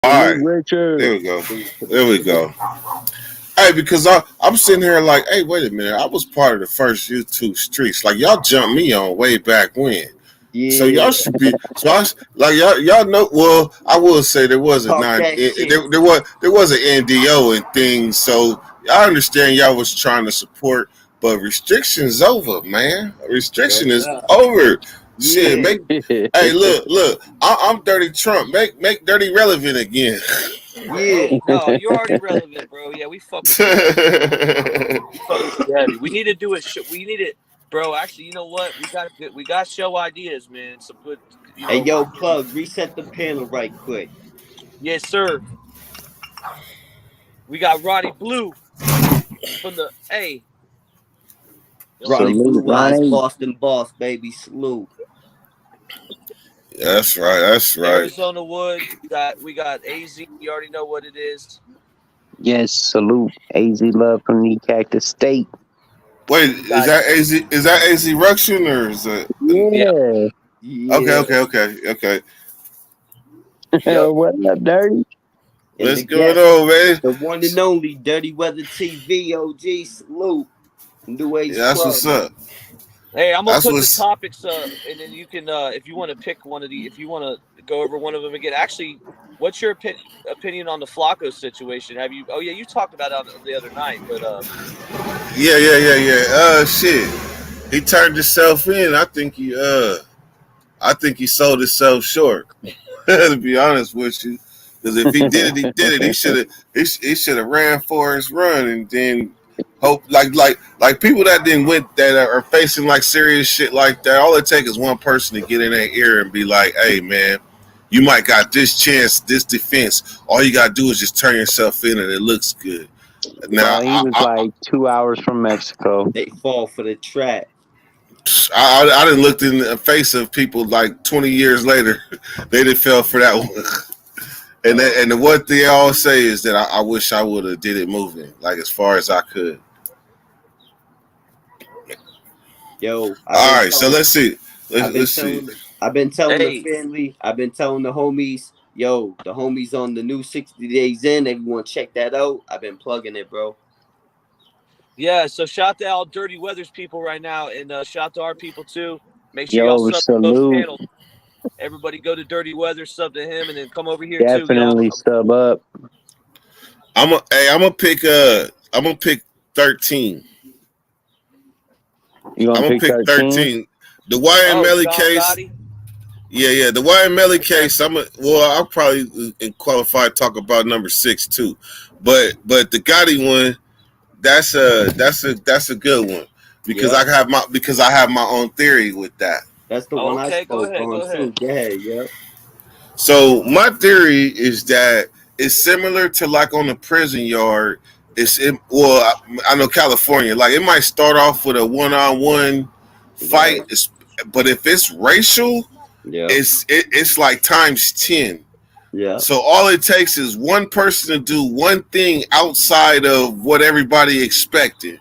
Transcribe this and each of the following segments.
All Salute right, there Richard. we go. There we go. Hey, because I'm sitting here like, hey, wait a minute. I was part of the first YouTube streets. Like y'all jumped me on way back when. So Yeah, y'all should be. So like y'all know. Well, I will say there was a talk nine. that shit. There was an NDO and things. So I understand y'all was trying to support, but restrictions over, man. Restriction Straight is up. over. Shit, Yeah, make. Hey, look. I'm Dirty Trump. Make Dirty relevant again. yeah. No, you're already relevant, bro. Yeah, we fuck with you heavy. We fuck with you heavy. We need to do it. We need it, bro. Actually, you know what? We got show ideas, man. Some good, you Hey, know. yo, plug, reset the panel right quick. Yes, sir. We got Roddy Blue from the A. You know, Ronnie Salute, Blue Eyes, Ronnie. Boston Boss, baby. Salute. That's right. That's right. Arizona Wood. We got AZ. You already know what it is. Yes, salute. AZ Love from the Cactus State. Wait, We is got that AZ? Is that AZ Ruction or is it? yeah, Yeah. Okay, Yeah. okay, okay, okay. Yo, What up, Dirty? and What's the going guest, on, man? the one and only Dirty Weather TV, OG. Salute. New Age Yeah, that's Club. what's up. hey, I'm gonna That's put the what's. topics and then you can, if you want to pick one of the, if you want to go over one of them again. Actually, what's your opinion on the Flacco situation? Have you? Oh yeah, you talked about it the other night, but Yeah. Shit. He turned himself in. I think he sold himself short. To be honest with you, because if he did it, he did it. He should have. He should have ran for his run and then hope like people that didn't went that are facing like serious shit like that. All it takes is one person to get in their ear and be like, "Hey, man, you might got this chance, this defense. All you gotta do is just turn yourself in, and it looks good." Now, Bro, he was like 2 hours from Mexico. They fall for the trap. I didn't look in the face of people like 20 years later. They didn't fell for that one. And the one thing I always say is that I wish I would have did it moving, like as far as I could. Yo, All right, so let's see. Let's see. I've been telling the hey, family, I've been telling the homies, yo, the homies on the new 60 Days In, everyone check that out. I've been plugging it, bro. yeah. So shout to all Dirty Weathers people right now, and shout to our people too. Make sure y'all Yo, sub to both salute. channels. Everybody go to Dirty Weather, sub to him, and then come over here too, y'all. Definitely sub up. I'm gonna pick 13. You I'm gonna gonna pick pick 13? 13. The YN Oh, Melly Sean case. Gotti. Yeah. The YN Melly case. I'll probably qualify to talk about number 6 too. But the Gotti one, that's a good one because Yep. I have my own theory with that. That's the Oh, one I okay, go spoke ahead, on go too. ahead. Yeah, yep. So my theory is that it's similar to like on the prison yard. I know California. Like it might start off with a one-on-one fight, Right. but if it's racial, Yep. it's like times 10. Yep. So all it takes is one person to do one thing outside of what everybody expected,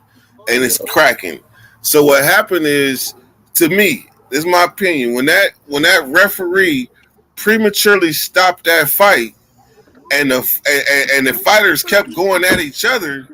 and it's Yep. cracking. So what happened is, to me, this is my opinion. When that referee prematurely stopped that fight, and the fighters kept going at each other,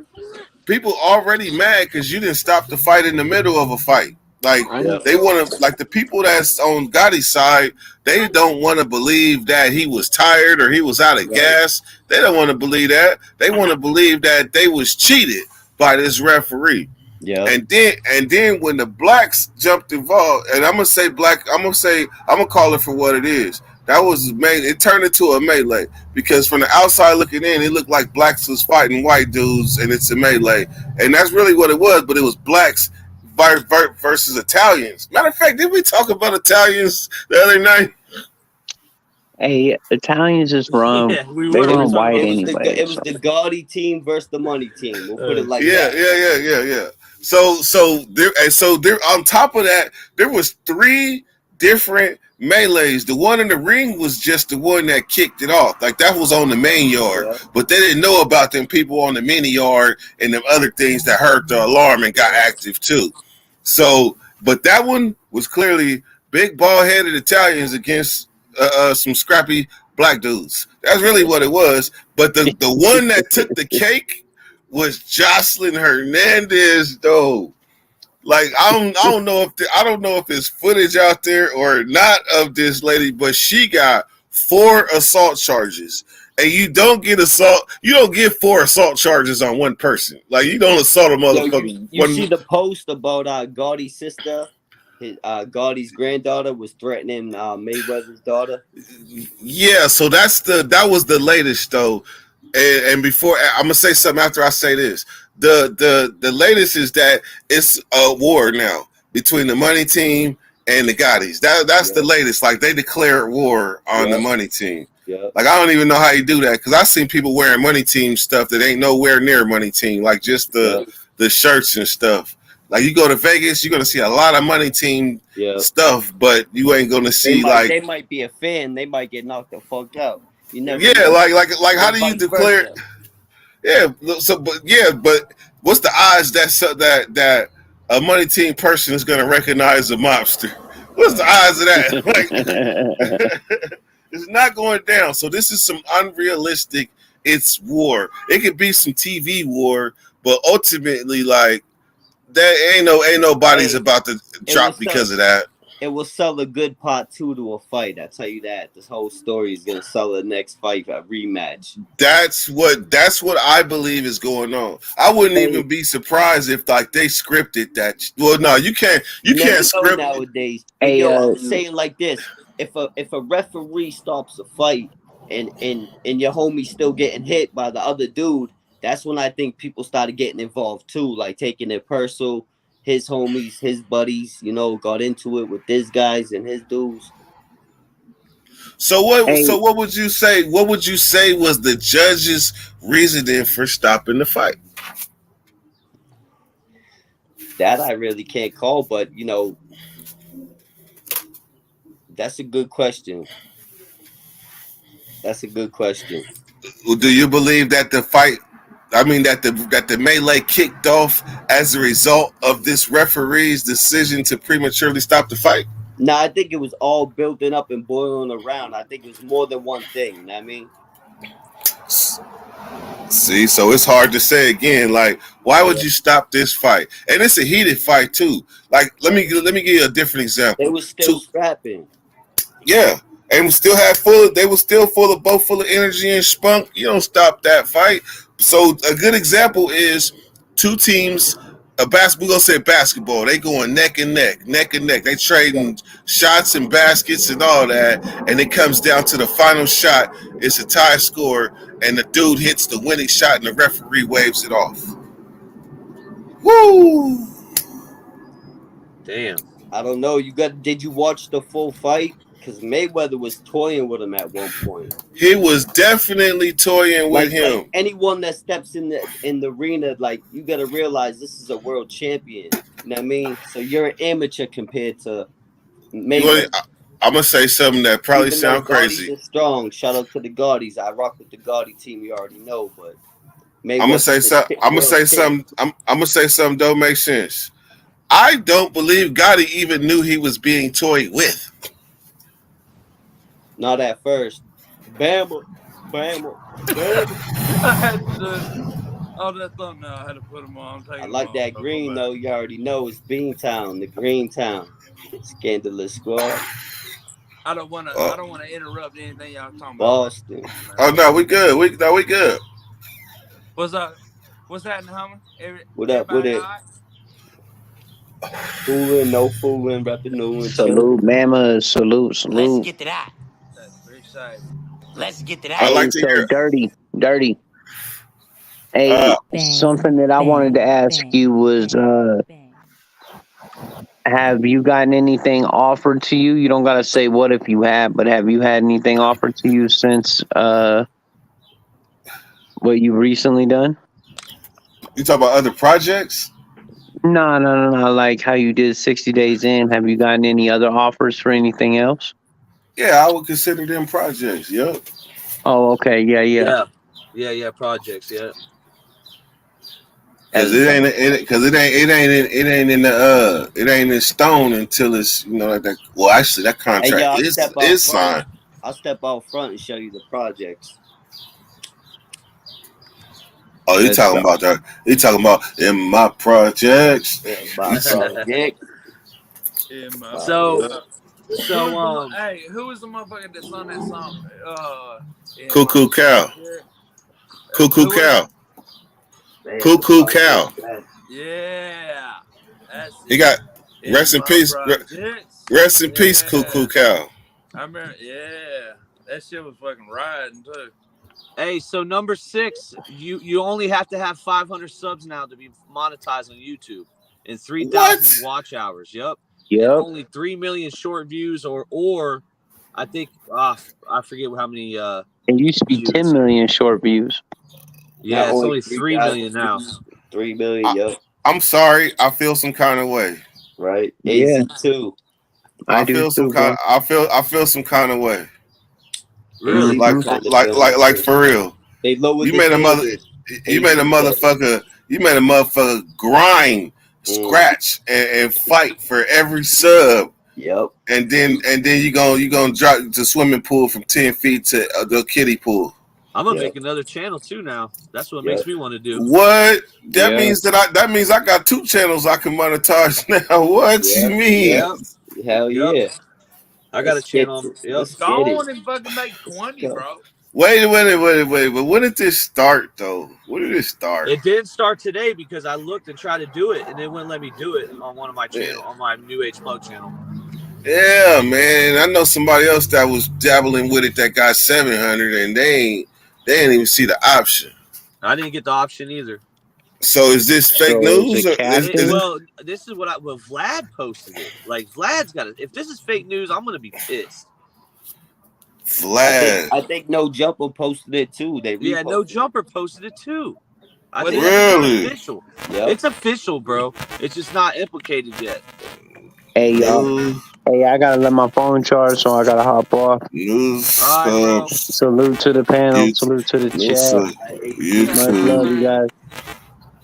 people already mad because you didn't stop the fight in the middle of a fight. Like Yep. they want to, like the people that's on Gotti's side, they don't want to believe that he was tired or he was out of Right. gas. They don't want to believe that. They want to believe that they was cheated by this referee. Yep. And then when the blacks jumped involved, and I'm gonna call it for what it is. That was it turned into a melee because from the outside looking in, it looked like blacks was fighting white dudes, and it's a melee, and that's really what it was. But it was blacks versus Italians. Matter of fact, did we talk about Italians the other night? Hey, Italians just run. Yeah, we They were. We were run talking white about anyway. It was So. the Gotti team versus the money team. We'll put it like Yeah, that. yeah. So there on top of that, there was 3 different melees. The one in the ring was just the one that kicked it off. Like that was on the main yard, Yep. but they didn't know about them people on the mini yard and them other things that heard the alarm and got active too. So, but that one was clearly big bald headed Italians against some scrappy black dudes. That's really what it was. But the one that took the cake was Jocelyn Hernandez, though. Like I don't know if there's footage out there or not of this lady, but she got 4 assault charges. And you don't get 4 assault charges on one person. Like you don't assault a motherfucker. You see the post about Gaudi's sister? Gaudi's granddaughter was threatening Mayweather's daughter. Yeah, so that was the latest though. And before I'm gonna say something after I say this. The latest is that it's a war now between the money team and the Gaudis. That's the latest. Like they declared war on the money team. Yeah. Like I don't even know how you do that because I've seen people wearing money team stuff that ain't nowhere near money team, like just the shirts and stuff. Like you go to Vegas, you're gonna see a lot of money team stuff, but you ain't gonna see they might be a fan, they might get knocked the fuck out. You never know. like how do you declare? But what's the odds that a money team person is gonna recognize a mobster? What's the odds of that? Like, it's not going down. So this is some unrealistic. It's war. It could be some TV war, but ultimately, like. There ain't nobody's about to drop because of that. It will sell a good part 2 to a fight. I tell you that. This whole story is gonna sell the next fight, a rematch. That's what I believe is going on. I wouldn't even be surprised if like they scripted that. Well, no, you can't script nowadays. I'm saying like this: if a referee stops a fight and your homie's still getting hit by the other dude. That's when I think people started getting involved too, like taking it personal. His homies, his buddies, got into it with his guys and his dudes. So what would you say? What would you say was the judge's reasoning for stopping the fight? That I really can't call, but that's a good question. That's a good question. Do you believe that the fight? I mean that the melee kicked off as a result of this referee's decision to prematurely stop the fight? No, I think it was all building up and boiling around. I think it was more than one thing. You know what I mean? See, so it's hard to say again. Like, why would you stop this fight? And it's a heated fight too. Like, let me give you a different example. They were still scrapping. Yeah. And they were still both full of energy and spunk. You don't stop that fight. So a good example is 2 teams, we're gonna say basketball. They going neck and neck. They trading shots and baskets and all that. And it comes down to the final shot. It's a tie score, and the dude hits the winning shot, and the referee waves it off. Woo! Damn. I don't know. Did you watch the full fight? Because Mayweather was toying with him at one point. He was definitely toying with him. Like anyone that steps in the arena, like you got to realize this is a world champion. You know what I mean? So you're an amateur compared to Mayweather. I'm gonna say something that probably sound crazy. Is strong. Shout out to the Gaudis. I rock with the Gaudi team. You already know, but I'm gonna say something. I'm gonna say something. Don't make sense. I don't believe Gotti even knew he was being toyed with. Not at first. Bama. I had that thumbnail. I had to put them on. I like that green though. You already know it's Beantown, the Green Town. Scandalous Squad. I don't want to interrupt anything y'all talking about. Boston. Oh no, we good. We good. What's happening, homie? What up? Fooling, no fooling, rapping, no. Salute, Mama. Salute. Let's get to that. I like to hear. Dirty. Hey, something that I wanted to ask you was, have you gotten anything offered to you? You don't gotta say what if you have, but have you had anything offered to you since what you've recently done? You talk about other projects? No. Like how you did 60 Days In. Have you gotten any other offers for anything else? Yeah, I would consider them projects. Yep. Oh, okay. Yeah. Projects. Yeah. Because it ain't in stone until it's like that. Well, actually, that contract is signed. I'll step out front and show you the projects. Oh, you talking about that? You talking about in my projects? In my project. So, hey, who was the motherfucker that sung that song? Cuckoo Cow. Cuckoo Cow. Cuckoo Cow. Yeah. He got rest in peace. Rest in peace, Cuckoo Cow. I remember. Yeah, that shit was fucking riding too. Hey, so number 6, you only have to have 500 subs now to be monetized on YouTube and 3,000 watch hours. Yep. And only 3 million short views, or I think I forget how many. It used to be 10 million short views. Yeah, it's only 3 million now. 3 million. Yep. I'm sorry, I feel some kind of way. Right. Yeah. too. I feel some kind of way. Really? Like for real. They lowered. You made a motherfucker grind, scratch, and fight for every sub. Yep. And then you gonna drop the swimming pool from 10 feet to the kiddie pool. I'm gonna make another channel too now. That's what makes me want to do. What? That means that means I got 2 channels I can monetize now. What you mean? Yep. Hell yeah. I got a channel. Let's go on and fucking make 20, bro. Wait. But when did this start, though? When did it start? It didn't start today because I looked and tried to do it, and it wouldn't let me do it on one of my channel, on my New Age Flow channel. Yeah, man. I know somebody else that was dabbling with it that got 700, and they didn't even see the option. I didn't get the option either. So is this fake news? Well, this is what Vlad posted it. Like Vlad's got it. If this is fake news, I'm gonna be pissed. Vlad. I think No Jumper posted it too. No Jumper posted it too. I think really? it's official. Yep. It's official, bro. It's just not implicated yet. Hey, y'all. Hey, I gotta let my phone charge, so I gotta hop off. Salute to the panel. Salute to the chat. Much love, you guys.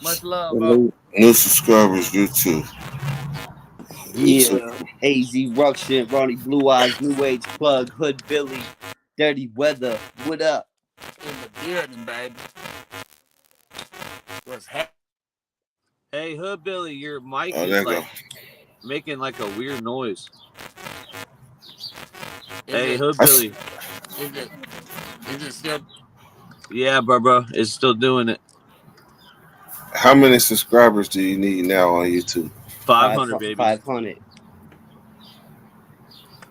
Much love, bro. New subscribers, YouTube. Yeah. AZ Ruction, Ronnie Blue Eyes, New Age Plug, Hood Billy, Dirty Weather. What up? In the building, baby. What's happening? Hey, Hood Billy, your mic is like making like a weird noise. Hey, Hood Billy. Is it still? Yeah, bro. It's still doing it. How many subscribers do you need now on YouTube? 500, baby. 500.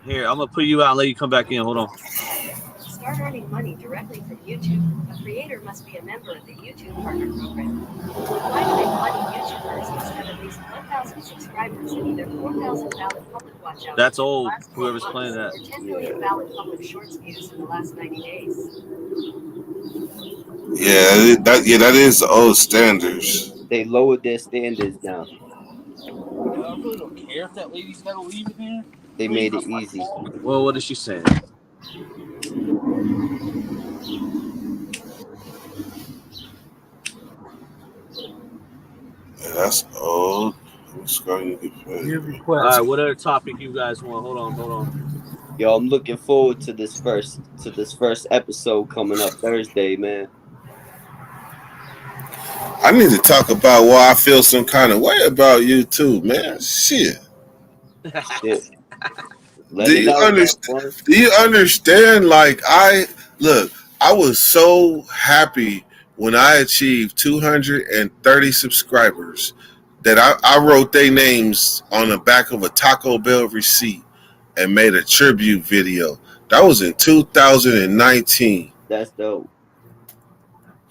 Here, I'm gonna put you out and let you come back in. Hold on. Start earning money directly from YouTube. A creator must be a member of the YouTube Partner Program. To apply to make money, YouTubers must have at least 1,000 subscribers and either 4,000 valid public watch hours. That's old. Whoever's playing that. Or 10 million valid public shorts views in the last 90 days. Yeah, that is the old standards. They lowered their standards now. I really don't care if that lady's gotta leave it there. They made it easy. Well, what is she saying? Yeah, that's old. All right, what other topic you guys want? Hold on. Yo, I'm looking forward to this first episode coming up Thursday, man. I need to talk about why I feel some kind of way about you too, man. Shit. Do you understand? Like, I was so happy when I achieved 230 subscribers that I wrote their names on the back of a Taco Bell receipt and made a tribute video. That was in 2019. That's dope.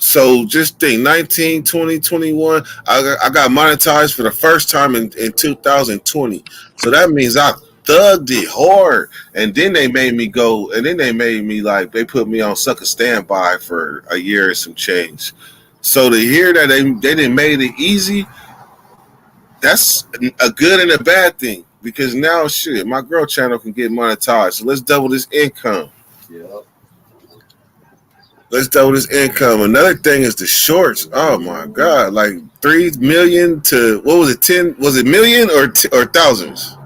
So just think, 19, 20, 21, I got monetized for the first time in 2020. So that means I thugged it hard. And then they made me go, and then they put me on sucker standby for a year and some change. So to hear that they didn't made it easy, that's a good and a bad thing. Because now, shit, my girl channel can get monetized. So let's double this income. Yeah. Let's double this income. Another thing is the shorts. Oh my God. Like 3 million to, what was it, 10? Was it million or thousands?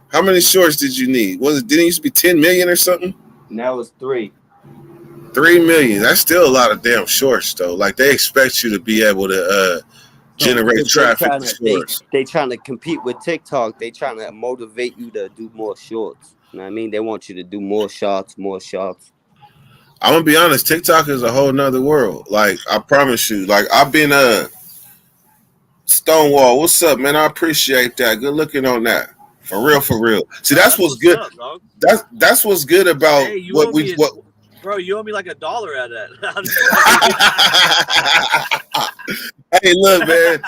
How many shorts did you need? Didn't it used to be 10 million or something? Now it's 3. 3 million. That's still a lot of damn shorts, though. Like they expect you to be able to generate traffic for shorts. They trying to compete with TikTok. They trying to motivate you to do more shorts. You know what I mean? They want you to do more shots. I'm gonna be honest. TikTok is a whole nother world. Like I promise you. Like I've been Stonewall. What's up, man? I appreciate that. Good looking on that. For real. See, that's what's good. Up, that's what's good about what. Bro, you owe me like $1 at that. Hey, look, man.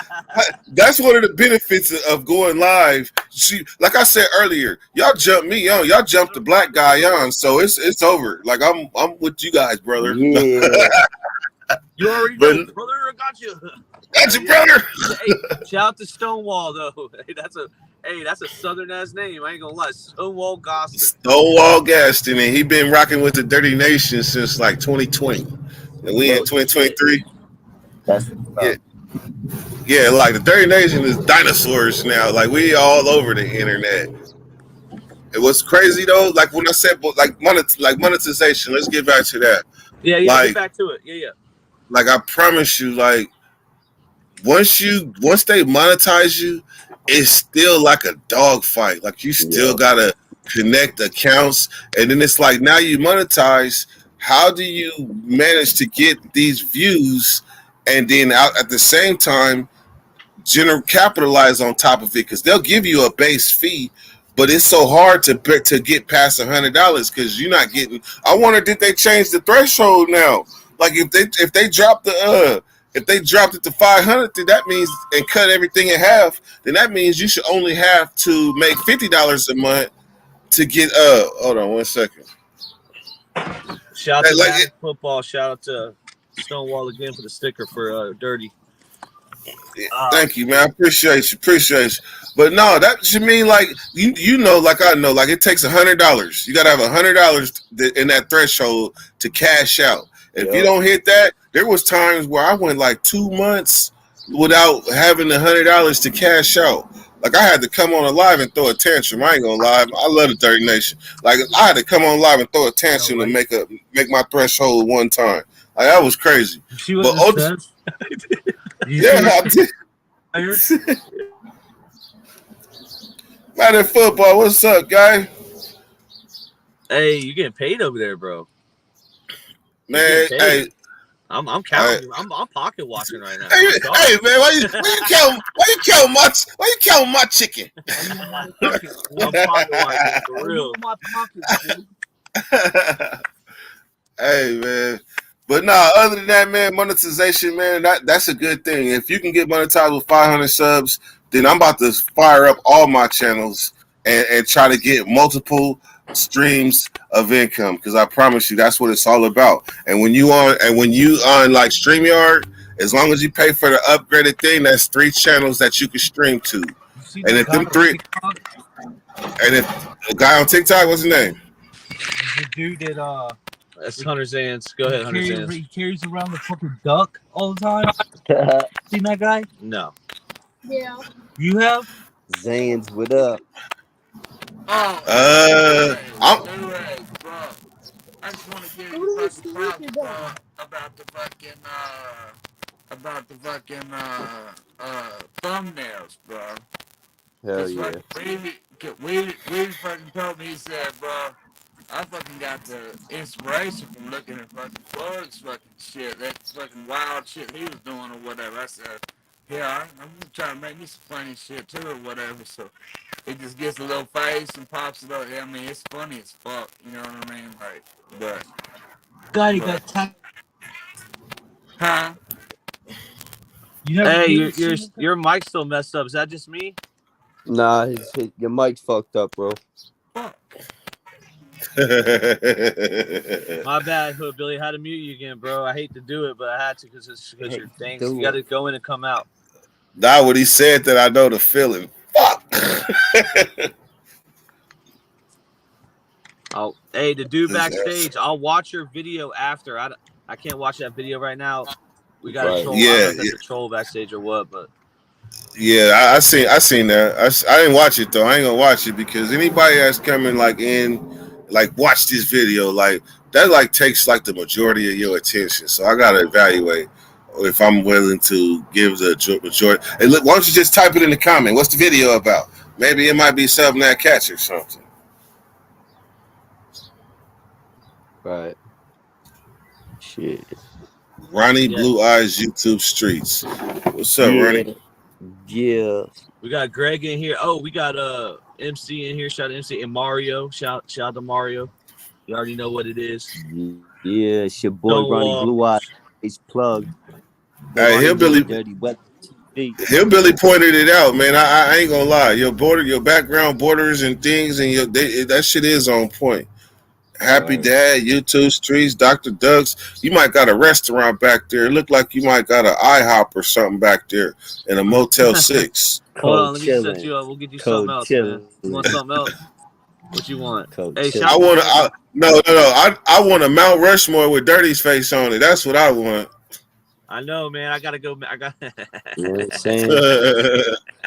That's one of the benefits of going live. See, like I said earlier, y'all jumped me on. Y'all jumped the black guy on, so it's over. Like I'm with you guys, brother. Yeah. You already know, brother. I got you. Got you, brother. Hey, shout out to Stonewall though. Hey, that's a southern ass name. I ain't gonna lie. Stonewall Gaston. Stonewall Gaston, and he been rocking with the Dirty Nation since like 2020. And we in 2023. Yeah, like the Dirty Nation is dinosaurs now. Like we all over the internet. It was crazy though. Like when I said like monetization. Let's get back to that. Yeah. Like, get back to it. Yeah. Like I promise you, like once they monetize you, it's still like a dog fight. Like you still gotta connect accounts, and then it's like now you monetize. How do you manage to get these views, and then at the same time, capitalize on top of it? Because they'll give you a base fee, but it's so hard to get past $100 because you're not getting. I wonder did they change the threshold now? Like if they drop if they dropped it to 500, then that means and cut everything in half, then that means you should only have to make $50 a month to get hold on 1 second. Shout out to football. Shout out to Stonewall again for the sticker for Dirty. Thank you, man. I appreciate you. But no, that should mean like you know, like I know, like it takes $100. You gotta have $100 in that threshold to cash out. If you don't hit that, there was times where I went like 2 months without having $100 to cash out. Like I had to come on a live and throw a tantrum. I ain't gonna lie, I love the Dirty Nation. Like I had to come on live and throw a tantrum to make my threshold one time. Like that was crazy. But yeah, I did. Madden football, what's up, guy? Hey, you getting paid over there, bro? Man, hey, I'm counting. I'm pocket watching right now. Hey, man, why you counting my chicken? I'm pocket watching for real. Hey, man. But nah, other than that, man, monetization, man, that's a good thing. If you can get monetized with 500 subs, then I'm about to fire up all my channels and try to get multiple streams of income, because I promise you that's what it's all about. And when you on like StreamYard, as long as you pay for the upgraded thing, that's 3 channels that you can stream to. And if them 3 and if the guy on TikTok, what's his name? The dude that that's Hunter Zans. Go ahead, Hunter Zans. He carries around the fucking duck all the time. Seen that guy? No. Yeah. You have? Zans, what up? I'm Oh, bro. I just want to give you fucking props, about the fucking thumbnails, bro. Hell yeah. Weedy fucking told me, he said, bro, I fucking got the inspiration from looking at fucking Plug's fucking shit, that fucking wild shit he was doing or whatever. I said, yeah, I'm trying to make me some funny shit too or whatever, so it just gets a little face and pops it up. Yeah, I mean, it's funny as fuck, you know what I mean? Like, but. God, he got time. Huh? Hey, your mic's still messed up. Is that just me? Nah, your mic's fucked up, bro. My bad, Hood Billy. I had to mute you again, bro. I hate to do it, but I had to because your things. You got to go in and come out. That what he said, that I know the feeling. Fuck. Oh, hey, the dude backstage. I'll watch your video after. I can't watch that video right now. We got to troll. Yeah, I don't know if that's a troll backstage or what, but yeah, I seen that. I didn't watch it though. I ain't gonna watch it because anybody that's coming like in like watch this video, like that like takes like the majority of your attention. So I gotta evaluate if I'm willing to give the majority. Hey, look, why don't you just type it in the comment? What's the video about? Maybe it might be something that catch or something. Right. Shit. Ronnie Blue Eyes YouTube Streets. What's up, Ronnie? Yeah. We got Greg in here. Oh, we got MC in here. Shout out to MC and Mario. Shout out to Mario. You already know what it is. Yeah, it's your boy So, Ronnie Blue Eyes. He's plugged. Hey, Hillbilly pointed it out, man. I ain't gonna lie. Your background borders and things, and that shit is on point. Happy Dad, YouTube Streets, Dr. Doug's. You might got a restaurant back there. It looked like you might got an IHOP or something back there in a Motel 6. Hold on, let me set you up. We'll get you something else, man. You want something else? What you want? Hey, I want a Mount Rushmore with Dirty's face on it. That's what I want. I know, man. I gotta go. You know what I'm saying?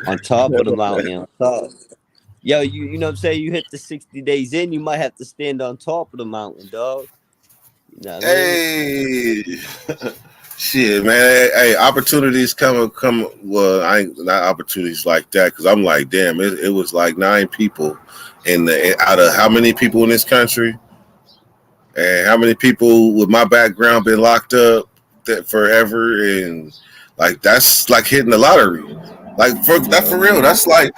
On top of the mountain, on top. Yo, you know what I'm saying? You hit the 60 days in, you might have to stand on top of the mountain, dog. You know what I mean? Shit, man. Hey, opportunities come. Well, I ain't not opportunities like that because I'm like, damn, it was like 9 people out of how many people in this country, and how many people with my background been locked up that forever, and like that's like hitting the lottery. Like for real, that's like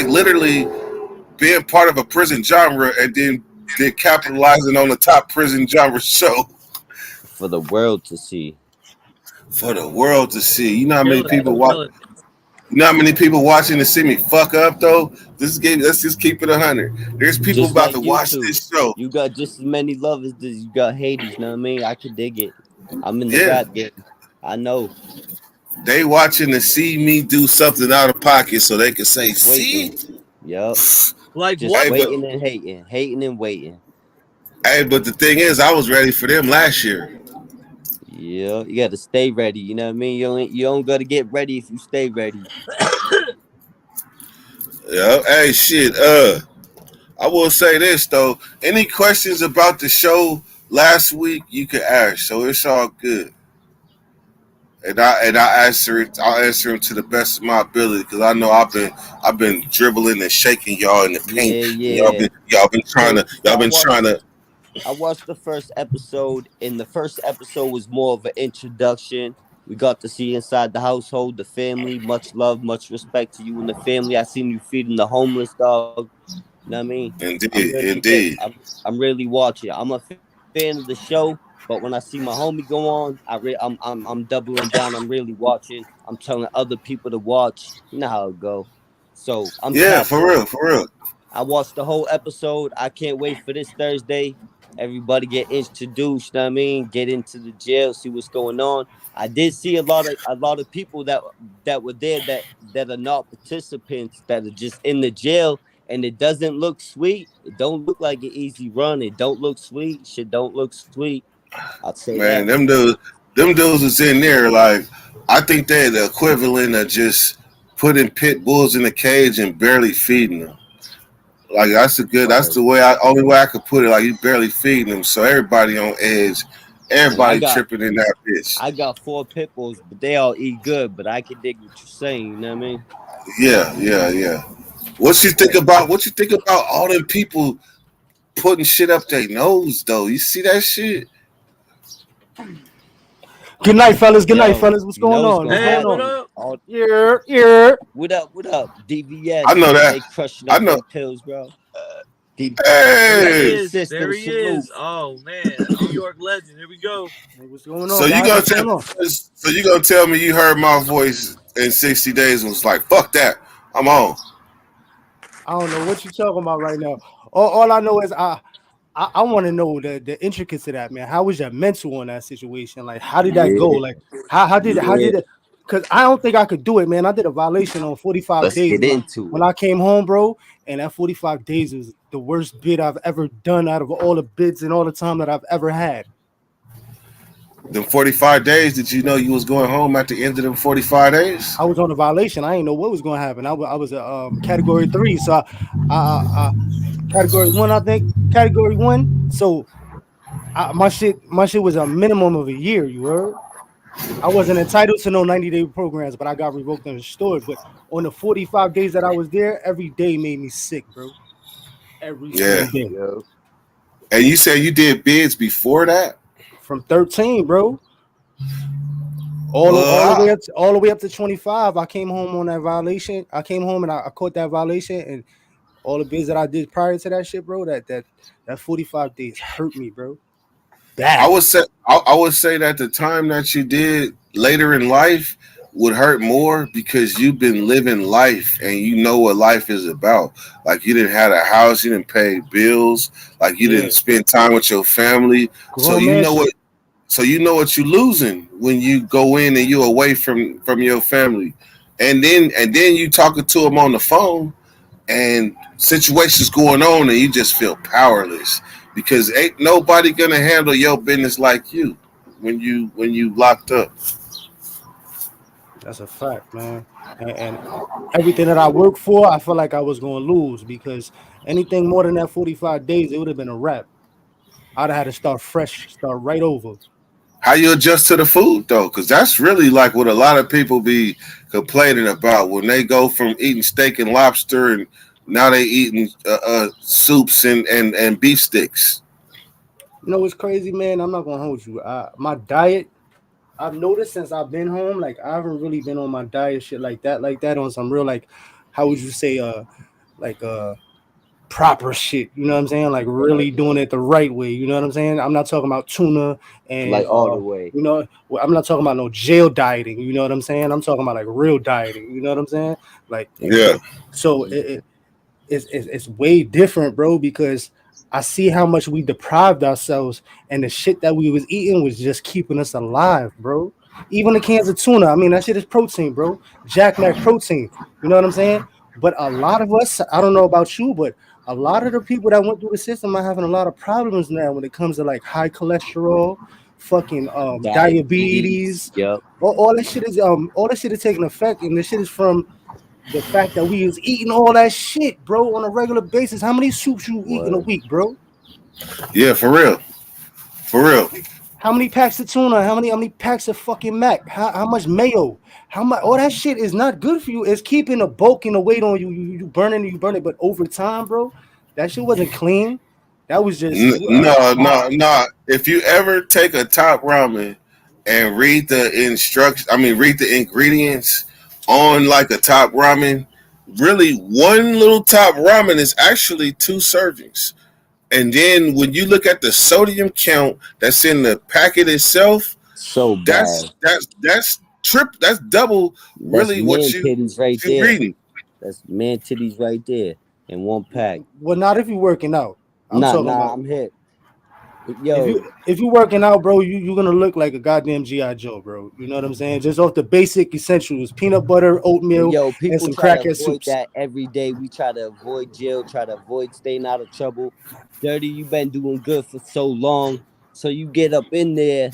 literally being part of a prison genre and then capitalizing on the top prison genre show for the world to see. For the world to see. You know how many people watch? You know how many people watching to see me fuck up though? This game, let's just keep it 100. There's people just about like to watch this show. You got just as many lovers as you got haters. You know what I mean? I can dig it. I'm in the rap game. I know. They watching to see me do something out of pocket so they can say, "See." Yep. Like just what? Waiting and hating and waiting. Hey, but the thing is, I was ready for them last year. Yeah, you got to stay ready. You know what I mean? You don't got to get ready if you stay ready. Yeah. Hey, shit. I will say this though. Any questions about the show last week, you can ask. So it's all good. And I answer it. I'll answer them to the best of my ability because I know I've been dribbling and shaking y'all in the paint. Yeah. Y'all been trying to. I watched the first episode, and the first episode was more of an introduction. We got to see inside the household, the family. Much love, much respect to you and the family. I seen you feeding the homeless dog. You know what I mean? Indeed. I'm really watching. I'm a fan of the show. But when I see my homie go on, I'm doubling down. I'm really watching. I'm telling other people to watch. You know how it go. So I'm for real. I watched the whole episode. I can't wait for this Thursday. Everybody get introduced. You know what I mean, get into the jail, see what's going on. I did see a lot of people that were there that are not participants that are just in the jail, and it doesn't look sweet. It don't look like an easy run. It don't look sweet. Shit don't look sweet. I'd say, man, them dudes is in there. Like, I think they're the equivalent of just putting pit bulls in a cage and barely feeding them. Like that's the only way I could put it. Like you barely feeding them, so everybody on edge, everybody tripping in that bitch. I got 4 pit bulls, but they all eat good. But I can dig what you're saying. You know what I mean? Yeah. What you think about all them people putting shit up their nose though? You see that shit? Good night, fellas. What's going on? Hey, what up? Yeah. What up? DVS. I know that. I know pills, bro. Hey, there he is. Oh man, New York legend. Here we go. Hey, what's going on? So you gonna tell me you heard my voice in 60 days and was like, fuck that, I'm on. I don't know what you're talking about right now. All I know is I want to know the intricacies of that, man. How was your mental in that situation? Like, how did that go? Like, how did it? Because I don't think I could do it, man. I did a violation on 45 days when I came home, bro. And that 45 days was the worst bid I've ever done out of all the bids and all the time that I've ever had. Them 45 days, did you know you was going home at the end of them 45 days? I was on a violation. I didn't know what was going to happen. I was a category 3, so Category 1, I think. Category 1. So my shit was a minimum of a year. You heard? I wasn't entitled to no 90-day programs, but I got revoked and restored. But on the 45 days that I was there, every day made me sick, bro. Every Yeah. single day. Yo. And you said you did bids before that? From 13, bro. All the way up to 25. I came home on that violation. I came home and I caught that violation, and all the bids that I did prior to that shit, bro. That 45 days hurt me, bro. Bad. I would say that the time that you did later in life would hurt more because you've been living life and you know what life is about. Like you didn't have a house, you didn't pay bills, like you didn't spend time with your family. So you know what you're losing when you go in and you're away from your family. And then you talking to them on the phone and situations going on and you just feel powerless because ain't nobody gonna handle your business like you when you locked up. That's a fact, man. And everything that I worked for, I felt like I was going to lose because anything more than that 45 days, it would have been a wrap. I'd have had to start fresh, start right over. How you adjust to the food though? Because that's really like what a lot of people be complaining about when they go from eating steak and lobster and now they eating soups and beef sticks. You know what's crazy, man? I'm not going to hold you. My diet, I've noticed since I've been home, like I haven't really been on my diet shit like that on some real, like, how would you say, like proper shit, you know what I'm saying? Like really doing it the right way, you know what I'm saying? I'm not talking about tuna and like all the way. You know, I'm not talking about no jail dieting, you know what I'm saying? I'm talking about like real dieting, you know what I'm saying? Like yeah. So it's way different, bro, because I see how much we deprived ourselves and the shit that we was eating was just keeping us alive, bro. Even the cans of tuna, I mean, that shit is protein, bro. Jack Mac protein, you know what I'm saying? But a lot of us, I don't know about you, but a lot of the people that went through the system are having a lot of problems now when it comes to like high cholesterol, fucking diabetes. Yep. All that shit is taking effect, and this shit is from the fact that we was eating all that shit, bro, on a regular basis. How many soups you eat in a week, bro? Yeah, for real. For real. How many packs of tuna? How many packs of fucking mac? How much mayo? How much? All that shit is not good for you. It's keeping the bulk and the weight on you. You burn it. But over time, bro, that shit wasn't clean. That was just no. If you ever take a Top Ramen and read the ingredients on like a Top Ramen, really one little Top Ramen is actually 2 servings. And then when you look at the sodium count that's in the packet itself, so bad. That's double really what you titties right there. Reading. That's man titties right there in one pack. Well, not if you're working out. I'm hit. Yo, if you're working out, bro, you're gonna look like a goddamn G.I. Joe, bro. You know what I'm saying? Just off the basic essentials: peanut butter, oatmeal, and some crackhead soups. That every day we try to avoid jail, try to avoid staying out of trouble. Dirty, you've been doing good for so long, so you get up in there,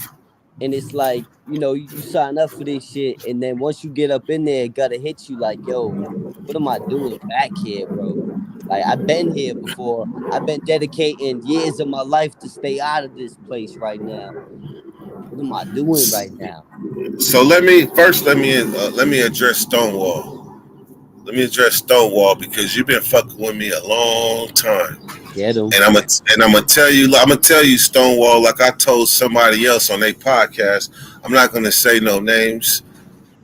and it's like, you know, you sign up for this shit, and then once you get up in there, it gotta hit you like, yo, what am I doing back here, bro? Like, I've been here before. I've been dedicating years of my life to stay out of this place right now. What am I doing right now? So let me address Stonewall. Let me address Stonewall because you've been fucking with me a long time. Get him. And I'm gonna tell you, Stonewall, like I told somebody else on their podcast. I'm not gonna say no names,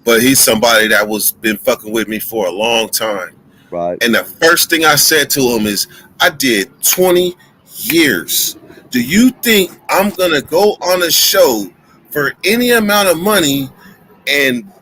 but he's somebody that was been fucking with me for a long time. Right. And the first thing I said to him is, I did 20 years. Do you think I'm going to go on a show for any amount of money and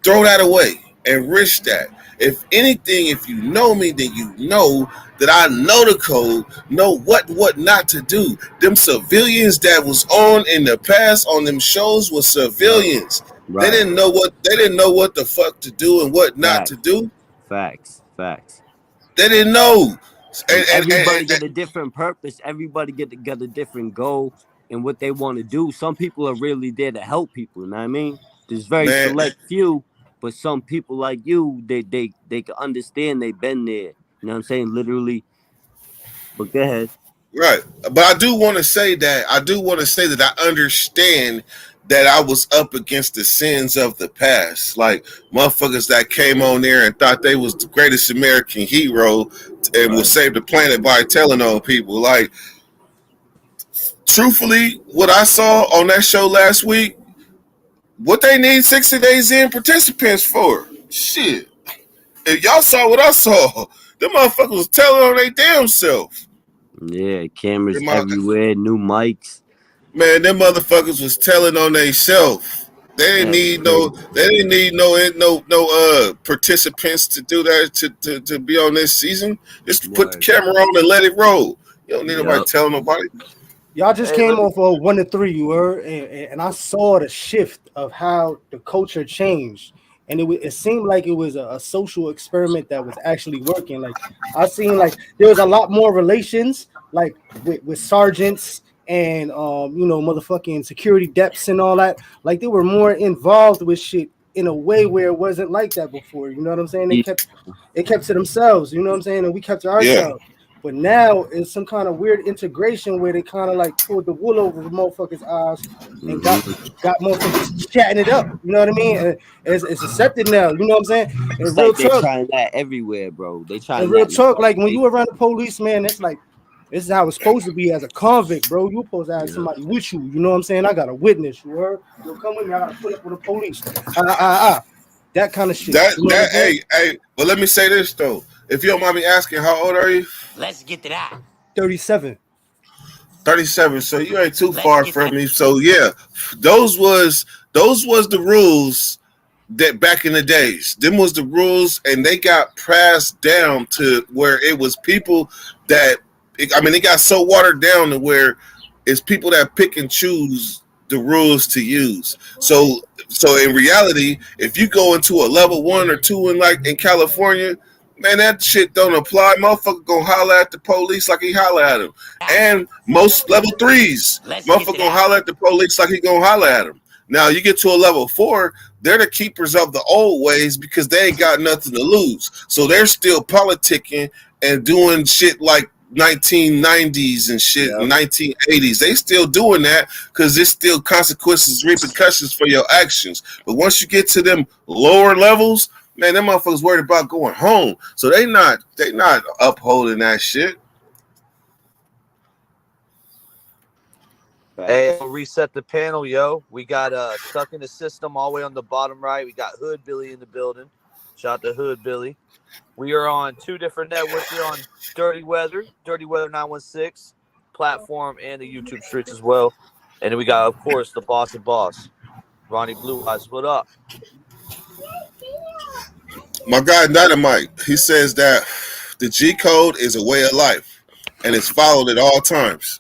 throw that away and risk that? If anything, if you know me, then you know that I know the code, know what not to do. Them civilians that was on in the past on them shows were civilians. Right. They didn't know what the fuck to do and what not to do. Facts. They didn't know. Everybody got a different purpose. Everybody got a different goal and what they want to do. Some people are really there to help people. You know what I mean? There's very select few, but some people like you, they can understand. They've been there. You know what I'm saying? Literally But go ahead. Right. But I do want to say that I understand that I was up against the sins of the past. Like motherfuckers that came on there and thought they was the greatest American hero and would save the planet by telling on people. Like, truthfully, what I saw on that show last week, what they need 60 days in participants for? Shit. If y'all saw what I saw, them motherfuckers was telling on their damn self. Yeah, cameras everywhere, new mics. Man, them motherfuckers was telling on they self. They didn't need no participants to do that to be on this season. Just put the camera on and let it roll. You don't need nobody telling nobody. Y'all just came off of 1-3, you heard, and I saw the shift of how the culture changed, and it seemed like it was a social experiment that was actually working. Like I seen like there was a lot more relations, like with sergeants and motherfucking security depths and all that. Like they were more involved with shit in a way where it wasn't like that before. You know what I'm saying? They kept to themselves. You know what I'm saying? And we kept to ourselves. Yeah. But now it's some kind of weird integration where they kind of like pulled the wool over the motherfuckers' eyes and got motherfuckers chatting it up. You know what I mean? And it's accepted now. You know what I'm saying? It's like they're trying that everywhere, bro. They trying real talk. Like when you around the police, man, it's like this is how it's supposed to be as a convict, bro. You're supposed to have somebody with you. You know what I'm saying? I got a witness. You heard? You'll come with me. I got to put up with the police. That kind of shit. Hey. But let me say this though. If you don't mind me asking, how old are you? Let's get to that. 37. 37. So you ain't too far from me. So yeah, those was the rules that back in the days. Them was the rules, and they got passed down to where it was people that it got so watered down to where it's people that pick and choose the rules to use. So in reality, if you go into a level 1 or 2 in California, man, that shit don't apply. Motherfucker gonna holler at the police like he holler at him. And most level 3s, motherfucker gonna holler at the police like he gonna holler at him. Now you get to a level 4, they're the keepers of the old ways because they ain't got nothing to lose. So they're still politicking and doing shit like 1990s and shit, 1980s. They still doing that because there's still consequences, repercussions for your actions. But once you get to them lower levels, man, them motherfuckers worried about going home. So they not upholding that shit. Hey, we'll reset the panel, yo. We got Stuck in the System all the way on the bottom right. We got Hood Billy in the building. Shout out to Hood Billy. We are on 2 different networks. We're on Dirty Weather 916 platform, and the YouTube streets as well. And then we got, of course, the Boss of Boss, Ronnie Blue Eyes. What up? My guy Dynamite, he says that the G code is a way of life and it's followed at all times.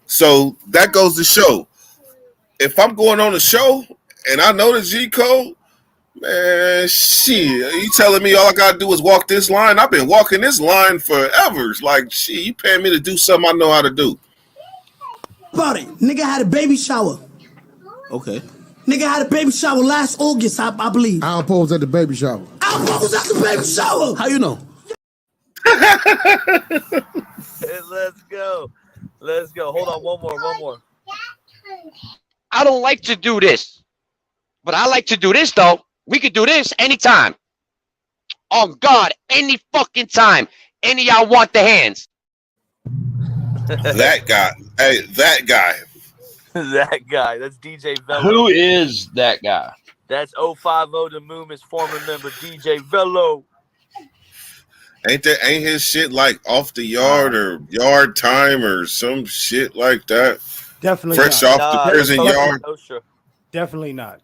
So that goes to show, if I'm going on a show and I know the G code, man, shit, you telling me all I gotta do is walk this line? I've been walking this line forever. It's like, shit, you paying me to do something I know how to do. About it, nigga had a baby shower. Okay. Nigga had a baby shower last August, I believe. I posed at the baby shower. I posed at the baby shower. How you know? Hey, let's go. Hold on, one more. I don't like to do this, but I like to do this, though. We could do this anytime. Oh, God, any fucking time. Any y'all want the hands. That guy. Hey, that guy. That guy. That's DJ Velo. Who is that guy? That's 050 the Movement's former member, DJ Velo. Ain't his shit like Off the Yard or Yard Time or some shit like that? Definitely fresh not. off the prison yard. No, sure. Definitely not.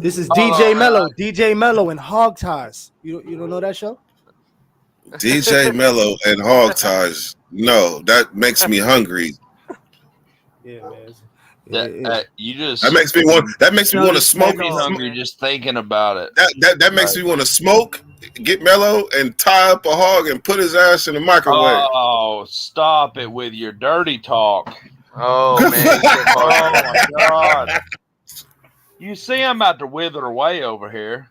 This is DJ Mello. DJ Mello and Hog Ties. You don't know that show? DJ Mello and Hog Ties. No, that makes me hungry. Yeah, man. That makes me want to smoke. Me hungry just thinking about it. That makes me want to smoke, get Mello, and tie up a hog and put his ass in the microwave. Oh, stop it with your dirty talk. Oh man! Oh my God! You see, I'm about to wither away over here.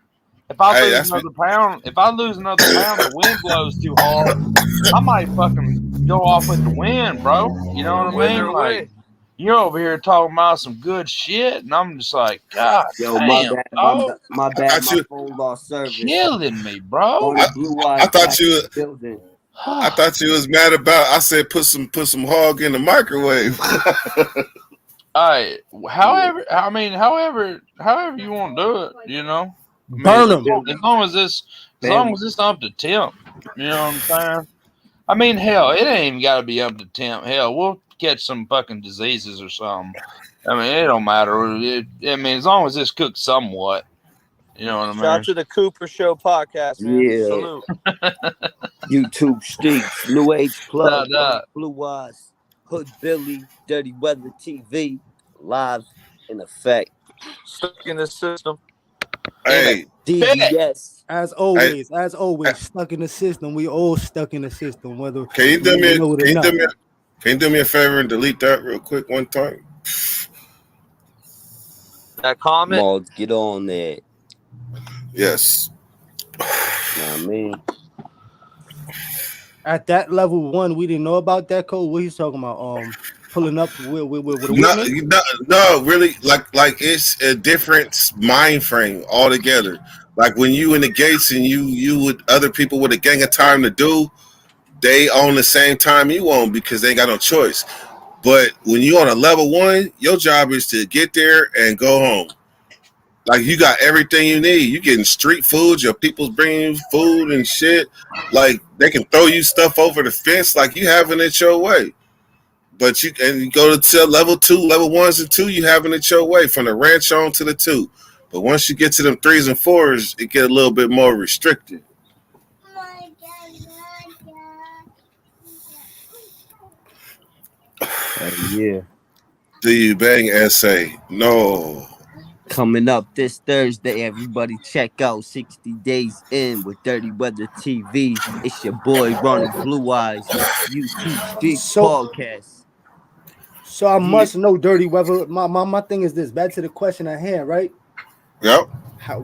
If I lose another pound, the wind blows too hard, I might fucking go off with the wind, bro. You know what I mean? Like, you're over here talking about some good shit, and I'm just like, God, yo, damn, my bad, my phone lost service. Killing me, bro. I thought you was mad about. I said put some hog in the microwave. Alright, however you want to do it, you know. Burn them. As long as it's up to temp, you know what I'm saying? I mean, hell, it ain't even got to be up to temp. Hell, we'll catch some fucking diseases or something. I mean, it don't matter. As long as it's cooked somewhat, you know what I mean? Shout out to the Cooper Show podcast, man. Yeah. Salute. YouTube Streets, New Age Plug, Nah. Blue Eyes, Hood Billy, Dirty Weather TV, live in effect. Stuck in the system. Hey, DBS. As always, stuck in the system. We all stuck in the system. Whether can you do me a favor and delete that real quick one time? That comment. Malls, get on there. Yes. I mean, at that level 1, we didn't know about that code. What he's talking about? Pulling up with no, really, like it's a different mind frame altogether. Like when you in the gates and you with other people with a gang of time to do, they own the same time you own because they ain't got no choice. But when you on a level 1, your job is to get there and go home. Like you got everything you need. You getting street food. Your people's bringing you food and shit. Like they can throw you stuff over the fence. Like you having it your way. But you go to level 2, level 1s and 2, you having it your way from the ranch on to the 2. But once you get to them 3s and 4s, it get a little bit more restricted. Yeah. Do you bang essay? No. Coming up this Thursday, everybody check out 60 Days In with Dirty Weather TV. It's your boy Ronnie Blue Eyes, YouTube Street Podcast. So I must know Dirty Weather. My thing is this. Back to the question at hand, right? Yep.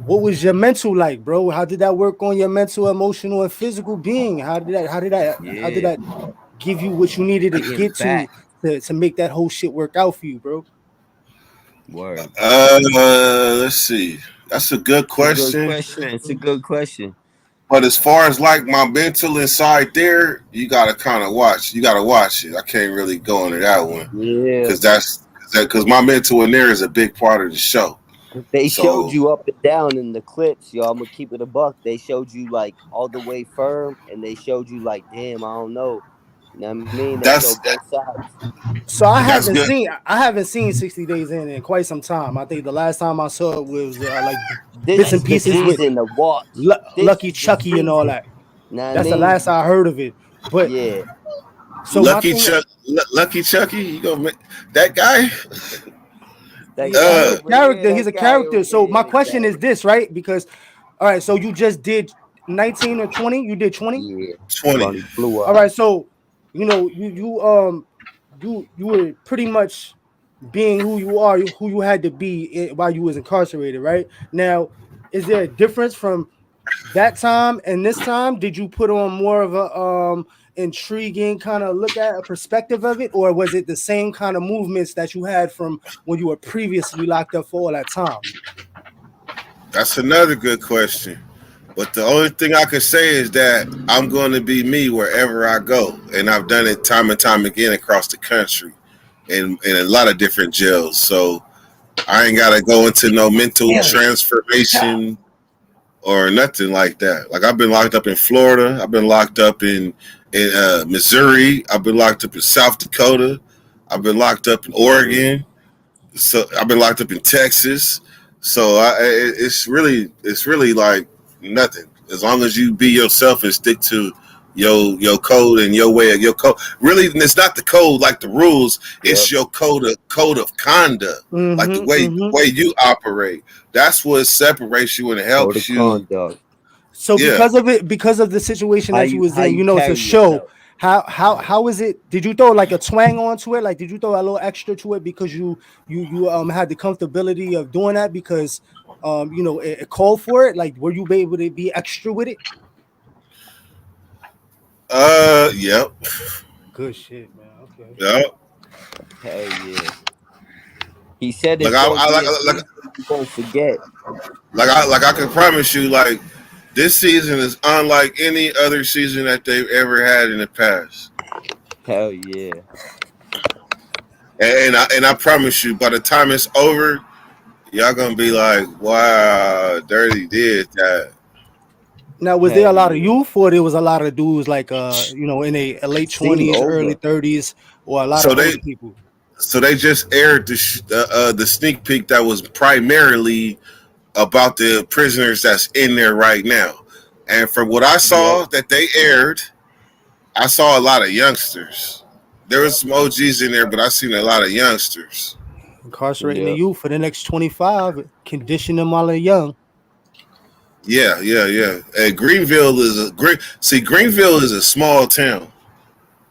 What was your mental like, bro? How did that work on your mental, emotional, and physical being? How did that give you what you needed to get to make that whole shit work out for you, bro? Word. Let's see. That's a good question. It's a good question. But as far as like my mental inside there, you gotta kind of watch. You gotta watch it. I can't really go into that one. Yeah. Because my mental in there is a big part of the show. They showed you up and down in the clips, yo. I'm gonna keep it a buck. They showed you like all the way firm, and they showed you like, damn, I don't know. You know what I mean? They showed both sides. So I haven't seen 60 Days In quite some time. I think the last time I saw it was like bits and pieces with Lucky Chucky and all that. That's the last I heard of it. But yeah. So Lucky Chucky, you gonna make that guy? He's a character. So my question is this, right? Because all right, so you just did 19 or 20? You did 20? Yeah. 20. All right, so you know, you were pretty much being who you are, who you had to be while you was incarcerated, right? Now, is there a difference from that time and this time? Did you put on more of a intriguing kind of look at a perspective of it, or was it the same kind of movements that you had from when you were previously locked up for all that time? That's another good question. But the only thing I can say is that I'm going to be me wherever I go. And I've done it time and time again across the country in a lot of different jails. So I ain't got to go into no mental transformation or nothing like that. Like I've been locked up in Florida. I've been locked up in Missouri. I've been locked up in South Dakota. I've been locked up in Oregon. So I've been locked up in Texas. So it's really like nothing. As long as you be yourself and stick to your code and your way of your code. Really, it's not the code like the rules. It's your code of conduct, like the way you operate. That's what separates you and helps you. Conduct. So because of the situation that you was in, you know, it's a show. How is it? Did you throw like a twang onto it? Like, did you throw a little extra to it because you had the comfortability of doing that? Because it called for it? Like, were you able to be extra with it? Yep. Good shit, man. Okay. Yep. Hell yeah. He said it. Like You won't forget. Like I can promise you, like this season is unlike any other season that they've ever had in the past. Hell yeah. And I promise you, by the time it's over, y'all gonna be like, "Wow, Dirty did that." Now, was there a lot of youth, or there was a lot of dudes like in their late 20s, early 30s, or a lot of older people? So they just aired the sneak peek that was primarily about the prisoners that's in there right now, and from what I saw that they aired, I saw a lot of youngsters. There was some OGs in there, but I seen a lot of youngsters. Incarcerating the youth for the next 25, condition them while they're young. Yeah. And Greenville is a small town,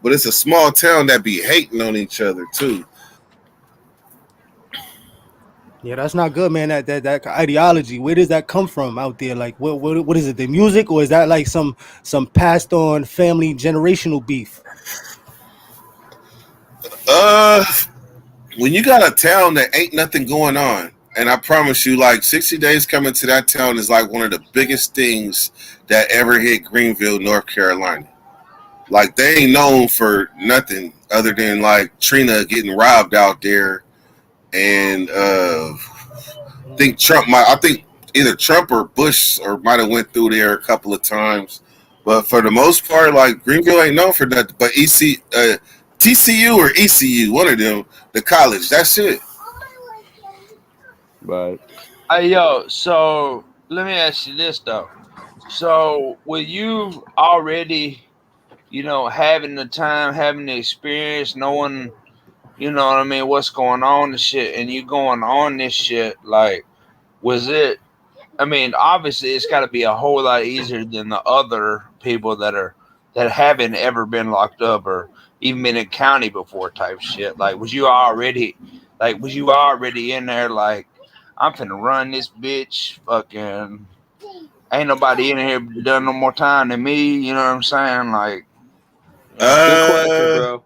but it's a small town that be hating on each other too. Yeah, that's not good, man. That ideology, where does that come from out there? Like, what is it? The music, or is that like some passed on family generational beef? When you got a town that ain't nothing going on, and I promise you, like 60 Days coming to that town is like one of the biggest things that ever hit Greenville, North Carolina. Like they ain't known for nothing other than like Trina getting robbed out there, and I think either Trump or Bush or might have went through there a couple of times, but for the most part, like Greenville ain't known for nothing. But TCU or ECU, one of them, the college, that's it. Right. Hey, yo, so let me ask you this, though. So, with you already, having the time, having the experience, knowing, what I mean, what's going on and shit, and you going on this shit, like, was it, I mean, obviously it's got to be a whole lot easier than the other people that haven't ever been locked up or even been in county before type shit. Like, was you already in there like, I'm finna run this bitch, fucking ain't nobody in here done no more time than me, you know what I'm saying? Like, good question, bro.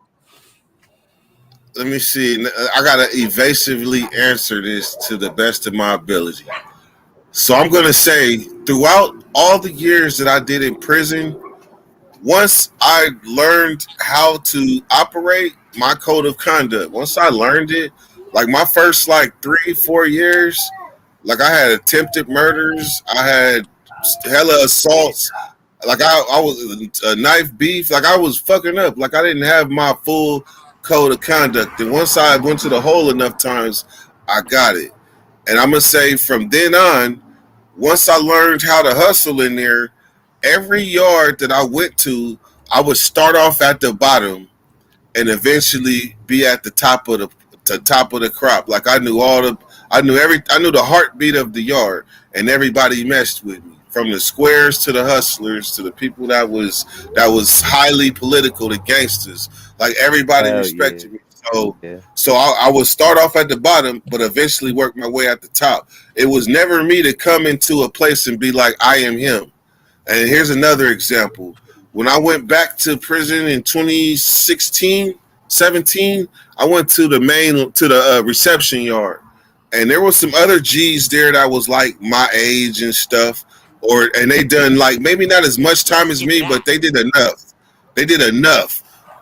Let me see. I gotta evasively answer this to the best of my ability. So I'm gonna say, throughout all the years that I did in prison, once I learned how to operate my code of conduct, once I learned it, like my first like 3-4 years, like I had attempted murders, I had hella assaults, like I was a knife beef, like I was fucking up, like I didn't have my full code of conduct. And once I went to the hole enough times, I got it. And I'm gonna say from then on, once I learned how to hustle in there, every yard that I went to, I would start off at the bottom and eventually be at the top of the crop. Like I knew the heartbeat of the yard, and everybody messed with me. From the squares to the hustlers to the people that was highly political, the gangsters. Like everybody respected me. So I would start off at the bottom, but eventually work my way at the top. It was never me to come into a place and be like, I am him. And here's another example. When I went back to prison in 2016, 17, I went to the reception yard, and there was some other G's there that was like my age and stuff, and they done like maybe not as much time as me, but they did enough.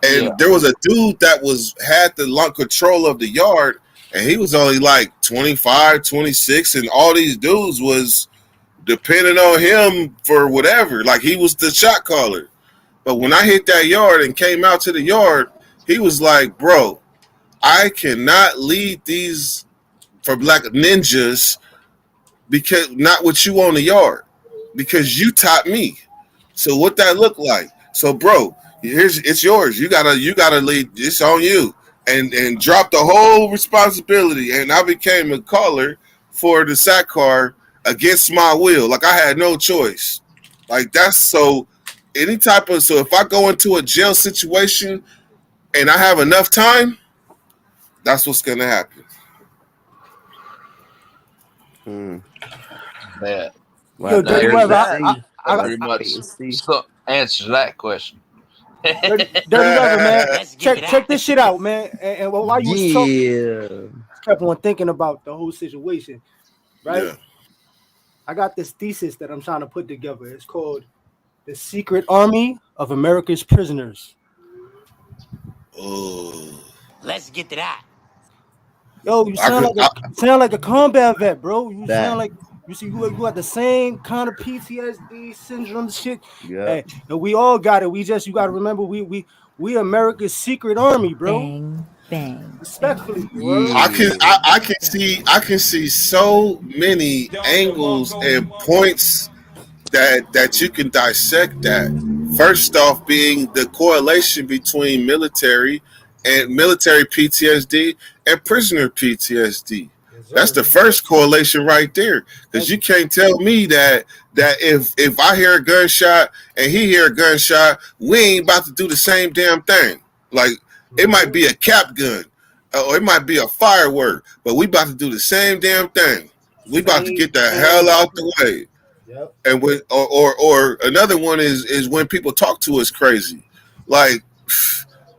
And there was a dude that had the control of the yard, and he was only like 25, 26, and all these dudes was depending on him for whatever. Like he was the shot caller. But when I hit that yard and came out to the yard, he was like, bro, I cannot lead these for black ninjas because not with you on the yard, because you taught me. So what that look like? So bro, it's yours. You gotta lead. It's on you. And drop the whole responsibility. And I became a caller for the SAC car against my will. Like I had no choice. Like that's so if I go into a jail situation and I have enough time, that's what's gonna happen. that. Yo, Dirty Web, That pretty much answers that question. Dirty Web, man. Check this shit out, man. And while you was talking, I kept on thinking about the whole situation, right? Yeah. I got this thesis that I'm trying to put together. It's called The Secret Army of America's Prisoners. Oh. Let's get to that. Yo, you sound like a combat vet, bro. You sound like you got the same kind of PTSD syndrome shit. Yeah. And we all got it. You gotta remember we America's secret army, bro. Bang, bang. Respectfully, I can see so many angles and points that you can dissect that. First off, being the correlation between military PTSD and prisoner PTSD. That's the first correlation right there. Because you can't tell me that if I hear a gunshot and he hear a gunshot, we ain't about to do the same damn thing. Like, it might be a cap gun or it might be a firework, but we about to do the same damn thing. We about to get the hell out the way. Yep. And when or another one is when people talk to us crazy. Like,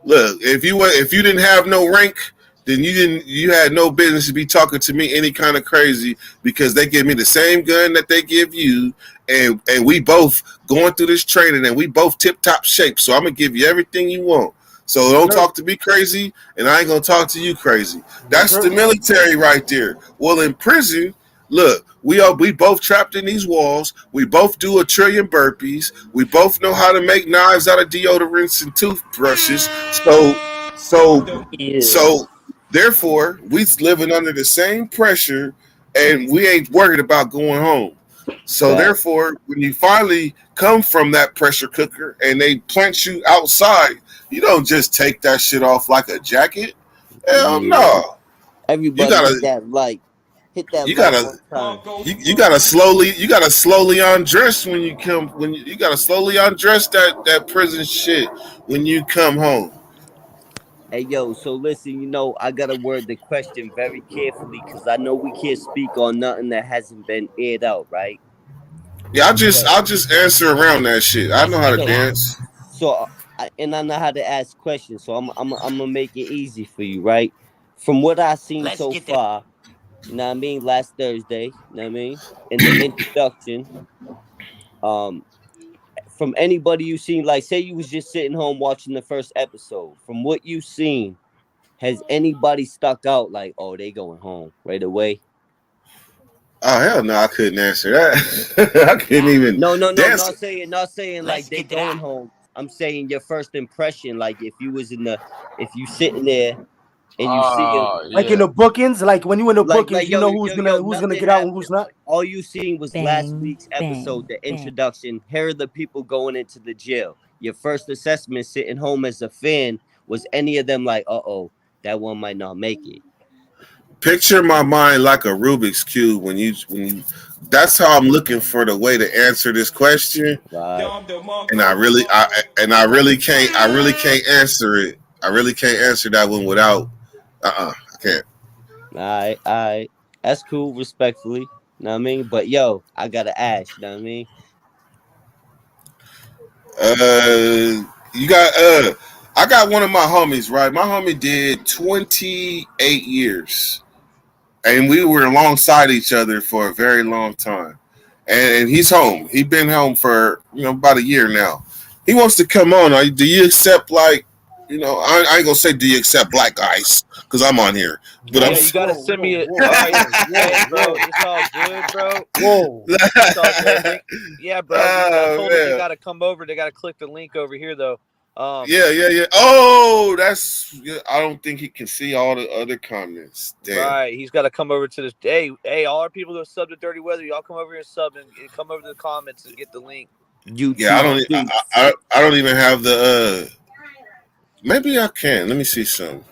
look, if you didn't have no rank, then you had no business to be talking to me any kind of crazy, because they give me the same gun that they give you, and we both going through this training and we both tip top shape. So I'm gonna give you everything you want. So don't talk to me crazy, and I ain't gonna talk to you crazy. That's the military right there. Well, in prison, look, we both trapped in these walls. We both do 1 trillion burpees. We both know how to make knives out of deodorants and toothbrushes. So therefore, we living under the same pressure, and we ain't worried about going home. So therefore, when you finally come from that pressure cooker and they plant you outside, you don't just take that shit off like a jacket. Hell no. Everybody hit that light. You gotta slowly undress when you come. You gotta slowly undress that prison shit when you come home. Hey, yo, so listen, I got to word the question very carefully, because I know we can't speak on nothing that hasn't been aired out, right? Yeah, I'll just answer around that shit. I know how to dance. So, and I know how to ask questions, so I'm going to make it easy for you, right? From what I've seen so far, you know what I mean, last Thursday, you know what I mean, in the introduction, from anybody you seen, like, say you was just sitting home watching the first episode, from what you seen, has anybody stuck out like, oh, they going home right away? Oh, hell no, I couldn't answer that. I couldn't even. No, not saying like they going home. I'm saying your first impression, like if you sitting there and you see it, like in the bookings, like when you in the bookings, you know who's gonna get out and who's not. All you seen was last week's episode, the introduction. Here are the people going into the jail. Your first assessment sitting home as a fan, was any of them like, uh-oh, that one might not make it? Picture my mind like a Rubik's Cube when you that's how I'm looking for the way to answer this question. Right. And I really can't answer it. I really can't answer that one without I can't. All right. That's cool, respectfully. Know what I mean? But yo, I gotta ask, know what I mean? I got one of my homies, right? My homie did 28 years. And we were alongside each other for a very long time. And he's home. He's been home for about a year now. He wants to come on. Do you accept I ain't gonna say do you accept black guys, because I'm on here. But you gotta send me bro. It's all good, bro. Whoa. It's all good. Yeah, bro. I told them they gotta come over. They gotta click the link over here though. Yeah. Oh, I don't think he can see all the other comments. Damn. Right, he's got to come over to this. Hey, all our people who sub to Dirty Weather, y'all come over here and sub and come over to the comments and get the link. Yeah, I don't even have the. Maybe I can. Let me see some.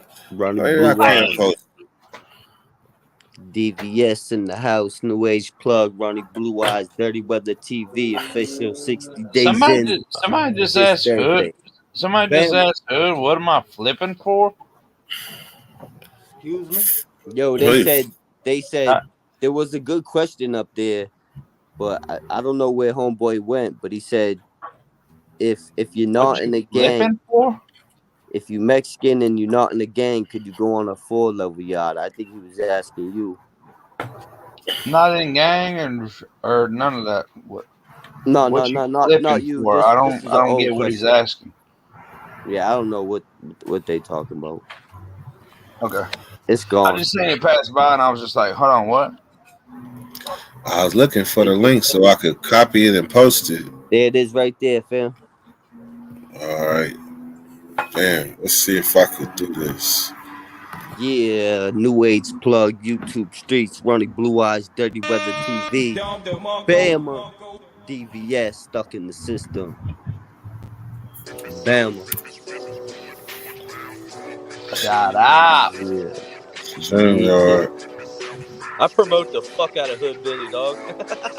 DVS in the house, New Age plug, Ronnie Blue Eyes, Dirty Weather TV, official 60 days in. Somebody just asked Hood. What am I flipping for? Excuse me. Yo, they said there was a good question up there. but I don't know where homeboy went. But he said if you're not in the gang, if you Mexican and you're not in the gang, could you go on a 4-level yacht? I think he was asking you. Not in gang or none of that. Not you. For? I don't get what he's asking. Yeah, I don't know what they talking about. Okay, it's gone. I just seen it pass by and I was just like, hold on, what? I was looking for the link so I could copy it and post it. There it is, right there, fam. All right, damn. Let's see if I could do this. Yeah, New Age plug, YouTube streets, running Blue Eyes, Dirty Weather TV, Bama, DVS stuck in the system. Bama. Shut up. Yeah. I promote the fuck out of Hood Billy, dog.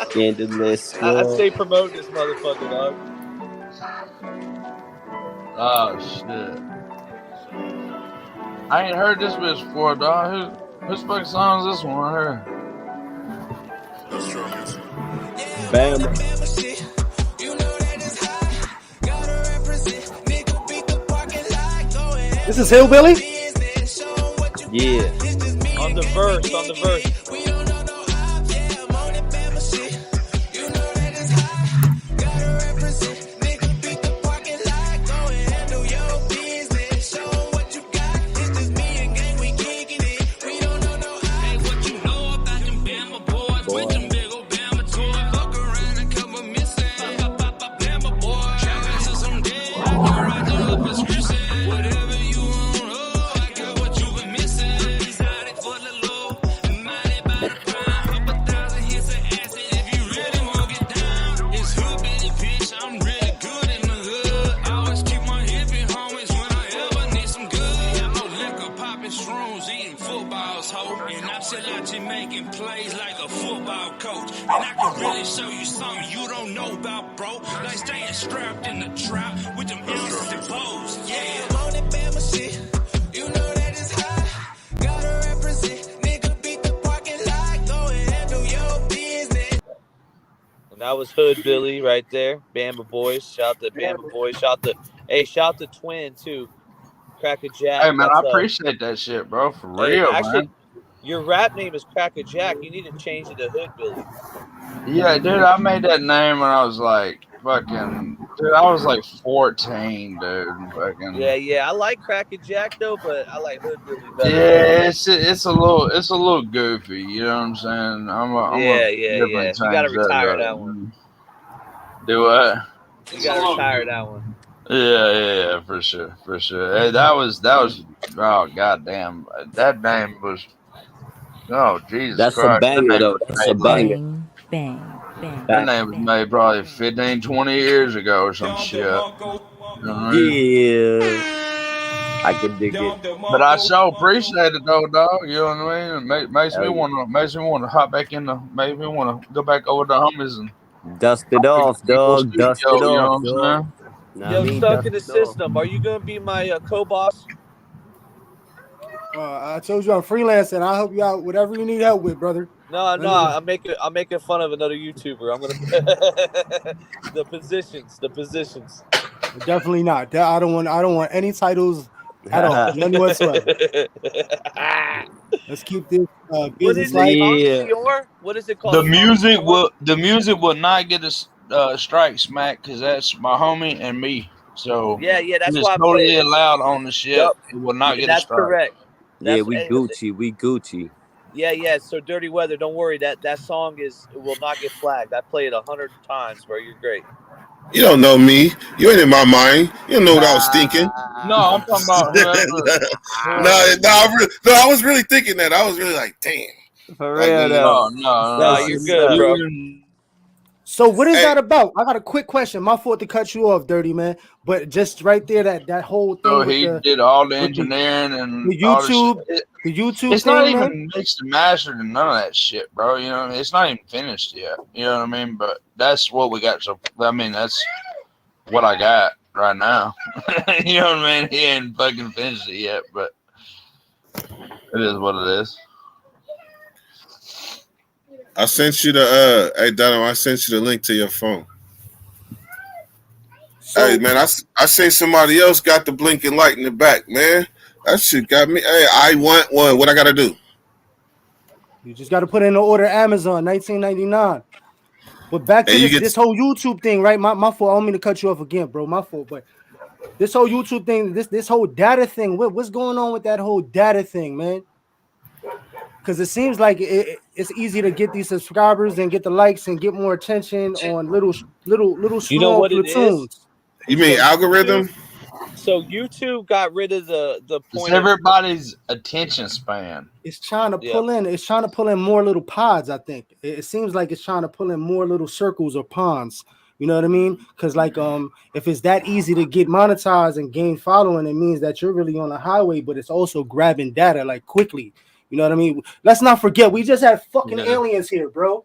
Scandalous. I stay promoting this motherfucker, dog. Oh shit. I ain't heard this bitch before, dog. Whose fucking song is this one right here? Bama. This is Hillbilly? Yeah. On the verse. That was Hood Billy right there. Bama Boys. Shout out to Bama Boys. Shout out to Twin too. Cracker Jack. Hey man, I appreciate that shit, bro. For real, actually, man. Your rap name is Cracker Jack. You need to change it to Hood Billy. Yeah, dude, I made that name when I was like fucking. Dude, I was like 14, dude. Fucking. Yeah. I like Cracker Jack though, but I like Hood Billy better. Yeah, it's a little goofy. You know what I'm saying? Yeah. You gotta retire that one. Do what? You gotta retire that one. Yeah, for sure. Hey, that was. Oh goddamn, that name was. Oh Jesus That's Christ! A banger though. That's a banger. Bang. That name was made probably 15, 20 years ago or some shit. You know what I mean? Yeah. I can dig it. But I so appreciate it though, dog. You know what I mean? It makes me want to hop back in the. Makes me want to go back over the homies and dust it off, dog. Dust it off. You know what I'm saying? Yo, Stuck in the System. Are you gonna be my co-boss? I told you I'm freelancing. I'll help you out whatever you need help with, brother. No, I'm making fun of another YouTuber. I'm gonna the positions. Definitely not. I don't want any titles at all. None whatsoever. Let's keep this business light. What is it called? The music will not get a strike smack because that's my homie and me. So yeah, that's it's why I'm totally allowed on the shit. Yep. It will not get a That's strike. correct. Yeah, we Gucci. Yeah. So Dirty Weather, don't worry. That song will not get flagged. I played 100 times, bro. You're great. You don't know me. You ain't in my mind. You don't know what I was thinking. No, I'm talking about No, I was really thinking that. I was really like, damn. For real, no, you're good, bro. So what is that about? I got a quick question. My fault to cut you off, Dirty Man. But just right there, that whole thing. So he did all the engineering and the YouTube. The YouTube. It's not even mixed and mastered and none of that shit, bro. You know what I mean? It's not even finished yet. You know what I mean? But that's what we got. So I mean, that's what I got right now. You know what I mean? He ain't fucking finished it yet, but it is what it is. I sent you the hey Donald, I sent you the link to your phone. So, hey man, I seen somebody else got the blinking light in the back, man. That shit got me. Hey, I want one. What I gotta do? you just got to put in the order Amazon, $19.99. But back to this whole YouTube thing, right? My fault. I don't mean to cut you off again, bro. My fault. But this whole YouTube thing, this whole data thing, what's going on with that whole data thing, man? Because it seems like it's easy to get these subscribers and get the likes and get more attention on little small You know what platoons. it is? You mean algorithm? So YouTube got rid of the point. It's everybody's attention span. It's trying to pull in. It's trying to pull in more little pods. I think it seems like it's trying to pull in more little circles or ponds. You know what I mean? Because like if it's that easy to get monetized and gain following, it means that you're really on a highway. But it's also grabbing data like quickly. You know what I mean? Let's not forget we just had fucking aliens here, bro.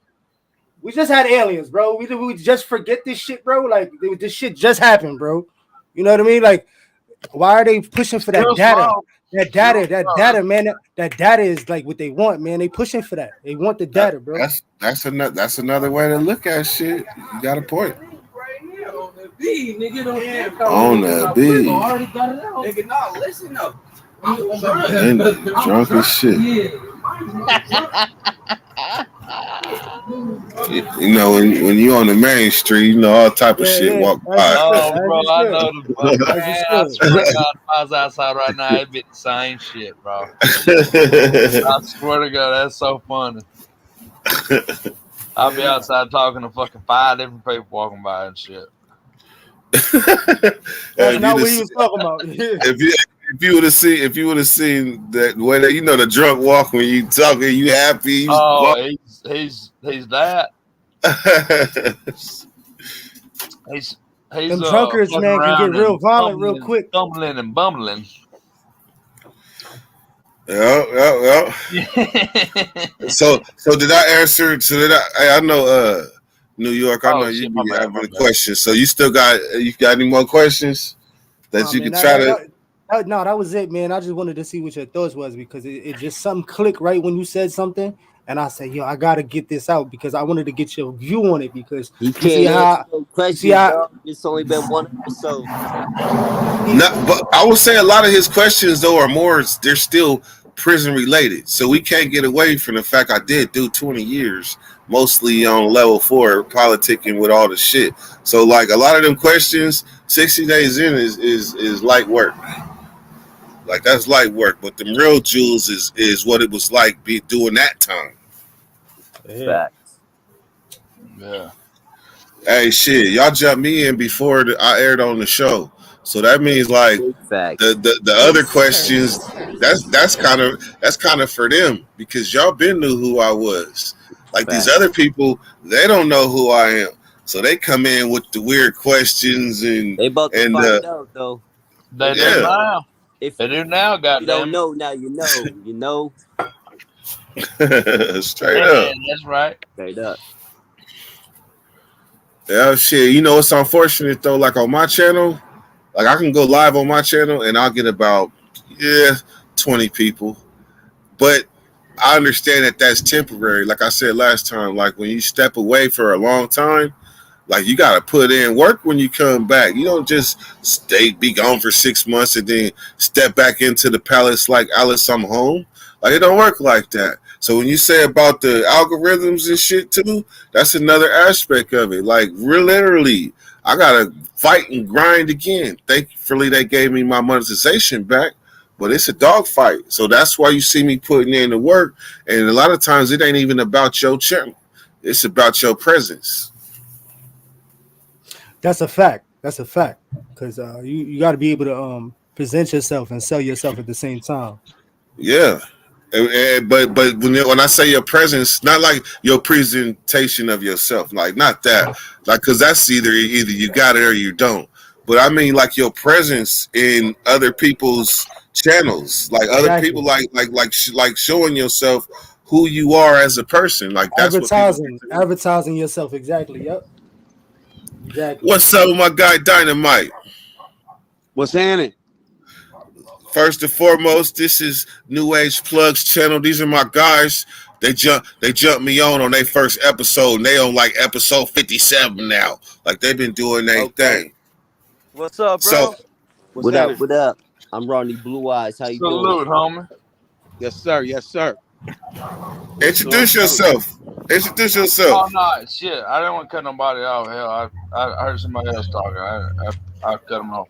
We just had aliens, bro. We just forget this shit, bro. Like this shit just happened, bro. You know what I mean? Like. Why are they pushing for that data? That data, man. That data is like what they want, man. They pushing for that. They want the data, bro. That's another way to look at shit. You got a point. On the B. Nigga, no, listen up. And drunk as shit. You know, when you on the main street, you know all type of shit walk by. Oh, bro, I know the man. I swear to God, if I was outside right now, it'd be the same shit, bro. I swear to God, that's so funny. I'll be outside talking to fucking 5 different people walking by and shit. That's not what he was talking about. If you would have seen that way that the drunk walk when you talking, you happy. He's that. he's them drunkards, man, can get real violent real quick. Stumbling and bumbling. Yeah. So did I answer? I know New York. I know you be having a question. So you got any more questions that you can try to? No, that was it, man. I just wanted to see what your thoughts was because it just something clicked right when you said something, and I said, "Yo, I gotta get this out because I wanted to get your view on it because you can't it's only been one episode." No, but I would say a lot of his questions though are more. They're still prison related, so we can't get away from the fact I did do 20 years, mostly on level 4 politicking with all the shit. So like a lot of them questions, 60 days in is light work. Like that's light work, but the real jewels is what it was like doing that time. Facts. Yeah. Hey, shit, y'all jumped me in before I aired on the show, so that means like the other questions. That's kind of for them because y'all been knew who I was. Like these other people, they don't know who I am, so they come in with the weird questions and they about to find out though. They do now. If they do now, goddamn. You don't know now. You know. Straight up. That's right. Straight up. Yeah, shit. You know, it's unfortunate though. Like on my channel, like I can go live on my channel and I'll get about 20 people, but I understand that that's temporary. Like I said last time, like when you step away for a long time, like you got to put in work when you come back. You don't just be gone for 6 months and then step back into the palace like Alice, I'm home. Like it don't work like that. So when you say about the algorithms and shit too, that's another aspect of it. Like literally, I got to fight and grind again. Thankfully, they gave me my monetization back, but it's a dog fight. So that's why you see me putting in the work. And a lot of times it ain't even about your channel. It's about your presence. That's a fact. Because you got to be able to present yourself and sell yourself at the same time. Yeah. But when I say your presence, not like your presentation of yourself, like not that, like because that's either you got it or you don't. But I mean like your presence in other people's channels, like other people, like showing yourself who you are as a person, like that's advertising yourself. Exactly. Yep. Exactly. What's up with my guy Dynamite? What's in it? First and foremost, this is New Age Plugs channel. These are my guys. They jumped me on their first episode, and they on like episode 57 now. Like they've been doing their thing. What's up, bro? So, What up? What up? I'm Ronnie Blue Eyes. How you Salute, doing? homie. Yes, sir. Yes, sir. introduce yourself. Introduce yourself. Oh no, shit! I didn't want to cut nobody off. Hell, I heard somebody else talking. I cut them off.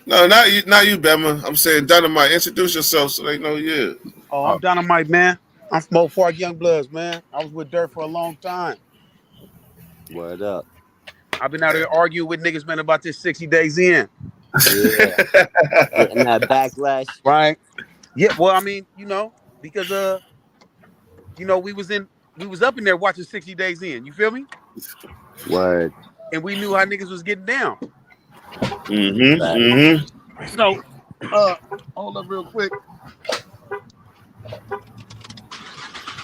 No, not you, Bama. I'm saying Dynamite. Introduce yourself so they know you. Oh, I'm Dynamite, man. I'm from Oak Park Young Bloods, man. I was with Dirt for a long time. Word up. I've been out here arguing with niggas, man, about this 60 days in. Yeah. Getting that backlash. Right. Yeah, well, I mean, because we was up in there watching 60 days in. You feel me? Word. And we knew how niggas was getting down. So, hold up real quick.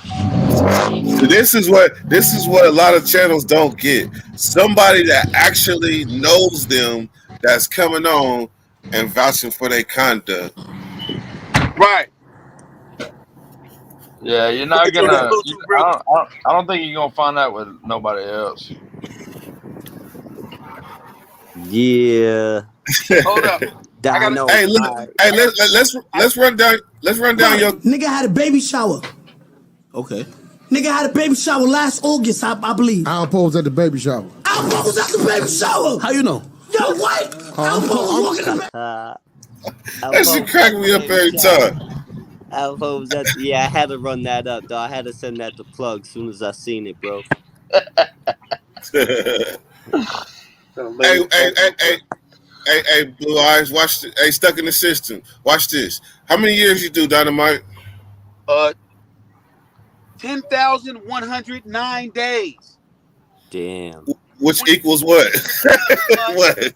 So this is what a lot of channels don't get. Somebody that actually knows them that's coming on and vouching for their conduct. Right. Yeah, you're not gonna. I don't think you're gonna find that with nobody else. Yeah. Hold up. Hey, look, hey, let's run down your Nigga had a baby shower. Okay. Nigga had a baby shower last August, I believe. I proposed at the baby shower. I proposed at the baby shower. How you know? Yo, what? I proposed walking the that shit crack me up every time. Yeah, I had to run that up, though. I had to send that to Plug as soon as I seen it, bro. Hey, Blue Eyes, watch this. Hey, Stuck in the System. Watch this. How many years you do, Dynamite? 10,109 days. Damn. Which equals what? What?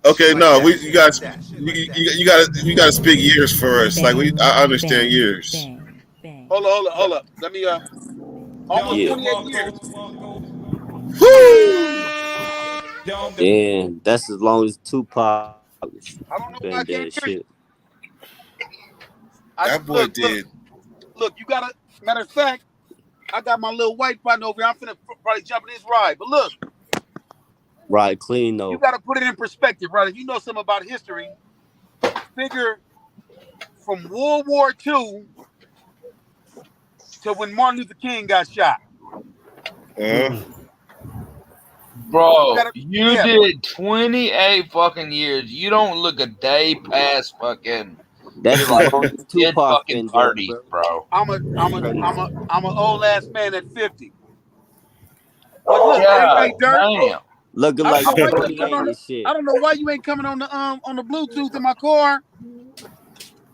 Okay, no, you gotta speak years for us. Like I understand years. Hold up. Let me almost 28 years. Woo! Damn, that's as long as Tupac I don't know why I can't shit. That boy did. Look, you gotta. Matter of fact, I got my little white partner over here. I'm finna probably jump in his ride. But look, Right, clean though. you gotta put it in perspective, right? If you know something about history, figure from World War II to when Martin Luther King got shot. Bro, you did 28 fucking years. You don't look a day past fucking. That's like Tupac fucking 30, bro. I'm an old ass man at 50. But look, hey, Dirt. Damn. Looking like shit. I don't know why you ain't coming on the Bluetooth in my car.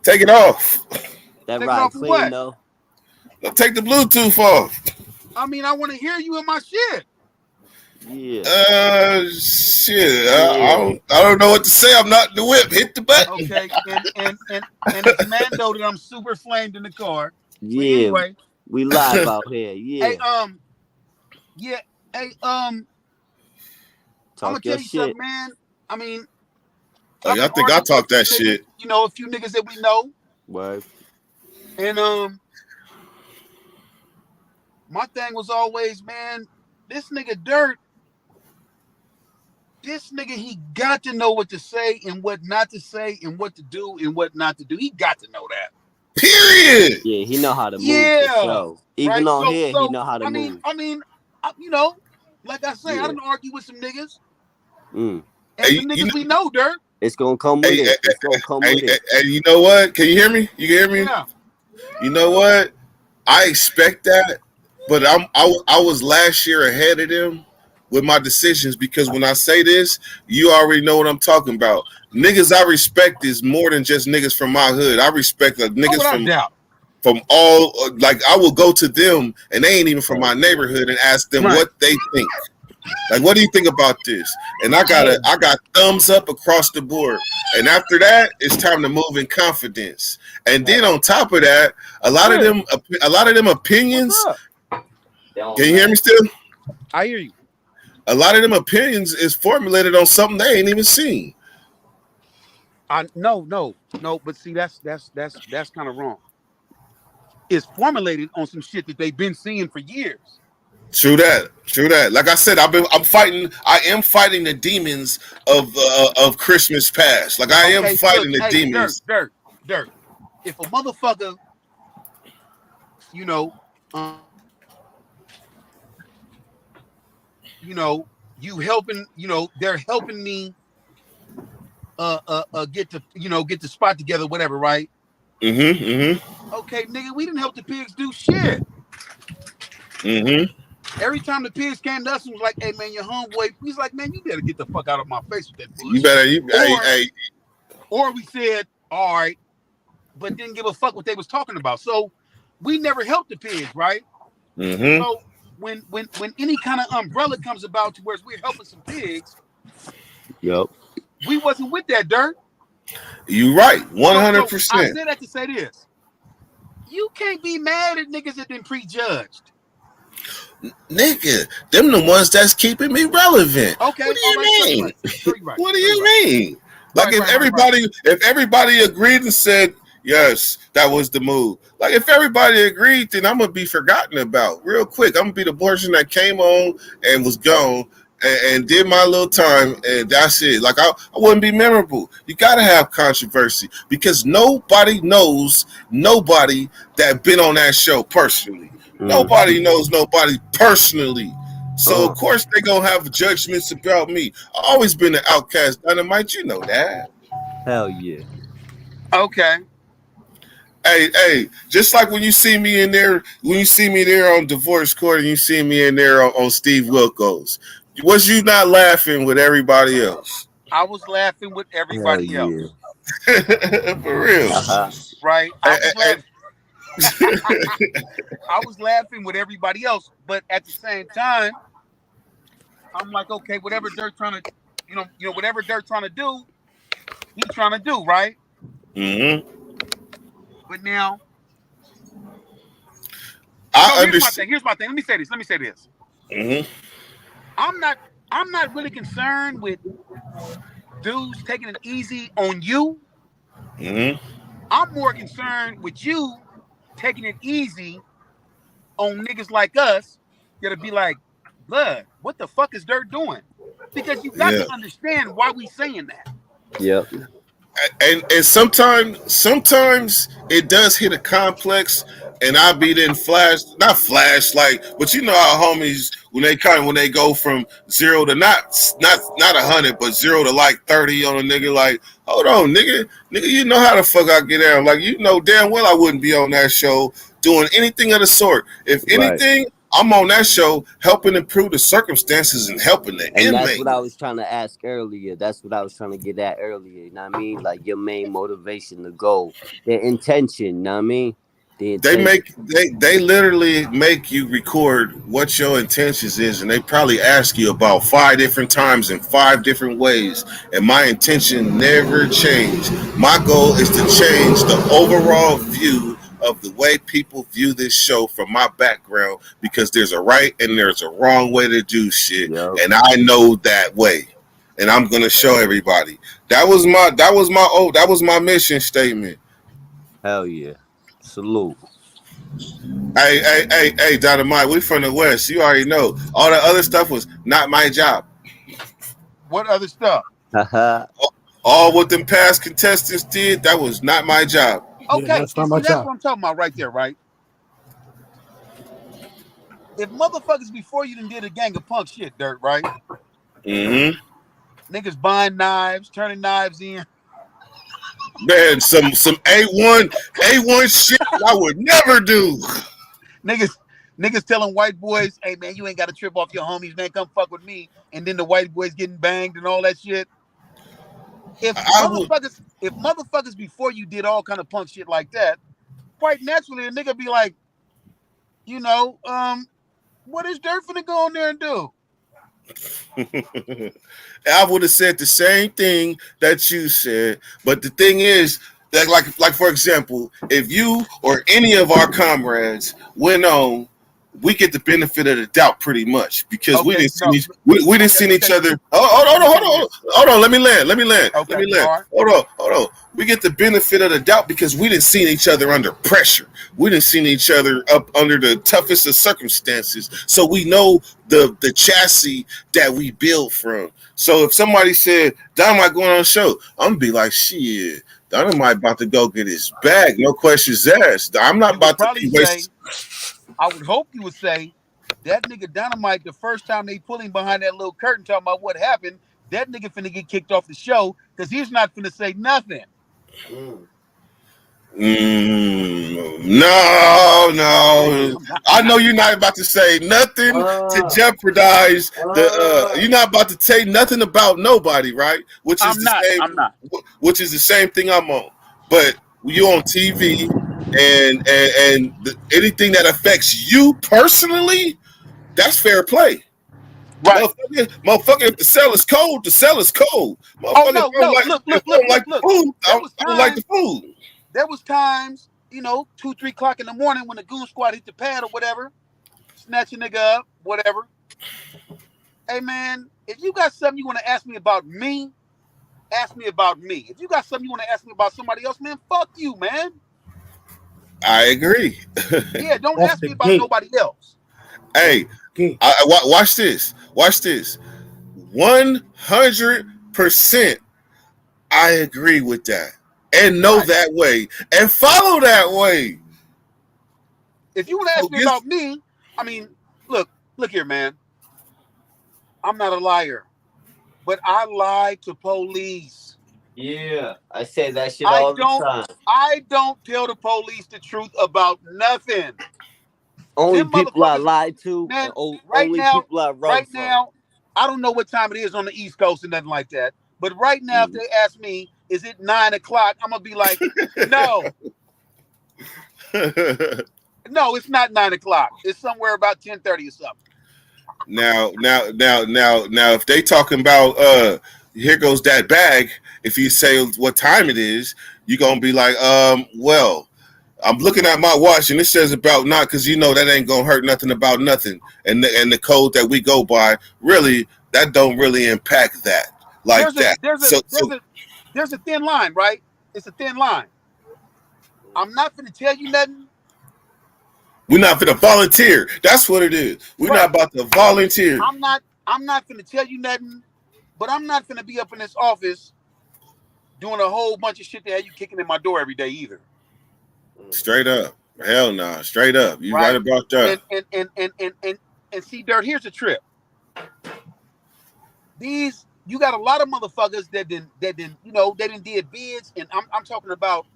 Take it off. That Take it ride off for clean what? though. Take the Bluetooth off. I mean, I want to hear you in my shit. Yeah. Shit. I don't know what to say. I'm not in the whip. Hit the button. Okay, and it's Mando that I'm super flamed in the car. Yeah. Anyway, We live out here. Yeah. hey, I'm gonna Talk tell your you shit. something, man. I mean, Oh, y'all think I talk that shit? You know, a few niggas that we know, Word. and my thing was always, man, this nigga Dirt. This nigga, he got to know what to say and what not to say and what to do and what not to do. He got to know that. Period. Yeah, he know how to move. Yeah. For sure. Even Right? on So- here, so, he know how to I move. mean, you know, like I say, Yeah. I done argue with some niggas. Mm. And Hey, some niggas we know, Dirt. It's gonna come with it. It's gonna come with it. Hey, you know what? Can you hear me? You can hear me? Yeah. You know what? I expect that, but I was last year ahead of them with my decisions because when I say this, you already know what I'm talking about. Niggas I respect is more than just niggas from my hood. I respect niggas from all, like I will go to them and they ain't even from my neighborhood and ask them what they think. Like, what do you think about this? And I got thumbs up across the board. And after that, it's time to move in confidence. And then on top of that, a lot of them opinions. Can you hear me still? I hear you. A lot of them opinions is formulated on something they ain't even seen. No. But see, that's kind of wrong. It's formulated on some shit that they've been seeing for years. True that. Like I said, I am fighting the demons of Christmas past. Like I am fighting the demons. Dirt. If a motherfucker, you helping, they're helping me get the spot together, whatever, right? Okay, nigga, we didn't help the pigs do shit. Every time the pigs came to us and was like, "Hey man, your homeboy," he's like, "Man, you better get the fuck out of my face with that bullshit." Or we said, "All right," but didn't give a fuck what they was talking about. So we never helped the pigs, right? So when any kind of umbrella comes about to where we're helping some pigs, we wasn't with that, Dirt. You right, 100%. So I said that to say this: you can't be mad at niggas that been prejudged. Nigga, them the ones that's keeping me relevant. Okay, what do you mean? Right. What do you mean? Like if everybody agreed and said yes, that was the move. Like if everybody agreed, then I'm gonna be forgotten about real quick. I'm gonna be the person that came on and was gone and did my little time, and that's it. Like I wouldn't be memorable. You gotta have controversy because nobody knows nobody that been on that show personally. Nobody knows nobody personally. So of course they gonna have judgments about me. I've always been an outcast, Dynamite. You know that. Hell yeah. Okay. Hey, just like when you see me there on Divorce Court and you see me in there on Steve Wilkos, was you not laughing with everybody else? I was laughing with everybody else. For real. Right? I was laughing with everybody else, but at the same time, I'm like, okay, whatever Dirt trying to, whatever Dirt trying to do, he's trying to do, right? But now, Here's my thing. Let me say this. I'm not really concerned with dudes taking it easy on you. I'm more concerned with you taking it easy on niggas like us that'll be like, blood, what the fuck is Dirt doing? Because you got to understand why we saying that. Yep. And sometimes it does hit a complex, and I be then not flash like, but you know how homies when they go from 0 to not 100, but 0 to like 30 on a nigga, like, hold on, nigga, you know how the fuck I get down. Like, you know damn well I wouldn't be on that show doing anything of the sort. If anything, I'm on that show helping improve the circumstances and helping the inmate. That's what I was trying to ask earlier. That's what I was trying to get at earlier. You know what I mean? Like your main motivation, the goal, the intention. You know what I mean? They literally make you record what your intentions is, and they probably ask you about 5 different times in 5 different ways. And my intention never changed. My goal is to change the overall view of the way people view this show from my background, because there's a right and there's a wrong way to do shit, and I know that way, and I'm gonna show everybody. That was my mission statement. Hell yeah. Salute. Hey, Dynamite, we from the West. You already know. All the other stuff was not my job. What other stuff? All what them past contestants did, that was not my job. Okay, that's what I'm talking about right there, right? If motherfuckers before you done did a gang of punk shit, Dirt, right? Niggas buying knives, turning knives in. Man, some A1 shit I would never do. Niggas telling white boys, hey man, you ain't got to trip off your homies, man. Come fuck with me. And then the white boys getting banged and all that shit. If motherfuckers before you did all kind of punk shit like that, quite naturally a nigga be like, what is Dirt finna go on there and do? I would have said the same thing that you said, but the thing is that, like for example, if you or any of our comrades went on we get the benefit of the doubt pretty much because we Okay, didn't see no. we didn't see each other. Hold on. Let me land. Okay, all right. Hold on. We get the benefit of the doubt because we didn't see each other under pressure. We didn't see each other up under the toughest of circumstances. So we know the chassis that we build from. So if somebody said Dynamite going on a show, I'm gonna be like, shit, Dynamite about to go get his bag, no questions asked. I'm not about to be wasting. I would hope you would say that nigga Dynamite, the first time they pull him behind that little curtain talking about what happened, that nigga finna get kicked off the show because he's not finna say nothing. No. I know you're not about to say nothing to jeopardize the. You're not about to say nothing about nobody, right? Which is I'm not. Which is the same thing I'm on. But you on TV and anything that affects you personally, that's fair play. Right. Motherfucker, if the cell is cold, the cell is cold. Motherfucker, Look. I don't like the food. There was times, 2, 3 o'clock in the morning when the goon squad hit the pad or whatever, snatch a nigga up, whatever. Hey man, if you got something you want to ask me about me, ask me about me. If you got something you want to ask me about somebody else, man, fuck you, man. I agree. Yeah, don't ask me about nobody else. Hey, watch this. 100%. I agree with that. And know that way. And follow that way. If you want to ask me about me, I mean, look here, man. I'm not a liar. But I lie to police. Yeah, I say that shit all the time. I don't tell the police the truth about nothing. Only people I lie to, man, only people I run right from. now, I don't know what time it is on the East Coast and nothing like that. But right now, if they ask me, is it 9 o'clock? I'm gonna be like, no. No, it's not 9 o'clock. It's somewhere about 10:30 or something. Now, if they talking about here goes that bag, if you say what time it is, you're gonna be like, well, I'm looking at my watch and it says about not, because that ain't gonna hurt nothing about nothing. And the code that we go by, really, that don't really impact that like that. There's a thin line, right? It's a thin line. I'm not gonna tell you nothing. We're not gonna volunteer. That's what it is. We're not about to volunteer. I'm not gonna tell you nothing, but I'm not gonna be up in this office doing a whole bunch of shit that have you kicking in my door every day either. Straight up. Hell no. Straight up. You right about that. And see, Dirt, here's the trip. You got a lot of motherfuckers that didn't did bids, and I'm talking about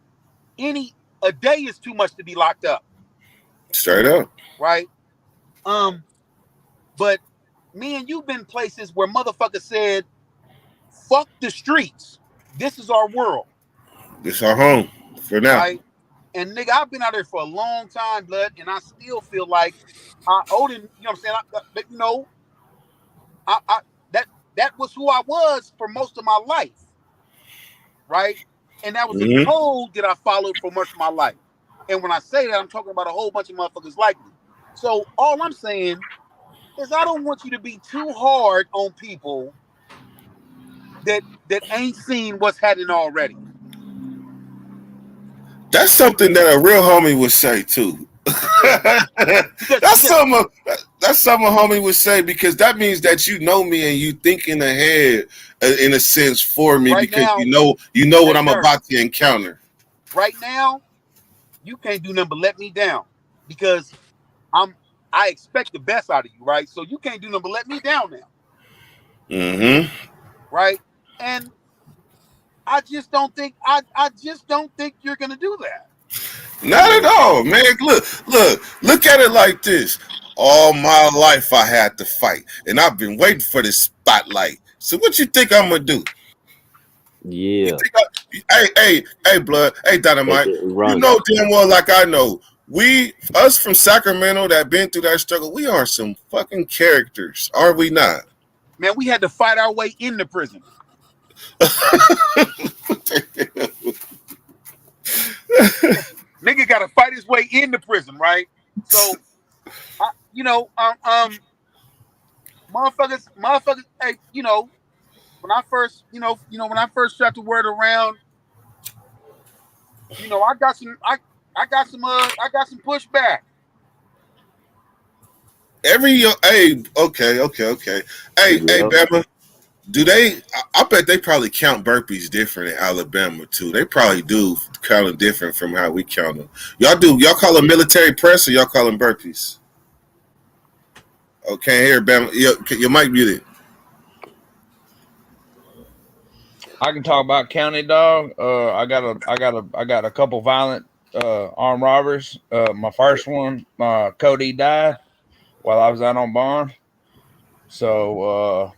a day is too much to be locked up. Straight up. Right? But me and you've been places where motherfuckers said, fuck the streets. This is our world. This is our home for now. Right? And nigga, I've been out there for a long time, blood, and I still feel like I owed him, you know what I'm saying? That was who I was for most of my life. Right? And that was the code that I followed for much of my life. And when I say that, I'm talking about a whole bunch of motherfuckers like me. So all I'm saying is I don't want you to be too hard on people that ain't seen what's happening already. That's something that a real homie would say too. That's something a homie would say, because that means that you know me and you thinking ahead in a sense for me, because now, you know what I'm about to encounter. Right now, you can't do nothing but let me down, because I expect the best out of you, right? So you can't do nothing but let me down now. Mm-hmm. Right? And I just don't think you're gonna do that. Not at all, man. Look at it like this. All my life I had to fight, and I've been waiting for this spotlight. So what you think I'm gonna do? Yeah. Hey, blood. Hey, Dynamite. You know damn well, like I know, us from Sacramento that been through that struggle, we are some fucking characters, are we not? Man, we had to fight our way into prison. Nigga got to fight his way into prison, right? So Motherfuckers. Hey, when I first, when I first shot the word around, I got some pushback. Hey, okay. Hey, Bama, do they? I bet they probably count burpees different in Alabama too. They probably do count them different from how we count them. Y'all call them military press or y'all call them burpees? Okay, here, Bama, your mic muted. I can talk about county, dog. I got a couple violent armed robbers. My first one, Cody died while I was out on bond. So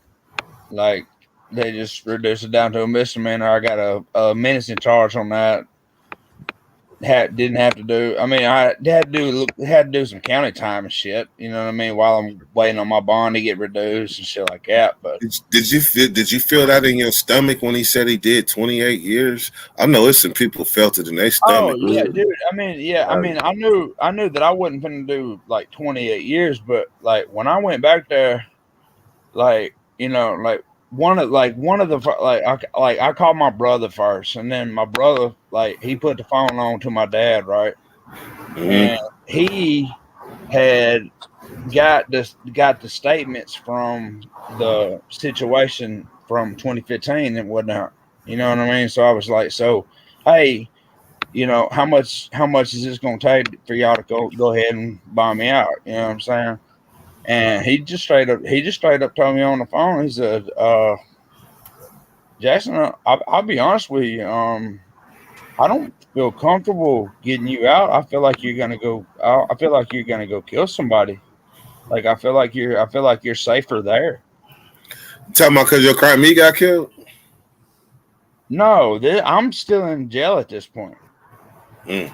like they just reduced it down to a misdemeanor. I got a menacing charge on that. Didn't have to do. I mean, I had to do some county time and shit. You know what I mean? While I'm waiting on my bond to get reduced and shit like that. But did you feel that in your stomach when he said he did 28 years? I know it's some people felt it in their stomach. Oh yeah, dude. I mean, I knew that I wasn't gonna do like 28 years, but like when I went back there, like one of the I called my brother first, and then my brother he put the phone on to my dad, right? Mm-hmm. And he had got the statements from the situation from 2015 and whatnot. You know what I mean? So I was like, so hey, how much is this gonna take for y'all to go ahead and buy me out? You know what I'm saying? And he just straight up told me on the phone. He said, Jackson, I'll be honest with you. I don't feel comfortable getting you out. I feel like you're gonna go. I feel like you're gonna go kill somebody. Like I feel like you're safer there. Talking about because your crime me got killed? No, I'm still in jail at this point. Mm.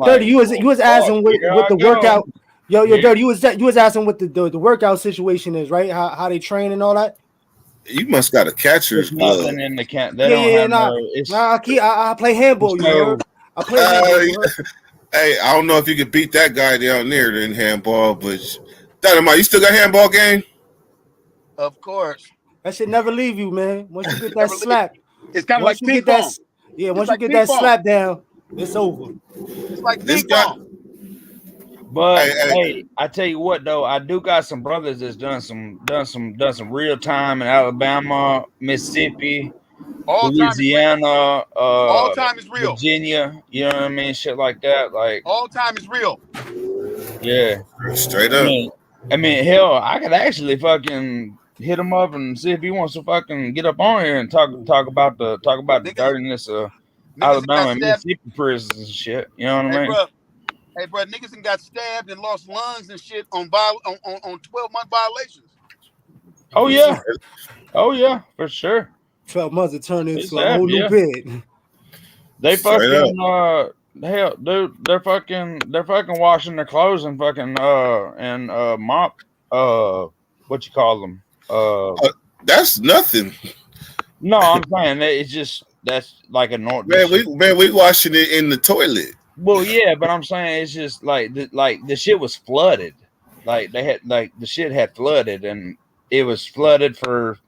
Dirty, you was asking with the workout. Dirty, you was asking what the workout situation is, right? How they train and all that. You must got a catcher's glove. Nothing in the camp. I play handball. I play handball. Hey, I don't know if you could beat that guy down there in handball, but Dynamite, you still got handball game? Of course. That should never leave you, man. Once you get that slap, it's kind of like ping pong. Once you get that slap down, it's over. It's like ping pong. But hey, I tell you what though, I do got some brothers that's done some real time in Alabama, Mississippi, Louisiana, all time is real. Virginia, you know what I mean? Shit like that. Like all time is real. Yeah. Straight up. I mean, hell, I could actually fucking hit him up and see if he wants to fucking get up on here and talk about the dirtiness of Alabama and Mississippi prisons and shit. You know what I mean? Hey, bro, niggas got stabbed and lost lungs and shit on 12-month violations. Oh yeah, for sure. 12 months to turn into a whole new bid. They fucking hell, dude, they're fucking washing their clothes and fucking mop what you call them? That's nothing. No, I'm saying it's just that's like a normal. We washing it in the toilet. Well, yeah, but I'm saying it's just like the shit was flooded. Like they had the shit had flooded and it was flooded for a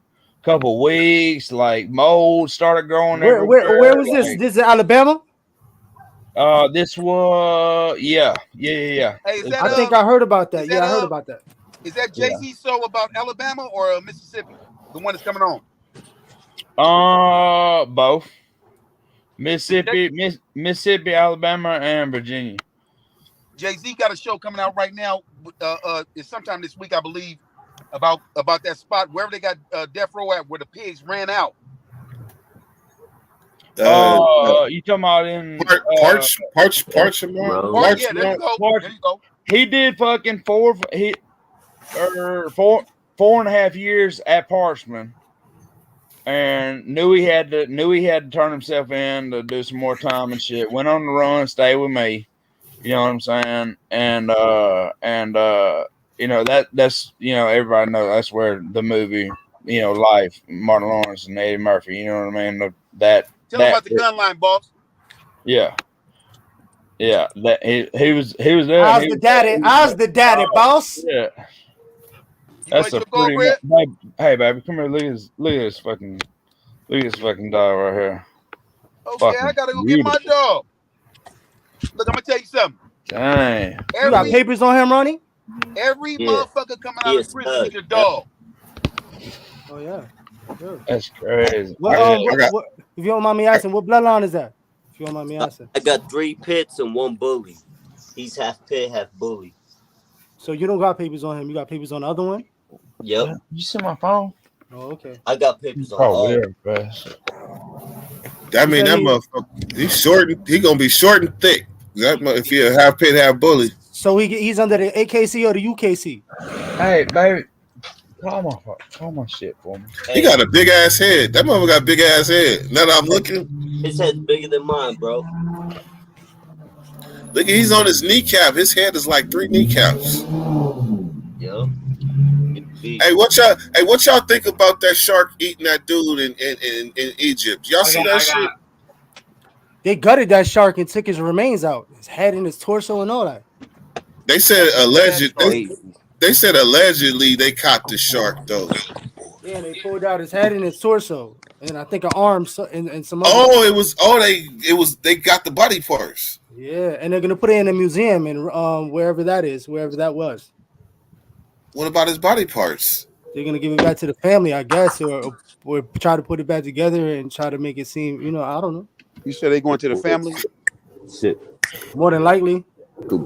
couple weeks. Like mold started growing. Where was this? This is Alabama. This was yeah. Hey, I think I heard about that. I heard about that. Is that Jay-Z show about Alabama or Mississippi? The one that's coming on. Both. Mississippi, Alabama, and Virginia. Jay-Z got a show coming out right now. It's sometime this week, I believe, about that spot wherever they got Death Row at, where the pigs ran out. You talking about in Parchment? Yeah, there you go. He did fucking 4.5 years at Parchment. And knew he had to turn himself in to do some more time and shit. Went on the run, stayed with me. You know what I'm saying? And that's everybody knows that's where the movie, Life, Martin Lawrence and Eddie Murphy, you know what I mean? Tell them about the gun line, boss. Yeah. Yeah, that he was there. I was the daddy. I was the daddy, boss. Yeah. You That's want a your gold, pretty Red? hey baby, come here, look at this fucking dog right here. Okay, Fucking I gotta go get my dog. Look, I'm gonna tell you something. Dang. You got papers on him, Ronnie? Every Yeah. motherfucker coming out of prison is your dog. Oh yeah. Good. That's crazy. What, if you don't mind me asking, what bloodline is that? If you don't mind me asking. I got 3 pits and 1 bully. He's half pit, half bully. So you don't got papers on him. You got papers on the other one? Yep. You see my phone? Oh, okay. I got papers on Oh, all. yeah, bro. That mean that motherfucker. He's short. He gonna be short and thick. That if he a half pit, half bully. So he's under the AKC or the UKC? Hey, baby, call my shit for me. He got a big ass head. That motherfucker got a big ass head. Now that I'm looking, His head's bigger than mine, bro. look, he's on his kneecap. His head is like 3 kneecaps. Yep. Hey, what y'all think about that shark eating that dude in Egypt? Y'all see that shit? They gutted that shark and took his remains out, his head and his torso and all that. They said They said allegedly they caught the shark though. Yeah, they pulled out his head and his torso, and I think an arm and some. They got the body parts. Yeah, and they're gonna put it in a museum in wherever that was. What about his body parts? They're gonna give it back to the family, I guess, or try to put it back together and try to make it seem, I don't know. You said they going to the family? Shit. More than likely.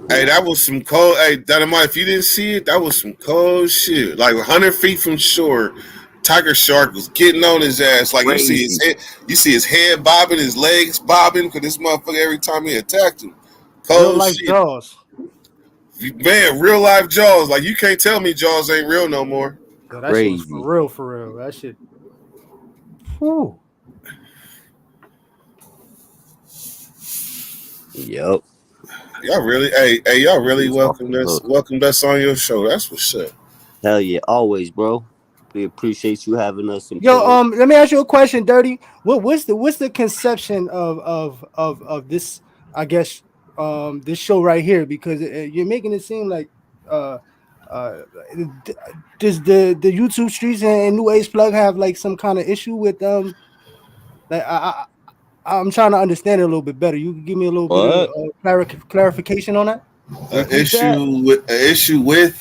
Hey, that was some cold. Hey, Dynamite, if you didn't see it, that was some cold shit. Like 100 feet from shore, tiger shark was getting on his ass. Like you see his head bobbing, his legs bobbing, because this motherfucker every time he attacked him. Cold Real life shit. Jaws. Man, real life Jaws. Like you can't tell me Jaws ain't real no more. Yeah, that shit was for real. That shit. Whew. Yep. Y'all really, y'all really welcomed us on your show. That's what's up. Hell yeah, always, bro. We appreciate you having us. Yo, let me ask you a question, Dirty. What's the conception of this? I guess this show right here, because you're making it seem like does the YouTube streets and New Age Plug have like some kind of issue with like I'm trying to understand it a little bit better. You can give me a little bit of clarification on that. An issue with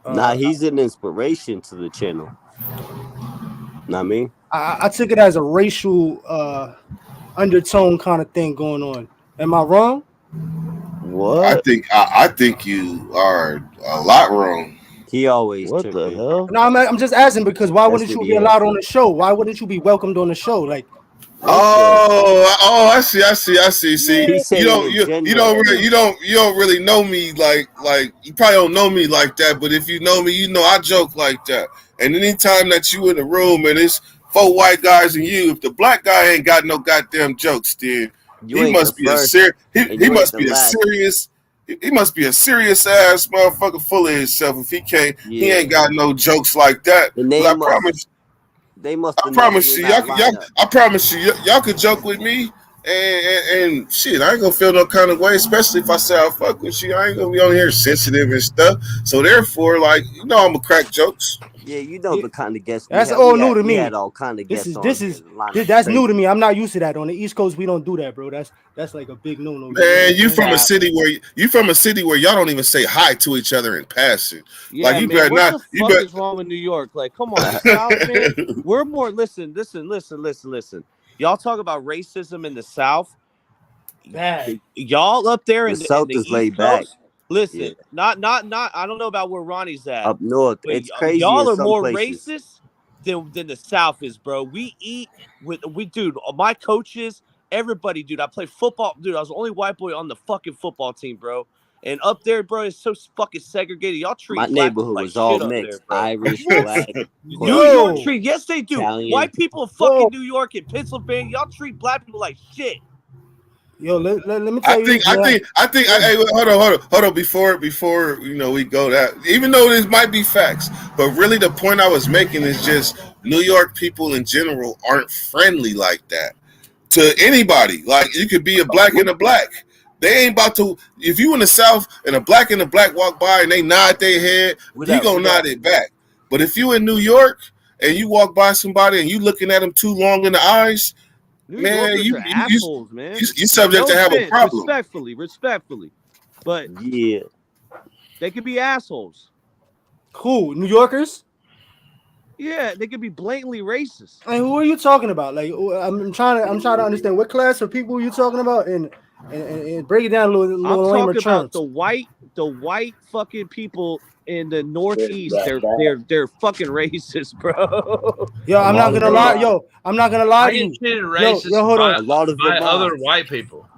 Nah, he's an inspiration to the channel. Not me. I took it as a racial undertone kind of thing going on. Am I wrong? What? I think you are a lot wrong. He always what the hell? No, I'm just asking because why wouldn't you be allowed on the show? Why wouldn't you be welcomed on the show? Like, I see. See, you don't really know me like you probably don't know me like that. But if you know me, you know I joke like that. And anytime that you in the room and it's 4 white guys and you, if the black guy ain't got no goddamn jokes, then he must be a serious. He must be a serious ass motherfucker full of himself. If he ain't got no jokes like that. I promise you, y'all could joke with me and shit. I ain't gonna feel no kind of way, especially if I say I fuck with you. I ain't gonna be on here sensitive and stuff. So therefore, like I'm gonna crack jokes. Yeah, you know the kind of guests. That's all new to me. Had all kind of guests. That's new to me. I'm not used to that. On the East Coast, we don't do that, bro. That's like a big no-no. Man, you from a city where y'all don't even say hi to each other in passing. Yeah, like you man, better what not. the fuck is wrong with New York? Like, come on, South, man. We're more. Listen. Y'all talk about racism in the South. Bad. Y'all up there in the South is laid back. Listen, not. I don't know about where Ronnie's at. Up north, it's crazy. Y'all are more racist than the South is, bro. We eat dude. My coaches, everybody, dude. I play football, dude. I was the only white boy on the fucking football team, bro. And up there, bro, it's so fucking segregated. Y'all treat my neighborhood like was all mixed, there, Irish, black. New York treat, yes, they do. Italian. White people in fucking New York and Pennsylvania, y'all treat black people like shit. Yo, let me tell you. I think. Hey, hold on. Before we go that, even though this might be facts, but really the point I was making is just New York people in general aren't friendly like that. to anybody. Like you could be a black and a black. They ain't about to. If you in the South and a black walk by and they nod their head, you gonna nod it back. But if you in New York and you walk by somebody and you looking at them too long in the eyes, man, you assholes, man. You subject to have a problem. Respectfully, but yeah, they could be assholes. Who? New Yorkers? Yeah, they could be blatantly racist. And who are you talking about? Like, I'm trying to understand what class of people you talking about, and break it down a little I'm lamer talking terms. about the white fucking people in the Northeast. They're fucking racist, bro. Yo, I'm not gonna lie. I'm not gonna lie to you. Racist hold on. by, a lot of by them other are. white people.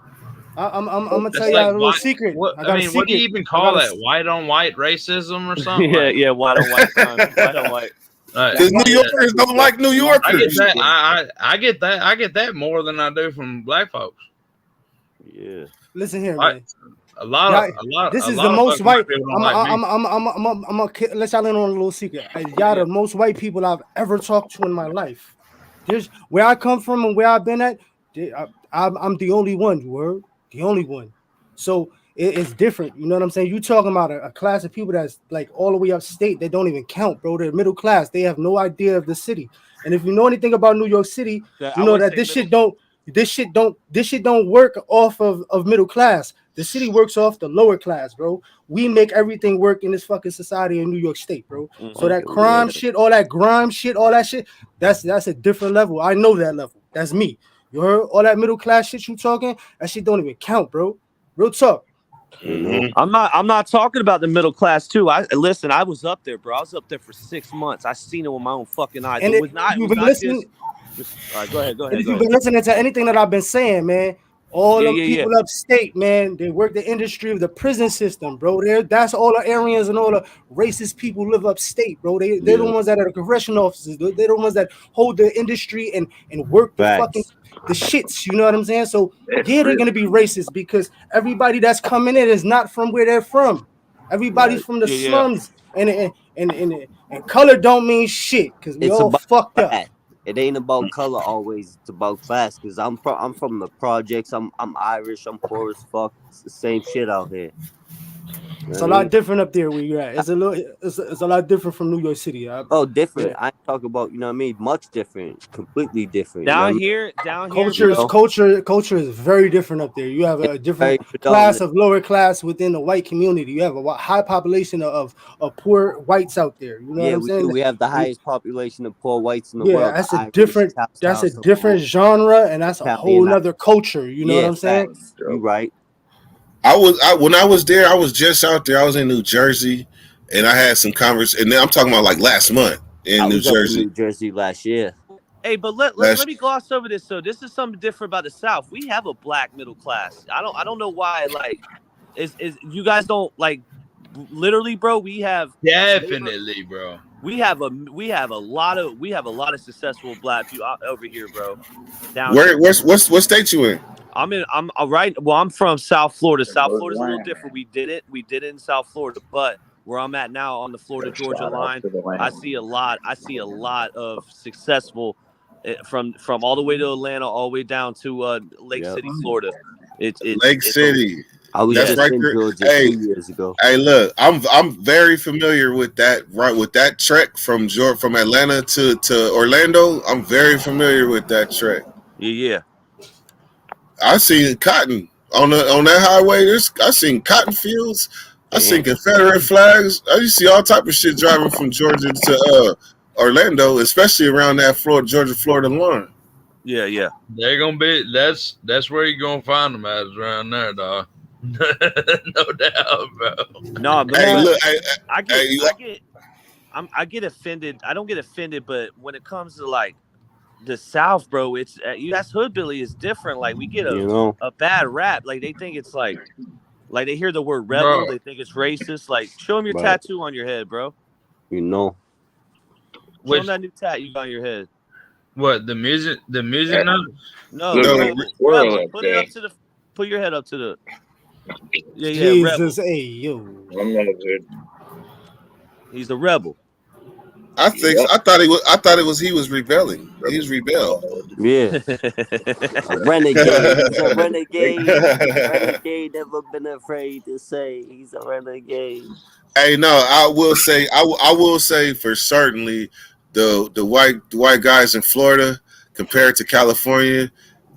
I'm gonna tell That's you a like little white- secret. What I do you even call that? White on white racism or something? yeah, white on white crime. White on white. Because New Yorkers don't like New Yorkers. I get that. I get that. I get that more than I do from black folks. Yeah. Listen here, man. A lot. This a is lot the of most fucking white. people don't like me. I'm gonna let y'all in on a little secret. Y'all the most white people I've ever talked to in my life. There's where I come from and where I've been at. I'm the only one. You heard? The only one. So it's different. You know what I'm saying? You talking about a class of people that's like all the way upstate. They don't even count, bro. They're middle class. They have no idea of the city. And if you know anything about New York City, you know that this shit don't work off of middle class. The city works off the lower class, bro. We make everything work in this fucking society in New York State, bro. So that crime shit, all that grime shit, all that shit, that's a different level. I know that level. That's me. You heard all that middle class shit you talking? That shit don't even count, bro. Real talk. I'm not talking about the middle class too. I was up there, bro. I was up there for 6 months. I seen it with my own fucking eyes. And it was not you've just. been listening. All right, go ahead. If you've been listening to anything that I've been saying, man, all Yeah, the yeah, people upstate, man, they work the industry of the prison system, bro. That's all the Aryans and all the racist people live upstate, bro. They're the ones that are the correction officers. They're the ones that hold the industry and work the fucking the shits. You know what I'm saying? So yeah, they're gonna be racist because everybody that's coming in is not from where they're from. Everybody's from the slums, and color don't mean shit because we all fucked up. It ain't about color always. It's about class. Cause I'm from the projects. I'm Irish. I'm poor as fuck. It's the same shit out here. It's a lot different up there where you're at. It's a lot different from New York City. Different. I talk about, you know what I mean, much different, completely different. Down here, culture is very different up there. You have a different class of lower class within the white community. You have a high population of poor whites out there. You know what I'm saying? We have the highest population of poor whites in the world. That's a different genre, and that's a whole nother culture. You know what I'm saying? You're right. When I was there, I was just out there. I was in New Jersey, and I had some conversation. And then I'm talking about like last month in New Jersey. New Jersey last year. Hey, but let me gloss over this. So this is something different about the South. We have a black middle class. I don't know why. Like, is you guys don't like? Literally, bro. We have definitely, bro. We have a lot of successful black people over here, bro. What state you in? I'm from South Florida. South Florida's a little different. We did it in South Florida, but where I'm at now on the Florida-Georgia line, I see a lot of successful from all the way to Atlanta, all the way down to Lake City, Florida. Lake City. I was just in Georgia 2 years ago. Hey, look, I'm very familiar with that. Right, with that trek from Atlanta to Orlando. I'm very familiar with that trek. Yeah. I seen cotton on that highway. I seen cotton fields. I seen Confederate flags. I used to see all type of shit driving from Georgia to Orlando, especially around that Georgia-Florida line. Yeah. They're gonna be. That's where you're gonna find them at, around there, dog. No doubt, bro. No, but hey, look, I get offended. I don't get offended, but when it comes to like the South, bro, it's that's hoodbilly is different. Like we get a bad rap. Like they think it's like they hear the word rebel, they think it's racist. Like show them your tattoo on your head, bro. You know, show them that new tat you got on your head. What the music? The music notes? No. Rebel. Put your head up to the. Yeah. Jesus, rebel. hey yo. He's the rebel. I think I thought he was rebelling. He was rebelled. Yeah. A renegade. He's a renegade. Renegade never been afraid to say he's a renegade. Hey, no, I will say for certainly the white guys in Florida compared to California,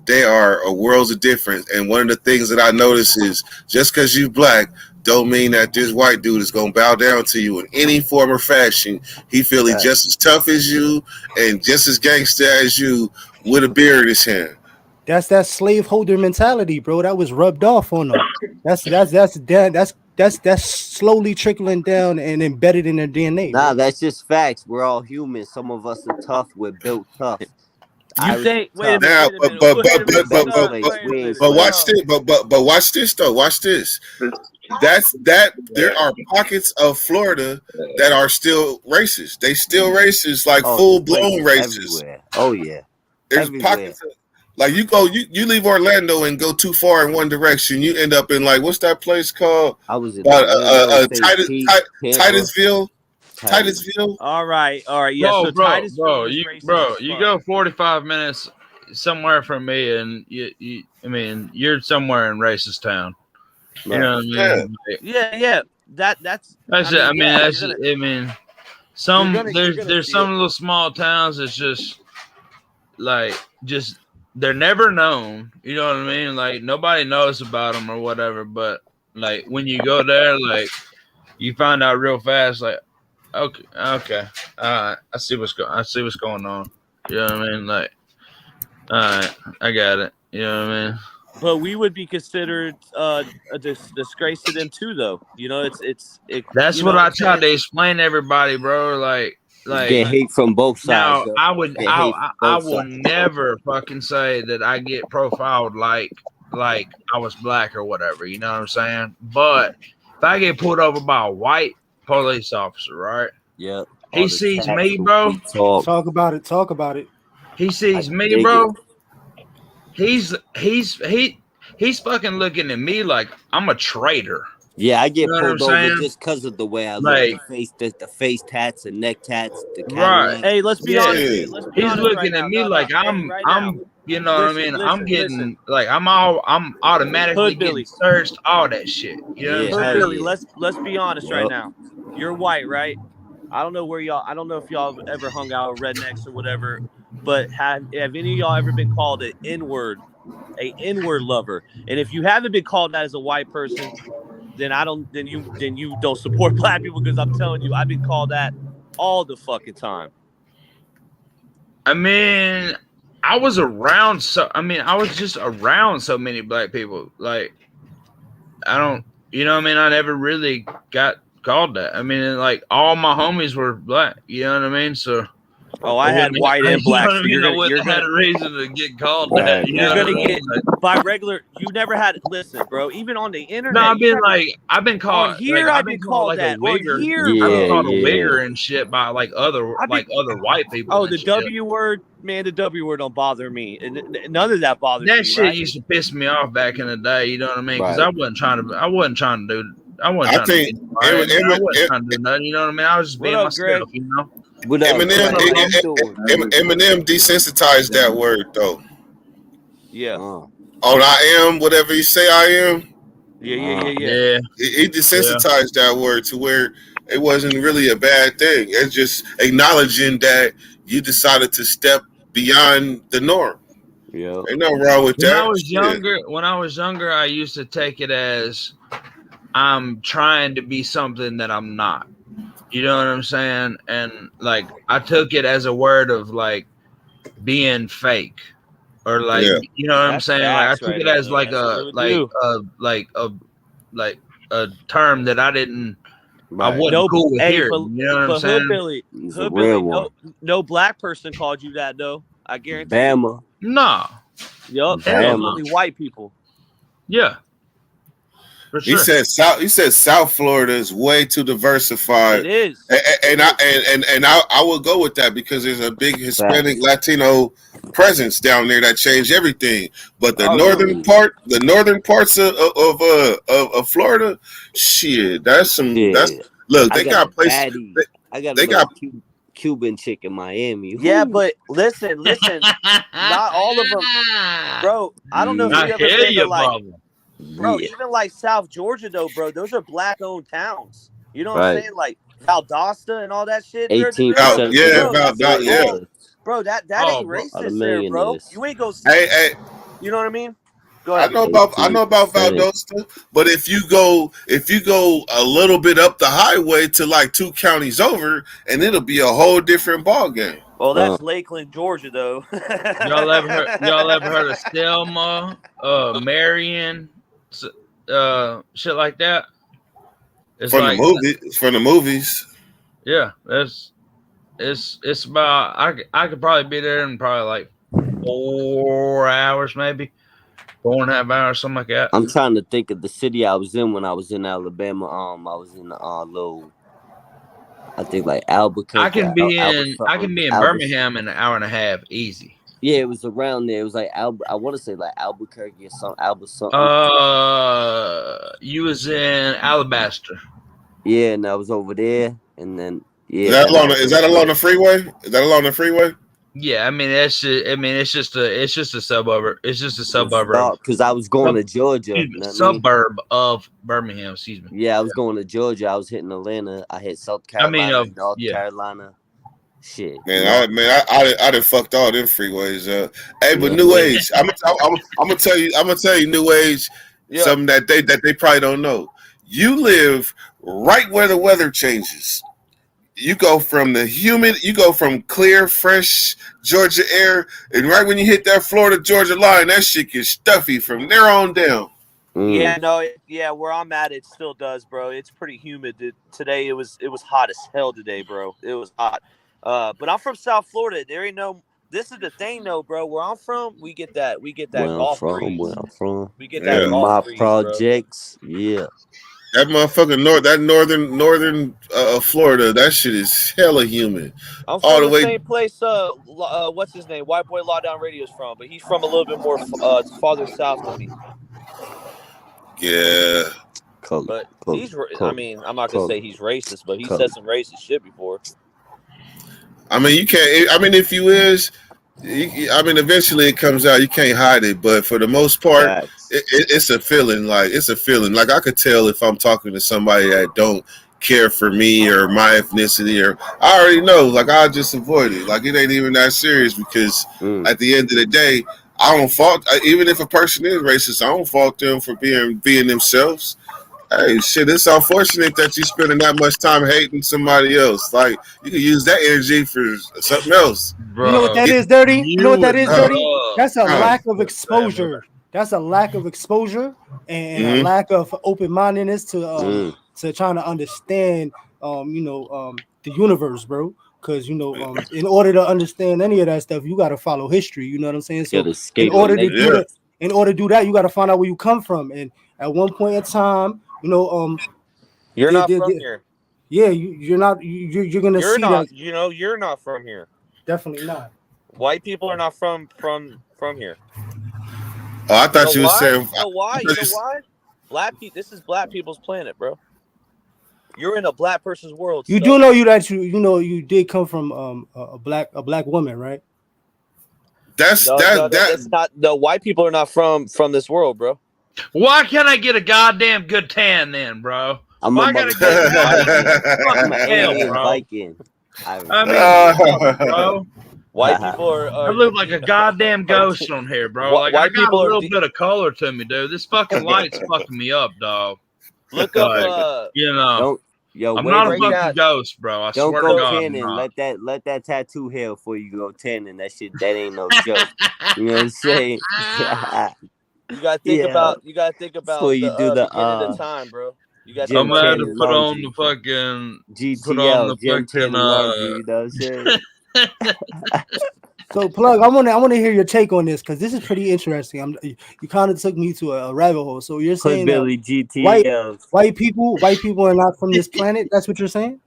they are a world of difference. And one of the things that I notice is just because you black don't mean that this white dude is gonna bow down to you in any form or fashion. He feeling just as tough as you and just as gangster as you with a beer in his hand. That's that slaveholder mentality, bro. That was rubbed off on them. That's slowly trickling down and embedded in their DNA. Nah, that's just facts. We're all humans. Some of us are tough. We're built tough. You think? Wait a Now, minute. but watch this. But watch this though. Watch this. There are pockets of Florida that are still racist. They still racist, like full blown racist. Everywhere. Oh yeah. There's pockets of, like you leave Orlando and go too far in one direction, you end up in like what's that place called? I was in Titusville. Titusville. All right. Yeah, bro, you go 45 minutes somewhere from me, and you're somewhere in racist town. You know what I mean? Yeah. That's it. There's some little small towns that's just they're never known. You know what I mean? Like nobody knows about them or whatever. But like when you go there, like you find out real fast. Like okay, I see what's going on. You know what I mean? Like, all right, I got it. You know what I mean? But we would be considered a disgrace to them too, though. You know, that's what I tried to explain to everybody, bro. Like get hate from both sides. Now, I would never fucking say that I get profiled like I was black or whatever. You know what I'm saying? But if I get pulled over by a white police officer, right? Yeah. He sees me, bro. Talk about it. He sees me, bro. He's fucking looking at me like I'm a traitor. Yeah, I get pulled over just because of the way I look. The face tats and neck tats. The right. Hey, let's be honest. He's looking at me like I'm. You know what I mean? I'm getting like I'm automatically getting searched. All that shit. You know what I'm saying? Billy, let's be honest right now. You're white, right? I don't know if y'all have ever hung out with rednecks or whatever, but have any of y'all ever been called an N-word lover? And if you haven't been called that as a white person, then you don't support black people, because I'm telling you, I've been called that all the fucking time. I mean, I was just around so many black people. Like, you know what I mean? I never really got called that. I mean, like all my homies were black. You know what I mean? So, I had white and black. So you're gonna had a reason to get called that. You're gonna get by regular. You never had. Listen, bro. Even on the internet. No, I've been called here. I've been called like that. A wigger. Here, I've been called a wigger and shit by like other white people. Oh, the W word, man. The W word don't bother me. None of that bothers me. That shit used to piss me off back in the day. You know what I mean? Because I wasn't trying to do. I wasn't trying to do nothing. You know what I mean? I was just being myself. Greg? You know. Eminem desensitized that word though. Yeah. I am whatever you say I am. Yeah. He desensitized that word to where it wasn't really a bad thing. It's just acknowledging that you decided to step beyond the norm. Yeah. Ain't nothing wrong with that. When I was younger, I used to take it as I'm trying to be something that I'm not. You know what I'm saying? And like I took it as a word of like being fake, or like you know what I'm saying? Like I took it as like a term that I wasn't cool with hearing. You know what I'm saying? Hood Billy, no black person called you that though. I guarantee. Bama. No. Yup. Only white people. Yeah. Sure. He said South Florida is way too diversified. It is, and I will go with that because there's a big Hispanic Latino presence down there that changed everything. But the northern parts of Florida, shit, that's some. That's look, they got places. They got Cuban chick in Miami. Yeah, Woo. but listen, not all of them, bro. I don't know if you ever been to like, bro, Yeah. even like South Georgia though, bro. Those are black-owned towns. You know what I'm Right. saying? Like Valdosta and all that shit. 18%. Yeah. Bro, that ain't racist there, bro. You ain't go see. Hey. You know what I mean? Go ahead. I know about Valdosta, but if you go a little bit up the highway to like 2 counties over, and it'll be a whole different ball game. Well, that's Lakeland, Georgia, though. Y'all ever heard of Selma, Marion, shit like that? It's from like, the movies. Yeah, it's about I could probably be there in probably like 4 hours, maybe 4.5 hours, something like that. I'm trying to think of the city I was in when I was in Alabama. I was in I think like Albuquerque. I can be in Birmingham in an hour and a half, easy. Yeah, it was around there. It was like I want to say like Albuquerque or something. You was in Alabaster. Yeah, and I was over there, and then yeah. Is that along the freeway? Is that along the freeway? Yeah, I mean it's just a suburb. It's just a suburb. Because I was going to Georgia. Suburb of Birmingham, excuse me. Yeah, I was going to Georgia. I was hitting Atlanta. I hit South Carolina, North Carolina. Shit. Man, I done fucked all them freeways up. Hey, but New Age, I'm gonna tell you New Age, something that they probably don't know. You live right where the weather changes. You go from clear, fresh Georgia air, and right when you hit that Florida Georgia line, that shit gets stuffy from there on down. Yeah, where I'm at, it still does, bro. It's pretty humid. Today it was hot as hell today, bro. It was hot. But I'm from South Florida. There ain't no. This is the thing, though, bro. Where I'm from, we get that golf breeze. Where I'm from, we get that golf breeze, projects, bro. Yeah. That motherfucking northern Florida, that shit is hella humid. I'm from all the same place. What's his name? White Boy Lawdown Radio is from, but he's from a little bit more farther south than me. Yeah. But he's. I mean, I'm not gonna say he's racist, but he said some racist shit before. I mean, you can't. I mean, if you is, eventually it comes out. You can't hide it. But for the most part, it's a feeling. Like I could tell if I'm talking to somebody that don't care for me or my ethnicity, or I already know. Like I'll just avoid it. Like it ain't even that serious because at the end of the day, I don't fault. Even if a person is racist, I don't fault them for being themselves. Hey, shit, it's unfortunate that you're spending that much time hating somebody else. Like, you can use that energy for something else. Bro, you know what that is, Dirty? You know what that is, Dirty? That's a lack of exposure. That's a lack of exposure and a lack of open-mindedness to trying to understand, the universe, bro. Because, in order to understand any of that stuff, you got to follow history. You know what I'm saying? So in order to do that, you got to find out where you come from. And at one point in time, you're not from here. Yeah, you're not. You're gonna see that. You're not from here. Definitely not. White people are not from here. Oh, I thought you were saying. You know why? Black people. This is black people's planet, bro. You're in a black person's world. You do know you did come from a black woman, right? That's not. The white people are not from this world, bro. Why can't I get a goddamn good tan then, bro? I'm Why gotta get an alien Viking. Bro. White people are I look like a goddamn ghost on here, bro. Like I got a little bit of color to me, dude. This fucking light's fucking me up, dog. Look up, I'm not a fucking ghost, bro. I swear to God. Tanning. Let that tattoo hair before you go tanning. That ain't no joke. You know what I'm saying? You gotta think about before you do the beginning of time, bro. You got. I'm gonna have to put on the fucking GTL. Put on the fucking. You know what I'm saying? So, Plug, I want to hear your take on this because this is pretty interesting. You kind of took me to a rabbit hole. So you're saying that white people are not from this planet? That's what you're saying?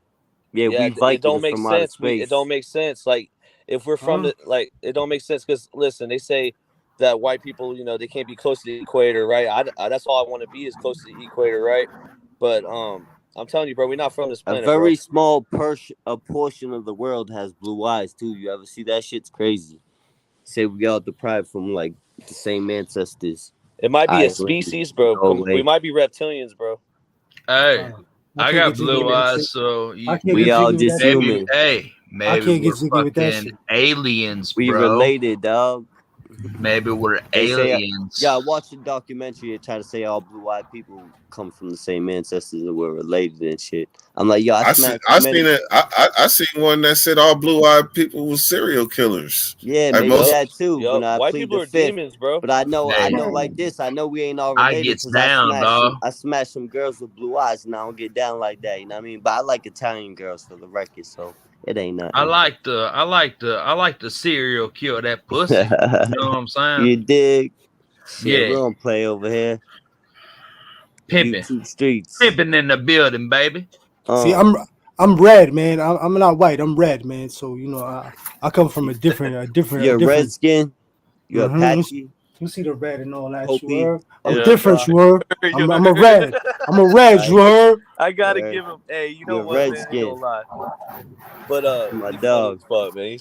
Yeah, we Vikings it don't make from sense. space. It don't make sense. Like if we're from it don't make sense because listen, they say that white people, they can't be close to the equator, right? That's all I want to be is close to the equator, right? But I'm telling you, bro, we're not from this A planet. very bro. small portion of the world has blue eyes too. You ever see that? Shit's crazy. Say we all deprived from like the same ancestors. It might be a Island, species, bro. Norway. We might be reptilians, bro. Hey, I can't got get jiggy blue with that eyes, shit. so I you, can't We get all jiggy with just that shit. maybe, human. hey, I maybe can't get we're jiggy with that fucking shit. aliens, We bro. related, dog. Maybe we're They say, aliens. yeah, I watched a documentary and try to say all blue-eyed people come from the same ancestors and we're related and shit. I'm like, yo, I seen it. I seen one that said all blue-eyed people were serial killers. Yeah, Like maybe most, that too. Yup. But I White plead people the are fifth. demons, bro. But I know Hey, like this. I know we ain't all I related gets because down, dog. I smashed some girls with blue eyes and I don't get down like that. You know what I mean? But I like Italian girls for the record, so it ain't nothing. I like the serial kill that pussy. You know what I'm saying? You dig? Shit, Yeah. we don't play over here. Pimping. YouTube streets. Pimping in the building, baby. See, I'm red, man. I'm not white. I'm red, man. So you know, I come from a different. You're redskin. You're Apache. You see the red and all that. Hopi. You heard? I'm Yeah. different. You heard? I'm a red. I'm a red. You heard? I gotta Right. give him. Hey, you know You're what, man? I redskin. ain't gonna lie. But My he funny dog. as fuck, man.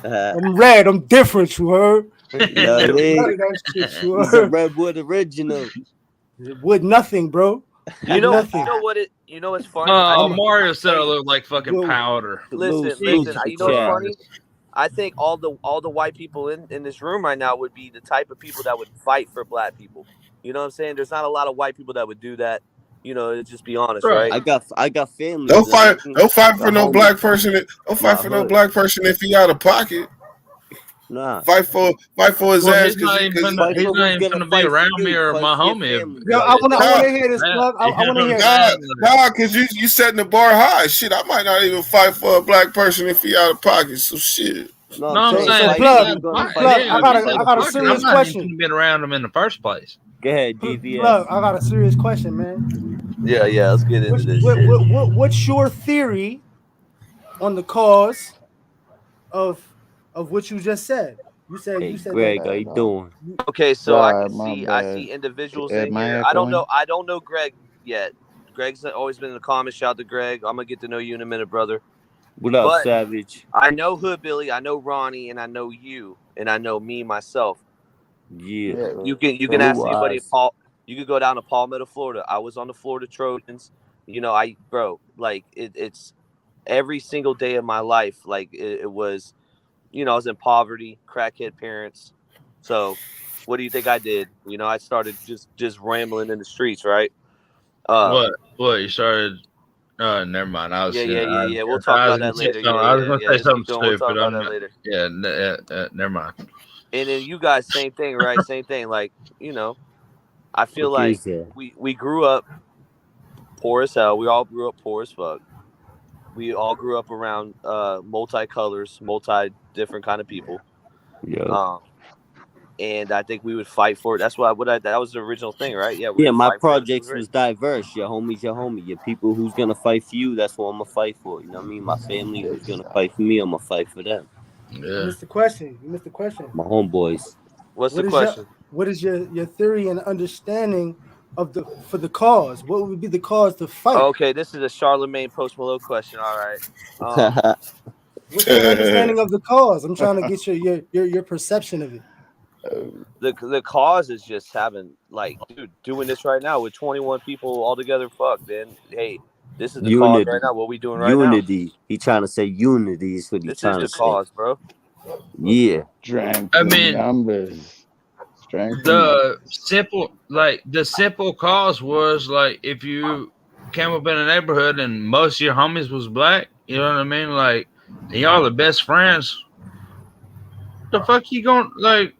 I'm red. I'm different. You heard? You know what I mean? None of that shit. You He's a heard? Redwood original. With nothing, bro. You know Nothing. what it. You know what's funny? I think- Mario said I look like fucking powder. Listen. You know what's funny? I think all the white people in this room right now would be the type of people that would fight for black people. You know what I'm saying? There's not a lot of white people that would do that. You know, just be honest, right? I got family. Don't fight for no black person. Don't fight for no black person if he out of pocket. Nah. Fight for his ass. He's not even gonna be around me or my homie. Yo, I wanna hear this, plug. I wanna hear this. Nah, because you setting the bar high. Shit, I might not even fight for a black person if he out of pocket. So shit. No, I'm saying, I got a serious question. Been around him in the first place. Go ahead, DVS. Plug, I got a serious question, man. Yeah. Let's get into this. What's your theory on the cause of what you just said? You said Greg, that, how you doing? Okay, so Sorry, I see individuals in Am I here. echoing? I don't know Greg yet. Greg's always been in the comments. Shout out to Greg. I'm gonna get to know you in a minute, brother. What up, But Savage? I know Hood Billy, I know Ronnie, and I know you, and I know me myself. Yeah. You can ask anybody. Paul, you could go down to Palmetto, Florida. I was on the Florida Trojans. You know, it's every single day of my life. Like it was, you know, I was in poverty, crackhead parents. So, what do you think I did? You know, I started just rambling in the streets, right? What you started? Never mind. I was yeah. We'll talk about that later. I was gonna say something stupid. We'll talk about that later. Yeah, never mind. And then you guys, same thing, right? Same thing. Like, you know, I feel like we grew up poor as hell. We all grew up poor as fuck. We all grew up around multicolors, different kind of people. Yeah. And I think we would fight for it. That's why that was the original thing, right? Yeah. My projects was diverse. Your homie's your homie. Your people who's gonna fight for you, that's what I'm gonna fight for. You know what I mean? My family who's gonna fight for me, I'm gonna fight for them. Yeah. You missed the question. My homeboys. What's the question? What is your theory and understanding of for the cause? What would be the cause to fight? Okay, this is a Charlemagne Post Malone question. All right. What's your understanding of the cause? I'm trying to get your perception of it. The cause is just having, like, dude, doing this right now with 21 people all together. Fuck, man. Hey, this is the cause right now. What we doing right now? Unity. He trying to say unity is what he's trying to say. This is the cause, bro. Yeah. I mean, numbers. The simple cause was, like, if you came up in a neighborhood and most of your homies was black, you know what I mean? Like, and y'all the best friends. The fuck you gonna like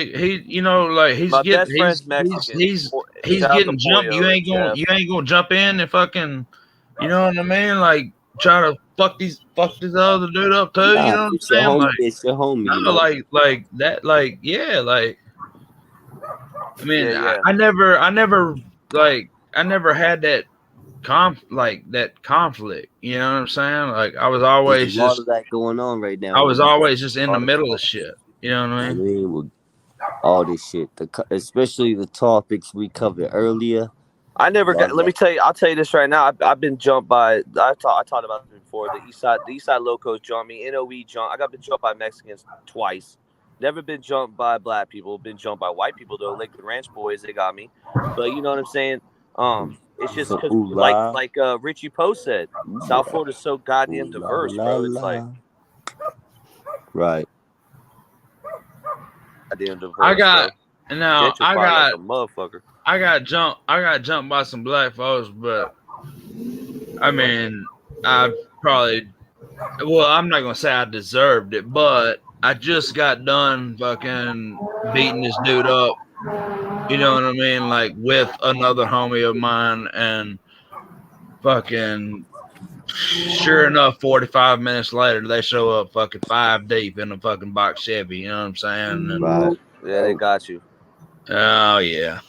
he, you know, like he's getting he's getting jumped. You ain't gonna jump in and fucking, you know what I mean? Like try to fuck this other dude up too. You know what I'm saying? It's your homie. No, like that. Like yeah, like I mean, I never had that conflict. You know what I'm saying? Like I was always There's a lot of that going on right now. I was always just in the middle of shit. You know what I mean? With all this shit, especially the topics we covered earlier, I never got. Let me tell you. I'll tell you this right now. I've been jumped by. I talked about this before. The East Side Locos jumped me. NOE jumped. I got been jumped by Mexicans twice. Never been jumped by black people. Been jumped by white people though. Liquid Ranch boys, they got me. But you know what I'm saying. It's just cause, like Richie Poe said, South Florida's so goddamn diverse, bro. It's like right. Goddamn diverse. I got bro. now. I got like a motherfucker. I got jumped by some black folks, but I mean, I probably, well, I'm not gonna say I deserved it, but I just got done fucking beating this dude up. You know what I mean? Like with another homie of mine, and fucking sure enough, 45 minutes later, they show up fucking 5 deep in a fucking box Chevy. You know what I'm saying? And, Right. Yeah, they got you. oh yeah.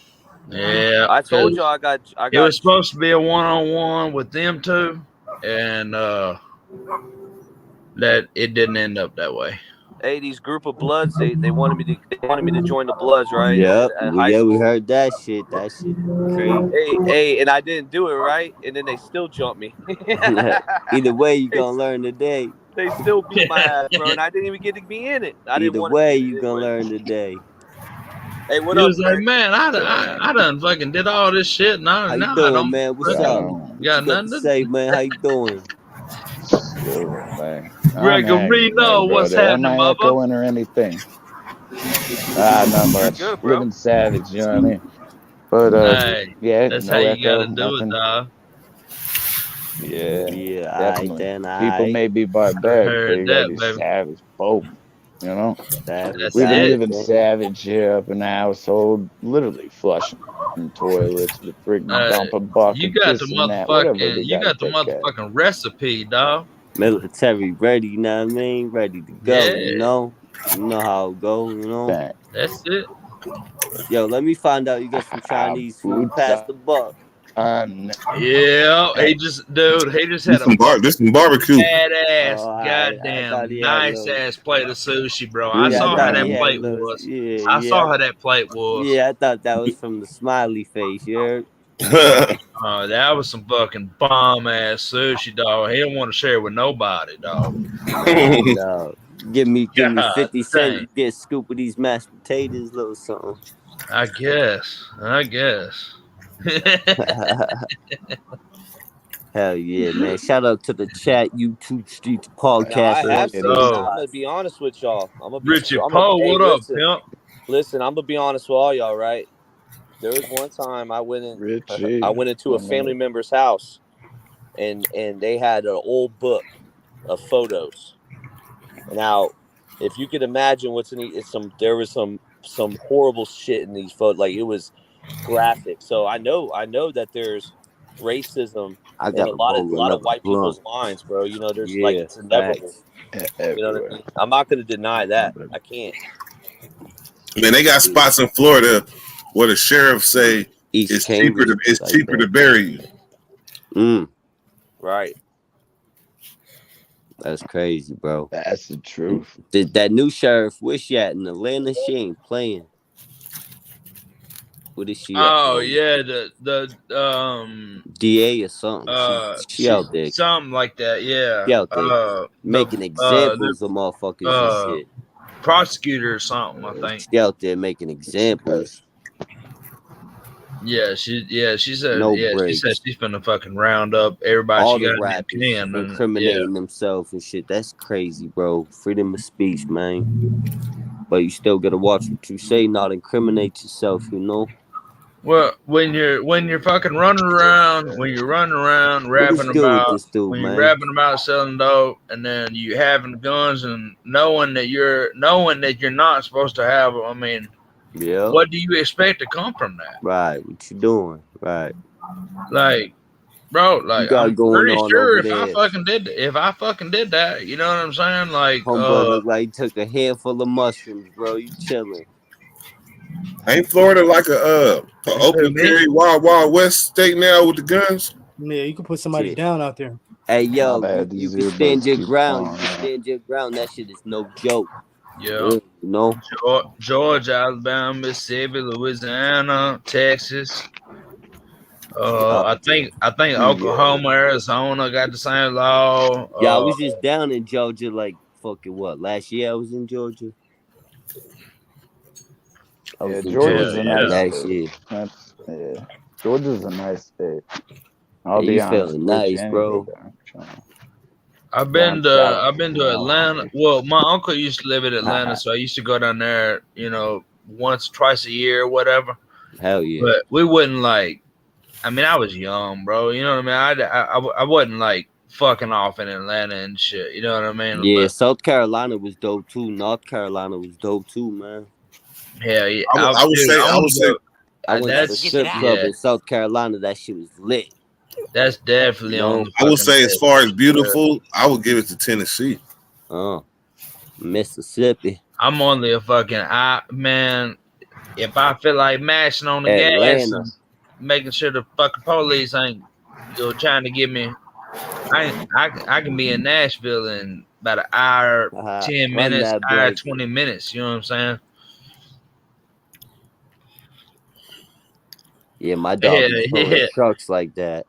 Yeah, I told you I got. It was supposed to be a one-on-one with them two, and that it didn't end up that way. Hey, these group of Bloods, they wanted me to join the Bloods, right? Yep. Yeah, We heard that shit. That shit crazy. Hey, and I didn't do it right, and then they still jumped me. Either way, you gonna learn today. They still beat my ass, bro, and I didn't even get to be in it. Either way, you gonna learn today. Hey, what He up, was like, man, I done fucking did all this shit. Now, How now you doing, I don't, man? What's up? You got nothing to to say, man? How you doing? Good, man. Gregory, what's happening, I'm not mother? echoing or anything. Not much. Good, bro. Living savage, you know what I mean? But Hey, yeah, that's no how you echo, gotta do nothing. it, dog. Yeah, Yeah, definitely. then, People may be barbaric, Heard but you gotta that, be baby. savage, both. You know, That's we've been it. living savage here up in the household, literally flushing toilets, the freaking dump a bucket, You got this the and that, whatever they motherfucking, you gotta got the take care of. motherfucking recipe, dog. military ready, you know what I mean? Ready to go, Yeah. you know? You know how it go, you know? Bang. That's it. Yo, let me find out you got some Chinese food. Pass the buck. Yeah, he just had a This some barbecue. badass, Oh, I goddamn, thought he had nice little- ass plate of sushi, bro. Yeah, I I saw how thought that he had plate little- was. yeah, I saw yeah. how that plate was. Yeah, I thought that was from the smiley face, you heard? That was some fucking bomb ass sushi, dog. He don't want to share with nobody, dog. No. Give me God 50 cents, dang. get a scoop of these mashed potatoes, little something. I guess. Hell yeah, man. Shout out to the chat, YouTube Streets I podcast. have seen. I'm gonna be honest with y'all. I'm gonna be Richie Poe, what up, pimp? Listen, I'm gonna be honest with all y'all, right? There was one time I went into a family member's house, and they had an old book of photos. Now, if you could imagine what's in there was some horrible shit in these photos. Like, it was graphic. So I know that there's racism I in got a lot of another white people's blunt. minds, bro. You know, there's Yeah, like, it's inevitable. You know what I mean? I'm not gonna deny that. I can't. Man, they got spots in Florida where the sheriff say it's cheaper to bury you. Right. That's crazy, bro. That's the truth. That new sheriff, where's she at in Atlanta? She ain't playing. What is she at? Oh yeah, the DA or something. She out there. Something like that, yeah. She out there making examples of motherfuckers and shit. Prosecutor or something, I think. She out there making examples. Yeah, she said No she breaks. said she's finna fucking round up everybody All she the got in rappers the pen. And, incriminating themselves and shit. That's crazy, bro. Freedom of speech, man. But you still gotta watch what you say, not incriminate yourself, you know? Well, when you're fucking running around, rapping about selling dope, and then you having guns and knowing that you're not supposed to have them, I mean, yeah. What do you expect to come from that? Right, what you doing? Right. Like, bro, like, I'm pretty sure if I fucking did that, you know what I'm saying? Like, homeboy look like he took a handful of mushrooms, bro. You chilling. Ain't Florida like a open carry Wild West state now with the guns? Yeah, you can put somebody down out there. Hey, yo, you can stand your ground. That shit is no joke. Yeah. No. Georgia, Alabama, Mississippi, Louisiana, Texas. I think Oklahoma, Arizona got the same law. Yeah, I was just down in Georgia like fucking what? Last year I was in Georgia. Yeah, Georgia's a nice last state. year. Yeah, Georgia's a nice state. I'll Yeah, be you honest. feeling nice, bro. I've been to Atlanta. Well, my uncle used to live in Atlanta, so I used to go down there, once, twice a year or whatever. Hell yeah. But we wouldn't like. I mean, I was young, bro. You know what I mean? I wasn't like fucking off in Atlanta and shit. You know what I mean? Yeah, But, South Carolina was dope too. North Carolina was dope too, man. hell yeah. I would say I went to the strip club in South Carolina. That shit was lit. That's definitely on. I would say, as far as beautiful, I would give it to Tennessee. Oh, Mississippi. I'm only a fucking man. If I feel like mashing on the gas and making sure the fucking police ain't trying to get me, I can be in Nashville in about an hour, 10 minutes, hour, 20 minutes. You know what I'm saying? Yeah, my dog is pulling trucks like that.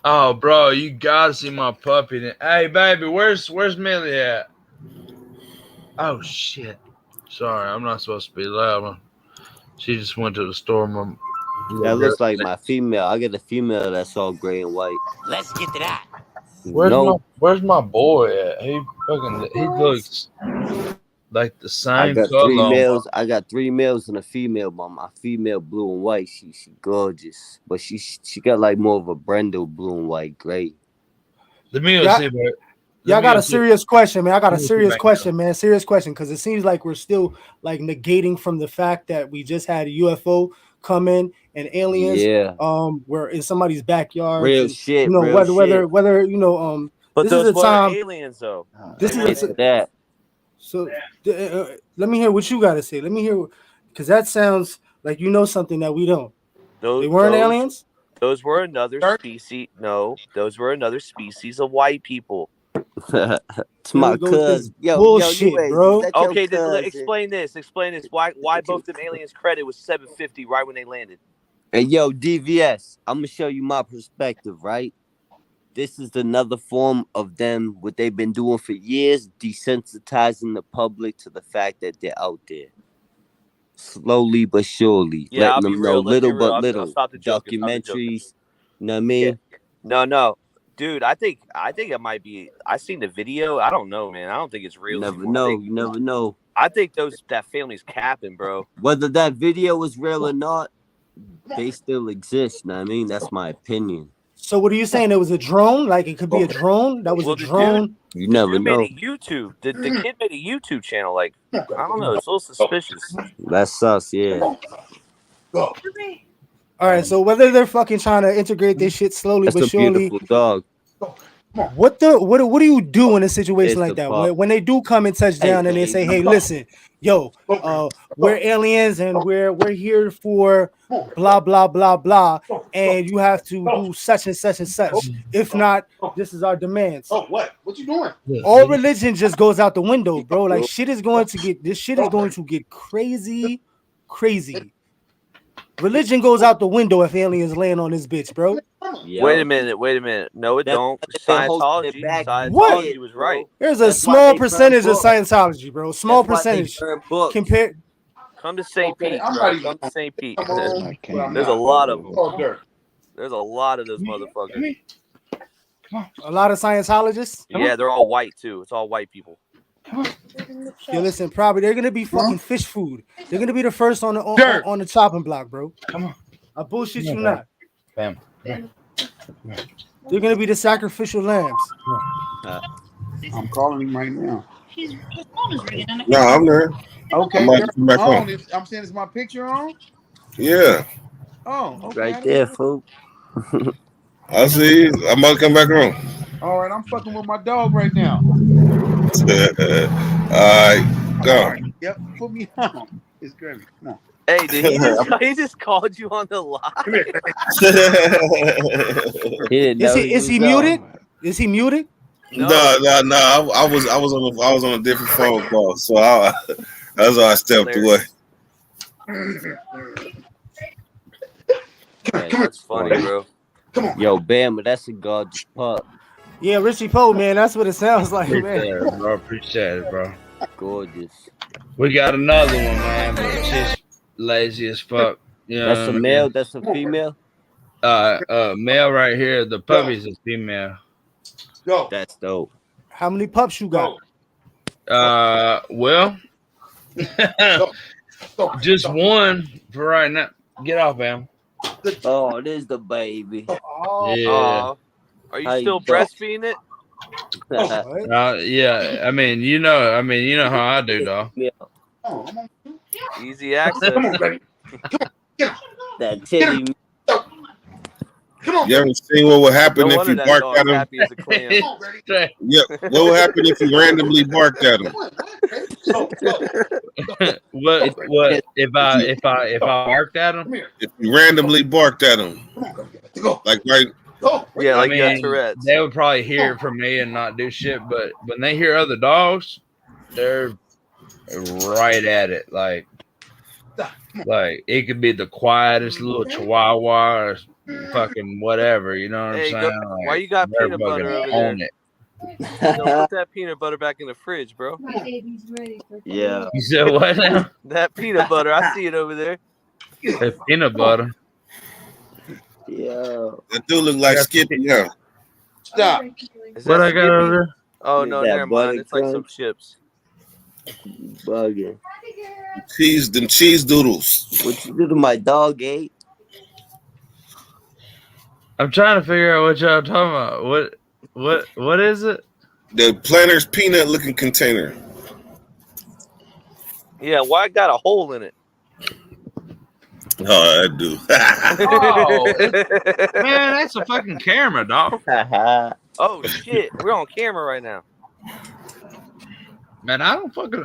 Oh, bro, you gotta see my puppy. Hey, baby, where's Millie at? Oh shit! Sorry, I'm not supposed to be loud. She just went to the store. That looks like my female. I get a female that's all gray and white. Let's get to that. Where's my boy at? He looks like the same I got color. 3 males. I got 3 males and a female, but my female blue and white. She gorgeous, but she got like more of a Brendel blue and white gray. Let me see, bro. Yeah, I got a serious question, man. Serious question, because it seems like we're still like negating from the fact that we just had a UFO come in and aliens. Yeah. We're in somebody's backyard. Real shit. Whether But this those is a time. aliens, though. This is that. So let me hear what you got to say. Let me hear, because that sounds like something that we don't. They weren't aliens. Those were another species. No, those were another species of white people. It's my cousin. Bullshit, bro. Okay, then explain this. Why both them aliens credit was 750 right when they landed? Hey, yo, DVS, I'm gonna show you my perspective, right? This is another form of them, what they've been doing for years, desensitizing the public to the fact that they're out there. Slowly but surely. Yeah, letting them know little but little. Documentaries. You know what I mean? Yeah. No. Dude, I think it might be. I seen the video. I don't know, man. I don't think it's real. You never know. I think that family's capping, bro. Whether that video is real or not, they still exist. You know what I mean? That's my opinion. So what are you saying? It was a drone? Like it could be a drone? That was a drone? You never know. Made a YouTube. The kid made a YouTube channel. Like, I don't know. It's a little suspicious. That's us, yeah. All right, so whether they're fucking trying to integrate this shit slowly but surely, beautiful dog. What do you do in a situation like that when they do come and touch down and they say, "Hey, listen, yo, we're aliens and we're here for blah blah blah blah, and you have to do such and such and such. If not, this is our demands." Oh, what you doing? All religion just goes out the window, bro. Like this shit is going to get crazy. Religion goes out the window if aliens land on this bitch, bro. Yep. Wait a minute. No, it don't. Scientology was right. There's a small percentage of Scientology, bro. Small percentage. Compared. Come to St. Pete, bro. Come to St. Pete. There's a lot of them. There's a lot of those motherfuckers. A lot of Scientologists? Yeah, they're all white, too. It's all white people. Yo, listen, probably they're gonna be fucking fish food. They're gonna be the first on the chopping block, bro. Come on, I bullshit you not. Bam. They're gonna be the sacrificial lambs. I'm calling him right now. No, I'm there. Okay, I'm saying, is my picture on? Yeah. Oh, okay. Right there, fool. I see. I'm about to come back on. All right, I'm fucking with my dog right now. All right, go. All right. Yep, put me on. It's Grammy. Come on. Hey, did he just called you on the line? Is he muted? Is he muted? No. I was on a different phone call, so that's why I stepped away. Man, that's funny, bro. Yo, Bama, that's a gorgeous pup. Yeah, Richie Poe, man. That's what it sounds like, Appreciate man. it, bro. Appreciate it, bro. Gorgeous. We got another one, man, but she's lazy as fuck. You know That's what a I mean? male. That's a female. Male right here. The puppy's a female. Go. That's dope. How many pups you got? Well, just one for right now. Get off, man. Oh, there's the baby. Yeah. Are you How still you doing? breastfeeding it? Yeah. I mean, you know how I do, dog. Yeah. Easy access. Come on, baby. That titty. Come on. You ever seen what would happen No if wonder you that barked dog's at him? happy as a clam. Yeah, what would happen if you randomly barked at him? What if I barked at him? If you randomly barked at him, like right? Yeah, like I you got mean, Tourette's. they would probably hear it from me and not do shit. But when they hear other dogs, they're right at it. Like it could be the quietest little chihuahua or fucking whatever. You know what Hey, I'm go, saying? Like, why you got they're peanut butter fucking over on there? it. Yo, put that peanut butter back in the fridge, bro. Yeah. You said what now? That peanut butter, I see it over there. It's peanut butter. Yeah. That dude look like Skippy, yeah. Stop. Is What that I got over Skippy? there? Oh Is no, that never mind. butter It's like some crunch? chips. Bugging. Them cheese doodles. What you do to my dog, eh? I'm trying to figure out what y'all talking about. What is it? The Planters peanut looking container. Yeah, why it got a hole in it? Oh, I do. Oh, man, that's a fucking camera, dog. Oh shit, we're on camera right now. Man, I don't fucking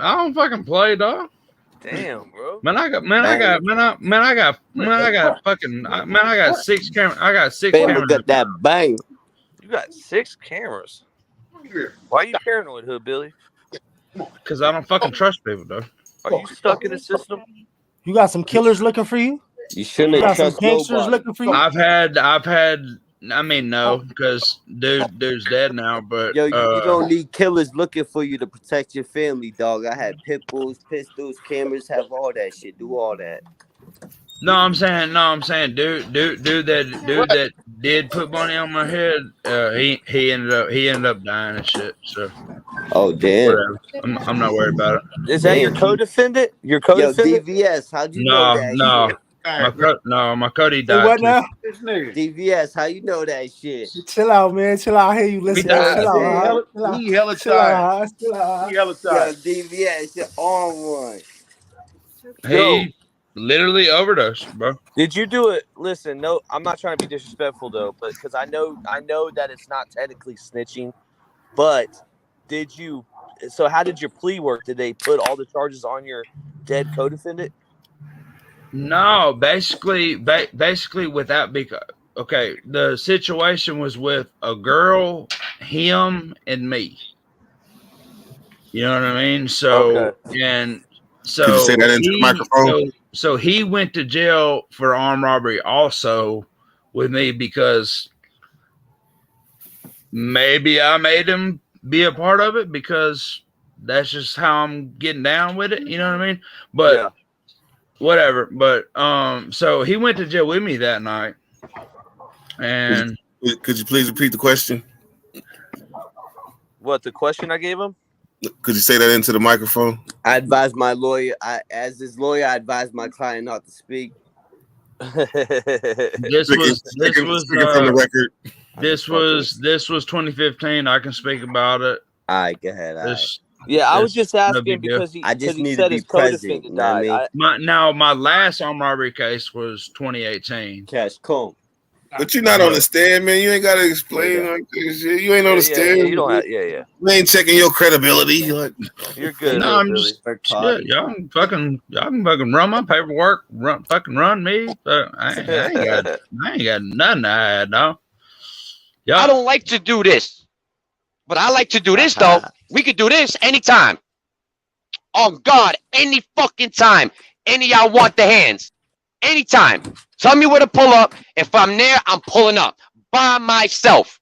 play, dog. Damn, bro. I got 6 cameras. I got 6 Bama cameras. got that bang. You got 6 cameras. Why are you paranoid, Hood Billy? Because I don't fucking trust people, though. Are you stuck in the system? You got some killers looking for you? You shouldn't You got some trust gangsters nobody. looking for you? I've had. I mean, no, because dude's dead now. But Yo, you don't need killers looking for you to protect your family, dog. I had pit bulls, pistols, cameras, have all that shit. Do all that. No, I'm saying, dude that did put money on my head. He ended up dying and shit. So, oh damn, whatever. I'm not worried about it. Is that your co-defendant? Your Yo, co-defendant? DVS, how'd you know that? No. Shit? My Cody Say died. what too. now? DVS, how you know that shit? Chill out, man. Chill out. I hear you. Listen. died. Chill out. Huh? He hella Chill out. Chill out. He hella Yo, tired. DVS, you're on one. He literally overdosed, bro. Did you do it? Listen, no, I'm not trying to be disrespectful though, but because I know that it's not technically snitching, but did you? So how did your plea work? Did they put all the charges on your dead co-defendant? No, basically without because okay, the situation was with a girl, him, and me. You know what I mean? So and so Could you say that into the microphone? So he went to jail for armed robbery also with me because maybe I made him be a part of it because that's just how I'm getting down with it. You know what I mean? But Yeah. whatever. But so he went to jail with me that night. And Could you please repeat the question? What the question I gave him? Could you say that into the microphone? I advise my lawyer. As his lawyer, I advise my client not to speak. this was from the record. This was 2015. I can speak about it. All right, go ahead. All right. Yeah, I was just no asking big deal. because he, I just 'cause he need said to be his present. co-defendant You know what I died. mean? My last armed robbery case was 2018. Cash comb. But you're not on the stand, man. You ain't got to explain like this shit. You ain't on the stand. You don't have, yeah. You ain't checking your credibility. Like, You're good. No, I'm Billy. just shit. Y'all can fucking run my paperwork, run me. But I ain't got nothing to hide, dog. I don't like to do this, but I like to do this though. We could do this anytime. Oh God, any fucking time. Any of y'all want the hands? Anytime. Tell me where to pull up. If I'm there, I'm pulling up by myself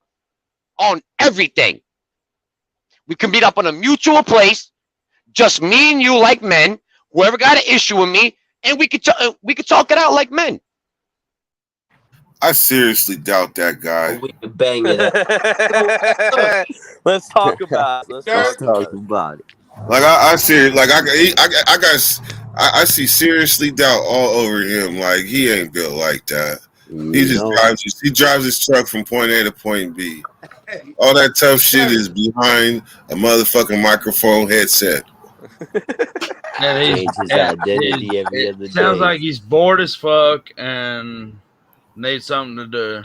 on everything. We can meet up on a mutual place, just me and you like men, whoever got an issue with me, and we could talk it out like men. I seriously doubt that guy. We can bang it up. Let's talk about it. Let's talk about it. Like I see seriously doubt all over him. Like he ain't built like that. He drives his truck from point A to point B. All that tough shit is behind a motherfucking microphone headset. Change his identity every other day. Sounds like he's bored as fuck and needs something to do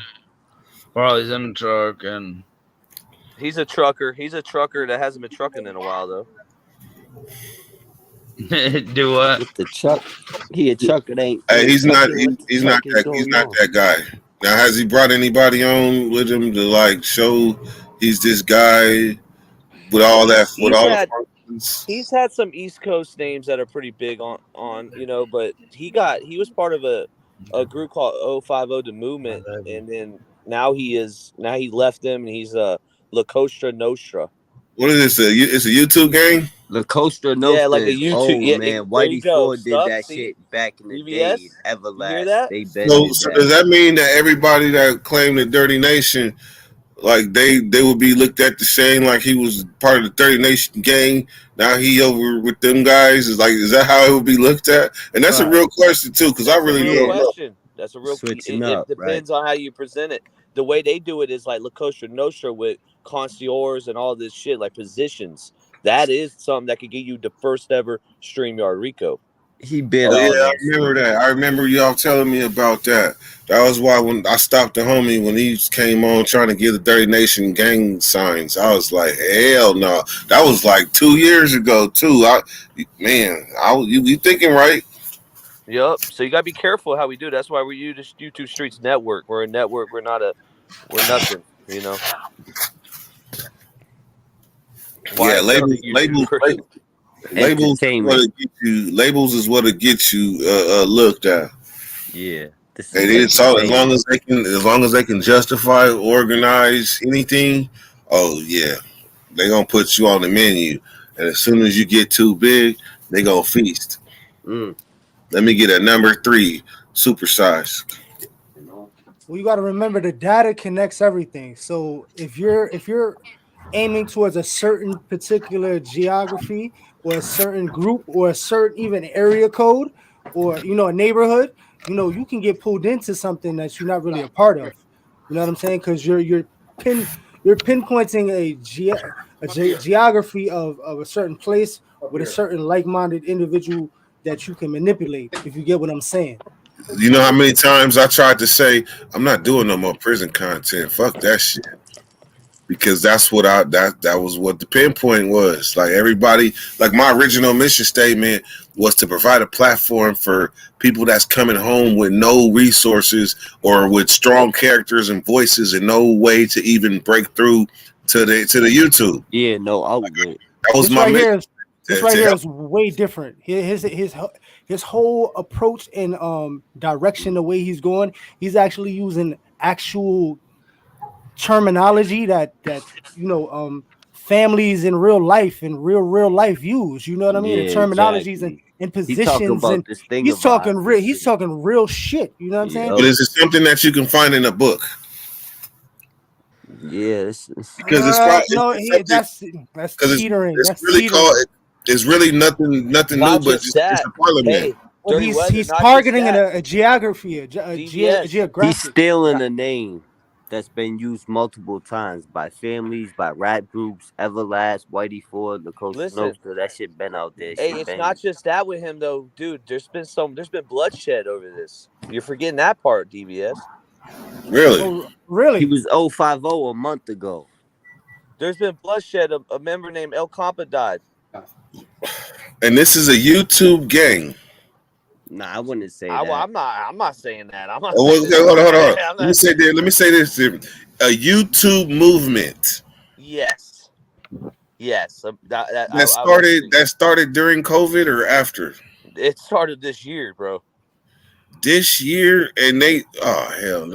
while he's in the truck. And he's a trucker. He's a trucker that hasn't been trucking in a while though. Do what? With the truck, he a trucker. Ain't. Hey, he's not that guy. Now, has he brought anybody on with him to like show he's this guy with all that? He's had some East Coast names that are pretty big on but he was part of a group called 050 The Movement, and then now he left them and he's La Costa Nostra. What is this? It's a YouTube gang? La Costa Nostra. Yeah, like a YouTube. Oh man, Whitey Ford did that shit back in the day. Everlast. So does that mean that everybody that claimed the Dirty Nation, like they would be looked at the same, like he was part of the Dirty Nation gang? Now he over with them guys. Is that how it would be looked at? And that's a real question too, because I really don't know. That's a real question. It depends on how you present it. The way they do it is like La Costa Nostra with concierge and all this shit, like positions. That is something that could get you the first ever StreamYard Rico. He bid. I remember that. I remember y'all telling me about that. That was why when I stopped the homie when he came on trying to get the Dirty Nation gang signs, I was like, hell no. That was like 2 years ago too. You thinking right? Yep. So you gotta be careful how we do. That's why we're YouTube Streets Network. We're a network. We're nothing. You know. Yeah, labels labels is what it gets you looked at. Yeah. And it's all as long as they can justify, organize anything, oh yeah. They're gonna put you on the menu. And as soon as you get too big, they gonna feast. Let me get a number 3, supersize. Well, you got to remember the data connects everything. So if you're aiming towards a certain particular geography or a certain group or a certain even area code or a neighborhood, you can get pulled into something that you're not really a part of. You know what I'm saying? Because you're pinpointing a geography of a certain place with a certain like-minded individual that you can manipulate, if you get what I'm saying. You know how many times I tried to say, I'm not doing no more prison content. Fuck that shit. Because that's what that was what the pinpoint was. Like everybody, like my original mission statement was to provide a platform for people that's coming home with no resources or with strong characters and voices and no way to even break through to the YouTube. Yeah, no, I would. That was my mission. This right here is way different. His whole approach and direction, the way he's going, he's actually using actual terminology that families in real life use. You know what I mean? Yeah, the terminologies and positions, and he's talking real shit. You know what I'm saying? But is it something that you can find in a book? Yes, because that's teetering. It's really nothing new, but it's a parliament. Well, he's targeting a geography, a geographic. He's stealing a name that's been used multiple times by families, by rap groups, Everlast, Whitey Ford, La Costa Nostra. That shit been out there. Hey, it's not just that with him though, dude. There's been bloodshed over this. You're forgetting that part, DBS. Really? Oh, really? He was 050 a month ago. There's been bloodshed. A member named El Compa died. And this is a YouTube gang. Nah, I wouldn't say that. I'm not saying that. Hold on. Let me say this. A YouTube movement. Yes. That started during COVID or after? It started this year, bro. this year, and they hell,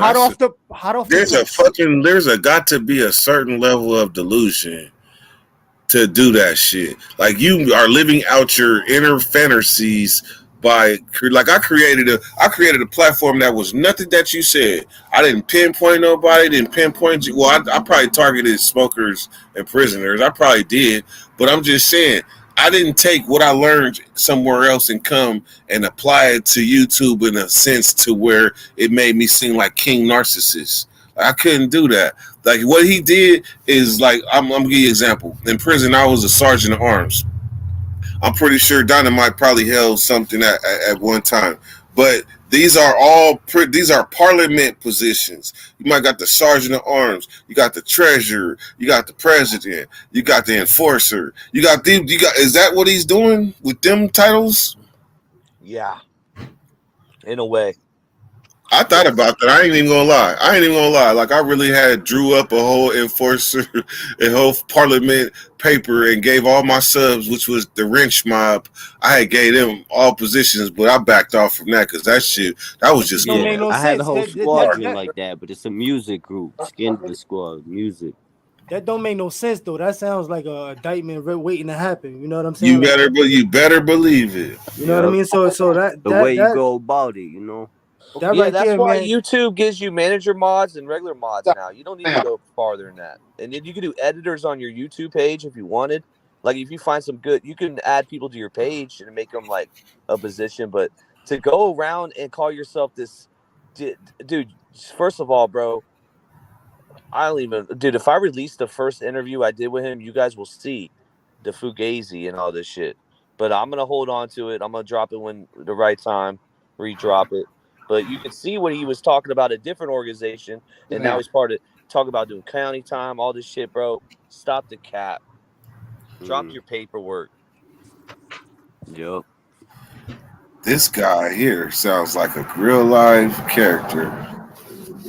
there's got to be a certain level of delusion to do that shit. Like you are living out your inner fantasies by like I created a platform that was nothing that you said. I didn't pinpoint nobody, didn't pinpoint you. Well, I probably targeted smokers and prisoners. I probably did, but I'm just saying I didn't take what I learned somewhere else and come and apply it to YouTube in a sense to where it made me seem like King Narcissus. I couldn't do that. Like what he did is like I'm gonna give you an example. In prison, I was a sergeant of arms. I'm pretty sure Dynamite probably held something at one time, but these are parliament positions. You might got the sergeant of arms, you got the treasurer, you got the president, you got the enforcer, you got. Is that what he's doing with them titles? Yeah, in a way. I thought about that. I ain't even gonna lie. Like I really had drew up a whole enforcer, a whole parliament paper, and gave all my subs, which was the wrench mob. I had gave them all positions, but I backed off from that because that was just. Yeah, I had a whole squadron like that, but it's a music group. Skin the Squad music. That don't make no sense though. That sounds like a indictment waiting to happen. You know what I'm saying? You better believe it. You know what I mean? So that the way you go about it, you know. That's why YouTube gives you manager mods and regular mods now. You don't need to go farther than that. And then you can do editors on your YouTube page if you wanted. Like if you find some good, you can add people to your page and make them like a position. But to go around and call yourself this, dude. First of all, bro, if I release the first interview I did with him, you guys will see the Fugazi and all this shit. But I'm gonna hold on to it. I'm gonna drop it when the right time, redrop it. But you can see what he was talking about a different organization, and now he's talking about doing county time, all this shit, bro. Stop the cap. Drop your paperwork. Yep. This guy here sounds like a real life character.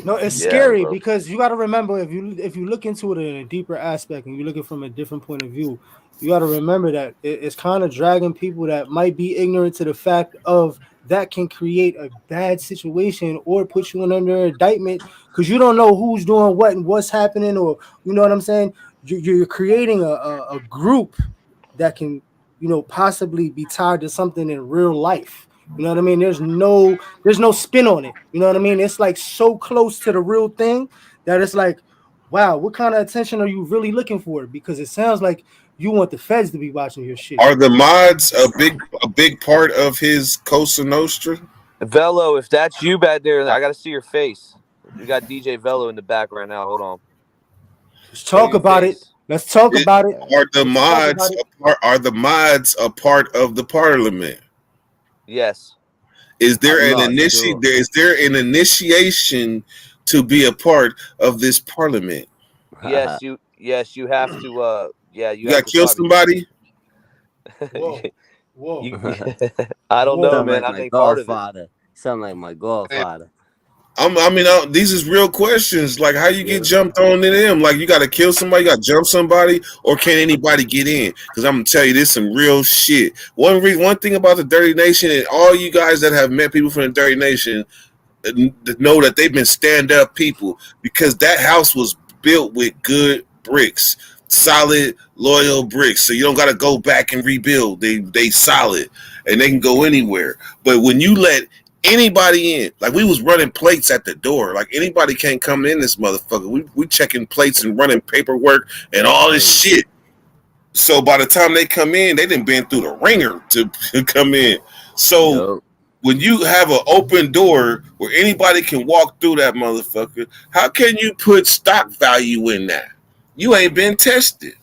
No, it's scary because you got to remember if you look into it in a deeper aspect and you look at it from a different point of view, you got to remember that it's kind of dragging people that might be ignorant to the fact of that can create a bad situation or put you under indictment because you don't know who's doing what and what's happening, or you know what I'm saying. You're creating a group that can, possibly be tied to something in real life. You know what I mean? There's no spin on it. You know what I mean? It's like so close to the real thing that it's like, wow, what kind of attention are you really looking for? Because it sounds like you want the feds to be watching your shit. Are the mods a big part of his Cosa Nostra? Velo, if that's you back there, I got to see your face. You got DJ Velo in the back right now. Hold on. Let's talk about it. Let's talk about it. Are the mods a part of the parliament? Yes. Is there an initiation to be a part of this parliament? Yes, you have to. You got to kill somebody. Whoa. I don't know, man. I think part of it. Sound like my godfather. These is real questions. Like, how you get jumped on in them? Like, you got to kill somebody, you got to jump somebody, or can anybody get in? Because I'm gonna tell you, this some real shit. One thing about the Dirty Nation, and all you guys that have met people from the Dirty Nation know that they've been stand-up people, because that house was built with good bricks, solid, loyal bricks. So you don't got to go back and rebuild. They solid, and they can go anywhere. But when you let anybody in, like we was running plates at the door, like anybody can't come in this motherfucker. We checking plates and running paperwork and all this shit. So by the time they come in, they done been through the ringer to come in. So when you have an open door where anybody can walk through that motherfucker, how can you put stock value in that? You ain't been tested.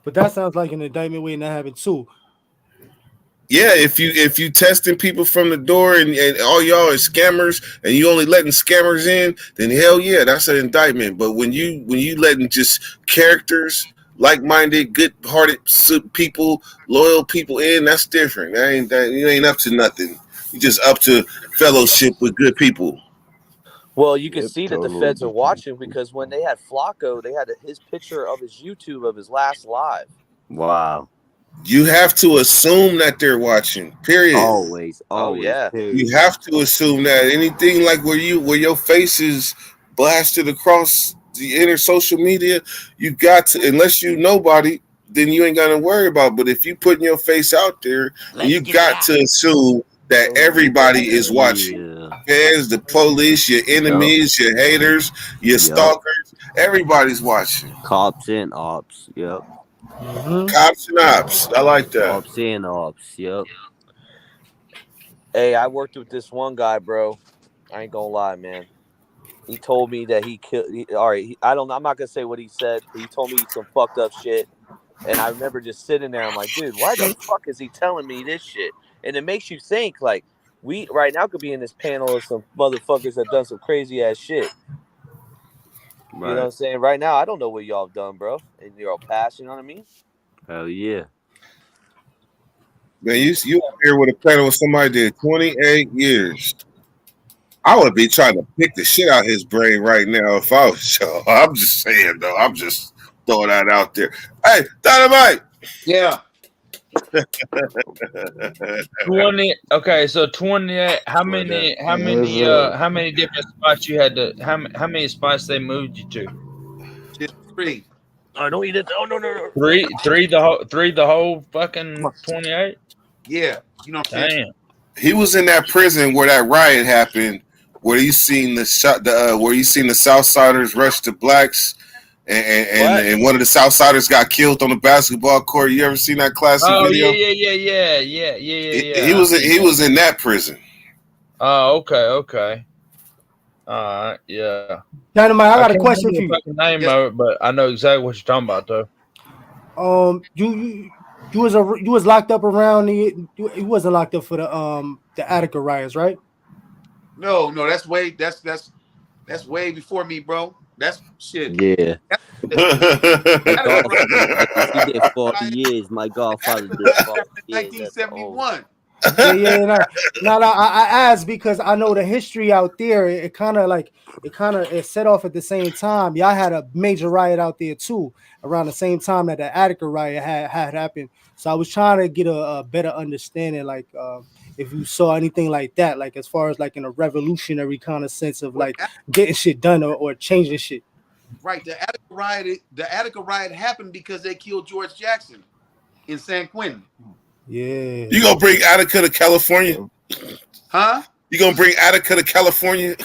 But that sounds like an indictment waiting to happen too. Yeah, if you testing people from the door and all y'all are scammers and you only letting scammers in, then hell yeah, that's an indictment. But when you letting just characters, like-minded, good-hearted people, loyal people in, that's different. You ain't up to nothing. You just up to fellowship with good people. Well, you can see that the feds are watching, because when they had Flacco, they had his picture of his YouTube of his last live. Wow. You have to assume that they're watching. Period. Always. yeah. Period. You have to assume that anything like where your face is blasted across the inner social media, you got to, unless you nobody, then you ain't gonna worry about it. But if you putting your face out there, you got to assume that everybody is watching. Fans, the police, your enemies, your haters, your stalkers, everybody's watching. Cops and ops. Yep. Cops and ops. I like that. Cops and ops. Yep. Hey, I worked with this one guy, bro. I ain't gonna lie, man. He told me that he killed. I'm not gonna say what he said, but he told me some fucked up shit. And I remember just sitting there. I'm like, dude, why the fuck is he telling me this shit? And it makes you think, like, we right now could be in this panel of some motherfuckers that done some crazy ass shit. Right. You know what I'm saying? Right now, I don't know what y'all have done, bro. In your past, you know what I mean? Hell yeah. Man, you up here with a panel with somebody did 28 years. I would be trying to pick the shit out of his brain right now if I was y'all. I'm just saying, though. I'm just throwing that out there. Hey, Dynamite. Yeah. 20. Okay, so 28. How many different spots you had to? How many spots they moved you to? Just 3. I know you did. Oh no. Three the whole fucking 28. Yeah, you know what I'm saying. Damn. He was in that prison where that riot happened, where you seen the Southsiders rush the blacks, and one of the Southsiders got killed on the basketball court. You ever seen that classic video? Yeah. He was in that prison. Oh, okay. Yeah. Dynamite, I got a question for you. Name of it, but I know exactly what you're talking about, though. You was locked up around you wasn't locked up for the Attica riots, right? No, that's way before me, bro. That's shit. Yeah. He did 40 years. My godfather did 40 years. 1971. No, I asked because I know the history out there. It set off at the same time. Y'all had a major riot out there too, around the same time that the Attica riot had happened. So I was trying to get a better understanding, like if you saw anything like that, like as far as like in a revolutionary kind of sense of like getting shit done or changing shit. Right. The Attica riot happened because they killed George Jackson in San Quentin. Yeah. You gonna bring Attica to California? Huh? You gonna bring Attica to California?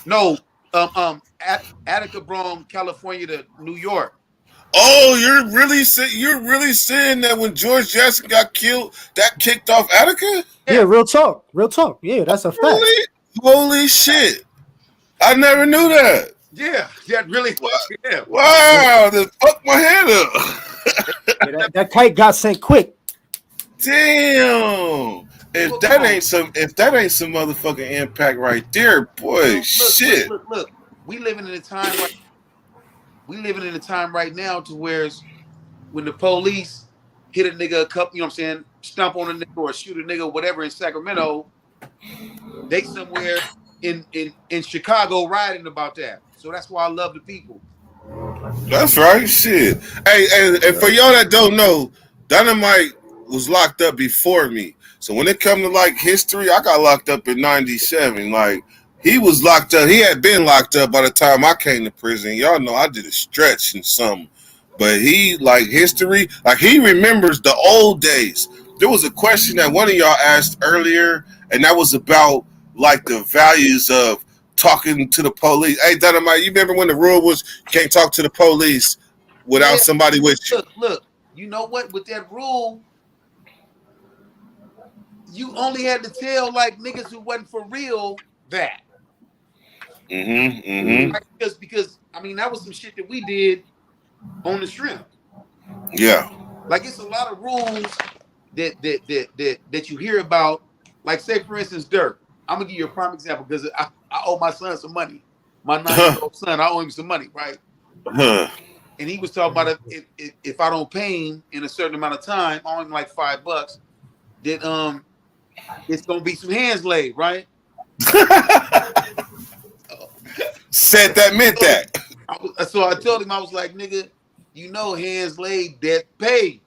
No. Attica brought California to New York. Oh, you're really saying that when George Jackson got killed, that kicked off Attica? Yeah, real talk. Yeah, that's a fact. Holy shit! I never knew that. Yeah, that really. Yeah. Wow, that fucked my head up. that kite got sent quick. Damn! If that ain't some motherfucking impact right there, boy, shit. Look. We living in a time right now to where when the police hit a nigga a couple, you know what I'm saying, stomp on a nigga or shoot a nigga, whatever in Sacramento, they somewhere in Chicago rioting about that. So that's why I love the people. That's right, shit. Hey, and for y'all that don't know, Dynamite was locked up before me. So when it come to like history, I got locked up in 97. Like he was locked up. He had been locked up by the time I came to prison. Y'all know I did a stretch and something. But he, like history, like he remembers the old days. There was a question that one of y'all asked earlier, and that was about like the values of talking to the police. Hey, Dynamite, you remember when the rule was you can't talk to the police without somebody with you? Look, you know what? With that rule, you only had to tell like niggas who wasn't for real that. Like, because I mean that was some shit that we did on the strip. Yeah. Like it's a lot of rules that you hear about. Like say for instance, Dirk. I'm gonna give you a prime example because I owe my son some money. My 9-year-old son, I owe him some money, right? And he was talking about if I don't pay him in a certain amount of time, I owe him like $5. That it's gonna be some hands laid, right? Said that meant that. So I told him, I was like, nigga, you know, hands laid, debt paid.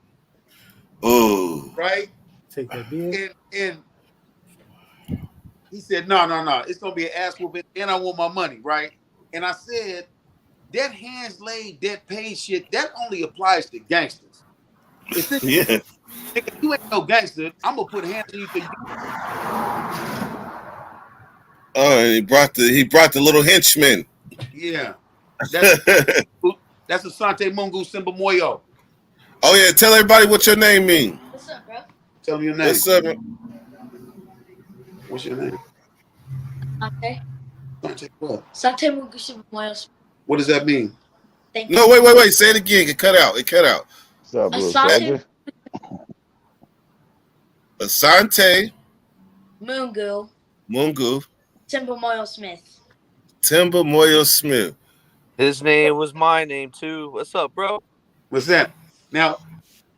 Oh. Right? Take that beer. And he said, no, it's gonna be an ass whooping, and I want my money, right? And I said, that hands laid, debt paid shit, that only applies to gangsters. Yeah. If you ain't no gangster, I'm gonna put hands on you for you. Oh, and he brought the little henchman. Yeah. That's Asante Mungu Simba Moyo. Oh yeah, tell everybody what your name means. What's up, bro? Tell me your name. What's up? What's your name? Okay. Asante what? Sante Mungu Simba Moyo. What does that mean? Thank you. No, wait. Say it again. It cut out. What's up, little Asante Asante Mungu Timber Moyle Smith. Timber Moyle Smith. His name was my name too. What's up, bro? What's that? Now,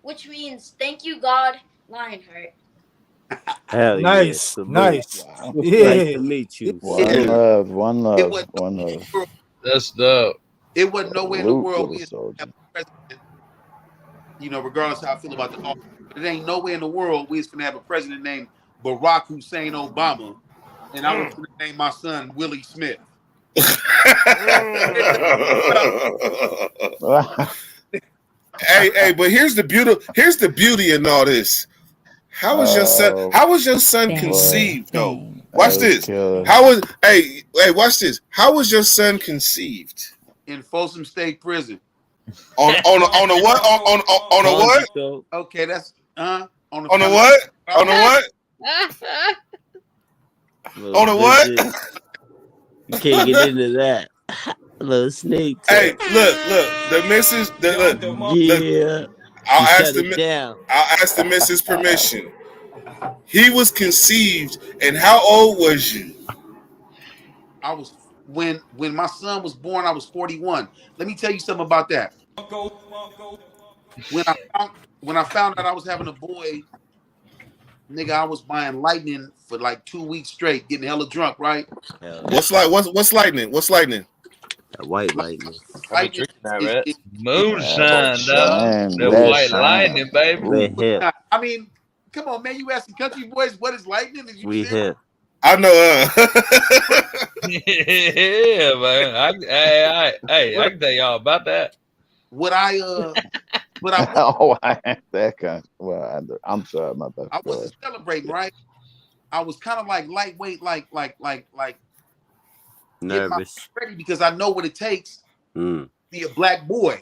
which means thank you, God, Lionheart. Hell nice, yeah. Nice. Wow. Yeah. Nice to meet you. One love. That's dope. It wasn't nowhere in the Salute, world little we soldier. have a president, regardless of how I feel about the office. But it ain't nowhere in the world we was gonna have a president named Barack Hussein Obama, and I was gonna name my son Willie Smith. Hey, but here's the beauty in all this. How was your son conceived though? Watch this. Watch this. How was your son conceived? In Folsom State Prison. On a what? On a what? Okay, that's on a what? On a what? On a what? You can't get into that. Little snake. Hey, look. The missus. I'll ask the missus permission. He was conceived, and how old was you? I was when my son was born. I was 41. Let me tell you something about that. When I found out I was having a boy, nigga, I was buying lightning for like 2 weeks straight, getting hella drunk, right? What's lightning? What's lightning? That white lightning. I'm drinking that, right? Moonshine, dog. The white lightning, baby. I mean, come on, man. You asking country boys what is lightning? We hit. I know. Yeah, man. I can tell y'all about that. I had that kind. Well, I'm sorry, my bad. I wasn't celebrating, right? I was kind of like lightweight, like nervous, ready because I know what it takes to be a black boy.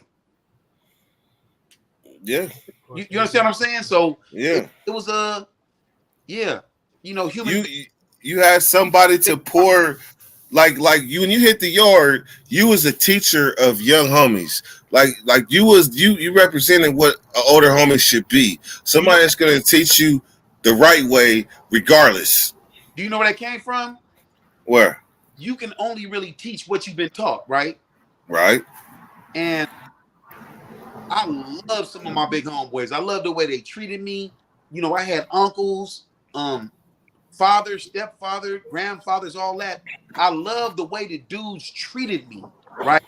Yeah, you understand what I'm saying? So yeah, it was human. You had somebody to pour, like you when you hit the yard, you was a teacher of young homies. Like you represented what an older homie should be. Somebody that's gonna teach you the right way, regardless. Do you know where that came from? Where? You can only really teach what you've been taught, right? Right. And I love some of my big homeboys. I love the way they treated me. I had uncles, father, stepfather, grandfathers, all that. I love the way the dudes treated me, right?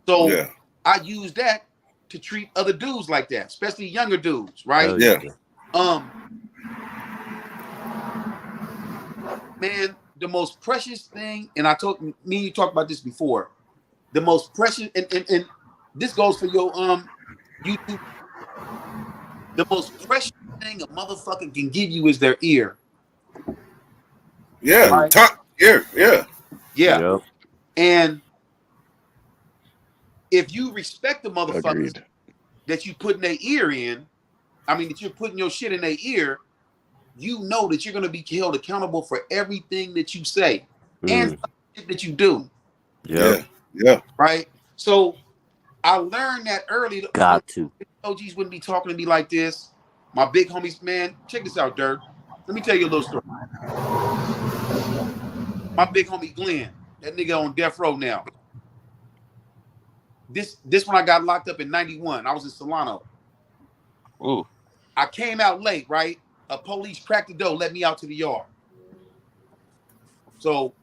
So yeah. I use that to treat other dudes like that, especially younger dudes, right? Oh, yeah. Man, the most precious thing, and you talked about this before. The most precious, and this goes for your YouTube. The most precious thing a motherfucker can give you is their ear. Yeah, right? Top ear, yeah. Yep. And if you respect the motherfuckers that you put in their ear that you're putting your shit in their ear, you know that you're going to be held accountable for everything that you say and that you do. Yeah. Right? So I learned that early. Got to. OGs wouldn't be talking to me like this. My big homies, man, check this out, Dirk. Let me tell you a little story. My big homie Glenn, that nigga on death row now. This when I got locked up in 91. I was in Solano. Ooh. I came out late, right? A police cracked the door, let me out to the yard. So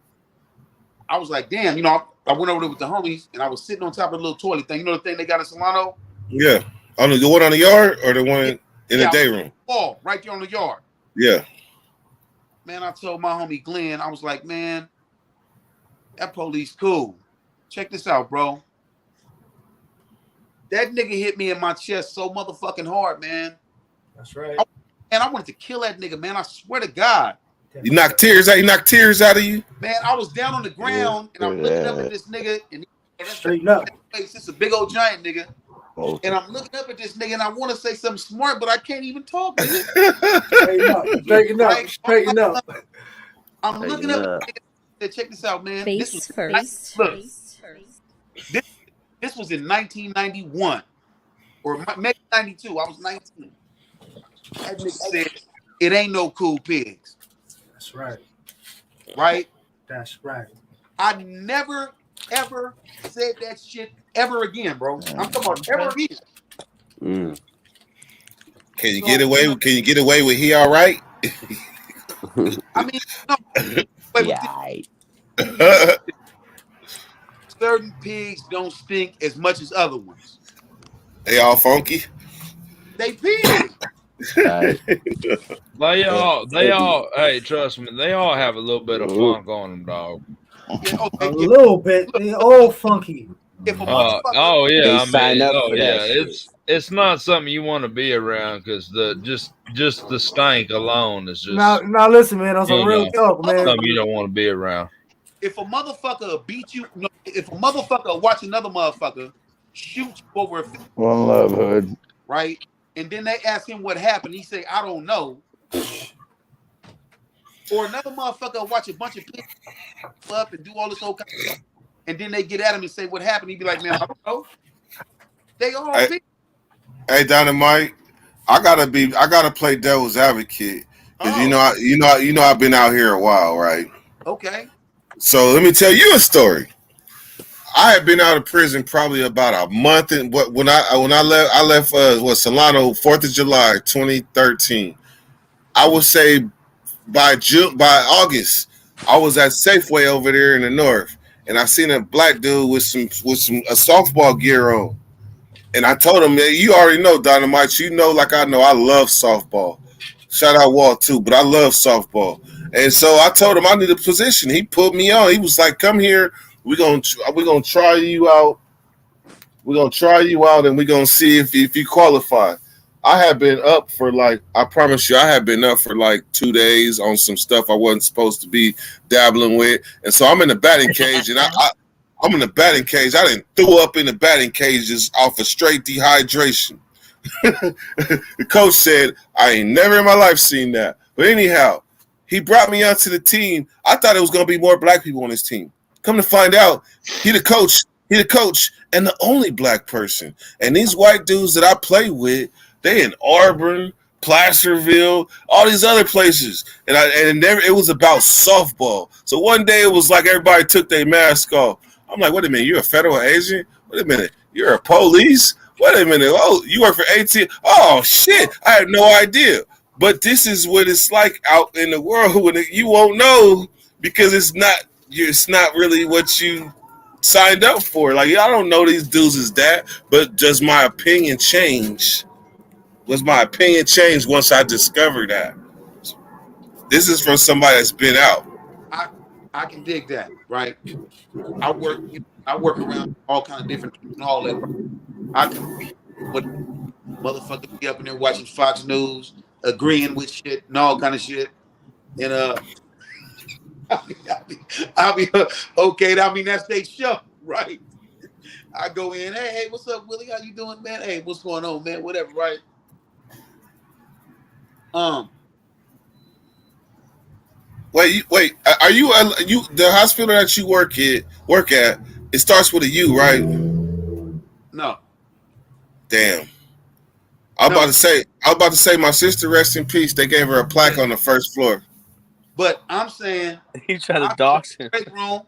I was like, damn, I went over there with the homies and I was sitting on top of the little toilet thing. You know the thing they got in Solano? Yeah. The one on the yard or the one? In the day room. Wall right there on the yard. Yeah. Man, I told my homie Glenn, I was like, man, that police cool. Check this out, bro. That nigga hit me in my chest so motherfucking hard, man. That's right. And I wanted to kill that nigga, man. I swear to God. You knocked tears out. You knocked tears out of you. Man, I was down on the ground and I'm looking up at this nigga and straighten up. This is a big old giant nigga. And I'm looking up at this nigga and I want to say something smart, but I can't even talk, nigga. Straighten up. Straighten up. I'm looking up at the nigga. Check this out, man. Face This was in 1991 or maybe 92. I was 19. That nigga said, "It ain't no cool pigs." That's right. Right? That's right. I never ever said that shit ever again, bro. I'm talking about ever again. Can you get away? Can you get away with he all right? I mean, no, certain pigs don't stink as much as other ones. They all funky. They pigs. They all, hey, trust me, they all have a little bit of funk on them, dog. A little bit. They all funky. Oh yeah, They sign up for that it's not something you want to be around because just the stank alone is just Now listen, man. On some real talk, man. something you don't want to be around. If a motherfucker beat you, no, if a motherfucker watch another motherfucker shoot you over a One love, hood. right, and then they ask him what happened, he say, "I don't know." Or another motherfucker watch a bunch of pigs up and do all this whole kind of stuff, and then they get at him and say what happened. He'd be like, "Man, I don't know." They all pigs. Hey, Dynamite, I gotta play devil's advocate because you know I've been out here a while, right? Okay. So let me tell you a story. I had been out of prison probably about a month, and when I left Solano 4th of July 2013. I would say by August, I was at Safeway over there in the north, and I seen a black dude with some softball gear on. And I told him, man, you already know, Dynamite. You know, like I know, I love softball. Shout out Walt too, but I love softball. And so I told him I need a position. He put me on. He was like, "Come here. We're gonna try you out. We're gonna try you out, and we're gonna see if you qualify." I had been up for I promise you, I had been up for 2 days on some stuff I wasn't supposed to be dabbling with, and so I'm in the batting cage, and I'm in the batting cage. I didn't throw up in the batting cages off of straight dehydration. The coach said, "I ain't never in my life seen that." But anyhow, he brought me onto the team. I thought it was going to be more black people on his team. Come to find out, he the coach and the only black person. And these white dudes that I play with, they in Auburn, Placerville, all these other places. And it was about softball. So one day it was like everybody took their mask off. I'm like, wait a minute, you're a federal agent? Wait a minute, you're a police? Wait a minute, oh, you work for AT? Oh, shit, I had no idea. But this is what it's like out in the world when you won't know because it's not really what you signed up for. I don't know these dudes is that, but does my opinion change? Was my opinion changed once I discovered that? This is from somebody that's been out. I can dig that, right? I work around all kind of different people and all that. I can but motherfuckers be up in there watching Fox News, agreeing with shit and all kind of shit. And I'll be okay. I mean, that's their show, right? I go in, hey, what's up, Willie? How you doing, man? Hey, what's going on, man? Whatever, right? Wait. Are you the hospital that you work at? It starts with a U, right? No. Damn. I was about to say my sister, rest in peace. They gave her a plaque on the first floor. But I'm saying he tried to dox him. Room,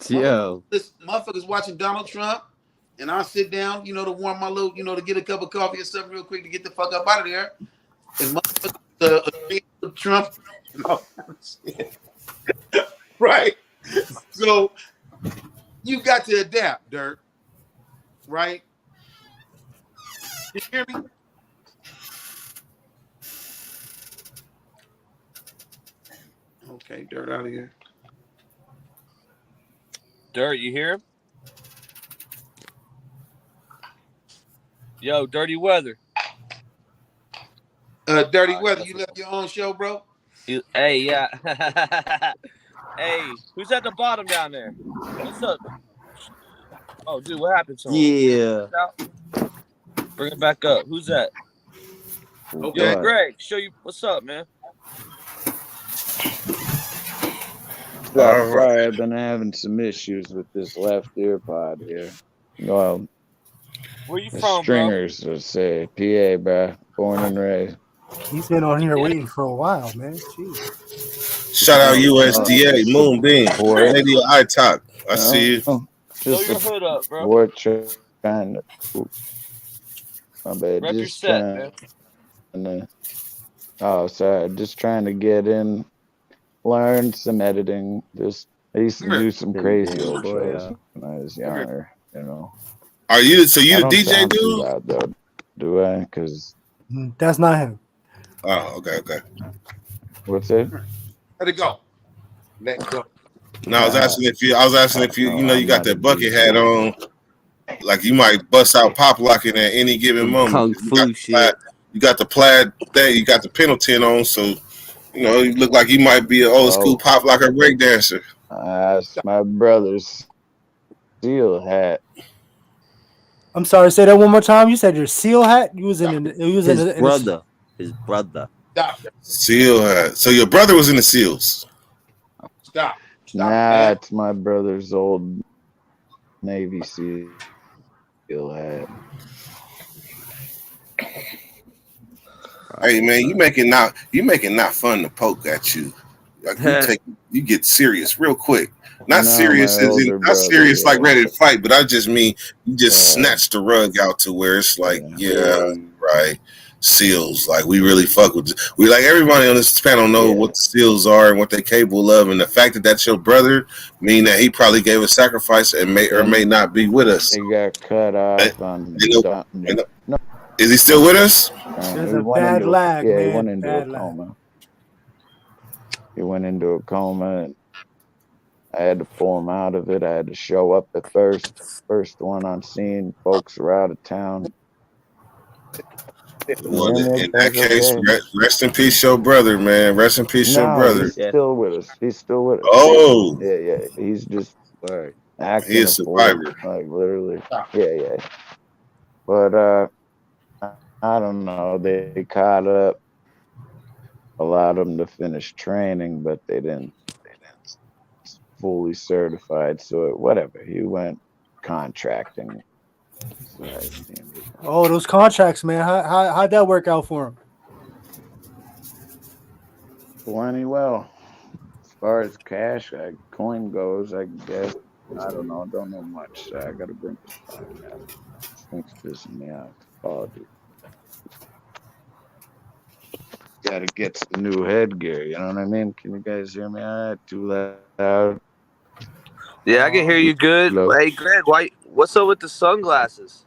Yo, this motherfucker's watching Donald Trump, and I sit down, to warm my little, to get a cup of coffee or something real quick to get the fuck up out of there. And motherfucker, Trump, right? So you got to adapt, Dirk. Right? You hear me? Okay, Dirt out of here. Dirt, you here? Yo, Dirty Weather. Dirty Weather, you left your own show, bro? Hey, yeah. Hey, who's at the bottom down there? What's up? Oh, dude, what happened to him? Yeah. Bring it back up. Who's that? Okay. Yo, Greg, show you what's up, man. Sorry, I've been having some issues with this left ear pod here. Well, where you the from, Stringers would say PA, bro. Born and raised. He's been on here waiting for a while, man. Jeez. Shout out USDA, Moonbeam, Radio iTalk. I see you. Throw your hood up, bro. We're trying to. My bad. Rep your Just set, trying. Oh, sorry. Just trying to get in, learn some editing. Just I used to do some crazy old shows when I was younger. You know. Are you? So you I the don't DJ sound too dude? loud, though, do I? Because That's not him. Oh, okay. what's it? Let it go. Let go. No, I was asking if you. You know, you got that bucket hat on. Like you might bust out pop locking at any given moment. Kung fu shit. You got the plaid thing. You got the Pendleton on, so you know you look like you might be an old school pop locker break dancer. That's my brother's steel hat. I'm sorry. Say that one more time. You said your seal hat. You was in. You was in. His brother. Stop. Seal hat. So your brother was in the SEALs. Stop. Nah, it's my brother's old Navy SEAL hat. Hey man, you making not fun to poke at you. Like you get serious real quick. Not No, serious my as in older not serious brother, like ready to fight, but I just mean you just snatch the rug out to where it's like, yeah, right. SEALs, like we really fuck with. We like everybody on this panel know what the SEALs are and what they're capable of, and the fact that that's your brother mean that he probably gave a sacrifice and may or may not be with us. He got cut off on. No. Is he still with us? There's a bad lag, man. He went into Bad a lag. coma. He went into a coma. And I had to pull him out of it. I had to show up at first one on scene. Folks were out of town. Well, in that case, rest in peace, your brother, man. Rest in peace, your brother. He's still with us. He's still with us. Oh, yeah. He's just acting. He is a survivor. Like literally. Yeah. But I don't know. They caught up, allowed him to finish training, but they didn't fully certified. So whatever. He went contracting. Oh, those contracts, man. How'd that work out for him? Plenty well. As far as cash, coin goes, I guess. I don't know much. I gotta bring this podcast. Things pissing me out. Apologies. Gotta get some new headgear, you know what I mean? Can you guys hear me? Too loud. Yeah, I can hear you good. Hello? Hey, Greg, what's up with the sunglasses?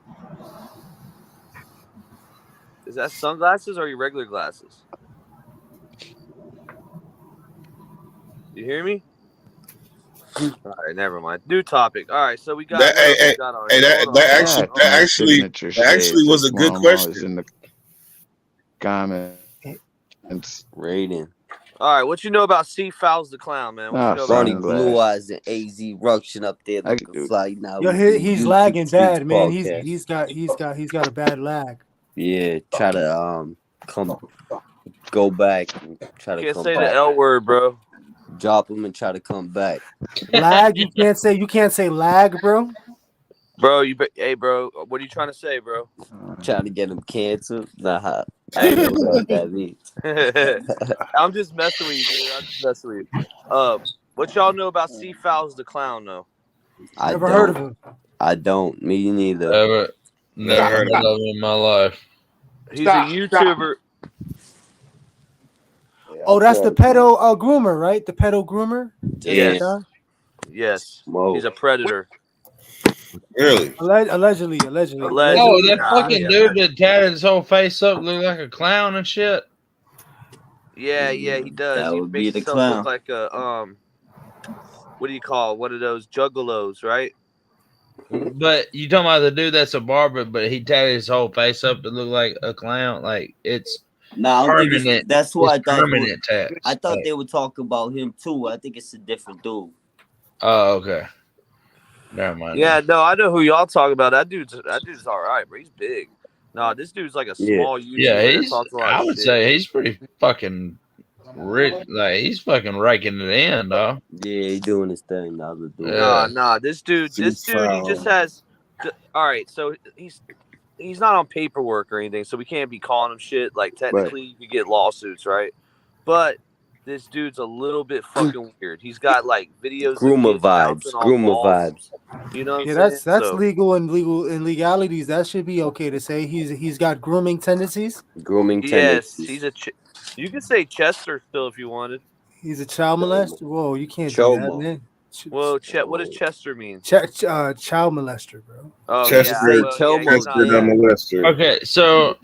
Is that sunglasses or your regular glasses? You hear me? All right, never mind. New topic. All right, so we got. That actually was a good question. In the comment. It's Raiden. All right, what you know about C. Fowles the Clown, man? What you know Ronnie about Blue Eyes and AZ ruction up there looking fly now. Yo, he's lagging bad, man. He's got a bad lag. Yeah, try to go back and try to Can't come say back. the L word, bro. Drop him and try to come back. Lag? You can't say lag, bro. Bro, hey, bro, what are you trying to say, bro? Trying to get him canceled? Nah, I don't know what that means. I'm just messing with you, dude. What y'all know about C. Fowles the Clown, though? I Never don't. heard of him. I don't. Me neither. Never heard of him in my life. He's a YouTuber. Oh, that's the pedo groomer, right? The pedo groomer. Yes. Yes. Whoa. He's a predator. Really? Allegedly. Oh, that fucking dude that tatted his whole face up, looked like a clown and shit. Yeah, he does. That He would be makes the himself clown. look like a what do you call it? One of those juggalos, right? But you talking about the dude that's a barber, but he tatted his whole face up to look like a clown. Like it's Nah, I don't think permanent. it's. That's what I It's thought. permanent tats. I thought they were talking about him too. I think it's a different dude. Oh, okay. Never mind. Yeah, no, I know who y'all talking about. That dude's all right, bro. He's big. No, this dude's like a small YouTuber. Yeah, that he's. talks a lot I of would shit. say he's pretty fucking rich. Like he's fucking raking it in, dog. Yeah, he's doing his thing. The other dude. Nah. This dude, he just has. All right, so he's not on paperwork or anything, so we can't be calling him shit. Like technically, you could get lawsuits, right? But this dude's a little bit fucking weird. He's got like videos. Groomer of kids bouncing off Groomer walls. vibes. You know what Yeah, I'm that's saying? that's So, legal and legalities. That should be okay to say. He's got grooming tendencies. Grooming yes, tendencies. he's a. You could say Chester still if you wanted. He's a child molester. Whoa, you can't do that, Chomo. man. Well, what does Chester mean? Child molester, bro. Oh, Chester, yeah, well, yeah, he's Chester not the that. molester. Okay, so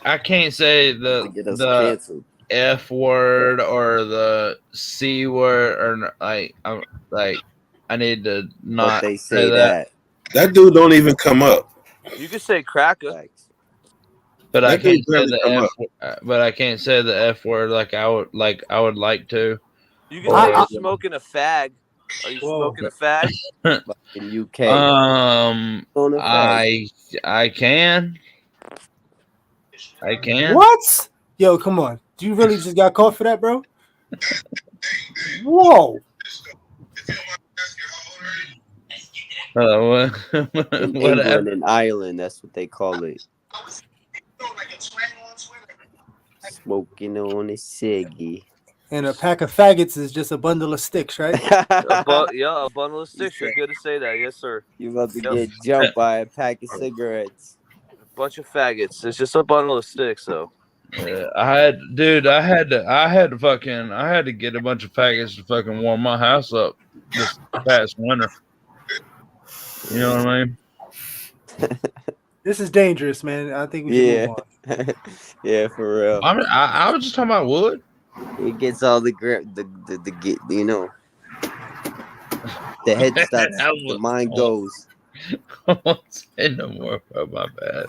I can't say To get us the canceled. F word or the C word or like I'm like I need to not But they say that. That dude don't even come up. You could say cracker. But I That dude can't say barely the come F. But I can't say the F word like I would like to. You can say you're smoking a fag. Are you smoking a fag? In UK. I can. What? Yo, come on. Do you really just got caught for that, bro? Whoa. In What England happened? and Ireland, that's what they call it. Smoking on a ciggy. And a pack of faggots is just a bundle of sticks, right? A bundle of sticks. You're good to say that. Yes, sir. You about to get jumped by a pack of cigarettes. A bunch of faggots. It's just a bundle of sticks, though. Yeah, I had to get a bunch of packets to fucking warm my house up this past winter. You know what I mean? This is dangerous, man. I think we should move on. Yeah, for real. I was just talking about wood. It gets all the you know, the head starts, the mind goes. I won't say no more about my bad.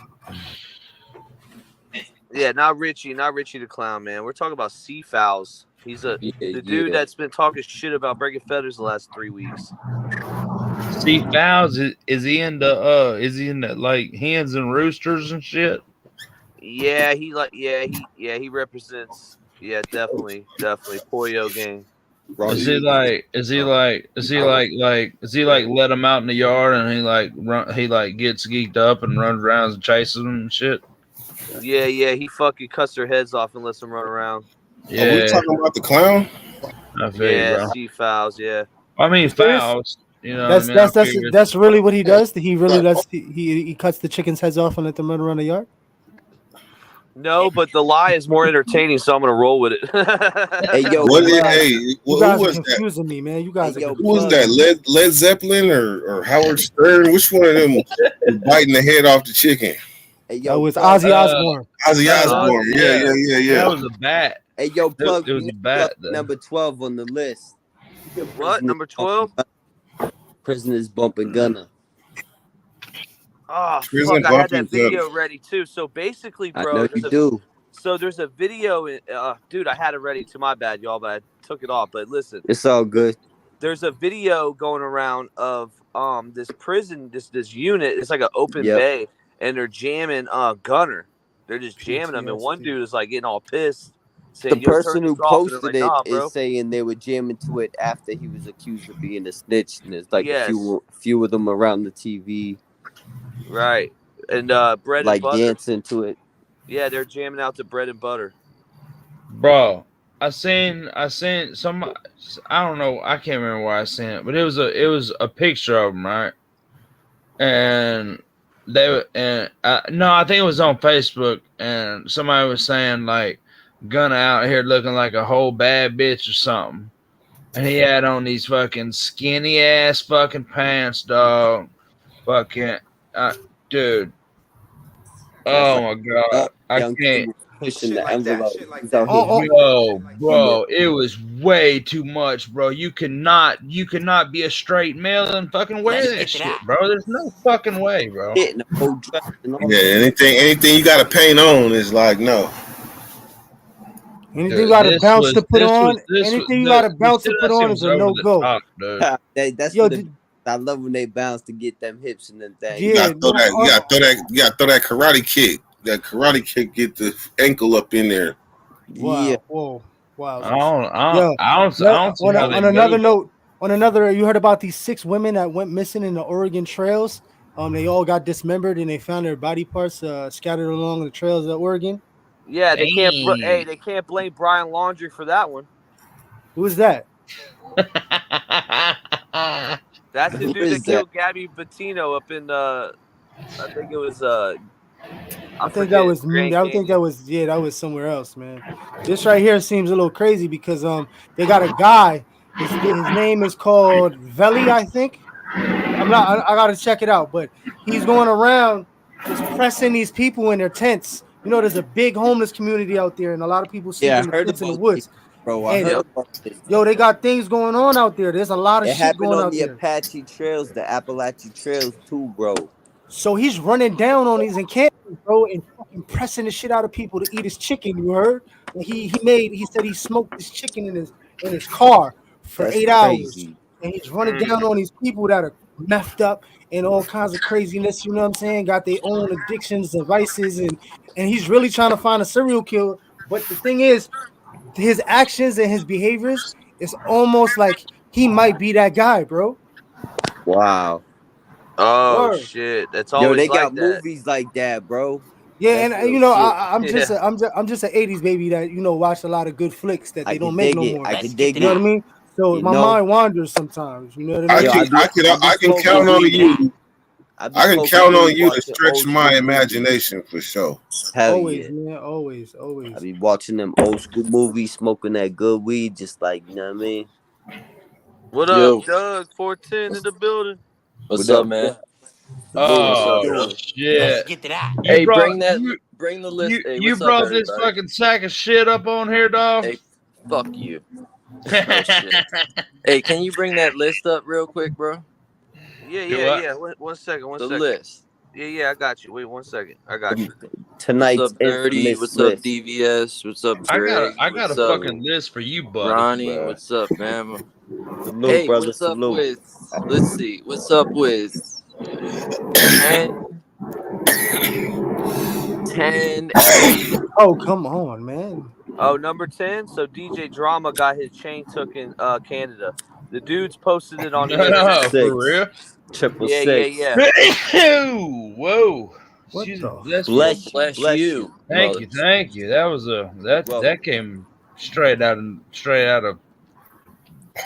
Yeah, not Richie the clown, man. We're talking about Seafowls. He's the dude that's been talking shit about breaking feathers the last 3 weeks. Steve Fowles, is he into like hens and roosters and shit? Yeah, he represents. Yeah, definitely Pollo gang. Is he like let him out in the yard and he gets geeked up and runs around and chases them and shit? Yeah, he fucking cuts their heads off and lets them run around. Yeah. Are we talking about the clown? I feel you, bro. Seafowls, yeah. I mean Fowles. You know, that's really what he does. He really lets he cuts the chickens' heads off and let them run around the yard. No, but the lie is more entertaining, so I'm gonna roll with it. Hey, yo, you guys who are was that? confusing me, man. You guys are Who was that? Led Zeppelin or Howard Stern? Which one of them was biting the head off the chicken? Hey, yo, it's Ozzy Osbourne. Ozzy Osbourne. Yeah. That was a bat. Hey, yo, plug. It was a bat. Number 12 on the list. What? Number 12? Prisoners bumping Gunna. Oh, Prison fuck, I had bumping that video Gunna. ready too. So basically, I bro, know you do. So there's a video, dude. I had it ready too. My bad, y'all, but I took it off. But listen, It's all good. there's a video going around of this prison, this unit. It's like an open Yep. bay, and they're jamming Gunner. They're just jamming him, and one dude is like getting all pissed. The Saying, "Yo, turn person who this off," and they're posted like, it "Nah, is bro." saying they were jamming to it after he was accused of being a snitch, and there's like Yes. a few of them around the TV, Right. And bread like and butter. dancing to it. Yeah, they're jamming out to bread and butter. Bro, I seen some. I don't know. I can't remember where I seen it, but it was a picture of them, right? And I think it was on Facebook, and somebody was saying like Gunna out here looking like a whole bad bitch or something, and he had on these fucking skinny ass fucking pants, dog. Fucking dude. Oh my god, I Young can't. pushing the envelope. Bro, it was way too much, bro. You cannot be a straight male and fucking wear that shit, bro. There's no fucking way, bro. Yeah, anything you got to paint on is like no. Anything you got to bounce to put on, anything you got to bounce to put on is a no go. That's Yo, what I love when they bounce to get them hips and them things. You gotta throw that karate kick. That karate kick get the ankle up in there. Wow. Yeah. Whoa. Wow. I don't see how on another note, you heard about these 6 women that went missing in the Oregon trails? They all got dismembered and they found their body parts scattered along the trails of Oregon. Yeah, they can't blame Brian Laundrie for that one. Who is that? That's the dude that killed Gabby Bettino up in I think it was I think that was me. I think that was somewhere else, man. This right here seems a little crazy because they got a guy. His name is called Veli, I think. I gotta check it out, but he's going around just pressing these people in their tents. You know, there's a big homeless community out there, and a lot of people sleep in the tents in the woods. Bro, I heard about this. Yo, they got things going on out there. There's a lot of shit going out there. It happened on the Apache trails, the Appalachian trails too, bro. So he's running down on these encampments, bro, and fucking pressing the shit out of people to eat his chicken. You heard? And he said he smoked his chicken in his car for 8 hours, and he's running down on these people that are messed up and all kinds of craziness. You know what I'm saying? Got their own addictions and vices, and he's really trying to find a serial killer. But the thing is, his actions and his behaviors, it's almost like he might be that guy, bro. Wow. Oh shit! That's always they like got that. movies like that, bro. Yeah, and you know, I'm just an '80s baby that watched a lot of good flicks that they don't make no more. I can dig it. You know what I mean? So my mind wanders sometimes. You know what I mean? I can count on you. I can count on you to stretch my imagination for sure. Always, man. Always. I be watching them old school movies, smoking that good weed, just like, you know what I mean? What up, Doug? 410 in the building. What's up, man? Oh shit! Let's get to that. Hey, bring the list. Hey, you what's brought up, this everybody? fucking sack of shit up on here, dog. Hey, fuck you. Oh, shit. Hey, can you bring that list up real quick, bro? Yeah. One second. The list. Yeah, I got you. Wait 1 second. I got you. Tonight's what's up, Dirty? What's up, DVS? What's up, Drake? I got a fucking list for you, buddy. Ronnie, what's up, man? Salute, hey, brother, what's up salute. with? Let's see. What's up with 10? Oh, come on, man. Oh, number 10. So DJ Drama got his chain took in Canada. The dudes posted it on the internet. For real? Yeah. Whoa. What Bless you. Thank you. That was that came straight out of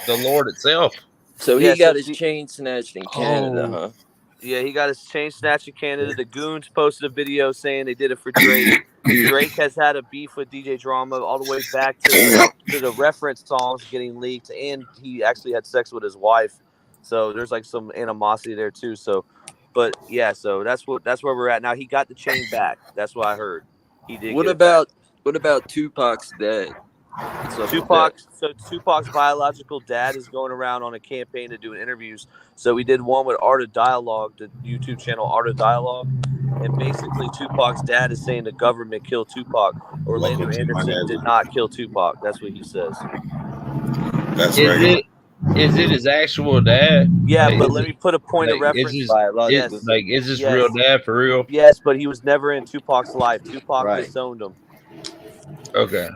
the Lord itself. So he got his chain snatched in Canada, huh? Yeah, he got his chain snatched in Canada. The Goons posted a video saying they did it for Drake. Drake has had a beef with DJ Drama all the way back to the reference songs getting leaked, and he actually had sex with his wife. So there's like some animosity there too. So, but yeah, so that's where we're at now. He got the chain back. That's what I heard. He did. What about Tupac's dad? Tupac's biological dad is going around on a campaign to do interviews. So we did one with Art of Dialogue, the YouTube channel Art of Dialogue, and basically Tupac's dad is saying the government killed Tupac. Orlando Anderson did not kill Tupac. That's what he says. That's right. Is it his actual dad? Yeah, like, but let me put a point of reference. Is this real dad for real? Yes, but he was never in Tupac's life. Tupac disowned him. Okay.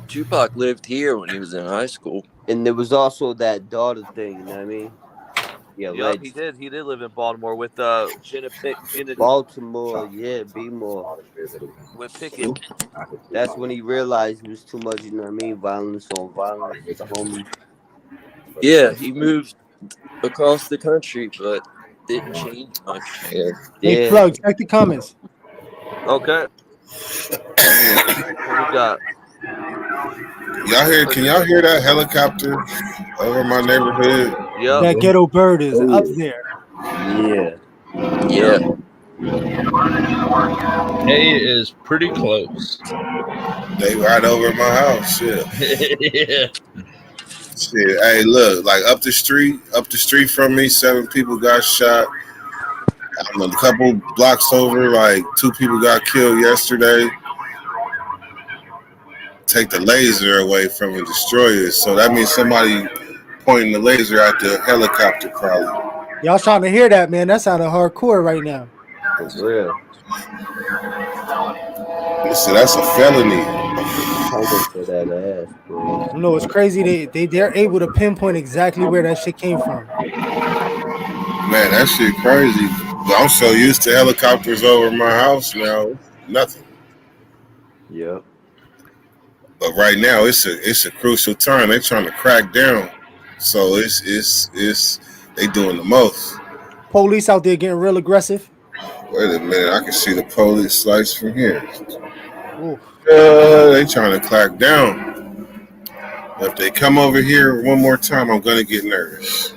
Tupac lived here when he was in high school. And there was also that daughter thing, you know what I mean? Yeah, yep, he did. He did live in Baltimore with Jenna Pickett. Baltimore, yeah, B-more. With Pickett. That's when he realized it was too much, you know what I mean? Violence on violence with the homie. Yeah, he moved across the country, but didn't change much. Hey, Plug, check the comments. Okay. What we got? Can y'all hear that helicopter over my neighborhood? Yeah. That ghetto bird is up there. Yeah. Yeah. Hey is pretty close. They right over my house. Shit. Yeah. Shit. Hey, look, like up the street from me, 7 people got shot. A couple blocks over, like 2 people got killed yesterday. Take the laser away from it, destroy it. So that means somebody pointing the laser at the helicopter, probably. Y'all trying to hear that, man? That sounded hardcore right now. For real. Listen, that's a felony. For that ass, bro. You know, it's crazy. They're able to pinpoint exactly where that shit came from. Man, that shit crazy. But I'm so used to helicopters over my house now. Nothing. Yep. But right now, it's a crucial time. They're trying to crack down. So it's they doing the most. Police out there getting real aggressive. Wait a minute, I can see the police lights from here. Ooh. They trying to crack down. If they come over here one more time, I'm gonna get nervous.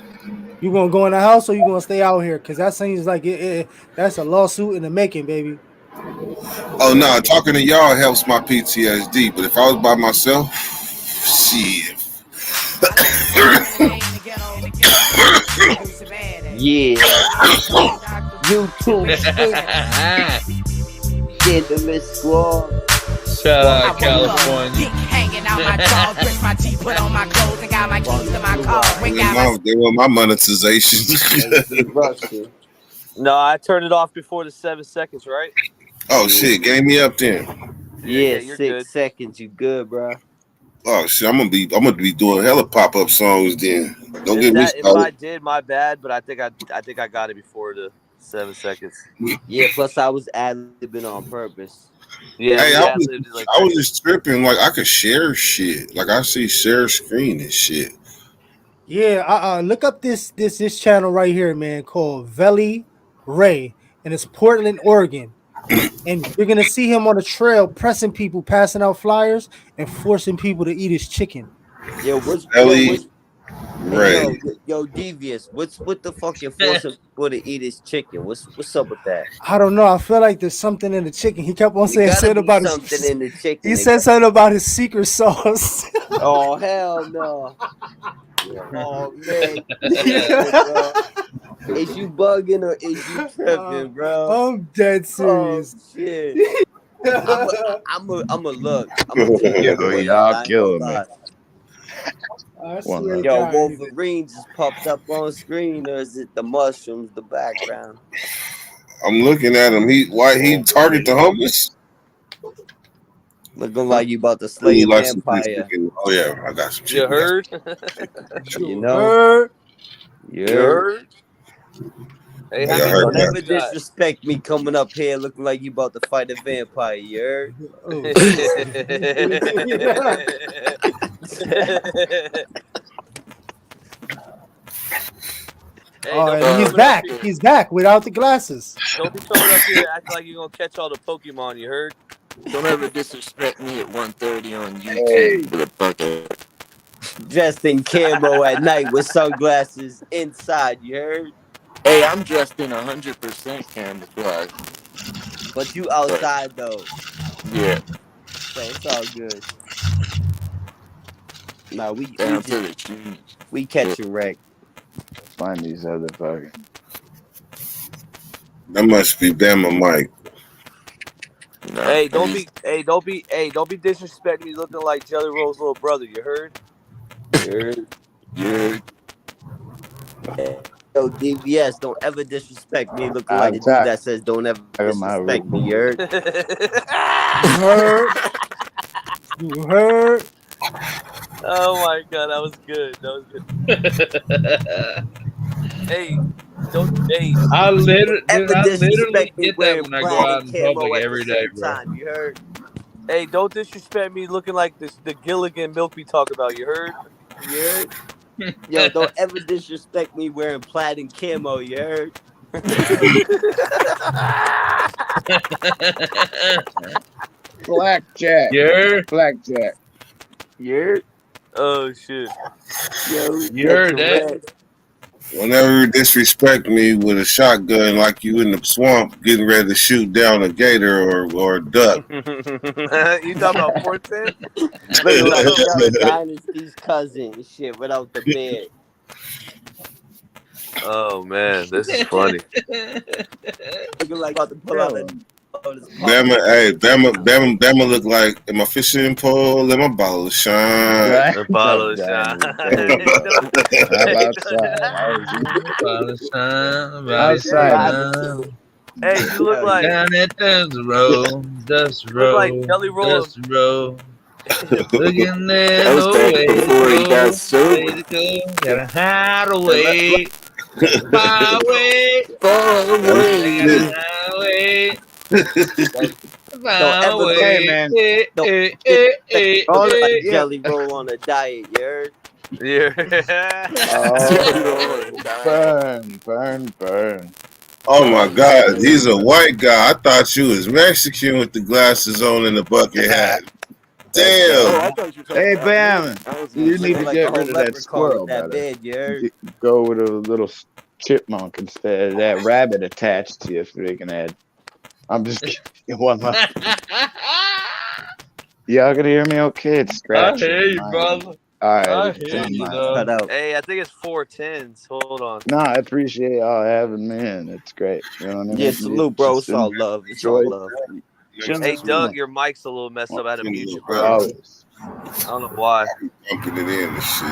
You gonna go in the house or you gonna stay out here? Cause that seems like that's a lawsuit in the making, baby. Oh no, talking to y'all helps my PTSD. But if I was by myself, shit. Yeah. YouTube. Scandalous Squad. Shout out California. Hanging out my jaw, brush my teeth, put on my clothes, and got my keys to my car. They want my monetization. No, I turned it off before the 7 seconds, right? Oh shit, game me up then. Yeah, you're 6 good. seconds. You good, bro? Oh shit, I'm gonna be doing hella pop-up songs then. Don't get me If started. I did, my bad, but I think I got it before the 7 seconds. Yeah, plus I was ad-libbing on purpose. Yeah, Hey, yeah, I was just tripping. Like I could share shit. Like I see share screen and shit. Yeah, look up this channel right here, man, called Veli Ray, and it's Portland, Oregon. And you're gonna see him on the trail pressing people, passing out flyers, and forcing people to eat his chicken. Yo, what's Ray. Yo, Devious, what's with the fucking forcing people to eat his chicken? What's up with that? I don't know. I feel like there's something in the chicken. He kept on saying something about something in the chicken. He said something about his secret sauce. Oh hell no! Oh man, is you bugging or is you tripping, bro? I'm dead serious. Oh, shit. I'm a look. Y'all killing me. Yo, Wolverine just popped up on screen, or is it the mushrooms, the background? I'm looking at him. He target the homeless? Looking like you about to slay a vampire. Oh yeah, I got some shit. You heard? You know? You heard? Hey, Yeah, I heard don't ever that. disrespect me coming up here looking like you about to fight a vampire, you heard? Hey, And he's back. He's back without the glasses. Don't be coming up here acting like you're gonna catch all the Pokemon, you heard? Don't ever disrespect me at 1:30 on YouTube, motherfucker. Dressed in camo at night with sunglasses inside, you heard? Hey, I'm dressed in 100% camouflage. But you outside though. Yeah. So it's all good. No, we catch a wreck. Find these other fucking. That must be Bama Mike. Hey, don't be disrespecting me looking like Jelly Roll's little brother, you heard? Yeah. Yo, DVS, don't ever disrespect me looking like the dude that says don't ever disrespect me, you heard? You heard? Oh my god, that was good. Hey, I literally get that me when I go out in public every day, bro. Time, you heard? Hey, don't disrespect me looking like the Gilligan milk we talk about, you heard? You heard? Yo, don't ever disrespect me wearing plaid and camo, you heard? Blackjack. Yeah. Blackjack. You heard? Oh shit. Yo, You heard that? Whenever you disrespect me with a shotgun like you in the swamp getting ready to shoot down a gator or a duck. You talking about 410? Looking like Dynasty's cousin and shit without the beard. Oh man, this is funny. Looking like about to pull out a Bama look like in my fishing pole and my bottle of shine. A bottle of shine. Hey, you look like down at the road, dust you look like road, Jelly Roll. dust road. Looking there, That was back before he got sober. Gotta hide away. Far away. Highway. Don't ever Hey, man. Don't like Jelly Roll on a diet, you heard? Yeah. Burn. Oh my God, he's a white guy. I thought you was Mexican with the glasses on and the bucket hat. Damn. Hey, Bam, you need to get rid of that squirrel, brother. Go with a little chipmunk instead of that rabbit attached to your freaking head. I'm just kidding. One more. Y'all gonna hear me okay? It's I scratching. hear you, brother. All right. I hear you, dog. Hey, I think it's 410s. Hold on. No, I appreciate y'all having me in. It's great. You know what I mean? Yeah, salute, bro. It's all love. It's all love. Hey, Doug, your mic's a little messed up. I had to mute you, bro. Always. I don't know why. Bumping it in and shit.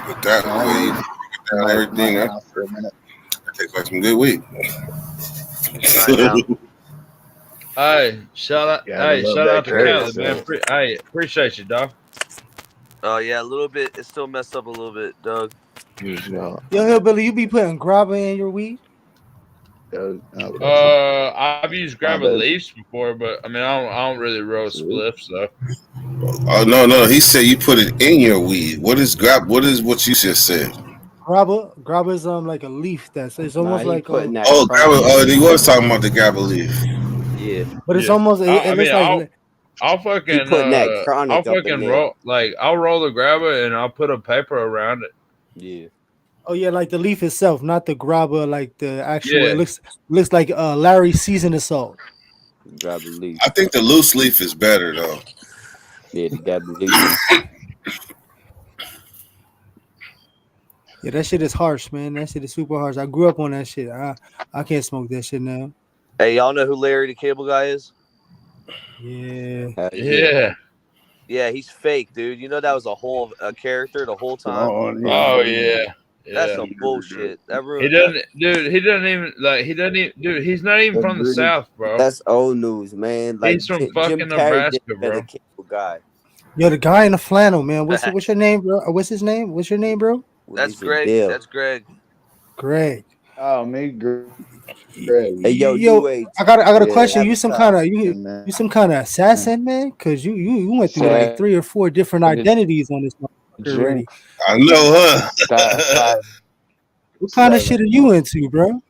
But that way, you break down everything. That takes like some good weed. Hey, shout out to Kelly, man. Hey, appreciate you, dog. Oh yeah, a little bit. It's still messed up a little bit, Doug. Yo, Hillbilly, you be putting grabba in your weed? I've used grabba leaves before, but I mean, I don't really roll spliffs though. Oh no, he said you put it in your weed. What is what you just said? Grabba is like a leaf it's almost like grabba. Oh, he was talking about the grabba leaf. Yeah, but it's almost. It looks like. I'll fucking roll I'll roll the grabba and I'll put a paper around it. Yeah. Oh yeah, like the leaf itself, not the grabba, like the actual. Yeah. It looks like Larry seasoned salt. Grabba leaf. I think the loose leaf is better though. Yeah, the grabba leaf. Yeah, that shit is harsh, man. That shit is super harsh. I grew up on that shit. I can't smoke that shit now. Hey, y'all know who Larry the Cable Guy is? Yeah. Yeah, he's fake, dude. You know that was a character the whole time. Oh yeah. That's some bullshit. That He doesn't even dude, he's not even from the South, bro. That's old news, man. Like, he's from fucking Nebraska, bro. Guy. Yo, the guy in the flannel, man. What's your name, bro? What's his name? What's your name, bro? That's Greg. That's Greg. Greg. Oh, me, Greg. Hey, yo, I got a question. You some kind of assassin, man? Cause you went through like 3 or 4 different identities on this already. I know, huh? What kind of shit are you into, bro?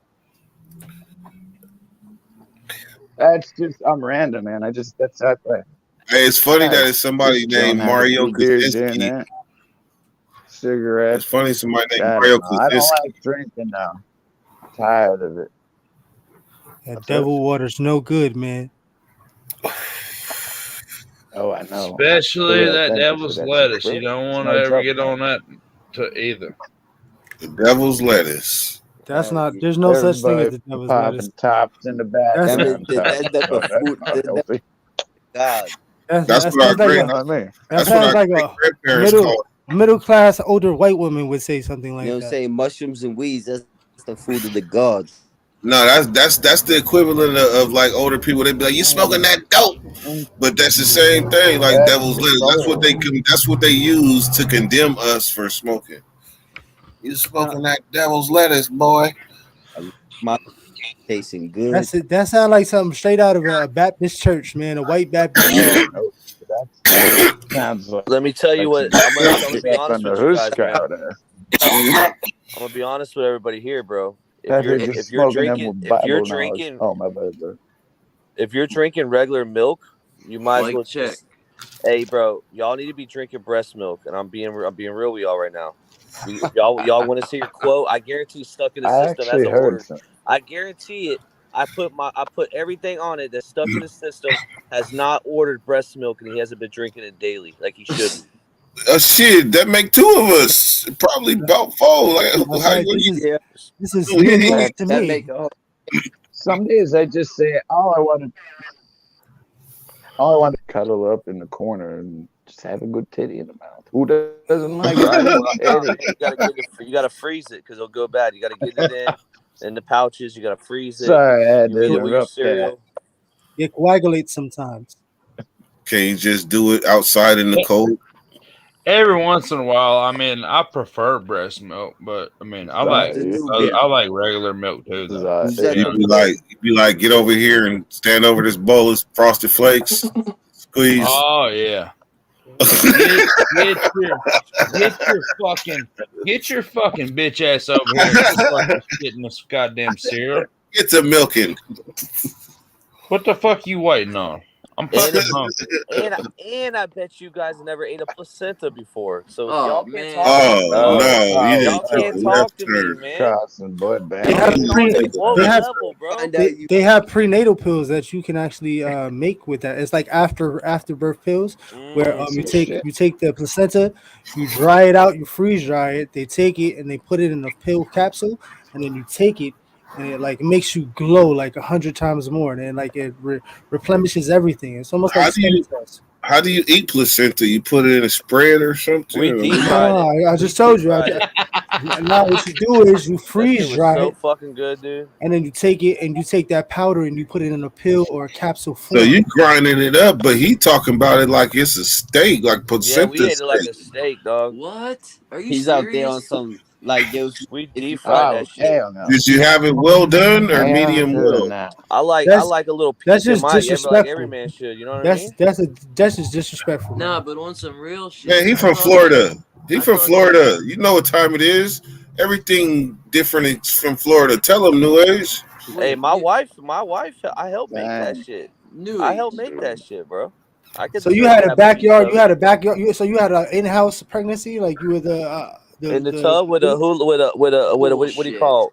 That's just I'm random, man. That's that way. Hey, it's funny that it's somebody named Mario Kaczynski. Cigarettes. It's funny somebody named Mario Kaczynski. I don't like drinking now. I'm tired of it. That devil water's no good, man. Oh, I know. Especially that devil's lettuce. You don't want to ever get on that either. The devil's lettuce. That's not. There's no such thing as the devil's lettuce. Tops in the back. That's what our grandparents call it. Middle class older white woman would say something like that. You know, say mushrooms and weeds. That's the food of the gods. No, that's the equivalent of like older people. They'd be like, "You smoking that dope?" But that's the same thing. Like devil's lettuce. That's what they use to condemn us for smoking. You smoking that devil's lettuce, boy? My tasting good. That sounds like something straight out of a Baptist church, man. A white Baptist church. Let me tell you what. I'm gonna be honest with you guys. I'm gonna be honest with everybody here, bro. If you're drinking regular milk, you might as well check. Hey, bro, y'all need to be drinking breast milk, and I'm being real with y'all right now. Y'all want to see your quote? I guarantee stuck in the I system actually as an heard order. some. I guarantee it. I put everything on it that's stuck in the system has not ordered breast milk, and he hasn't been drinking it daily like he should be. Shit, that make two of us. Probably about four. Like, how you? This is new news to That me. make a whole. Some days I just say all I want to cuddle up in the corner and just have a good titty in the mouth. Who doesn't like Right? a Well, titty? you gotta freeze it because it'll go bad. You gotta get it in the pouches. You gotta freeze it. Sorry, I had You to eat it with your interrupt that. cereal. It coagulates sometimes. Can you just do it outside in the cold? Every once in a while, I mean, I prefer breast milk, but I mean, I like regular milk too. Though. You be like, get over here and stand over this bowl of Frosted Flakes, squeeze. Oh yeah. Get your fucking bitch ass over here and fucking shit in this goddamn cereal. Get to milking. What the fuck you waiting on? I'm fucking hungry. And I bet you guys never ate a placenta before. So Oh, y'all man. can't talk to me. Oh, no, you Y'all didn't can't talk to me, man. Crossing butt back. They have prenatal pills that you can actually make with that. It's like after birth pills where you take the placenta, you dry it out, you freeze dry it. They take it and they put it in a pill capsule, and then you take it. And it like makes you glow like 100 times more, and then like it replenishes everything. It's almost like stem cells. How do you eat placenta? You put it in a spread or something? I just told you. Now what you do is you freeze dry so it, fucking good, dude. and then you take it and you take that powder and you put it in a pill or a capsule form. So you grinding it up, but he talking about it like it's a steak, like placenta. Yeah, we ate it like a steak, dog. What? Are you He's serious? out there on some like we deep fried that shit. Did you have it well done or medium well? I like a little piece. That's just like disrespectful. every man should. You know what I mean? That's just disrespectful. Nah, but on some real shit. Man, he from Florida. He from Florida. You know what time it is. Everything different from Florida. Tell him, New Age. Hey, my wife, I helped make that shit. I helped make that shit, bro. So you had a backyard. You had a backyard. So you had an in-house pregnancy, like you were in the tub with a what do you call?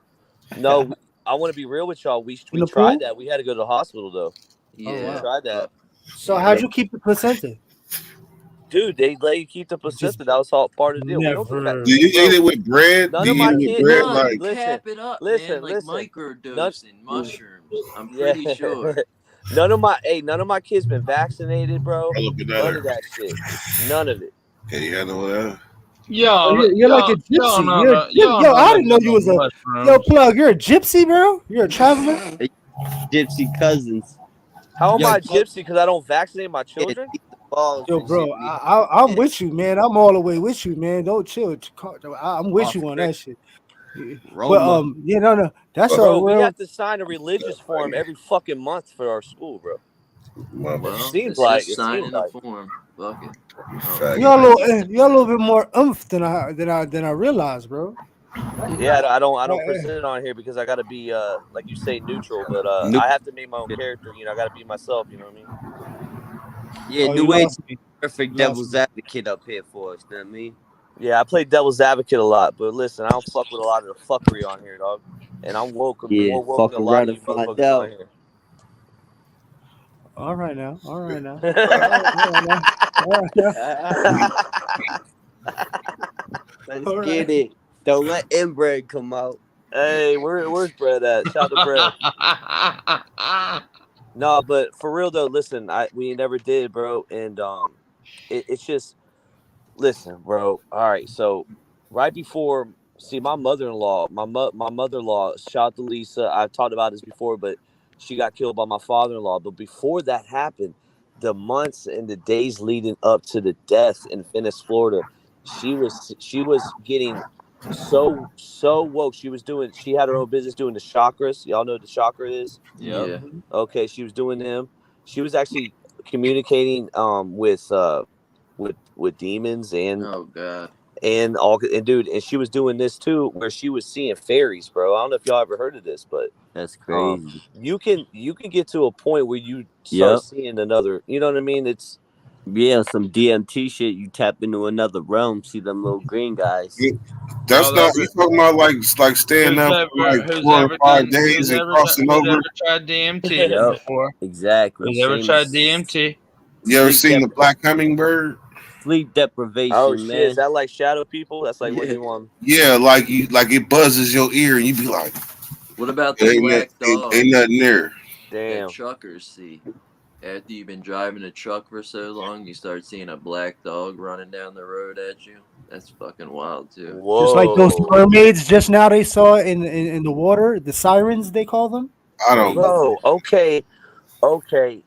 No, I want to be real with y'all. We tried that. We had to go to the hospital though. Yeah, we tried that. So how'd you keep the placenta? Dude, they let you keep the placenta. That was all part of the deal. Do you eat it with bread? None Do of you my eat it kids. with bread? No, Like, listen, cap it up, listen, man. Like listen. microdosing mushrooms. I'm pretty sure. None of my kids been vaccinated, bro. None of that shit. None of it. Okay, you handle that. You're like a gypsy. Yo, I didn't know you was a plug. You're a gypsy, bro. You're a traveler. Gypsy cousins. How am I a gypsy? Because I don't vaccinate my children. Yo, bro, I'm with you, man. I'm all the way with you, man. Don't chill. I'm with you on that shit. But no, that's bro, all. We have to sign a religious form every fucking month for our school, bro. Well, seems like signing a form. Fuck it. You're a little bit more oomph than I realized, bro. Yeah, I don't present it on here because I gotta be like you say neutral, but I have to make my own character. You know, I gotta be myself. You know what I mean? Yeah, New Age perfect devil's advocate up here for us. You know what I mean? Yeah, I play devil's advocate a lot, but listen, I don't fuck with a lot of the fuckery on here, dog. And I'm woke. Yeah, more woke than a lot of you motherfuckers on here. All right now. Let's get it. Don't let inbred come out. Hey, where's Brett at? Shout out to Brett. No, but for real though, listen, we never did, bro, and it's just listen, bro. All right, so right before, my mother-in-law, my mother-in-law, shout out to Lisa. I've talked about this before, but she got killed by my father-in-law. But before that happened, the months and the days leading up to the death in Venice, Florida, she was getting so woke. She had her own business doing the chakras. Y'all know what the chakra is? Yeah. Okay, she was doing them. She was actually communicating with demons and and she was doing this too, where she was seeing fairies, bro. I don't know if y'all ever heard of this, but that's crazy. You can get to a point where you start seeing another. You know what I mean? It's Yeah, some DMT shit. You tap into another realm, see them little green guys. That's not you talking about like staying out for like 4 or 5 days and crossing over. Who's ever tried DMT Yep, before? exactly. Who's ever Same tried as DMT? You ever sleep seen the black hummingbird? sleep deprivation, Oh shit, man. is that like shadow people? That's like when Yeah. you on. Yeah, like it buzzes your ear and you be like, What about the black dog ain't nothing there. Damn. that truckers see? After you've been driving a truck for so long, you start seeing a black dog running down the road at you. That's fucking wild too. Whoa. Just like those mermaids just now they saw in the water, the sirens they call them. I don't know. Bro, okay,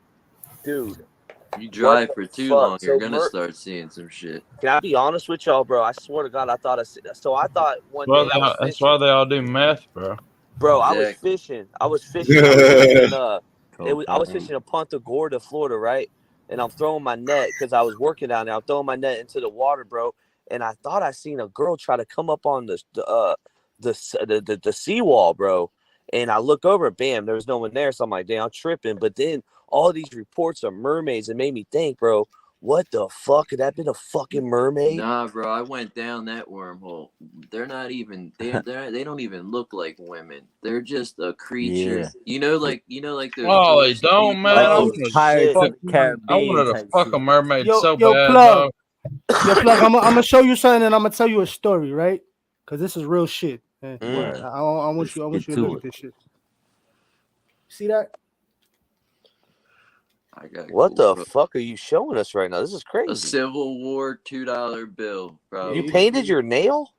dude. You drive What for the too fuck? long, you're So gonna start seeing some shit. Can I be honest with y'all, bro? I swear to God, I thought one Well, day I was that's fishing. why they all do meth, bro. Bro, I was Exactly. fishing. I was fishing I was fishing in Punta Gorda, Florida, right? And I'm throwing my net because I was working down there. I'm throwing my net into the water, bro. And I thought I seen a girl try to come up on the seawall, bro. And I look over, bam, there was no one there. So I'm like, damn, I'm tripping. But then all these reports of mermaids, it made me think, bro, what the fuck? Could that have been a fucking mermaid? Nah, bro, I went down that wormhole. They're not even they don't even look like women. They're just a creature. Yeah. You know, like those. Oh, tourist don't, people. man. Like I those wanted Pirates of the I Caribbean wanted to type fuck shit. a mermaid Yo, so yo, bad, plug. dog. Yo, plug. I'm gonna show you something, and I'm gonna tell you a story, right? Because this is real shit. Man. Word. I want you Get to to look at this shit. See that? I got What cool, the bro. fuck are you showing us right now? This is A crazy. Civil War $2 bill, bro. You painted your nail?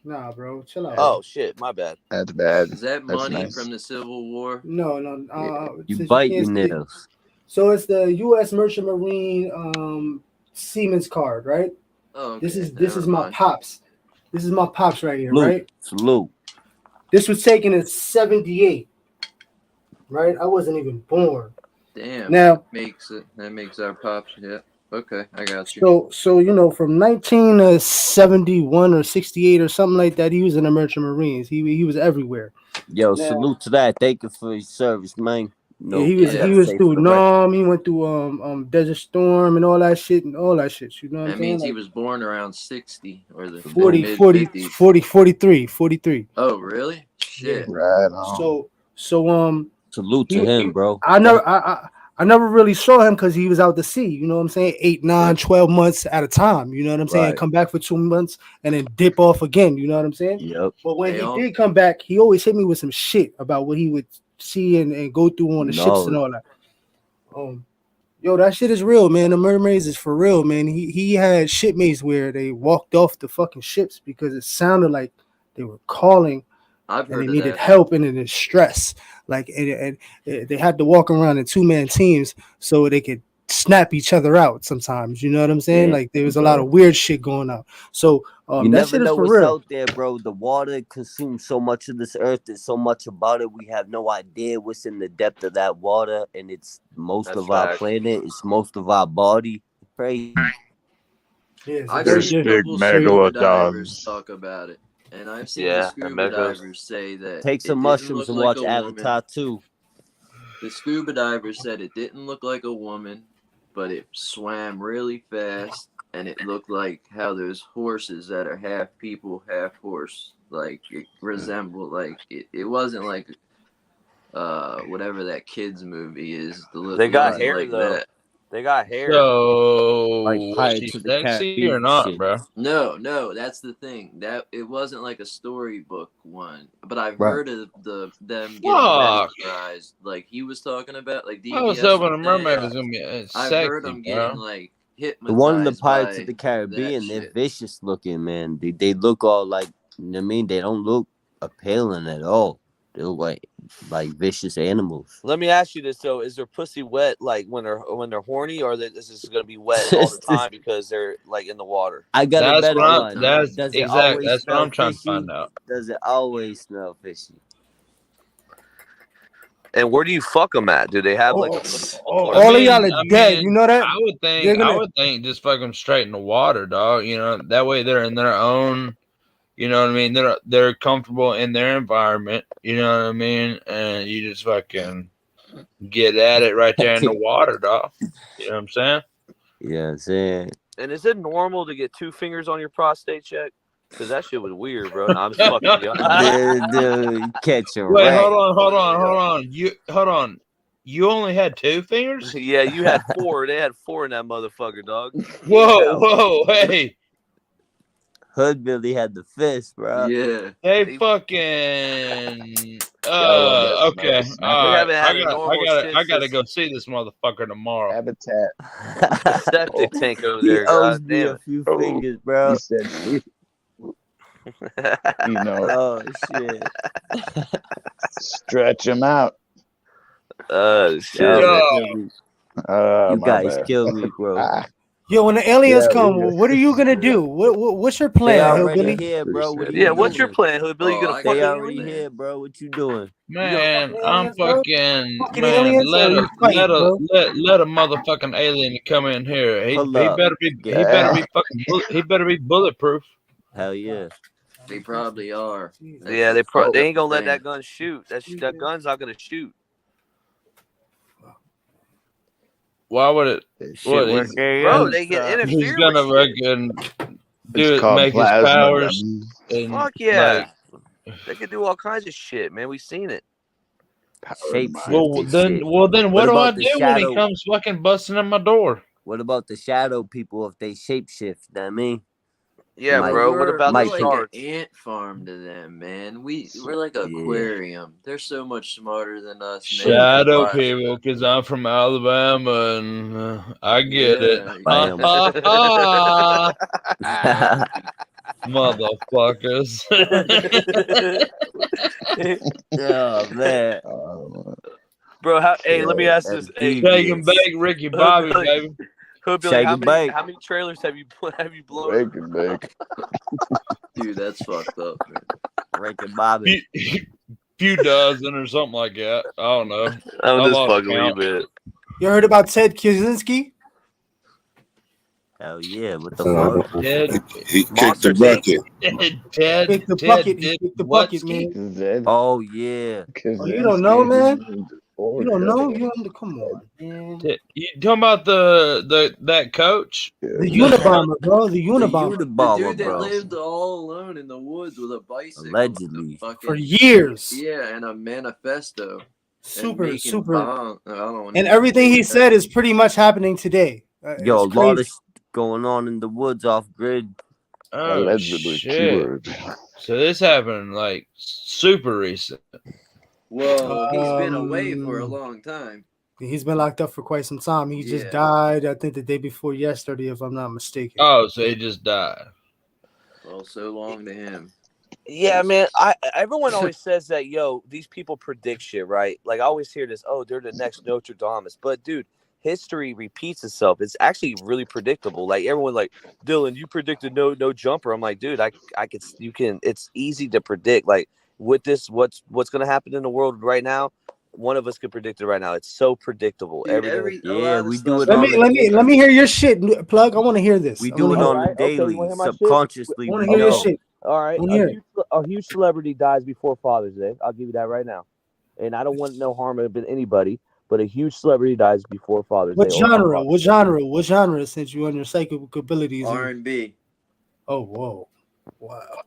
Nah, bro, chill out. Oh shit, my bad. That's bad. Is that That's money nice. from the Civil War? No. You since bite can't your see- nails. So it's the U.S. Merchant Marine Seaman's card, right? Oh, This okay. is Never my mind. pops. This is my pops right here, Salute. right? Salute. This was taken in '78, right? I wasn't even born. Damn. Now, That makes our pops. Yeah. Okay, I got you. so you know, from 1971 or 68 or something like that, he was in the Merchant Marines. He was everywhere. Yo, Now- salute to that. Thank you for your service, man. No, he was through Nam. He went through Desert Storm and all that shit. You know what That I'm saying? means he Like was born around 60 or the 40, mid 40, 50s. 40, 43. Oh, really? Shit. Right on. So salute to him, bro. I never really saw him because he was out to sea, you know what I'm saying? 8, 9, 12 months at a time, you know what I'm saying? Right. Come back for 2 months and then dip off again, you know what I'm saying? Yep. But when he did come back, he always hit me with some shit about what he would see and go through on the ships and all that. Yo, that shit is real, man. The mermaids is for real, man. He had shipmates where they walked off the fucking ships because it sounded like they were calling I've and heard they of needed that. help and in distress. Like and they had to walk around in 2-man teams so they could snap each other out sometimes. You know what I'm saying? Yeah. Like there was a lot of weird shit going on. So You that never shit is know for what's real. out there, bro. The water consumes so much of this earth. There's so much about it. We have no idea what's in the depth of that water, and it's most That's of our fact. planet. It's most of our body. Crazy. I've There's seen big couple scuba divers megalodons. talk about it, and I've seen Yeah, the scuba megos. divers say that Take some it didn't mushrooms look and like watch a woman. Avatar 2. The scuba divers said it didn't look like a woman, but it swam really fast, and it looked like how those horses that are half people, half horse, like it resembled, like it wasn't like whatever that kids movie is. They got wasn't hair like though. that. They got hair. So, Like was Pirates she of the sexy Caribbean or not, shit. bro? No, that's the thing. That it wasn't like a storybook one, but I've Right. heard of them getting Fuck. mesmerized, like he was talking about, like I was DPS hoping a was mermaid saying. was gonna be I've heard sexy, them bro. getting like The one in the hypnotized Pirates by of the that Caribbean, they're shit. vicious looking, man. They look all like, you know what I mean? They don't look appealing at all. They look like vicious animals. Let me ask you this though: is their pussy wet like when they're horny, or is this gonna be wet all the time because they're like in the water? I got a That's better what I'm. one. That's Does it exact. always That's what smell I'm trying to fishy? find out. Does it always smell fishy? And where do you fuck them at? Do they have like a all of y'all are dead. You know that? I would They're think. gonna- I would think just fuck them straight in the water, dog. You know that way they're in their own. You know what I mean? They're comfortable in their environment. You know what I mean? And you just fucking get at it right there in the water, dog. You know what I'm saying? You know what I'm saying? And is it normal to get 2 fingers on your prostate check? Because that shit was weird, bro. No, I'm just fucking you. Dude, catch a Wait, rat. hold on. You only had 2 fingers? Yeah, you had 4. They had 4 in that motherfucker, dog. Whoa, hey. Hood Billy had the fist, bro. Yeah. They fucking. Okay. I gotta go see this motherfucker tomorrow. Habitat. Septic tank over He there. owes God me damn a few fingers, bro. He said, you know, Oh shit. stretch him out. Shit. Yo, Oh, you my guys bad. kill me, bro. Yo, when the aliens Yeah, come, we- what are you gonna do? What's your They plan, already Hillbilly? here, bro. What are you Yeah, doing? what's your plan, Hoodbilly? You Oh, gonna I fuck got They a already plan. here, bro. What you doing? Man, fucking I'm aliens, bro? fucking Fucking man. aliens, or you fighting, bro? Let a motherfucking alien come in here. He Hold he up. better be he better be fucking he better be bulletproof. Hell yeah. They probably are. Yeah, they ain't gonna let that gun shoot. That gun's not gonna shoot. Why would it? Shit What? work Bro, they can He's interfere gonna with shit. fucking It's do it, called make his plasma, powers, dummy. and Fuck yeah. like. They can do all kinds of shit, man. We've seen it. Well Shapeshifting then, shit. what do I about the do when he shadow? comes fucking busting in my door? What about the shadow people if they shapeshift? You know what I mean? Yeah, Might- bro. What We're about the might like sharks? an ant farm to them, man. We're like an aquarium. They're so much smarter than us, man. Shadow Why- people, because I'm from Alabama and I get it. Bam. Motherfuckers. Oh man. Bro, hey, let me ask this. Hey, Shake and bake, Ricky Bobby, baby. Hoodbilly, Shake how and many bake. how many trailers have you blown? Bake and bake. Dude, that's fucked up, man. Rick and Bobby. Few dozen or something like that. I don't know. I'm I just lost fucking count. with you, man. You heard about Ted Kaczynski? Hell yeah. What the fuck? Ted, He kicked the bucket. Ted, Kick the Ted bucket. He did kicked the what bucket, ski? man. Oh yeah. Oh, you don't know, man? You don't know? You don't, come on, man. You talking about that coach? The Unabomber, bro. The Unabomber. The Unabomber, dude that bro. lived all alone in the woods with a bicycle. Allegedly. Fucking, For years. Yeah, and a manifesto. Super. Bomb. I don't And know. everything he said is pretty much happening today. Yo, a It's lot of crazy. going on in the woods off grid. Oh Allegedly, shit! keyword. So this happened like super recent. Well, he's been away for a long time. He's been locked up for quite some time. He just Yeah. died, I think, the day before yesterday, if I'm not mistaken. Oh, so he just died. Well, so long to him. Yeah, man. Everyone always says that, yo, these people predict shit, right? Like I always hear this, oh, they're the next Notre Dame. But dude, history repeats itself. It's actually really predictable. Like everyone, like Dylan, you predicted no jumper. I'm like, dude, it's easy to predict. Like with this, what's gonna happen in the world right now? One of us could predict it right now. It's so predictable. Dude, Everything. Yeah, we do it Let on me hear your shit, Plug. I want to hear this. we I do it wanna hear on the Okay, you daily, wanna hear my shit? subconsciously. I want We to hear your know. shit. All right, I wanna hear it. a huge celebrity dies before Father's Day. I'll give you that right now. And I don't want no harm to anybody, but a huge celebrity dies before Father's What Day. genre? What genre? What genre? Since you on your psychic abilities. R&B. Oh, whoa, wow.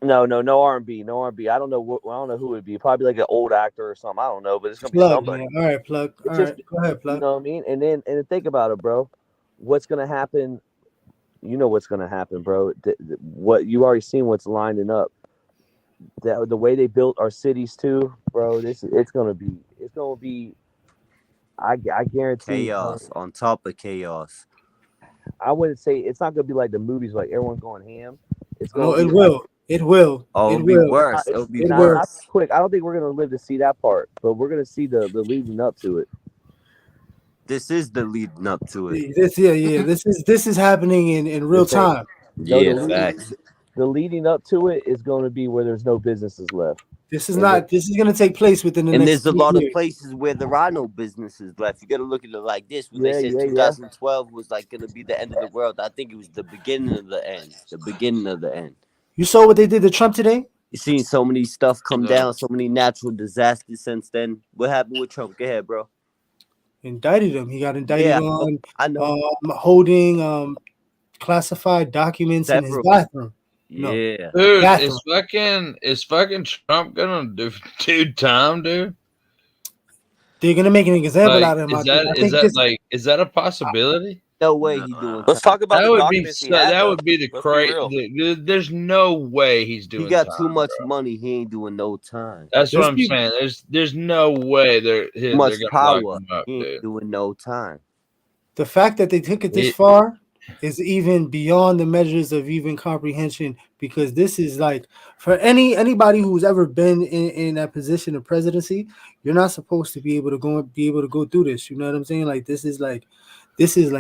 No R&B, no R&B. I don't know who it would be. Probably like an old actor or something. I don't know, but it's gonna be Plug, somebody. man. All right, Plug. All It's just, right, go ahead, Plug. You know what I mean? And then think about it, bro. What's gonna happen? You know what's gonna happen, bro. What you already seen what's lining up. The way they built our cities too, bro. It's gonna be. I guarantee. Chaos on top of chaos. I wouldn't say it's not gonna be like the movies, like everyone's going ham. It's No, gonna it be will. It will. Oh, It it'll be will. worse. It'll be It not, will. not quick. I don't think we're gonna live to see that part, but we're gonna see the leading up to it. This is the leading up to it. This is happening in real time. No, the leading up to it is going to be where there's no businesses left. This is not. This is going to take place within the And next. there's a 3 lot of years. places where there are no businesses left. You got to look at it like this. When Yeah, they said yeah, 2012 was like going to be the end of the world, I think it was the beginning of the end. The beginning of the end. You saw what they did to Trump today? You've seen so many stuff come down, so many natural disasters since then. What happened with Trump? Go ahead, bro. indicted him. He got indicted Yeah, on I know. holding classified documents in his Several. bathroom. Yeah. Dude, bathroom. is fucking Trump gonna do time, dude? They're gonna make an example Like, out of him. is that a possibility? No way he doing Let's time. talk about That the would be documents he had. that though. would be the Let's be real. crazy. There's no way he's doing. He got time, too much bro. money. He ain't doing no time. That's what I'm saying. There's no way they're Much gonna power. lock him up, He ain't dude. doing no time. The fact that they took it this far is even beyond the measures of even comprehension, because this is like, for anybody who's ever been in that position of presidency, you're not supposed to be able to go through this. You know what I'm saying? Like this is like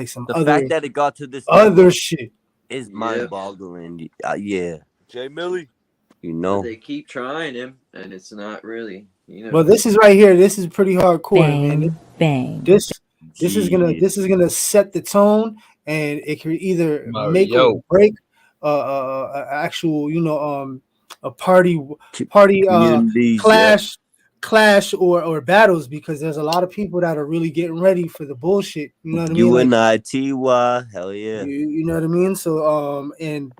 some The other fact that it got to this other level shit. is mind-boggling. Yeah, Jay Millie. you But know. they keep trying him, and it's not really, Well, this is right here. This is pretty hardcore, man. Bang. This is gonna set the tone, and it can either make or break actual, a party Communities, clash or battles, because there's a lot of people that are really getting ready for the bullshit. You know what I mean? UNITY, hell yeah. You know what I mean? So and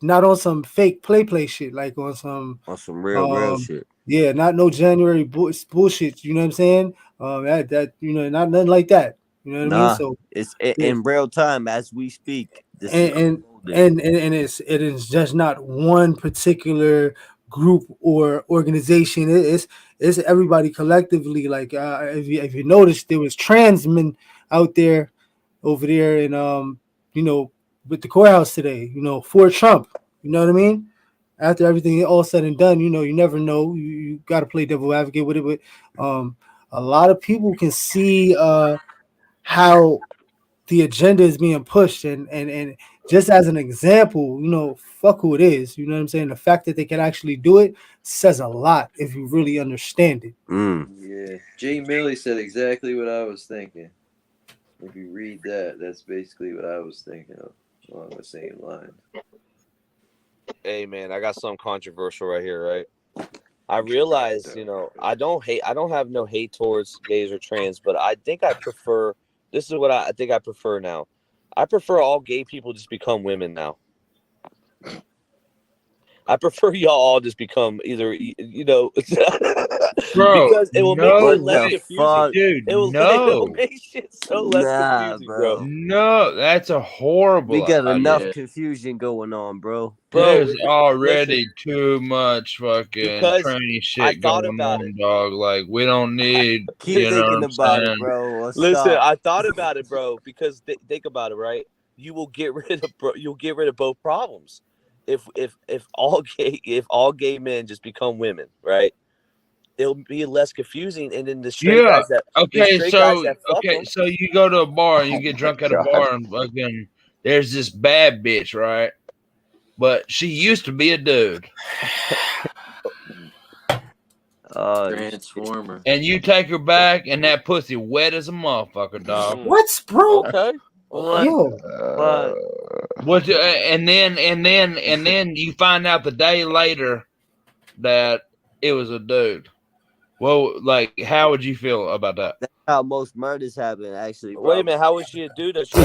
not on some fake play shit, like on some real shit. Yeah, not no January bullshit. You know what I'm saying? That not nothing like that. You know what I mean? So it's in real time as we speak. This and it is just not one particular group or organization. It's everybody collectively. Like if you notice, there was trans men out there over there, and with the courthouse today. For Trump. You know what I mean? After everything all said and done, you never know. You got to play devil advocate with it, but a lot of people can see how the agenda is being pushed, and just as an example, fuck who it is. You know what I'm saying? The fact that they can actually do it says a lot if you really understand it. Yeah, Jay Millie said exactly what I was thinking. If you read that, that's basically what I was thinking of along the same line. Hey man, I got something controversial right here, right? I realize, I don't have no hate towards gays or trans, but I think I prefer. This is what I think I prefer now. I prefer all gay people just become women now. I prefer y'all all just become either, Bro, because it will make it less confusing. Dude, it will make shit so less confusing, bro. No, that's a horrible. We got enough idea. confusion going on, bro. There's already too much fucking because tranny I shit thought going about on, dog. Like we don't need. Keep you know thinking what I'm about it, saying? bro. Listen, Stop. I thought about it, bro, because think about it, right? You will get rid of both problems if all gay men just become women, right? It'll be less confusing, and then the straight guys that so you go to a bar and you get drunk at a bar and fucking there's this bad bitch, right? But she used to be a dude. Transformer. And you take her back, and that pussy wet as a motherfucker, dog. What's bro? Okay. What? And then you find out the day later that it was a dude. Well, like, how would you feel about that? That's how most murders happen, actually. Bro. Wait a minute, how was she a dude? Listen.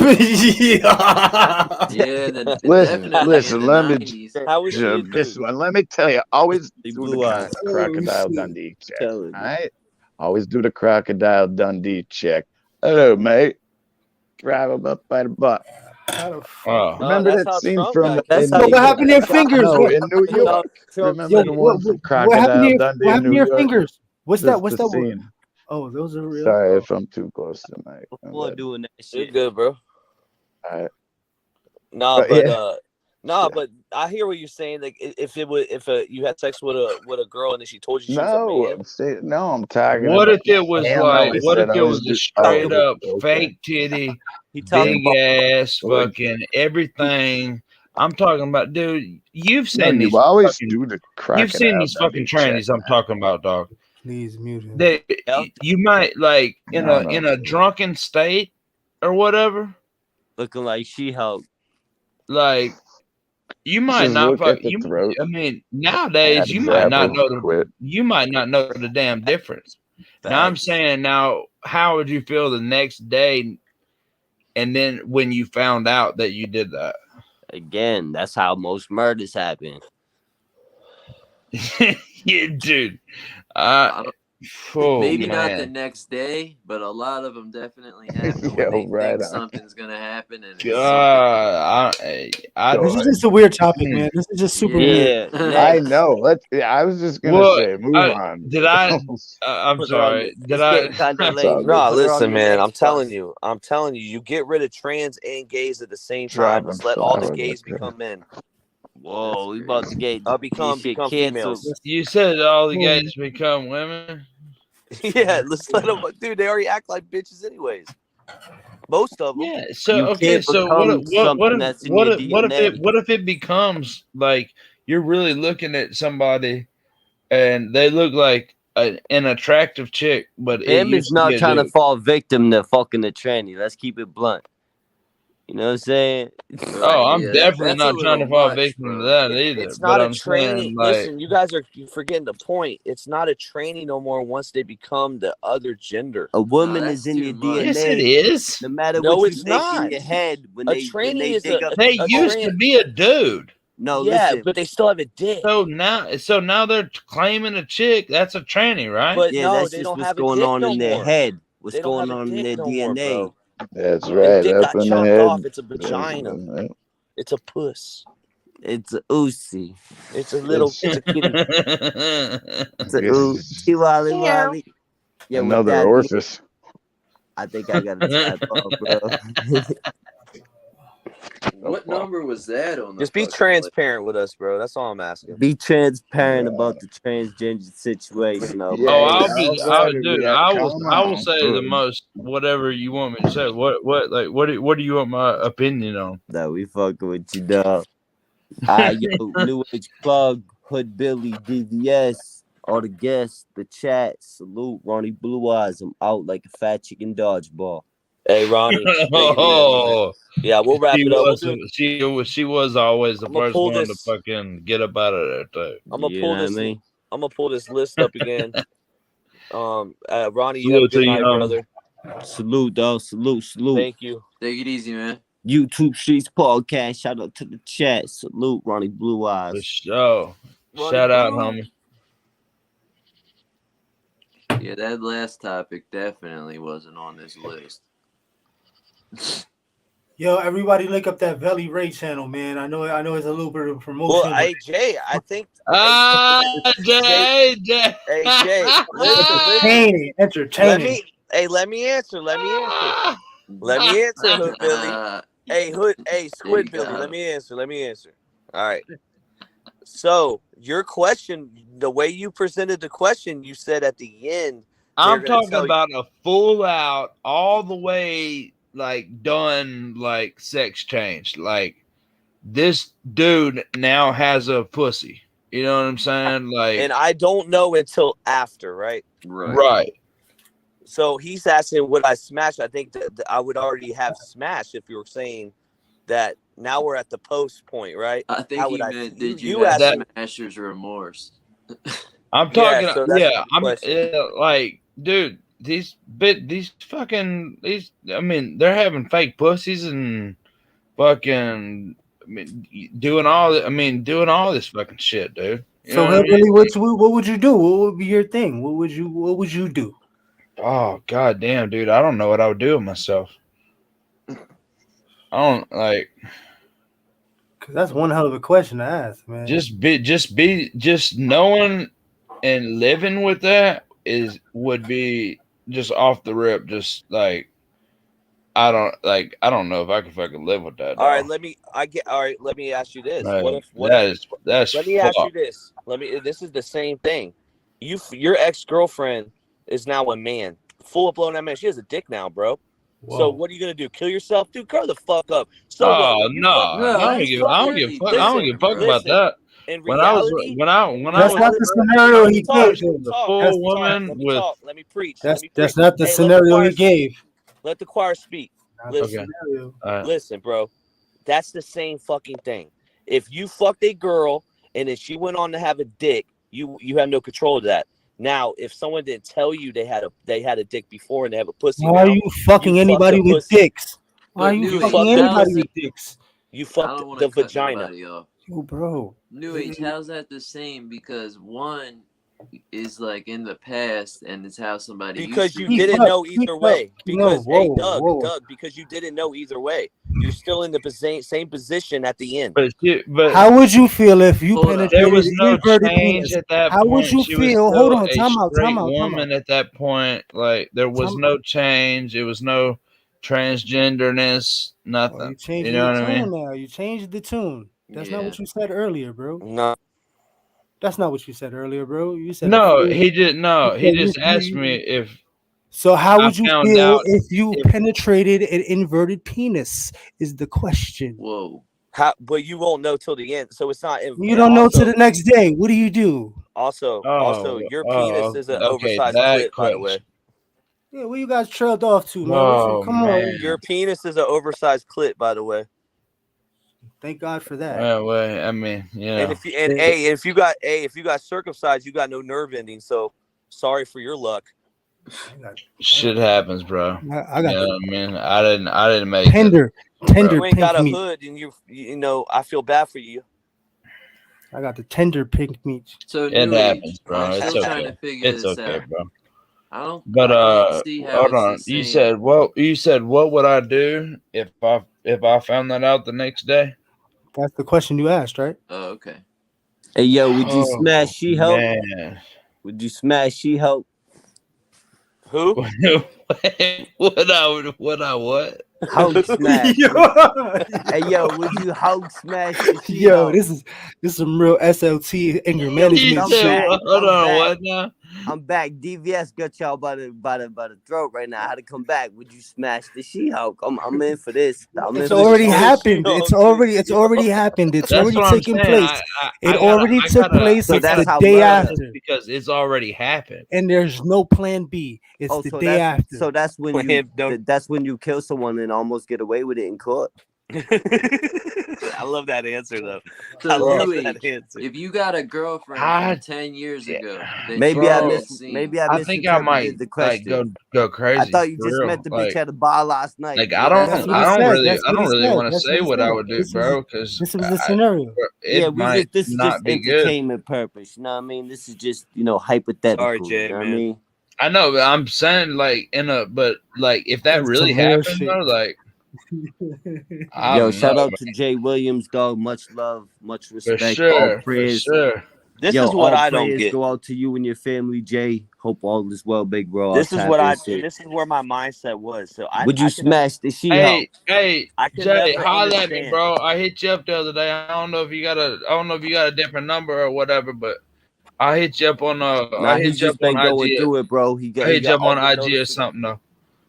Let me. How was she a dude? This one, let me tell you. Always do the crocodile Dundee check. All right. Always do the crocodile Dundee check. Hello, mate. Grab him up by the butt. Remember that scene from? What happened to your fingers? No, in New York. Remember the one from Crocodile Dundee what in happened to New your York? fingers? What's that one? Scene. Oh, those are real. Sorry if I'm too close to the mic. We're doing that shit. You're good, bro. All right. But I hear what you're saying. Like, if you had sex with a girl and then she told you she was a man. I'm talking. What about if it was like? What if it was a straight up fake titty, big ass, fucking everything? I'm talking about, dude. You've seen these. Always fucking, do the you've seen these Dundee fucking trannies. I'm talking about, dog. Please mute him. That you might like in a drunken state or whatever, looking like She-Hulk. Like you might Just not. look at the You, throat. I mean, nowadays you might not know the. You might not know the damn difference. Now I'm saying now how would you feel the next day? And then when you found out that you did that? Again, that's how most murders happen. Yeah, dude. Maybe not the next day, but a lot of them definitely happen when they think something's gonna happen. And God, this is just a weird topic, man. This is just super weird. I know. I was just gonna say, move on. Did I? I'm sorry. Did I? No, listen, man. I'm telling you. You get rid of trans and gays at the same time. Let's let all the gays become men. Whoa, we about to get become females. You said all the gays become women. Yeah, let's let them. Dude, they already act like bitches anyways. Most of them. Yeah. So okay. So what if it becomes like you're really looking at somebody and they look like an attractive chick, but him is not trying to fall victim to fucking the tranny. Let's keep it blunt. You know what I'm saying? Oh, I'm definitely not trying to fall victim to that either. It's not but a I'm training. saying, like, Listen, you guys are forgetting the point. It's not a training no more once they become the other gender. A woman is in your DNA. Yes, it is. No matter No, what it's you think not. in your head, when A they tranny is dig up, they used to be a dude. No, yeah, listen. but they still have a dick. So now they're claiming a chick. That's a tranny, right? But yeah, no, that's they just don't what's have a going dick on no in their more. head. What's They don't going have a on in dick their no more, DNA? bro. That's The right. dick Up got in the chopped head. off. It's a vagina. It's a puss. It's a oozy. It's a little. It's a kitty. It's a oozy wally wally. Yeah, with Another that, orifice. I think I got to tap off, bro. What number was that on the Just be fucking transparent with us, bro. That's all I'm asking. Be transparent about the transgender situation. Okay? Oh, I will say the most whatever you want me to say. What do you want my opinion on? That we fucking with you, dog. Yo, New Age Plug, Hood Billy, DVS, all the guests, the chat, salute, Ronnie Blue Eyes. I'm out like a fat chicken dodgeball. Hey, Ronnie. Yeah, we'll wrap it up. She was always the first pull one to this- fucking get up out of there too. I'm gonna You pull know what this. I mean? I'm gonna pull this list up again. Ronnie, you Salute have a good to you, night, brother. Salute, dog. Salute. Thank you. Take it easy, man. YouTube Streets Podcast. Shout out to the chat. Salute, Ronnie Blue Eyes. For sure. Ronnie Shout out, Blue. homie. Yeah, that last topic definitely wasn't on this list. Yo, everybody look up that Valley Ray channel, man. I know it's a little bit of promotion. Well, hey Jay, I think. Jay. Hey Jay, listen. Entertaining. Let me answer. Let me answer, Hood Billy. Hey, Squid Billy. Let me answer. All right. So your question, the way you presented the question, you said at the end. I'm talking about a full out, all the way, like done, like sex change. Like this dude now has a pussy. You know what I'm saying? Like, and I don't know until after, right? Right. So he's asking, would I smash? I think that I would already have smashed if you were saying that. Now we're at the post point, right? I think he meant, did you asked have me- smasher's remorse? I'm talking. Yeah, so that's the I'm question. like, dude, these fucking. I mean, they're having fake pussies and fucking. I mean, doing all this fucking shit, dude. You So know what I mean? really, what would you do? What would be your thing? What would you do? Oh god damn, dude! I don't know what I would do with myself. I don't like. Cause that's one hell of a question to ask, man. Just knowing and living with that would be just off the rip. Just like I don't know if I can fucking live with that. All right, let me ask you this. Right. That's Let me ask you this. This is the same thing. Your ex-girlfriend is now a man. Full blown man. She has a dick now, bro. Whoa. So what are you gonna do? Kill yourself? Dude, grow the fuck up. So Oh what? no! I don't give a fuck about that. In When I was That's not the scenario he gave. the full woman with. Let me preach. That's not the scenario he gave. Let the choir speak. Listen, listen, bro. That's the same fucking thing. If you fucked a girl and then she went on to have a dick, you have no control of that. Now, if someone didn't tell you they had a dick before and they have a pussy Why are now, you fucking you fucked anybody the with pussy. dicks? Why are But you New fucking Age, anybody how's with dicks? You I fucked don't want the to cut vagina. nobody off. Yo, bro. New Age, how's that the same? Because one is like in the past, and it's how somebody Because used to you be. didn't know either way. No, Because hey, whoa. Doug, because you didn't know either way. You're still in the same position at the end. But How would you feel if you Hold up. there penetrated was an no inverted change penis? at that How would point. you She was feel? still Hold on, a time out. straight woman at that point. Like there was no change. It was no transgenderness. Nothing. You changed You know the what I tune mean? now. You changed the tune. That's not Yeah. what you said earlier, bro. No. That's not what you said earlier, bro. You said No, if he didn't. No, he said just asked me if. So how I would you found feel out if you penetrated an inverted penis? Is the question. Whoa. How? But you won't know till the end. So it's not. You don't know till the next day. What do you do? Also, your penis is an okay, oversized that clit, by the way. Yeah, where you guys trailed off to, man? Oh, Come on. Your penis is an oversized clit, by the way. Thank God for that. Well, I mean, yeah. And if you got circumcised, you got no nerve ending. So sorry for your luck. Shit happens, bro. I got I mean, I didn't make tender You ain't got a pink meat. hood, and you know I feel bad for you. I got the tender pink meat. So it New happens, Age, bro. I'm It's still okay. trying to figure It's this okay, out. bro. I don't see how hold it's on. the You same. said what would I do if I found that out the next day? That's the question you asked, right? Oh, okay. Hey, yo, would you smash She-Hulk? Man. Would you smash She-Hulk? Who? What? What? Hulk smash. Hey, yo, would you Hulk smash the Yo, She-Hulk? this is some real SLT anger Yo, management I'm shit. back. Hold I'm on, back. what now? I'm back. DVS got y'all by the throat right now. How to come back? Would you smash the She-Hulk? I'm in for this. It's already happened. It's already happened. It's That's already what I'm taken saying. place. It already took place. So It's that's the how day love after. is. Because it's already happened. And there's no plan B. It's the day after. So that's when you kill someone and almost get away with it in court. I love that answer though. So I love New that Age, answer. if you got a girlfriend I- from 10 years ago, that Maybe you I haven't missed. seen, Maybe I I think I misinterpreted might the question. go crazy. I thought you for just real. met the Like, bitch at the bar last night. Like Yeah, I that's don't what he said. really want to say what I would do, bro, because This was the scenario. it might this is not just be good. entertainment purpose. You know what I mean? This is just hypothetical. Sorry, Jay, you know what I man. mean? I know, but I'm saying like if that That's really some real happened shit. though, like I Yo, don't shout know, out to Jay Williams, dog. Much love, much for respect. All sure, for prayers. sure. This Yo, is what all I don't prayers get. go out to you and your family, Jay. Hope all is well, big bro. This is I'll what tap I in soon. this is where my mindset was. So Would you smash the She-Hulk? Hey, I can Jay, never holla at me, understand. bro. I hit you up the other day. I don't know if you got a different number or whatever, but I hit you up on Nah, he's just been going through it, bro. I hit you up all on the IG or something though.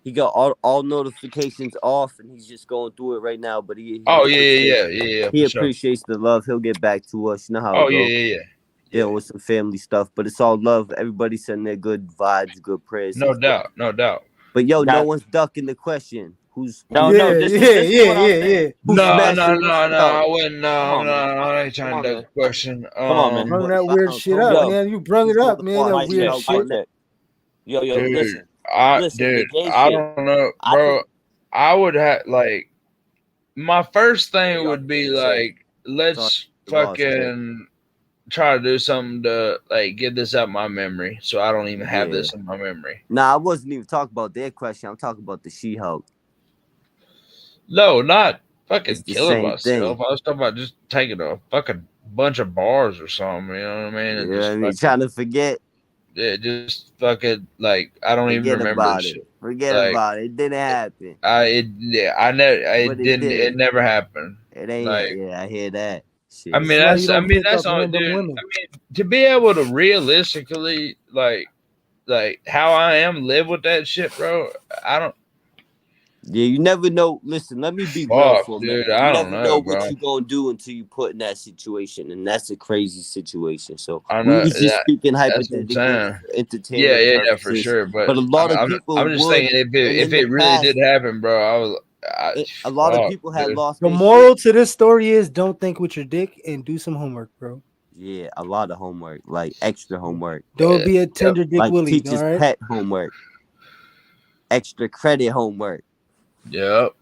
He got all notifications off, and he's just going through it right now. But he Oh appreciates, yeah. he for sure. appreciates the love. He'll get back to us. You know how Oh it goes. yeah. Deal with some family stuff, but it's all love. Everybody sending their good vibes, good prayers. No doubt. But yo, Now- no one's ducking the question. Who's No, this is what I'm saying. Who's No, smashing I wouldn't. Come on, No, man. I ain't trying to duck the question. Come on, man. Brung that weird shit up, man. You brung it up, man. That weird shit. Yo, Dude, listen. I the gay don't shit. know, bro. I would have my first thing would be like, let's fucking try to do something to get this out my memory, so I don't even have this in my memory. Nah, I wasn't even talking about their question. I'm talking about the She-Hulk. No, not fucking It's the killing same myself. thing. I was talking about just taking a fucking bunch of bars or something. You know what I mean? And You know what I mean? fucking- Trying to forget. Yeah, just fucking I don't even Forget remember about shit. it. Forget Like, about it. It didn't happen. It didn't. It never happened. It ain't. I hear that. Shit. I mean, that's all, dude. I mean, to be able to realistically, like how I am, live with that shit, bro. I don't. Yeah, you never know. Listen, let me be real Fuck, for a dude, minute. You I never don't know know, what bro. you gonna do until you put in that situation, and that's a crazy situation. So I we know, was just yeah, speaking that's what I'm hypothetically, saying. for entertainment Yeah, for purposes. sure. But a lot of people I'm just would, thinking if and it in the really past, did happen, bro, a lot of fuck, people had dude. lost The their moral to this story is don't think with your dick and do some homework, bro. Yeah, a lot of homework, like extra homework. Don't be a tender dick like Willie. teacher's All right. pet homework, extra credit homework. Yep.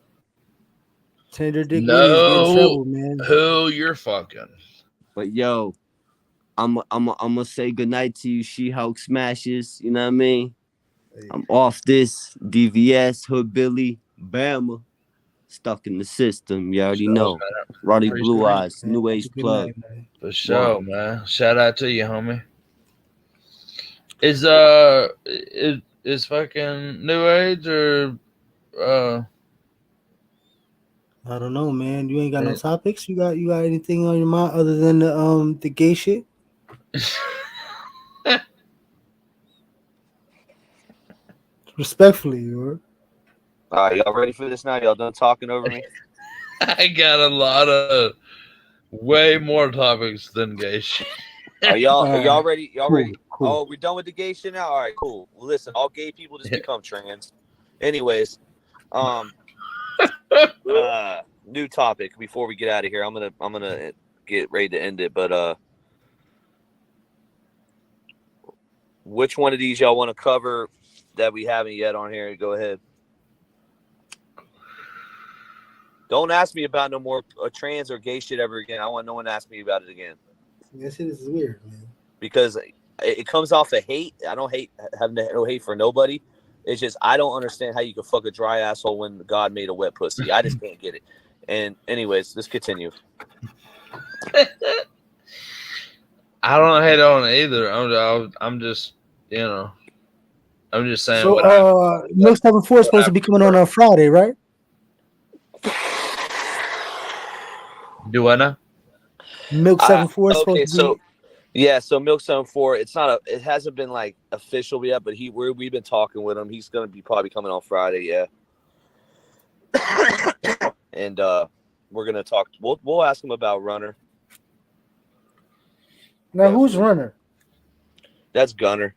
Tender dick Willie is getting Know trouble, man. who you're fucking. But yo, I'm gonna say goodnight to you, She-Hulk Smashes. You know what I mean? I'm off this DVS Hood Billy Bama. Stuck in the system. You already know. Roddy Blue Eyes, New Age Plug. For sure, man. Shout out to you, homie. Is fucking New Age or I don't know, man. You ain't got no topics. You got anything on your mind other than the gay shit? Respectfully, you heard? All right, y'all ready for this now? Y'all done talking over me? I got a lot of way more topics than gay shit. Are y'all ready? Y'all Cool, ready? cool. Oh, we're done with the gay shit now. All right, cool. Well, listen, all gay people just become trans. Anyways, new topic before we get out of here. I'm gonna get ready to end it, but which one of these y'all want to cover that we haven't yet on here? Go ahead. Don't ask me about no more trans or gay shit ever again. I want no one to ask me about it again. That shit is weird, man. Because it comes off of hate. I don't have no hate for nobody. It's just I don't understand how you can fuck a dry asshole when God made a wet pussy. I just can't get it. And anyways, let's continue. I don't hate on it either. I'm just, I'm just saying. So, Milk 74 is supposed to be coming on Friday, right? Do I know? Milk 74 is supposed to be. So Milk 74. It hasn't been like official yet, but we've been talking with him. He's gonna be probably coming on Friday, yeah. And we're gonna talk. We'll ask him about Runner. Now, who's Runner? That's Gunner.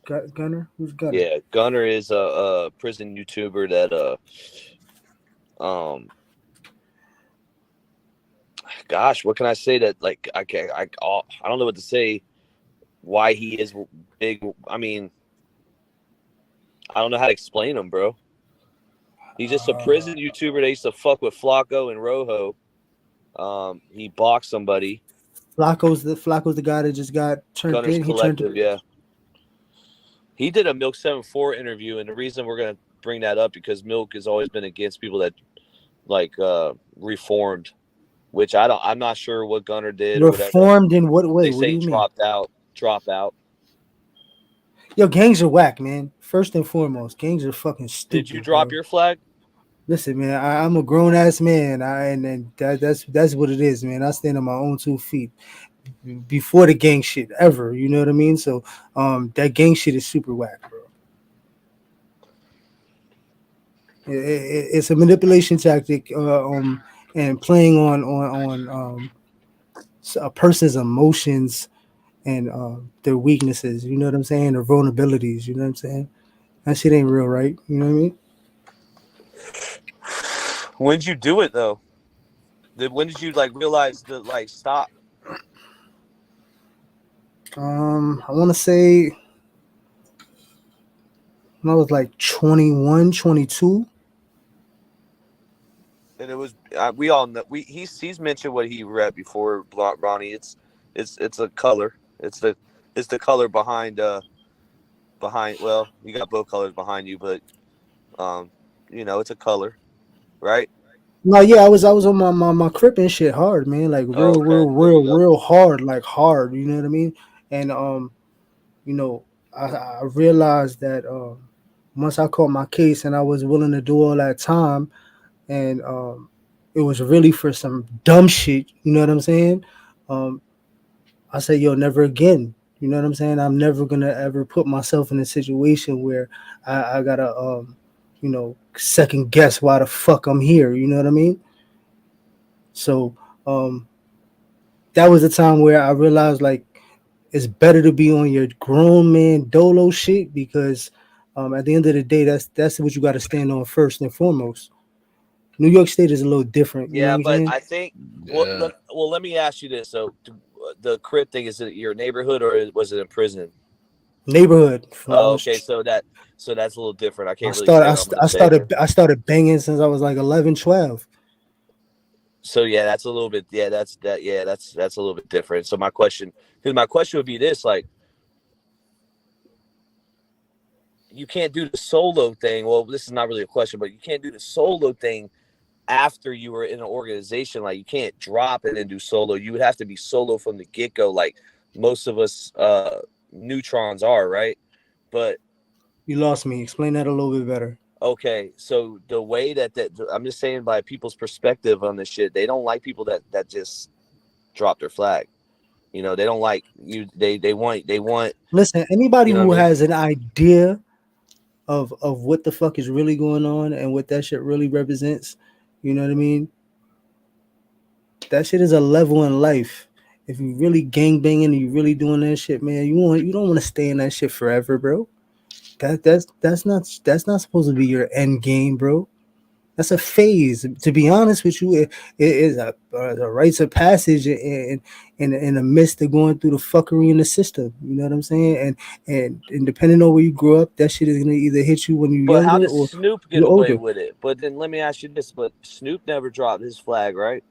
Gunner? Who's Gunner? Yeah, Gunner is a prison YouTuber that gosh, what can I say that like I don't know what to say why he is big. I mean, I don't know how to explain him, bro. He's just a prison YouTuber. They used to fuck with Flacco and Rojo. He boxed somebody. Flacco's the guy that just got turned Gunner's in. Collective, yeah. He did a Milk 74 interview, and the reason we're gonna bring that up because Milk has always been against people that like reformed, which I'm not sure what Gunner did. Reformed in what way? They What do say you mean? drop out. Yo, gangs are whack, man. First and foremost, gangs are fucking stupid. Did you drop your flag? Listen, man, I'm a grown ass man, and that's what it is, man. I stand on my own 2 feet. Before the gang shit ever, you know what I mean? So, that gang shit is super whack, bro. It's a manipulation tactic, and playing on a person's emotions and their weaknesses. You know what I'm saying? Their vulnerabilities. You know what I'm saying? That shit ain't real, right? You know what I mean? When did you do it though? When did you like realize to like stop? I want to say when I was like 21, 22. And it was we all know he's mentioned what he read before, Ronnie. It's a color. It's the color behind. Well, you got both colors behind you, but it's a color, right? No, yeah, I was on my crip and shit hard, man. Like real hard, like hard. You know what I mean? And I realized that once I caught my case and I was willing to do all that time, and it was really for some dumb shit. You know what I'm saying? I said, yo, never again. You know what I'm saying? I'm never gonna ever put myself in a situation where I gotta second guess why the fuck I'm here. You know what I mean? So that was the time where I realized like it's better to be on your grown man dolo shit because at the end of the day, that's what you got to stand on first and foremost. New York State is a little different. Yeah, you know what but I'm saying? I think well, let me ask you this. So the crib thing, is it your neighborhood or was it in prison? Neighborhood. Oh, okay, so that's a little different. I I can't really say what I'm gonna say. I started banging since I was like 11, 12. So yeah, that's a little bit. Yeah, that's a little bit different. So my question would be this: like, you can't do the solo thing. Well, this is not really a question, but you can't do the solo thing after you were in an organization. Like, you can't drop it and do solo. You would have to be solo from the get go, like most of us neutrons are, right? But You lost me. Explain that a little bit better. okay, so the way that I'm just saying, by people's perspective on this shit, they don't like people that just drop their flag. You know, they don't like you. They want. Listen, anybody You know who what I mean? has an idea of what the fuck is really going on and what that shit really represents, you know what I mean? That shit is a level in life. If you really gangbanging and you really doing that shit, man, you don't want to stay in that shit forever, bro. That's not supposed to be your end game, bro. That's a phase. To be honest with you, it is a rites of passage in the midst of going through the fuckery in the system. You know what I'm saying? And depending on where you grow up, that shit is gonna either hit you when you're But how younger does or Snoop get you're away older. with it? But then let me ask you this: but Snoop never dropped his flag, right?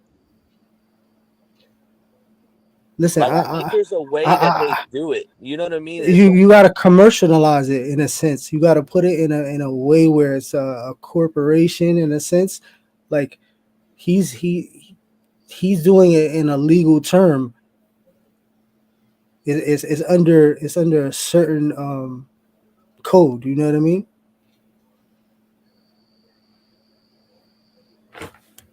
Listen, Like, I think there's a way that they do it. You know what I mean? It's you got to commercialize it in a sense. You got to put it in a way where it's a corporation in a sense. Like he's doing it in a legal term. It's under a certain code. You know what I mean?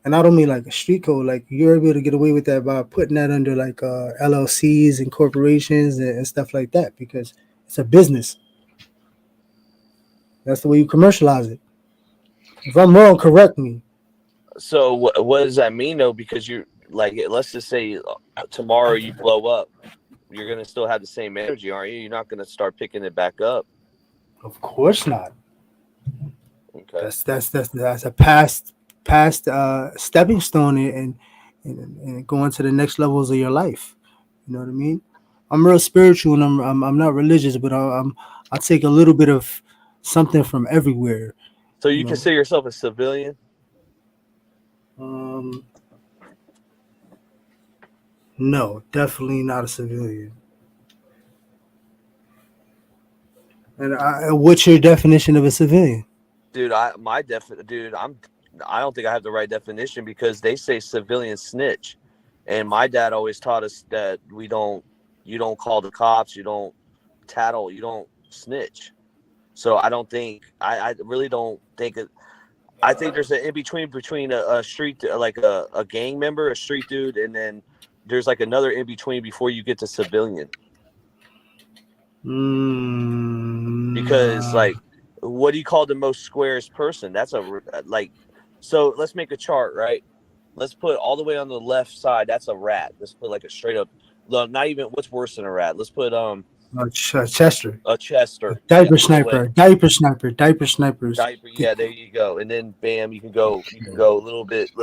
And I don't mean like a street code. Like you're able to get away with that by putting that under like LLCs and corporations and stuff like that because it's a business. That's the way you commercialize it. If I'm wrong, correct me. So what does that mean though? Because you're like, let's just say tomorrow you blow up, you're gonna still have the same energy, aren't you? You're not gonna start picking it back up. Of course not. Okay. That's a past stepping stone and going to the next levels of your life. You know what I mean? I'm real spiritual and I'm not religious, but I take a little bit of something from everywhere. So you consider yourself a civilian? No, definitely not a civilian. And what's your definition of a civilian? Dude, I don't think I have the right definition because they say civilian snitch, and my dad always taught us that you don't call the cops, you don't tattle, you don't snitch. So I really don't think it. I think there's an in between a street, like a gang member, a street dude, and then there's like another in between before you get to civilian. Because like, what do you call the most squarest person? That's so let's make a chart, right? Let's put all the way on the left side. That's a rat. Let's put like a straight up, not even, what's worse than a rat? Let's put Chester. A Chester. Diaper sniper. Yeah, there you go. And then bam, you can go a little bit.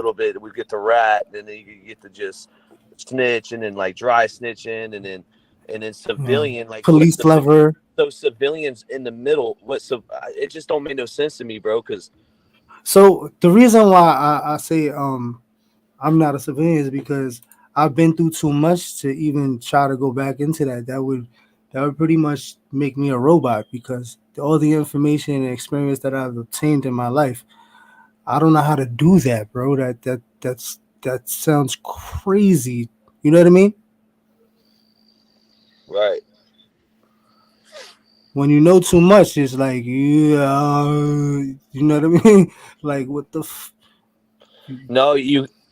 We get the rat, and then you can get to just snitch, and then like dry snitching, and then civilian, like police lover. So civilians in the middle. It just don't make no sense to me, bro. Because so the reason why I say I'm not a civilian is because I've been through too much to even try to go back into that. That would pretty much make me a robot because all the information and experience that I've obtained in my life, I don't know how to do that, bro. That sounds crazy. You know what I mean? Right. When you know too much, it's like you know what I mean? Like what the No,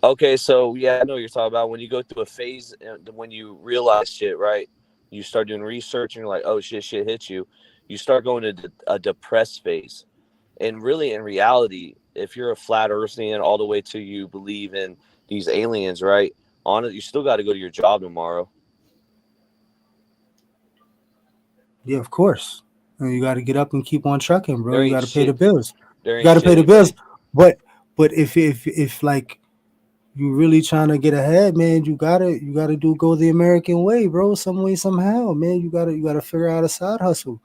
okay, so yeah, I know what you're talking about. When you go through a phase, when you realize shit, right? You start doing research and you're like, oh shit hits you. You start going to a depressed phase. And really, in reality, if you're a flat earthian all the way to you believe in these aliens, right? On it, you still got to go to your job tomorrow. Yeah, of course. And you got to get up and keep on trucking, bro. You got to pay the bills. You got to pay the bills. But if like you really trying to get ahead, man, you gotta go the American way, bro. Some way, somehow, man. You gotta figure out a side hustle.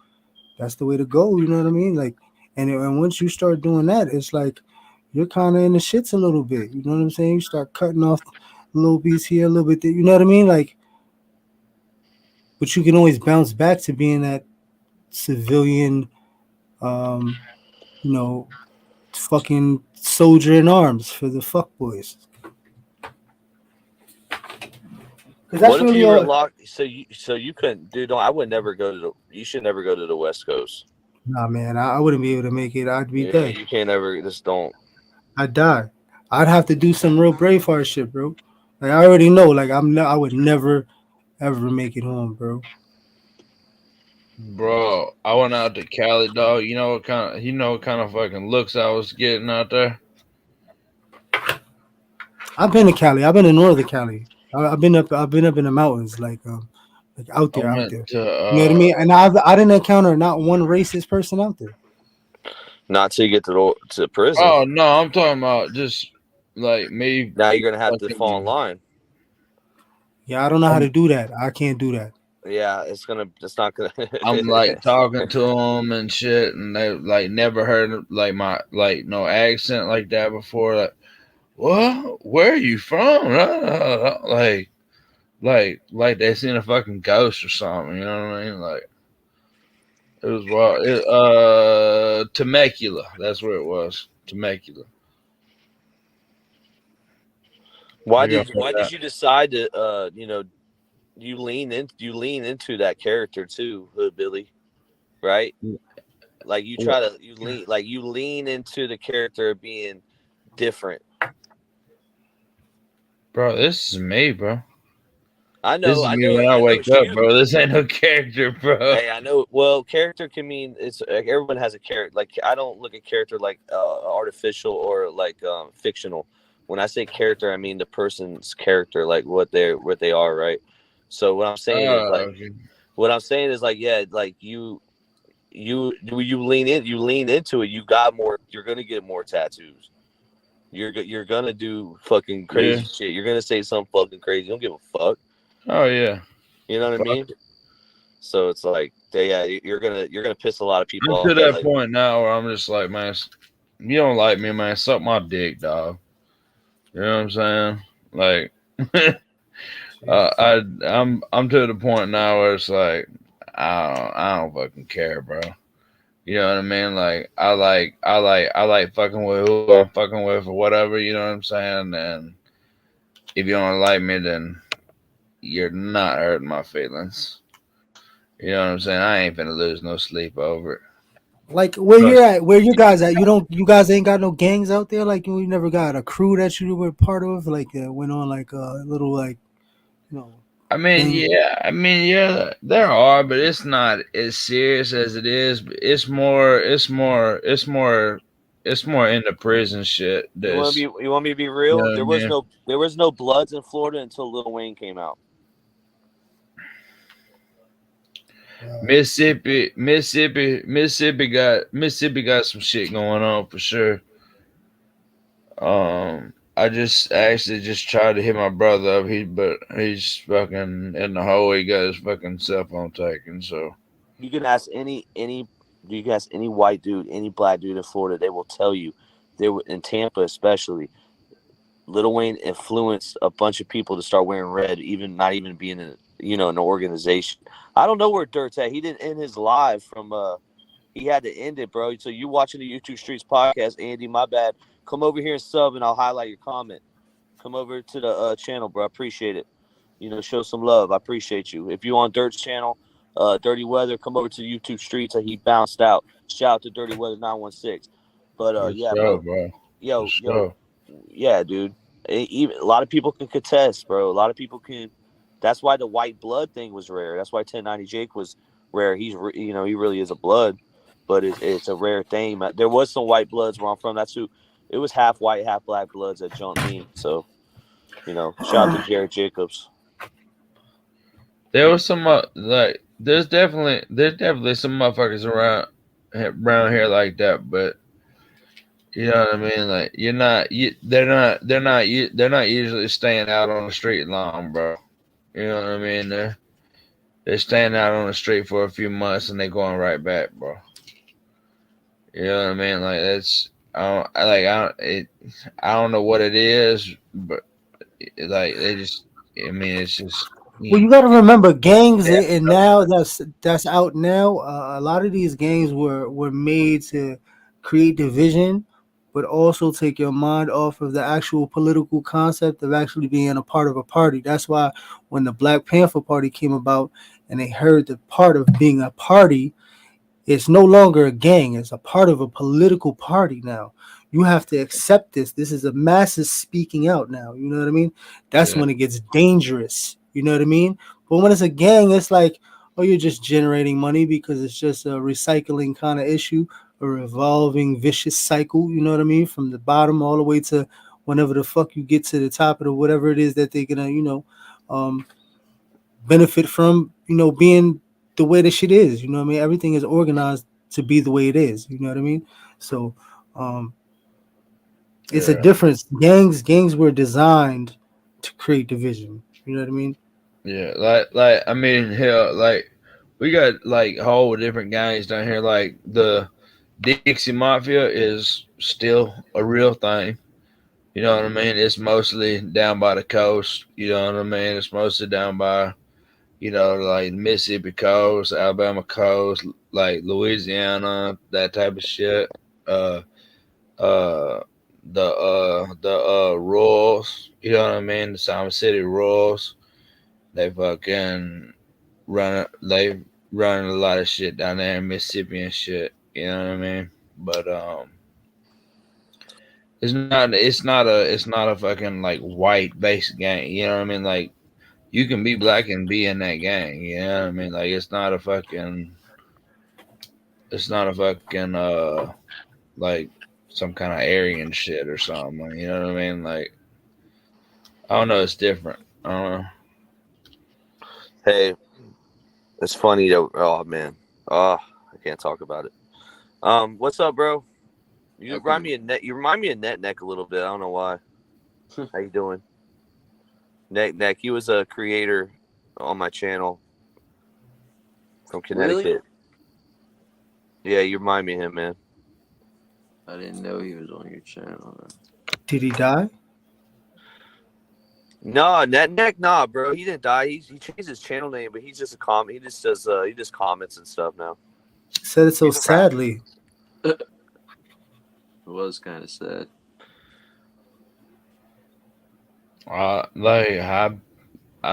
That's the way to go. You know what I mean? Like, and once you start doing that, it's like you're kind of in the shits a little bit. You know what I'm saying? You start cutting off a little piece here, a little bit there. You know what I mean? Like, but you can always bounce back to being that civilian, you know, fucking soldier in arms for the fuck boys. What if you were locked? So you couldn't, dude. I would never go to the. You should never go to the West Coast. Nah, man, I wouldn't be able to make it. I'd be Yeah, dead. you can't ever. Just don't. I'd die. I'd have to do some real Braveheart shit, bro. Like I already know. Like I would never, ever make it home, bro. Bro, I went out to Cali, dog. You know what kind of fucking looks I was getting out there? I've been to Cali. I've been to Northern Cali. I've been up in the mountains, like out there, I out there. went to, You know what I mean? And I didn't encounter not one racist person out there. Not till you get to prison. Oh no, I'm talking about just like me. Now you're gonna have to fall in line. Yeah, I don't know how to do that. I can't do that. Yeah, it's not gonna. I'm like talking to them and shit, and they like never heard like my no accent like that before. Like, what? Where are you from? Like they seen a fucking ghost or something. You know what I mean? Like it was wild. Temecula. That's where it was. Temecula. Why did you decide to you lean into that character too, Hood Billy, right? Like you lean into the character of being different. Bro, this is me, bro. I know. This is me when I wake up, bro. This ain't no character, bro. Hey, I know. Well, character can mean it's everyone has a character. Like I don't look at character like artificial or like fictional. When I say character, I mean the person's character, like what they are, right? So what I'm saying is like, yeah, like you lean into it. You got more. You're gonna get more tattoos. You're gonna do fucking crazy shit. You're gonna say something fucking crazy. You don't give a fuck. Oh yeah. You know what I mean? So it's like, yeah, you're gonna piss a lot of people off. I'm to that point now where I'm just like, man, you don't like me, man. Suck my dick, dog. You know what I'm saying? Like, I'm to the point now where it's like, I don't fucking care, bro. You know what I mean? Like, I like fucking with who I'm fucking with or whatever. You know what I'm saying? And if you don't like me, then you're not hurting my feelings. You know what I'm saying? I ain't finna lose no sleep over it. Like where you're at, where you guys at? You guys ain't got no gangs out there. Like you never got a crew that you were part of. Like went on like a little like, you know. I mean, yeah, there are, but it's not as serious as it is. But it's more in the prison shit. You want me to be real? Yeah, there was no Bloods in Florida until Lil Wayne came out. Mississippi got some shit going on for sure. I just actually tried to hit my brother up. But he's fucking in the hole. He got his fucking cell phone taken. So you can ask any white dude, any black dude in Florida, they will tell you. They were in Tampa, especially. Lil Wayne influenced a bunch of people to start wearing red, not even being in an organization. I don't know where Dirt's at. He didn't end his live from he had to end it, bro. So you watching the YouTube Streets podcast, Andy, my bad. Come over here and sub and I'll highlight your comment. Come over to the channel, bro. I appreciate it. Show some love. I appreciate you. If you on Dirt's channel, Dirty Weather, come over to the YouTube Streets. He bounced out. Shout out to Dirty Weather 916. But yeah, bro. Yo, yeah, dude. Even a lot of people can contest, bro. A lot of people can. That's why the white blood thing was rare. That's why 1090 Jake was rare. He's he really is a blood, but it's a rare thing. There was some white bloods where I'm from. That's who. It was half white, half black bloods that jumped me. So, shout out to Jared Jacobs. There was some there's definitely some motherfuckers around here like that, but You know what I mean? Like they're not usually staying out on the street long, bro. You know what I mean? They're staying out on the street for a few months and they're going right back, bro. You know what I mean? Like that's I don't know what it is, but like they just. I mean, it's just. Well, you got to remember, gangs, and now that's out now. A lot of these gangs were made to create division, but also take your mind off of the actual political concept of actually being a part of a party. That's why when the Black Panther Party came about, and they heard the part of being a party, it's no longer a gang. It's a part of a political party now. You have to accept this. This is a masses speaking out now. You know what I mean? That's when it gets dangerous. You know what I mean? But when it's a gang, it's like, oh, you're just generating money because it's just a recycling kind of issue, a revolving vicious cycle. You know what I mean? From the bottom all the way to whenever the fuck you get to the top of whatever it is that they're gonna, benefit from, being the way the shit is. You know what I mean? Everything is organized to be the way it is. You know what I mean? So it's a difference. Gangs were designed to create division. You know what I mean? Yeah, like I mean, hell, like we got like whole different gangs down here. Like the Dixie Mafia is still a real thing. You know what I mean? It's mostly down by the coast. You know what I mean? It's mostly down by, like Mississippi coast, Alabama coast, like Louisiana, that type of shit. The Royals, you know what I mean? The Simon City Royals. They fucking run a lot of shit down there in Mississippi and shit. You know what I mean? But it's not a fucking like white based gang. You know what I mean? Like you can be black and be in that gang. You know what I mean? Like it's not a fucking like some kind of Aryan shit or something. You know what I mean? Like I don't know. It's different. I don't know. Hey, it's funny though. Oh man, I can't talk about it. What's up, bro? You remind me of Neck a little bit. I don't know why. How you doing? Neck, he was a creator on my channel from Connecticut. Really? Yeah, you remind me of him, man. I didn't know he was on your channel. Did he die? No, Neck, nah, bro. He didn't die. He changed his channel name, but he's just a comment. He just does he just comments and stuff now. Said it so sadly. It was kind of sad. Like I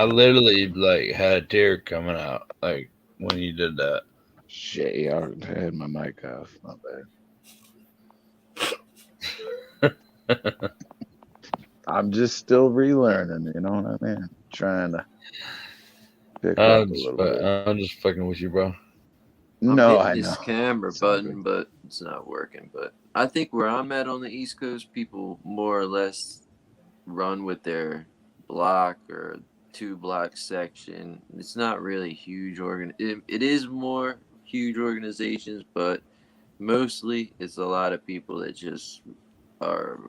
literally like had a tear coming out like when you did that. Shit, I had my mic off. My bad. I'm just still relearning, you know what I mean? Trying to pick up a little bit. I'm just fucking with you, bro. No, I I'm hitting know. this camera button, but it's not working. But I think where I'm at on the East Coast, people more or less run with their block or 2-block section. It's not really huge it is more huge organizations, but mostly it's a lot of people that just are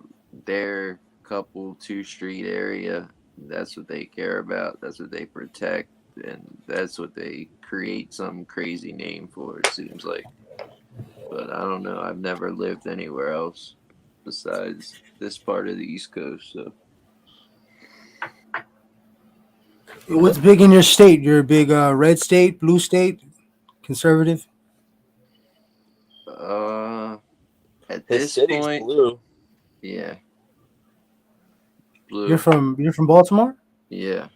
their couple 2-street area. That's what they care about. That's what they protect, and that's what they create some crazy name for, it seems like. But I don't know. I've never lived anywhere else besides this part of the East Coast. So What's big in your state? You're a big red state, blue state, conservative? His at this city's point, blue. yeah. Blue. You're from Baltimore? Yeah.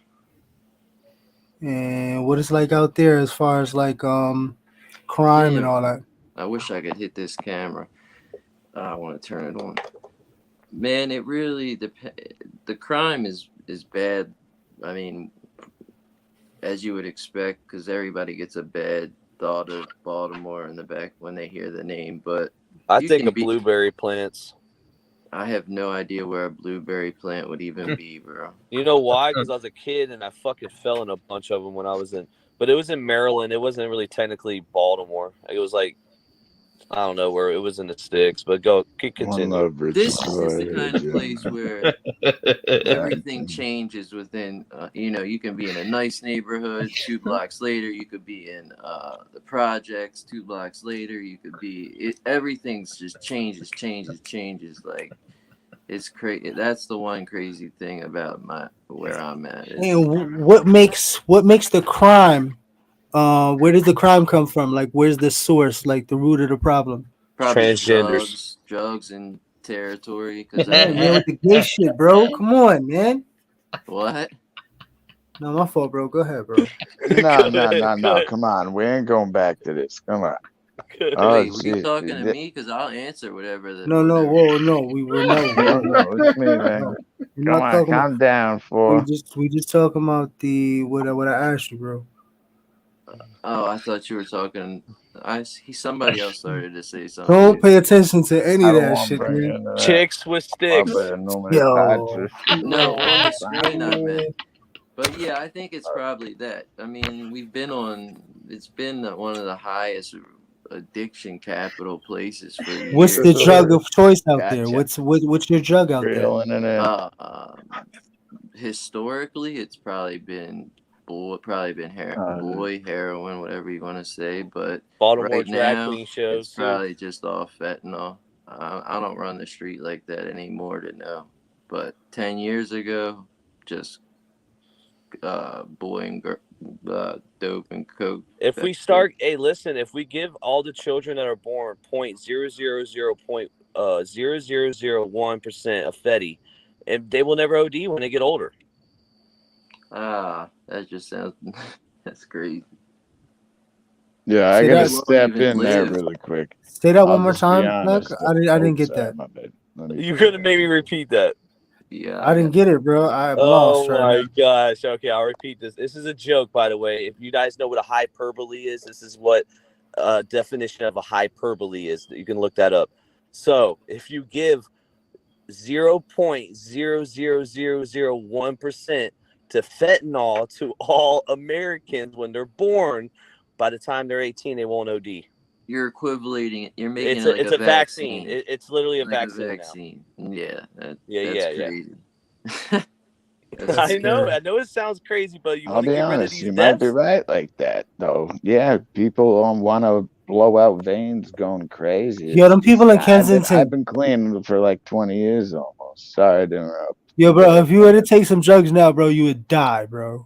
And what it's like out there as far as like crime and all that? I wish I could hit this camera. I want to turn it on. Man, it really the crime is bad. I mean, as you would expect, because everybody gets a bad thought of Baltimore in the back when they hear the name. But I think of blueberry plants. I have no idea where a blueberry plant would even be, bro. You know why? Because I was a kid and I fucking fell in a bunch of them when I was in. But it was in Maryland. It wasn't really technically Baltimore. It was like I don't know where it was in the sticks, but continue. This is the kind of place where everything changes within. You can be in a nice neighborhood. 2 blocks later, you could be in the projects. 2 blocks later, you could be. Everything's just changes. Like it's crazy. That's the one crazy thing about where I'm at. And what makes the crime? Where does the crime come from? Like, where's the source? Like, the root of the problem? Probably Transgenders. drugs and territory. Yeah, man, with the gay shit, bro. Come on, man. What? No, my fault, bro. Go ahead, bro. No. Come on. We ain't going back to this. Come on. Wait, were you talking to me? Because I'll answer whatever. No, we were no, it's me, man. Come on, calm down, for. We just talking about what I asked you, bro. Oh, I thought you were talking. Somebody else started to say something. Don't pay attention to any of that shit, man. Chicks with sticks. No, on the screen I meant. But yeah, I think it's probably that. I mean, it's been one of the highest addiction capital places for years. What's the drug of choice out there? What's your drug out there? Historically, it's probably been heroin, whatever you want to say. But Baltimore right drag now, queen shows. it's probably just all fentanyl. I don't run the street like that anymore to know. But 10 years ago, just boy and girl, dope and coke. If we start, listen, if we give all the children that are born 0.0001% of Fetty, and they will never OD when they get older. That just sounds that's crazy. Yeah, I gotta step in there really quick. Say that one more time, Nick. I didn't get that. My bad. You're gonna make me repeat that. Yeah, I didn't get it, bro. I'm lost right now. Gosh. Okay, I'll repeat this. This is a joke, by the way. If you guys know what a hyperbole is, this is what definition of a hyperbole is. You can look that up. So if you give 0.00001% to fentanyl to all Americans when they're born, by the time they're 18, they won't OD. You're equivalent it. You're making it's a vaccine. It's literally a vaccine. Now. Yeah. That's crazy. That's I know it sounds crazy, but I'll be honest, you might be right like that, though. Yeah, people want to blow out veins going crazy. Yo, them people in Kensington. I've been clean for like 20 years almost. Sorry to interrupt. Yo, bro, if you were to take some drugs now, bro, you would die, bro.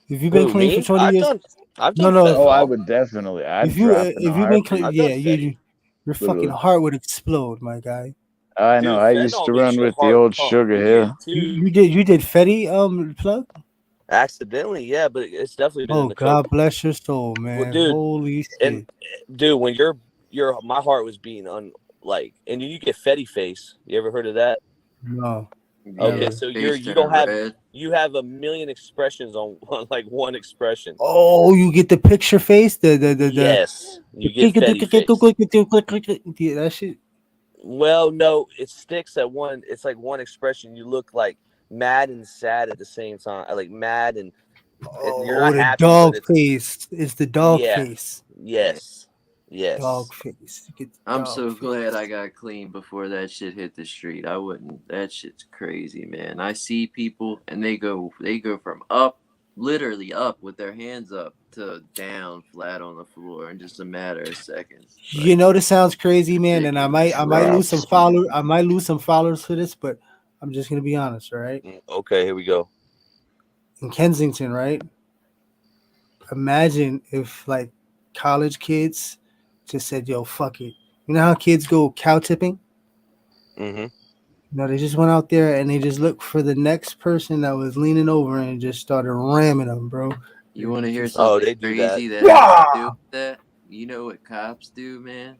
If you've been clean for 20 years. I've done Oh, I would definitely. If you've been clean, your fucking heart would explode, my guy. I know. I used to run with the old Sugar Hill. You did Fetty plug? Accidentally, yeah, but it's definitely been. Oh, God bless your soul, man. Well, dude, holy shit. And dude, when my heart was beating and you get Fetty face. You ever heard of that? No. Okay, so you have a million expressions on like one expression. Oh, you get the picture face? Yes. You get that shit. Well, no, it sticks at one. It's like one expression. You look like mad and sad at the same time. Like mad and you're not the happy. Dog face. It's the dog face. Yes. Dog face. I'm so glad I got clean before that shit hit the street. I wouldn't. That shit's crazy, man. I see people and they go from literally up with their hands up to down flat on the floor in just a matter of seconds. You know, this sounds crazy, man, and I might lose some followers. I might lose some followers for this, but I'm just gonna be honest, all right? Okay, here we go. In Kensington, right? Imagine if like college kids just said, "Yo, fuck it." You know how kids go cow tipping? Mm-hmm. They just went out there and they just looked for the next person that was leaning over and just started ramming them, bro. You want to hear something crazy that do with that? You know what cops do, man?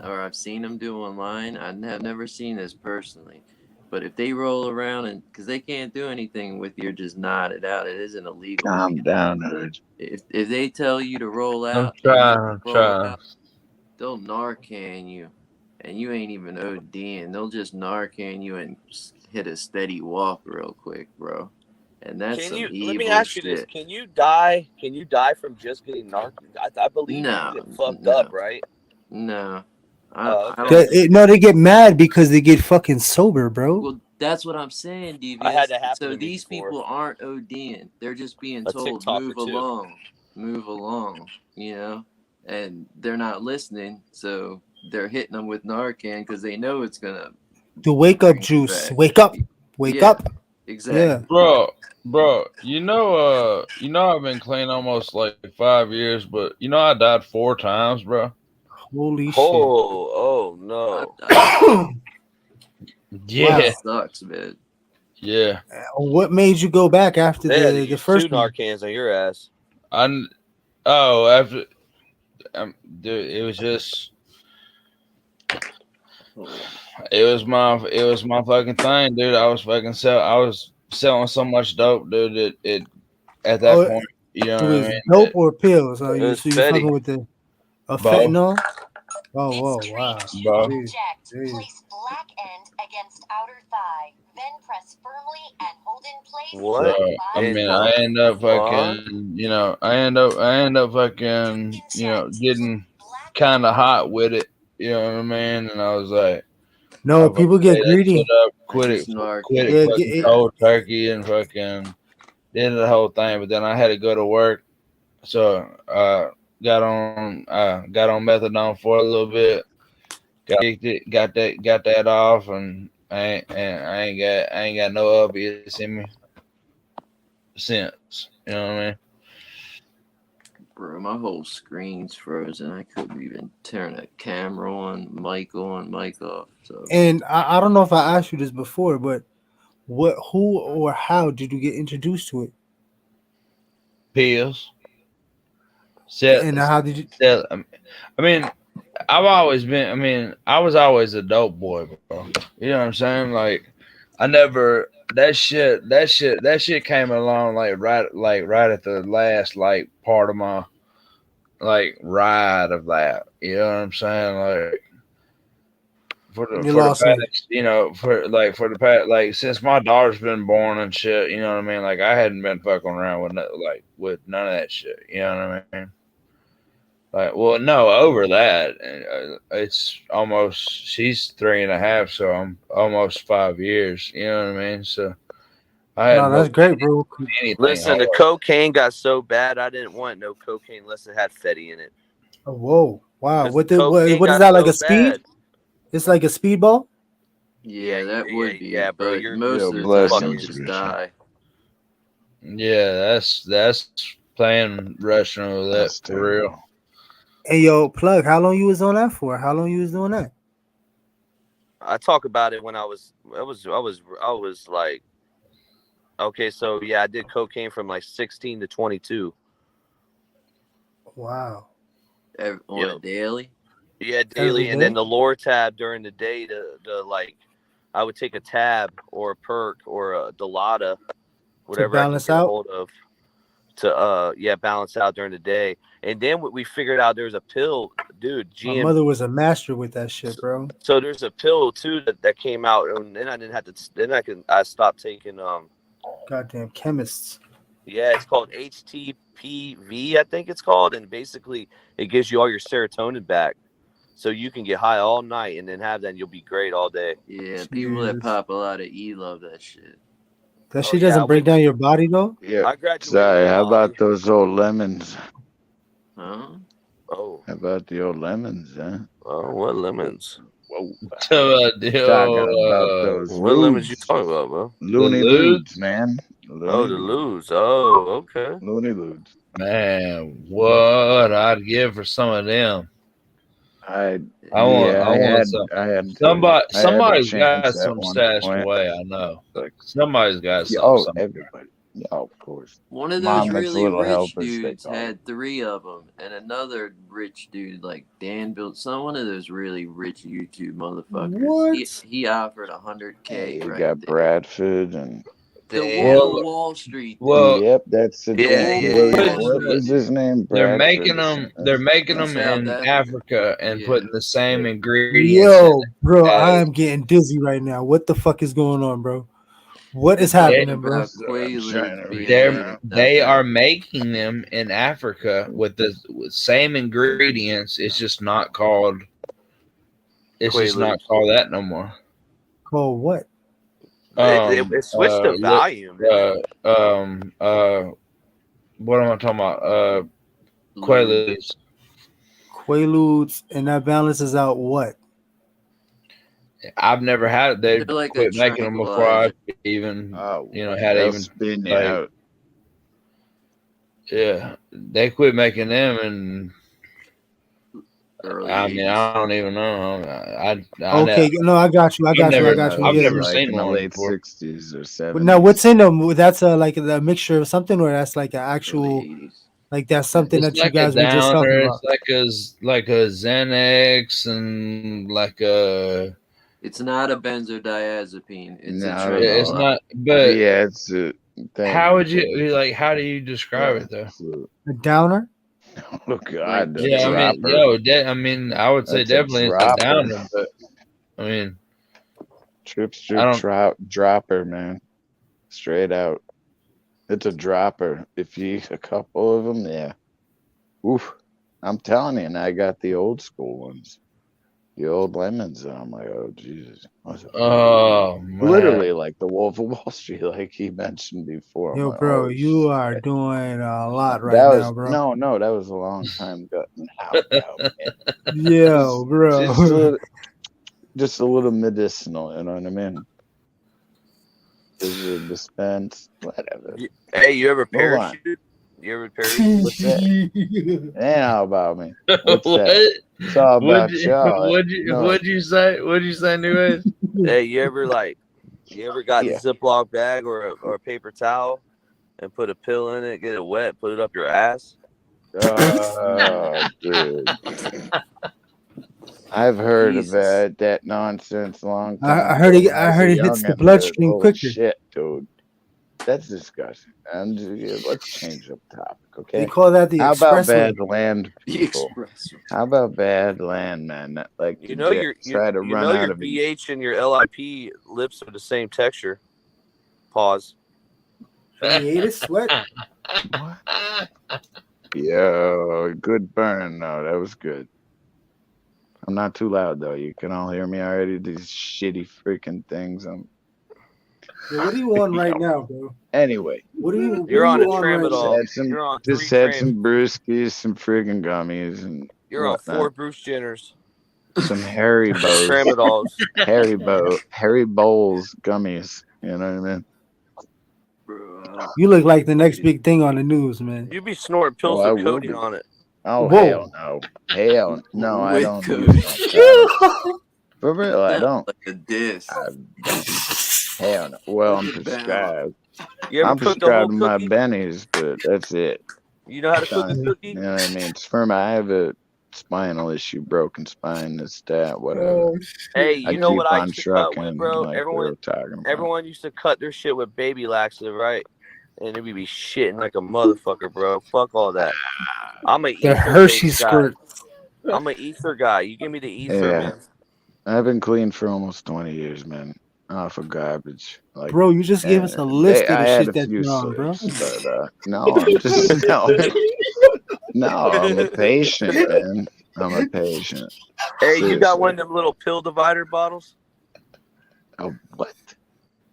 Or I've seen them do online. I have never seen this personally. But if they roll around because they can't do anything with you, just nod it out. It isn't illegal. Calm down, Urge. If they tell you to roll out, I'm trying. They'll Narcan you, and you ain't even ODing. They'll just Narcan you and hit a steady walk real quick, bro. And that's evil let me ask you this: Can you die from just getting Narcan? I believe you get fucked up, right? No. I don't think No, they get mad because they get fucking sober, bro. Well, that's what I'm saying, I had Devious. that happen So to me these before. people aren't ODing. They're just being A told, TikToker, too. move along, you know? And they're not listening, so they're hitting them with Narcan because they know it's going to... The wake up juice. Wake up. Wake Yeah, up. exactly. Yeah. Bro, I've been clean almost like 5 years, but I died 4 times, bro. Holy Oh no. Yeah. That sucks, man. Yeah. What made you go back after They had to the use first 2 one? Narcans on your ass. After dude, it was just it was my fucking thing, dude. I was selling so much dope, dude. It at that point, you know It what I was mean? dope or pills? It You was so you Fetty. fucking with the Both. fentanyl? Oh, whoa, wow. Both. Jeez, jeez. Place black end against outer thigh, then press firmly and hold in place. What? So, I mean, I end up fucking, getting kind of hot with it. You know what I mean? And I was like, No, people get greedy. Quit it Yeah, fucking cold turkey and fucking did the whole thing. But then I had to go to work, so got on methadone for a little bit. Got that off, and I ain't got no opiates in me since. You know what I mean? Bro, my whole screen's frozen. I couldn't even turn a camera on, mic off. So And I don't know if I asked you this before, but who or how did you get introduced to it? Pills. And how did you? I mean, I was always a dope boy, bro. You know what I'm saying? Like, I never that shit came along right at the last part of my ride of that. You know what I'm saying? Like for the past, since my daughter's been born and shit, you know what I mean? Like, I hadn't been fucking around with none of that shit. You know what I mean? Like, well, no, over that, it's almost, she's 3.5, so I'm almost 5 years. You know what I mean? So I had that's great, bro. Listen, the cocaine got so bad, I didn't want no cocaine unless it had Fetty in it. Oh, whoa, wow! What cocaine is got that, like so a speed? bad. It's like a speedball. yeah, that would be. Yeah, bro, But you're most of the time blessings, you'll just Christian. die. Yeah, that's playing Russian with that for real. Hey, yo, Plug, how long you was on that for? How long you was doing that? I talk about it when I was like, okay, so yeah, I did cocaine from like 16 to 22. Wow. On a daily? Yeah, daily, and then the lore tab during the day to like, I would take a tab or a perk or a Dilaudid, whatever balance I could get out? hold of to balance out during the day. And then we figured out there's a pill, dude. My mother was a master with that shit, bro. So there's a pill too that came out, and then I didn't have to. Then I stopped taking Goddamn chemists. Yeah, it's called HTPV, I think it's called, and basically it gives you all your serotonin back, so you can get high all night and then have that, and you'll be great all day. Yeah, people that pop a lot of E love that shit. That shit doesn't break down your body though. Yeah. I graduated. Sorry, how about those old lemons? Huh? Oh. How about the old lemons, huh? Oh, what lemons? Whoa. Talking about those What lemons you ludes. talking about, bro? Looney The Ludes, man. Oh, the lose. Oh, okay. Looney Ludes. Man, what I'd give for some of them. I want some. Somebody's got at some one stashed point. away. I know. Somebody's got Yeah, some. everybody. Yeah, of course. One of those Mama's really little rich helpers, they dudes call it. had 3 of them, and another rich dude like Dan built one of those really rich YouTube motherfuckers. What? He offered $100K. You right got there. Bradford and The Wolf of Wall Street. Well, yep, that's the Yeah. What was his name? They're Bradford. making them South in Africa. Africa and putting the same ingredients. Yo, bro, I am getting dizzy right now. What the fuck is going on, bro? What is happening, bro? They are making them in Africa with the same ingredients. It's just not called. It's just not called that no more. Called what? They switched the volume. What am I talking about? Quaaludes. Quaaludes, and that balances out what? I've never had it. They like quit a making them before I even, had they'll even. spin you like, out. Yeah, they quit making them, and Early I mean, 80s. I don't even know. Okay, no, I got you. I got you. I got you. I've Yeah, never yeah. seen in the one late before. 60s or But 70s. now, what's in them? That's like a mixture of something, or that's like an actual, like that's something It's that you like guys a were just talking downer. about. It's like a Xanax and like a. It's not a benzodiazepine. It's a No, It's tranquilizer. not. But yeah, it's a thing. how would you like? How do you describe it though? A downer. Oh God, the Yeah, I mean, dropper. I would say That's a definitely it's a dropper. downer, but I mean, Trip I strip dropper, man. Straight out. It's a dropper. If you eat a couple of them, yeah. Oof. I'm telling you, and I got the old school ones. The old lemons. And I'm like, oh Jesus. Oh man. Literally like the Wolf of Wall Street, like he mentioned before. I'm Yo, like, bro, oh, you are doing a lot right that was now, bro. no, that was a long time ago. No, Yo, bro. just a little medicinal, you know what I mean? Is it dispense? Whatever. Hey, you ever Move on. parachute? You ever parachute? What's that? Ain't all about me. What's What? that? It's all about y'all. What'd No. you say? What'd you say, New Age? Hey, you ever got Yeah. a Ziploc bag or a paper towel and put a pill in it, get it wet, put it up your ass? Oh, dude. I've heard Jesus. about that nonsense a long time. I heard it. ago when I was heard a it hits the youngin', but bloodstream holy quicker. Shit, dude. That's disgusting. And let's change the topic, okay? They call that the How about expressway. bad land The people? expressway. How about bad land men that like You to know your try to run out your of pH and your LIP lips are the same texture. Pause. You ate it, sweat. Yo, good burn. No, that was good. I'm not too loud though. You can all hear me already. These shitty freaking things. Yo, what are you on right now, bro? Anyway, What are you? You're on a right tramadol. had some, You're on just 3 had tramadol. some brewskis, some friggin' gummies, and You're on whatnot. 4 Bruce Jenners. Some Haribo's, Tramadols. Harry Bowls gummies. You know what I mean? You look like the next big thing on the news, man. You be snorting pills I with will codeine be. on it. Oh Whoa. hell no, I With don't Cody. use that. For real, I don't. Like a diss. Hell no. Well, I'm Look at that. prescribed. You ever I'm cooked a whole prescribed my cookie? bennies, but that's it. You know how to cook a cookie? You know what I mean? It's for I have a spinal issue, broken spine, this, that, whatever. Hey, I you know keep what I on used to cut with, trucking bro? like we were talking about. Everyone used to cut their shit with baby laxative, right? And it would be shitting like a motherfucker, bro. Fuck all that. I'm a The ether Hershey based guy. squirt. I'm an ether guy. You give me the ether, Yeah. man. I've been clean for almost 20 years, man. Off of garbage. Like, Bro, you just gave us a list of the I had shit a that few you're on, bro. slips, but no, I'm just no, I'm a patient, man. I'm a patient. Hey, you got Seriously. one of them little pill divider bottles? Oh, what?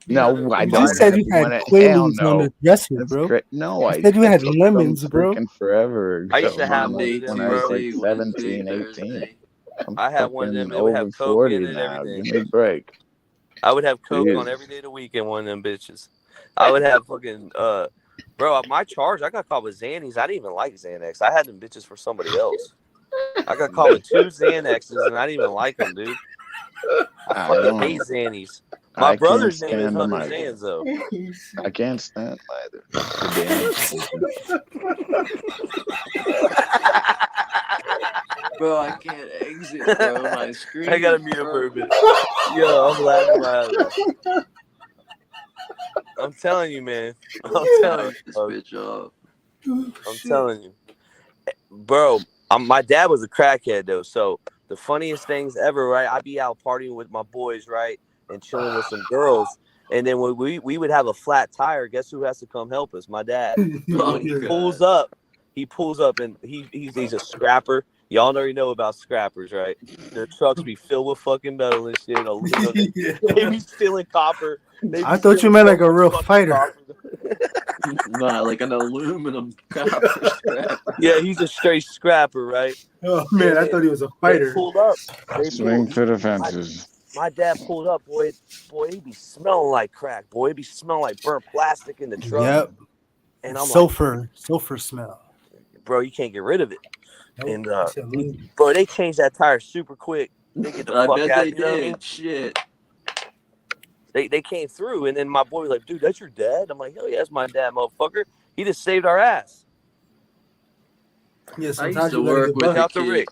No, I You don't. just said have you had one. Hell Quaaludes on no. the dresser, That's bro. no, You I said you had took lemons, them bro. freaking forever ago. I used to have man. one of Like them, when I was bro. like 17, 18. I'm I had one of them. fucking It would have over Coke 40 in it and now. everything. Give me a break. I would have Coke on Jesus. every day of the week in one of them bitches. I would have fucking bro, my charge, I got caught with Xannies. I didn't even like Xanax. I had them bitches for somebody else. I got caught with 2 Xanaxes and I didn't even like them, dude. I fucking hate Xannies. My I brother's can't name is stand them Hunter either. Zanzo. I can't stand either. To be honest with you. Bro, I can't exit, bro. My screen. I gotta is mute up for a broken. bit. Yo, I'm laughing my ass off. I'm telling you, man. I'm telling you, This bro. bitch off. I'm telling you, bro. My dad was a crackhead though, so the funniest things ever, right? I'd be out partying with my boys, right, and chilling with some girls, And then when we would have a flat tire, guess who has to come help us? My dad. Oh, He God. pulls up. He pulls up, and he's a scrapper. Y'all already know about scrappers, right? Their trucks be filled with fucking metal and shit. They be stealing copper. I thought you meant like a real fighter. Nah, like an aluminum copper scrapper. Yeah, he's a straight scrapper, right? Oh man, I thought he was a They fighter. pulled up. Swing for the fences. My dad pulled up, boy, he be smelling like crack, boy. He be smelling like burnt plastic in the truck. Yep. And I'm sulfur smell. like, bro, you can't get rid of it. Nope. And Absolutely. bro, they changed that tire super quick. They get the I fuck bet out. they You know what I mean? did. Shit. They came through, and then my boy was like, dude, that's your dad? I'm like, hell yeah, that's my dad, motherfucker. He just saved our ass. Yeah, I sometimes used to you gotta work get with a Without the kid. rig.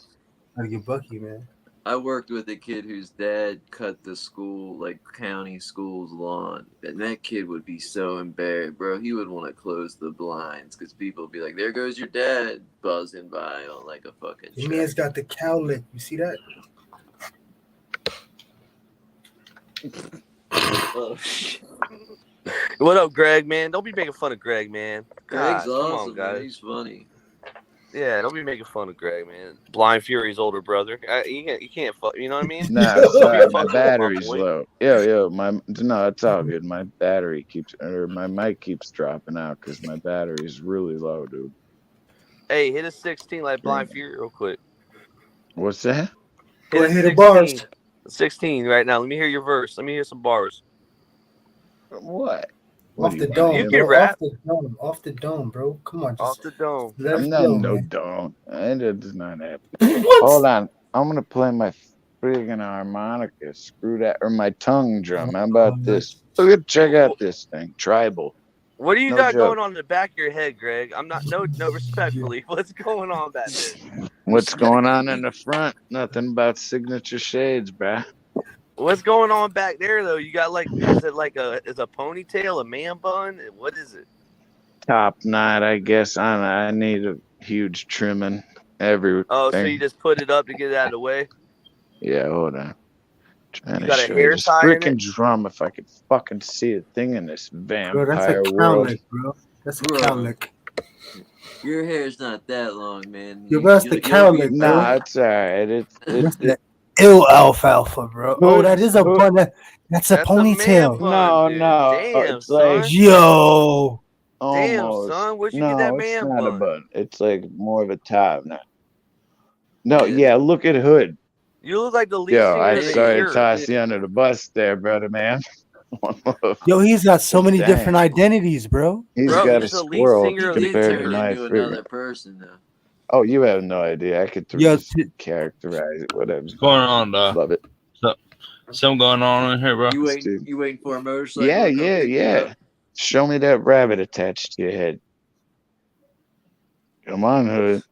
Gotta get Bucky, man. I worked with a kid whose dad cut the school, like county school's lawn, and that kid would be so embarrassed, bro. He would want to close the blinds because people would be like, "There goes your dad," buzzing by on like a fucking. This man's got the cow lick. You see that? Oh, shit. What up, Greg, man? Don't be making fun of Greg, man. Greg's God, come awesome, on, man. guys. He's funny. Yeah, don't be making fun of Greg, man. Blind Fury's older brother. You can't fuck. You know what I mean? Nah, Don't be sorry, my fucking with battery's boy. low. No, it's all good. My battery my mic keeps dropping out because my battery's really low, dude. Hey, hit a 16 like Blind Fury real quick. What's that? Go ahead, hit the 16. bars. 16 right now. Let me hear your verse. Let me hear some bars. What? Off the dome, You bro. can rap. Off the dome, bro. Come on, Off just the dome. let us No, go, no, man. don't. It does not happen. What? Hold on. I'm gonna play my friggin' harmonica. Screw that, or my tongue drum. How about this? Check out this thing. Tribal. What do you No got joke. going on in the back of your head, Greg? I'm not no respectfully. What's going on back there? What's going on in the front? Nothing about signature shades, bruh. What's going on back there though? You got like is it a ponytail, a man bun? What is it? Top knot, I guess. I need a huge trimming. Everything. Oh, so you just put it up to get it out of the way? Yeah, hold on. Trying You to got a show hair you this tie in freaking it? drum if I could fucking see a thing in this Bro, that's vampire a cow world. lick, bro. That's a Bro. cow lick. Your hair's not that long, man. Yo, bro, that's the cow lick, bro. Nah, it's alright. That's the ill alfalfa, bro. Oh, that is a bun. That's a ponytail. No, Damn, it's like son. Yo. Damn, almost. son. Where'd you No, get that it's man not a bun? bun. It's like more of a top knot. No, yeah, look at Hood. You look like the lead Yo, singer I of The sorry to Cure. toss you under the bus there, brother man. Yo, he's got so many Dang. different identities, bro. He's Bro, got a he's the lead squirrel singer of The compared to Cure. my into another figure. person though. Oh, you have no idea. I could Yo, just characterize it, whatever. What's going on, dog? Love it. Something going on in here, bro. You waiting for a motorcycle? Yeah, to come yeah, pick you yeah. up? Show me that rabbit attached to your head. Come on, Hood.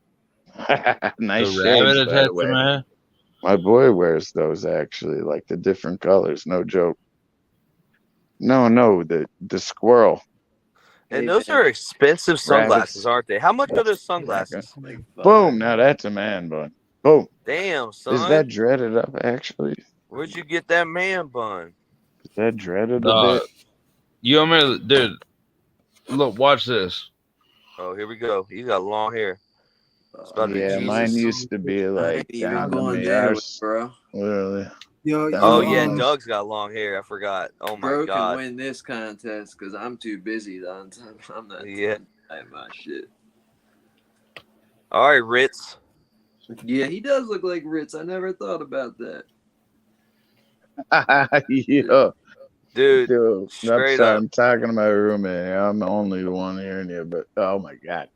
Nice The shades, rabbit by the attached to way. my head? My boy wears those actually, like the different colors. No joke. No, the squirrel. And those are expensive sunglasses, aren't they? How much are those sunglasses? Boom! Now that's a man bun. Boom. Damn, son. Is that dreaded up actually? Where'd you get that man bun? Is that dreaded a Dog. bit? You want me to, dude? Look, watch this. Oh, here we go. He's got long hair. It's about to be Yeah, Jesus. mine used to be like even down to going me there, arse. bro. Literally. Yo, Oh yeah, Doug's got long hair. I forgot. Oh my Bro god. can win this contest because I'm too busy. I'm not. Yeah. I my shit. All right, Ritz. Yeah, he does look like Ritz. I never thought about that. Yo. Dude, I'm straight sorry, up. I'm talking to my roommate. I'm the only one hearing you, but oh my god.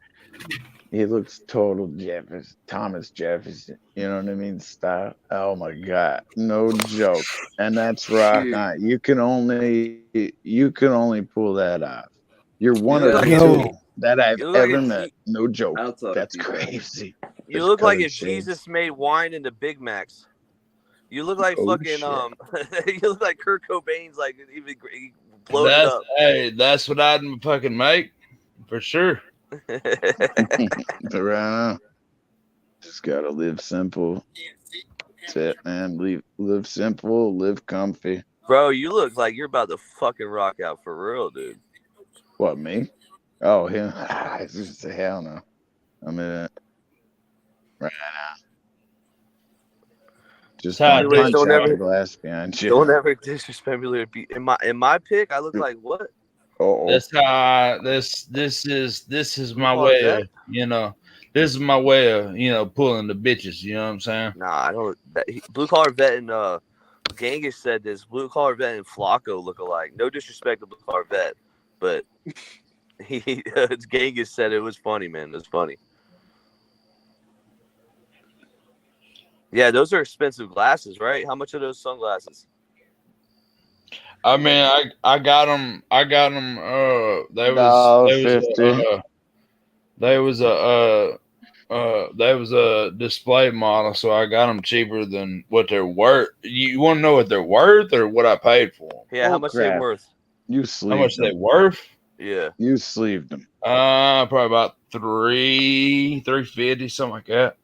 He looks total Jefferson, Thomas Jefferson. You know what I mean? Style. Oh my god, no joke. And that's rock on. You can only pull that off. You're one You of look the like two that I've you look like ever if met. No joke. I'll talk That's to you, bro. crazy. You Just look like colored if shades. Jesus made wine into Big Macs. You look like Oh, fucking shit. you look like Kurt Cobain's like even he blowed it up. Hey, that's what I'd fucking make for sure. Right. Just gotta live simple. That's it, man. Live simple, live comfy. Bro, you look like you're about to fucking rock out for real, dude. What, me? Oh, him? Just hell no. I'm in it right now. Just don't Anyways, punch out the glass behind you. don't ever disrespect me later. In my pick, I look like what? That's how this is my way of, this is my way of pulling the bitches, you know what I'm saying? Nah, I don't. Blue Collar Vet and Genghis said this. Blue Collar Vet and Flacco look alike. No disrespect to Blue Collar Vet, but Genghis said it was funny, man. It was funny. Yeah, those are expensive glasses, right? How much are those sunglasses? I mean, I got them. They was a display model, so I got them cheaper than what they're worth. You want to know what they're worth or what I paid for them? Yeah, how much they worth? You sleeved How much them. they worth? Yeah, you sleeved them. Probably about $350, something like that.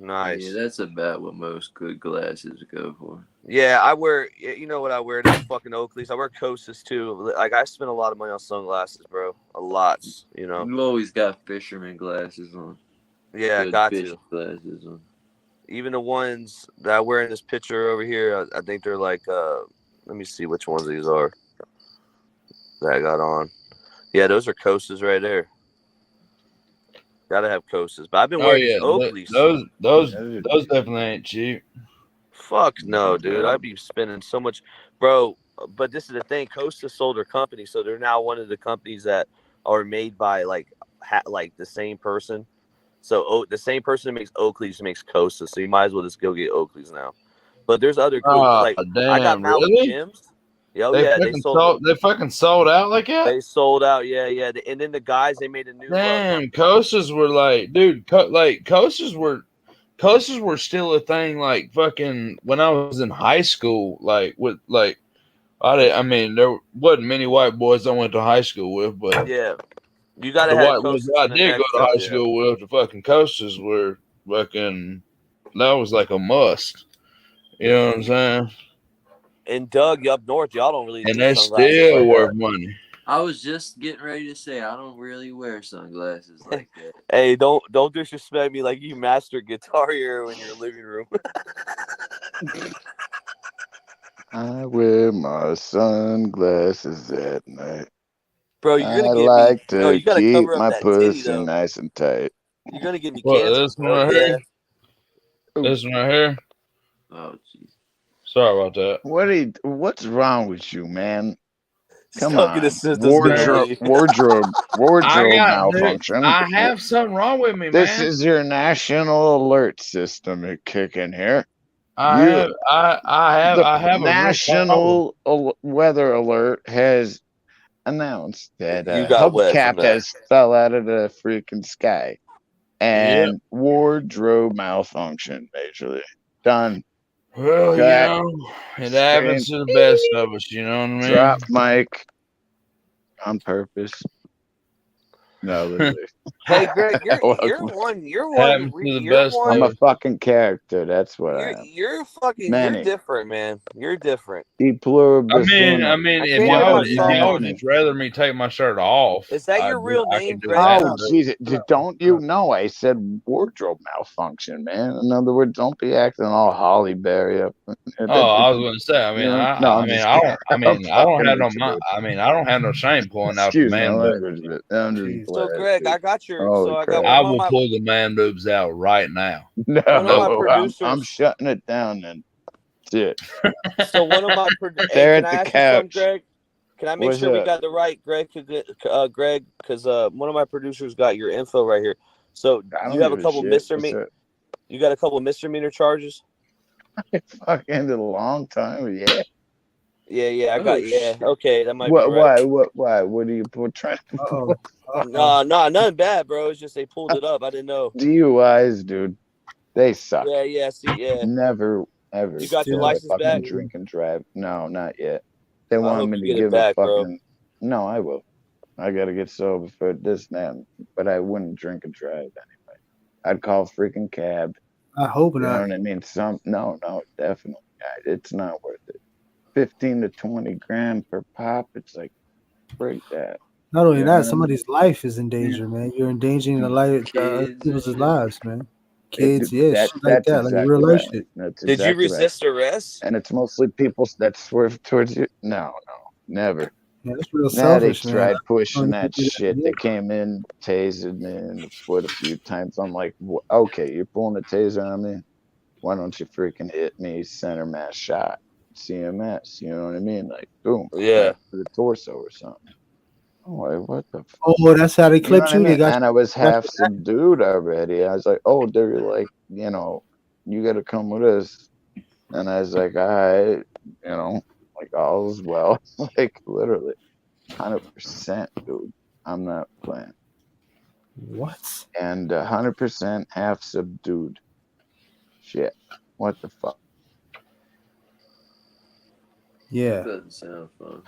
Nice. Yeah, that's about what most good glasses go for. Yeah, I wear. You know what I wear? Those fucking Oakleys. I wear Kosas too. Like I spend a lot of money on sunglasses, bro. A lot. You know. You always got fisherman glasses on. Yeah, Good got fish to. glasses on. Even the ones that I wear in this picture over here, I think they're like. Let me see which ones these are. That I got on. Yeah, those are Kosas right there. Gotta have Kosas, but I've been wearing these Oakleys. Those definitely ain't cheap. Fuck no, dude. I'd be spending so much, bro. But this is the thing. Costa sold their company, so they're now one of the companies that are made by like the same person. So the same person that makes Oakleys makes Costa. So you might as well just go get Oakleys now. But there's other good. I got Malik really? Gyms. They fucking sold out like that. They sold out, yeah. And then the guys, they made a new. Damn, Kosas were like, dude, Kosas were still a thing. Like fucking when I was in high school, there wasn't many white boys I went to high school with, but yeah, you gotta the have white boys Kosas I in the did go next to high up, school with. The fucking Kosas were fucking. That was like a must. You know what I'm saying? And Doug, up north, y'all don't really. And do they're sunglasses still like worth that. money. I was just getting ready to say I don't really wear sunglasses like that. Hey, don't disrespect me like you master Guitar Hero in your living room. I wear my sunglasses at night. Bro, you're gonna I get like me. No, to you gotta keep cover up my that titty pussy though. nice and tight. You're gonna get me What, cancer. this one right here? This one right here? Oh, jeez. Sorry about that. What's wrong with you, man? Come Stuck in on, the system's gonna be. wardrobe malfunction. I have something wrong with me, This man. is your national alert system kicking here. I have a national weather alert has announced that You got wet from hubcap that. has fell out of the freaking sky, and wardrobe malfunction majorly done. Well, Cut. it happens to the best of us. You know what I mean? Drop mic on purpose. No, literally. Hey, Greg, you're Welcome. one. Happens to the best of I'm a us. fucking character. That's what I am. You're fucking. Manny. You're different, man. You're different. E pluribus unum. I mean, if can't y'all remember my song. would just rather me take my shirt off, Is that your real I name, can do Greg? that. Oh, Jesus. Don't you know? I said wardrobe malfunction, man. In other words, don't be acting all Holly Berry up. Oh, I was going to say. I mean, I don't have no shame pulling out the Excuse my man boobs. language, but I'm just So, glad. Greg, I got your. Holy So I crap. got I one of will my. pull the man boobs out right now. No, One of my I'm producers. shutting it down then. Shit. So one of my. They're Can at I the ask you something, couch. Greg? Can I make What's sure we up? got the right Greg? Greg, because one of my producers got your info right here. So I don't you have a give couple shit. misdemeanor. You got a couple misdemeanor charges. Fuck, ended a long time. Yeah. Yeah. I got. Yeah. Okay, that might be What? right. Why? What are you trying to? No, nothing bad, bro. It's just they pulled it up. I didn't know. DUIs, dude. They suck. Yeah. See, yeah. Never, ever. You got your let a license fucking back? drink and drive. No, not yet. They I want hope me you to get it give back, a bro. fucking. No, I will. I gotta get sober for this and that, but I wouldn't drink and drive anyway. I'd call a freaking cab. I hope You know not. what I mean? No, definitely. It's not worth it. 15 to 20 grand per pop. It's like, break that. Not only You that, know? somebody's life is in danger, man. You're endangering the life Kids people's and shit. lives, man. It- Kids, yeah, that shit like that's that, like exactly real life right. shit. That's Did you exactly right. resist arrest? And it's mostly people that swerve towards you. No, never. Yeah, that's real Now they selfish, man. tried I pushing don't that think that- shit. yeah. They came in, tasered me in the foot a few times. I'm like, okay, you're pulling a taser on me. Why don't you freaking hit me center mass shot, CMS? You know what I mean? Like, boom, Yeah. right to the torso or something. I'm like, what the? Oh, that's how they You know clipped what I you. They mean? got And I was you. That's half what happened. subdued already. I was like, oh, they're like, you know, you got to come with us. And I was like, all right, you know, like all's well. Like literally, 100%, dude. I'm not playing. What? And 100% half subdued. Shit. What the fuck? Yeah. Doesn't sound fun.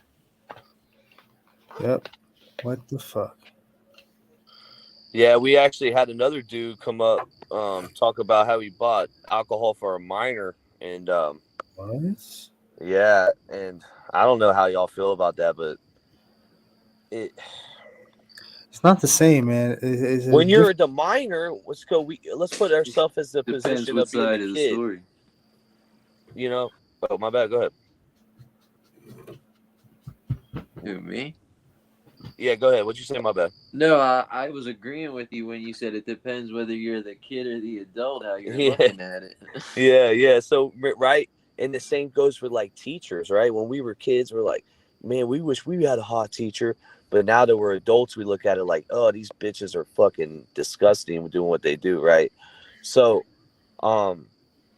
Yep. What the fuck? Yeah, we actually had another dude come up, talk about how he bought alcohol for a minor, and What? yeah, and I don't know how y'all feel about that, but It's not the same, man. It's when you're the minor, let's put ourselves as the Depends position what of being side the of the kid. story. You know? Oh, my bad. Go ahead. Who, me? Yeah, go ahead. What'd you say? My bad. No, I was agreeing with you when you said it depends whether you're the kid or the adult, how you're Yeah. looking at it. Yeah. So, right. And the same goes for like teachers, right? When we were kids, we're like, man, we wish we had a hot teacher. But now that we're adults, we look at it like, oh, these bitches are fucking disgusting doing what they do, right? So,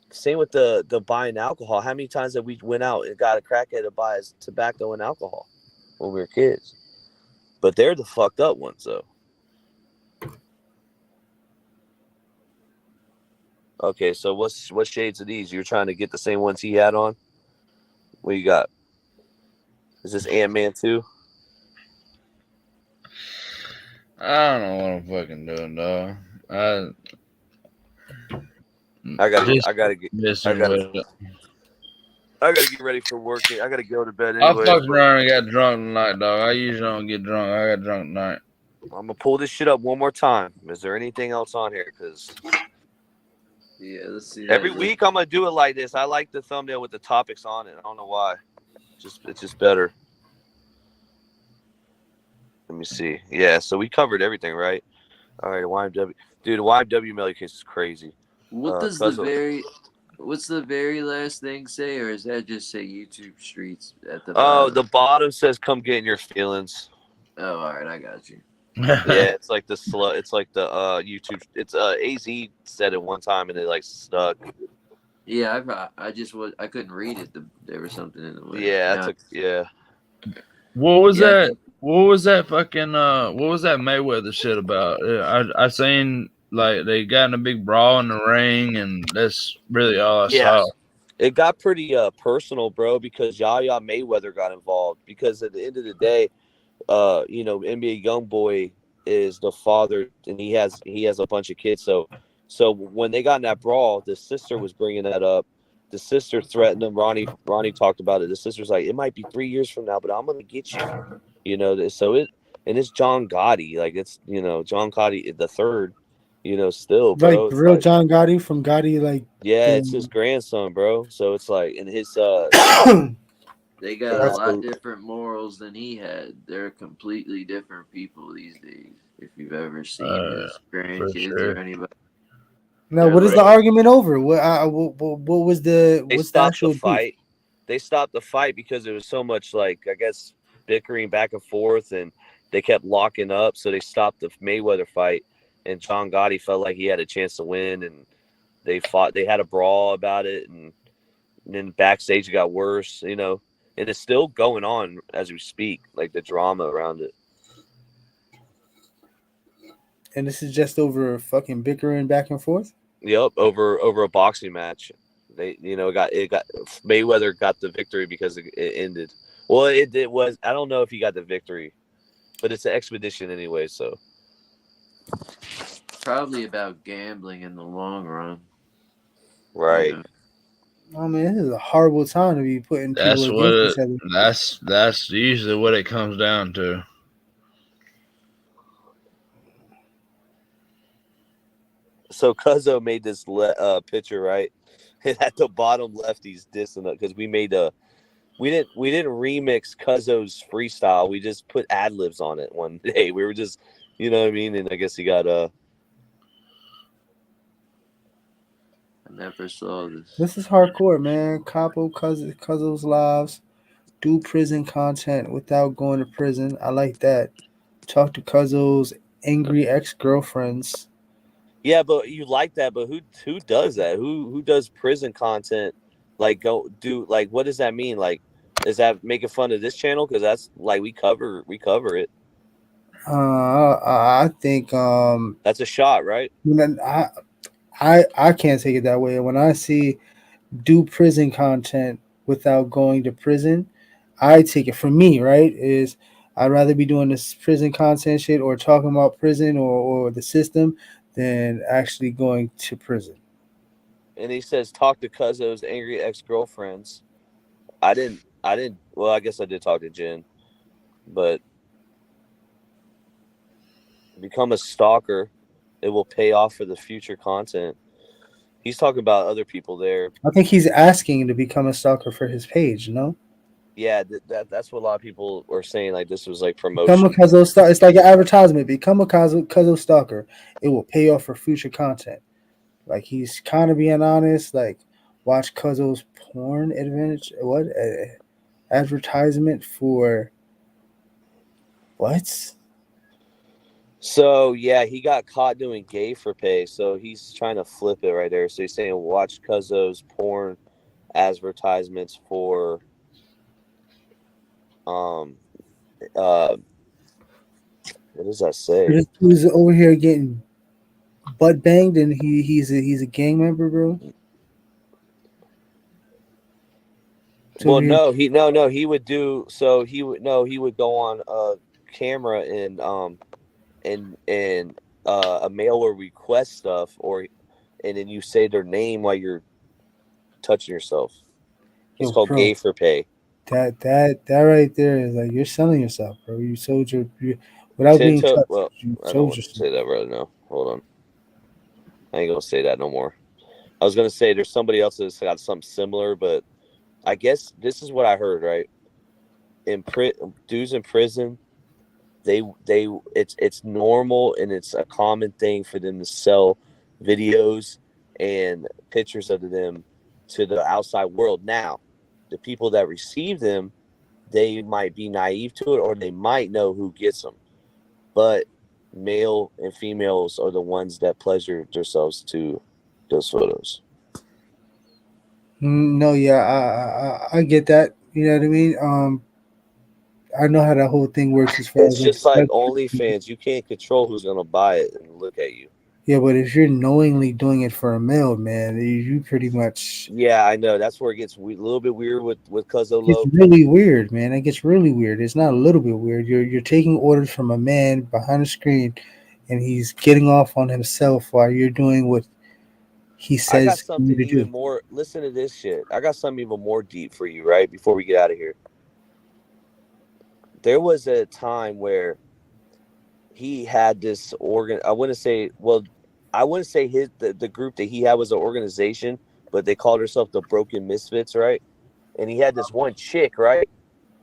same with the buying alcohol. How many times have we went out and got a crackhead to buy us tobacco and alcohol when we were kids? But they're the fucked up ones, though. Okay, so what shades of these? You're trying to get the same ones he had on? What you got? Is this Ant-Man 2? I don't know what I'm fucking doing, dog. I gotta get ready for work. I gotta go to bed I anyway. fucked around and got drunk tonight, dog. I usually don't get drunk. I got drunk tonight. I'm gonna pull this shit up one more time. Is there anything else on here? Because Yeah, let's see. every week I'm gonna do it like this. I like the thumbnail with the topics on it. I don't know why. It's just better. Let me see. Yeah, so we covered everything, right? All right, YMW. Dude, the YMW Melly case is crazy. What does what's the very last thing say, or is that just say YouTube Streets at the bottom? The bottom says "Come get in your feelings." Oh, all right, I got you. Yeah, it's like the It's like the YouTube. It's AZ said it one time and it like stuck. Yeah, I couldn't read it. There was something in the way. Yeah, yeah. What was that? What was that fucking? What was that Mayweather shit about? I seen like they got in a big brawl in the ring, and that's really all I saw. It got pretty personal, bro, because Yaya Mayweather got involved. Because at the end of the day, NBA YoungBoy is the father, and he has a bunch of kids. So when they got in that brawl, the sister was bringing that up. The sister threatened him. Ronnie talked about it. The sister's like, it might be 3 years from now, but I'm gonna get you. It's John Gotti. Like it's John Gotti the third. Still, bro. Like the real John Gotti from Gotti, like it's his grandson, bro. So it's like, and his they got a lot different morals than he had. They're completely different people these days. If you've ever seen his grandkids or anybody. Now, what is the argument over? What was what's the actual fight? They stopped the fight because there was so much, like, I guess, bickering back and forth, and they kept locking up. So they stopped the Mayweather fight, and John Gotti felt like he had a chance to win, and they fought. They had a brawl about it, and then backstage it got worse, and it's still going on as we speak, like the drama around it. And this is just over fucking bickering back and forth? Yep, over a boxing match. They it got Mayweather got the victory because it ended. Well, it was, I don't know if he got the victory, but it's an expedition anyway, so Probably about gambling in the long run. Right. I mean, this is a horrible time to be putting That's people what against it. each other. That's usually what it comes down to. So Cuzzo made this picture, right? And at the bottom left, he's dissing it because we didn't remix Cuzzo's freestyle. We just put ad libs on it one day. We were just, you know what I mean? And I guess he got I never saw this. This is hardcore, man. Capo Cuzzo's lives. Do prison content without going to prison. I like that. Talk to Cuzzo's angry ex-girlfriends. Yeah, but you like that, but who does that? Who does prison content? Like what does that mean? Like, is that making fun of this channel? Because that's like we cover it. I think that's a shot, right? I can't take it that way. When I see do prison content without going to prison, I take it, for me, right, is I'd rather be doing this prison content shit or talking about prison or the system than actually going to prison. And he says, talk to Cuzzo's angry ex-girlfriends. I didn't, well, I guess I did talk to Jen, but become a stalker. It will pay off for the future content. He's talking about other people there. I think he's asking to become a stalker for his page, no? Yeah, that's what a lot of people were saying. Like, this was like promotion. Become a Cuzzo stalker. It's like an advertisement. Become a Cuzzo stalker. It will pay off for future content. Like, he's kind of being honest. Like, watch Cuzzo's porn advantage. What? Advertisement for what? So, yeah, he got caught doing gay for pay. So he's trying to flip it right there. So he's saying, watch Cuzzo's porn advertisements for what does that say? This dude's over here getting butt banged, and he's a gang member, bro. Well, no, he would do so. He would go on a camera and a mail or request stuff, and then you say their name while you're touching yourself. It's called gay for pay. That right there is like you're selling yourself, bro. You sold your without being touched. Well, you I don't sold want to yourself. say that right now. Hold on, I ain't gonna say that no more. I was gonna say there's somebody else that's got something similar, but I guess this is what I heard. Right, dudes in prison, it's normal and it's a common thing for them to sell videos and pictures of them to the outside world. Now, the people that receive them, they might be naive to it, or they might know who gets them. But male and females are the ones that pleasure themselves to those photos. No, yeah, I get that. You know what I mean? I know how that whole thing works as far It's as just like OnlyFans. You can't control who's gonna buy it and look at you. yeah, but if you're knowingly doing it for a male, man, you pretty much Yeah, I know. That's where it gets a little bit weird with Cuzzo it's Low. really weird, man. It gets really weird. It's not a little bit weird. You're taking orders from a man behind the screen, and he's getting off on himself while you're doing what he I got says you something need to even do. more. Listen to this shit. I got something even more deep for you, right? Before we get out of here. There was a time where he had this I wouldn't say the group that he had was an organization, but they called herself the Broken Misfits, right? And he had this one chick, right?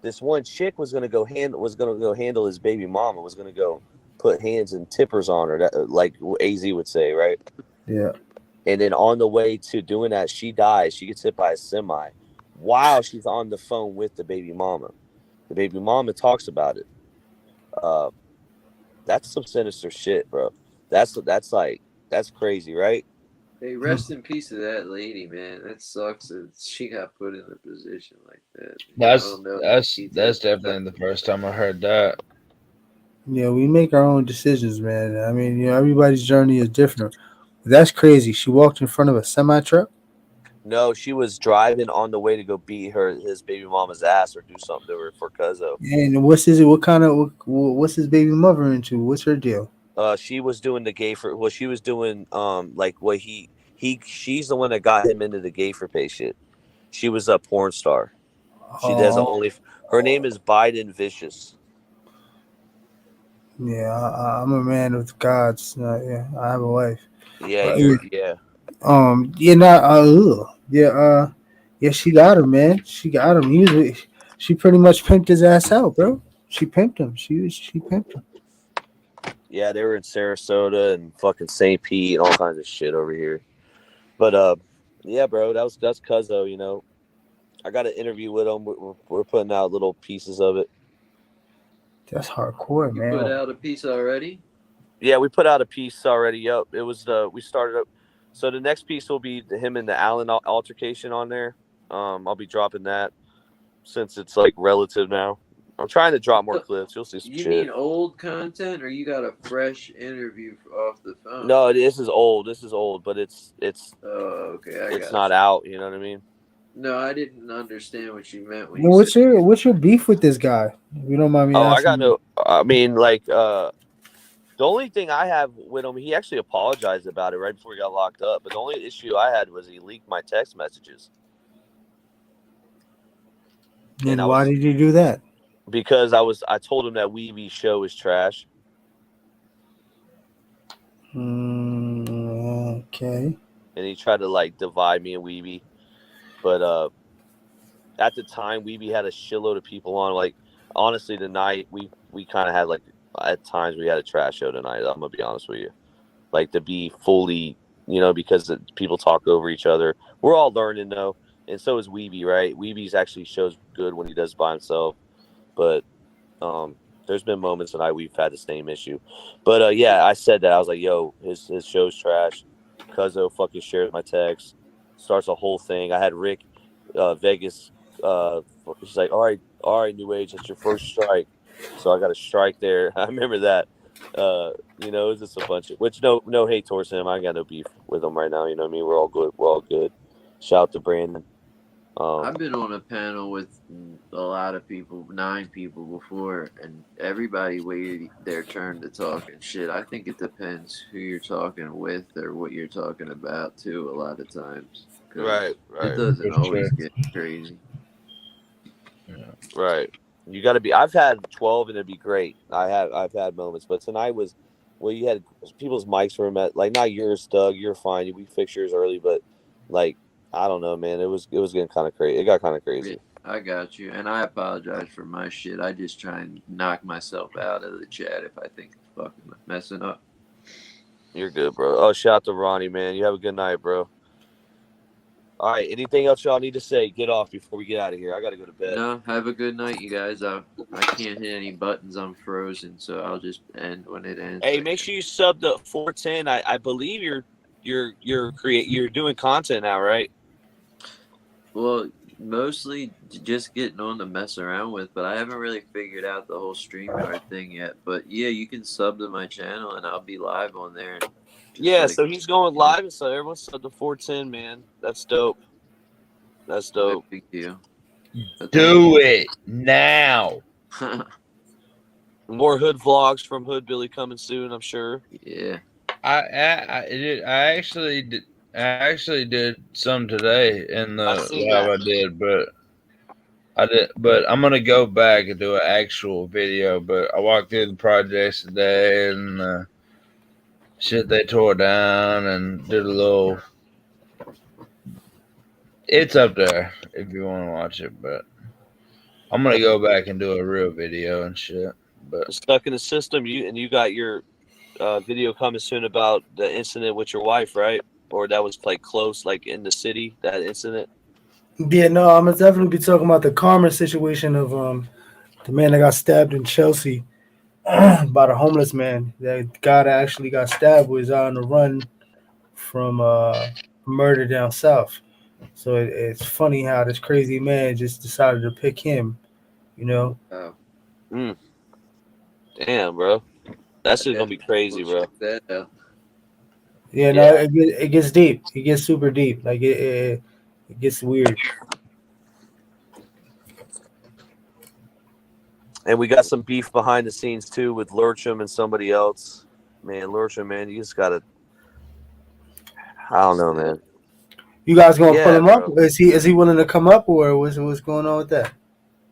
This one chick was gonna go handle his baby mama, was gonna go put hands and tippers on her, that, like AZ would say, right? Yeah. And then on the way to doing that, she dies. She gets hit by a semi while she's on the phone with the baby mama. The baby mama talks about it. That's some sinister shit, bro. That's crazy, right? Hey, rest in peace to that lady, man. That sucks that she got put in a position like that. That's definitely the first time I heard that. Yeah, we make our own decisions, man. I mean, you know, everybody's journey is different. But that's crazy. She walked in front of a semi truck. No, she was driving on the way to go beat his baby mama's ass or do something to her for Cuzzo. And what's his baby mother into? What's her deal? She was doing the gay for she was doing like what she's the one that got him into the gay for pay shit. She was a porn star. She has only. Her name is Biden Vicious. Yeah, I'm a man of God's. Yeah, I have a wife. Yeah, yeah. Yeah, she got him, man. She got him. She pretty much pimped his ass out, bro. She pimped him. She pimped him. Yeah, they were in Sarasota and fucking St. Pete and all kinds of shit over here. But yeah, bro, that's Cuzzo. You know, I got an interview with him. We're putting out little pieces of it. That's hardcore, man. You put out a piece already? Yeah, we put out a piece already. Yep, it was we started up. So the next piece will be him and the Allen altercation on there. I'll be dropping that since it's like relative now. I'm trying to drop more clips. You'll see some You shit. mean old content, or you got a fresh interview off the phone? No, this is old. But it's. Oh, okay. It's not out. You know what I mean? No, I didn't understand what you meant when Well, you said. what's your beef with this guy? If you don't mind me Oh, asking. I got no. I mean, like, the only thing I have with him, he actually apologized about it right before he got locked up. But the only issue I had was he leaked my text messages. And why did you do that? Because I told him that Weeby's show is trash. Okay. And he tried to like divide me and Weeby. But at the time, Weeby had a shitload of people on. Like, honestly, tonight we kind of had like at times we had a trash show tonight. I'm gonna be honest with you, like to be fully, you know, because people talk over each other. We're all learning though, and so is Weeby, right? Weeby's actually shows good when he does by himself, but there's been moments tonight we've had the same issue. But yeah, I said that I was like, yo, his show's trash. Cuzzo fucking shares my text, starts a whole thing. I had Rick Vegas. He's like, all right, New Age, that's your first strike. So I got a strike there. I remember that. You know, it was just a bunch of no hate towards him. I ain't got no beef with him right now. You know what I mean? We're all good. Shout out to Brandon. I've been on a panel with a lot of people, 9 people before, and everybody waited their turn to talk and shit. I think it depends who you're talking with or what you're talking about too. A lot of times, Right. It doesn't always get crazy. Right. You got to be. I've had 12 and it'd be great. I've had moments, but tonight was you had people's mics were met. Like not yours, Doug. You're fine. We fixed yours early, but like I don't know, man. It was getting kind of crazy. It got kind of crazy. I got you, and I apologize for my shit. I just try and knock myself out of the chat if I think it's fucking messing up. You're good, bro. Oh, shout out to Ronnie, man. You have a good night, bro. All right. Anything else y'all need to say? Get off before we get out of here. I got to go to bed. No, have a good night, you guys. I can't hit any buttons. I'm frozen, so I'll just end when it ends. Hey, make sure you sub to 410. I believe you're doing content now, right? Well, mostly just getting on to mess around with, but I haven't really figured out the whole StreamYard thing yet. But yeah, you can sub to my channel, and I'll be live on there. Yeah, so he's going live, and so everyone sub to 410, man. That's dope. That's dope. Big deal. Do it now. More hood vlogs from Hood Billy coming soon, I'm sure. Yeah. I actually did some today in the live I did, but I'm gonna go back and do an actual video. But I walked through the projects today and shit they tore down and did a little. It's up there if you want to watch it, but I'm gonna go back and do a real video and shit. But Stuck in the System, you got your video coming soon about the incident with your wife, right? Or that was like close, like in the city, that incident. Yeah, no, I'm gonna definitely be talking about the karma situation of the man that got stabbed in Chelsea by the homeless man. That guy that actually got stabbed was on the run from murder down south. So it's funny how this crazy man just decided to pick him, you know. Oh. Damn, bro. That's just gonna be crazy, bro. Check that out. Yeah, no, it gets deep. It gets super deep. Like it gets weird. And we got some beef behind the scenes too with Lurchum and somebody else. Man, Lurchum, man, you just gotta. I don't know, man. You guys gonna pull Yeah, him up? bro. Is he willing to come up, or what's going on with that?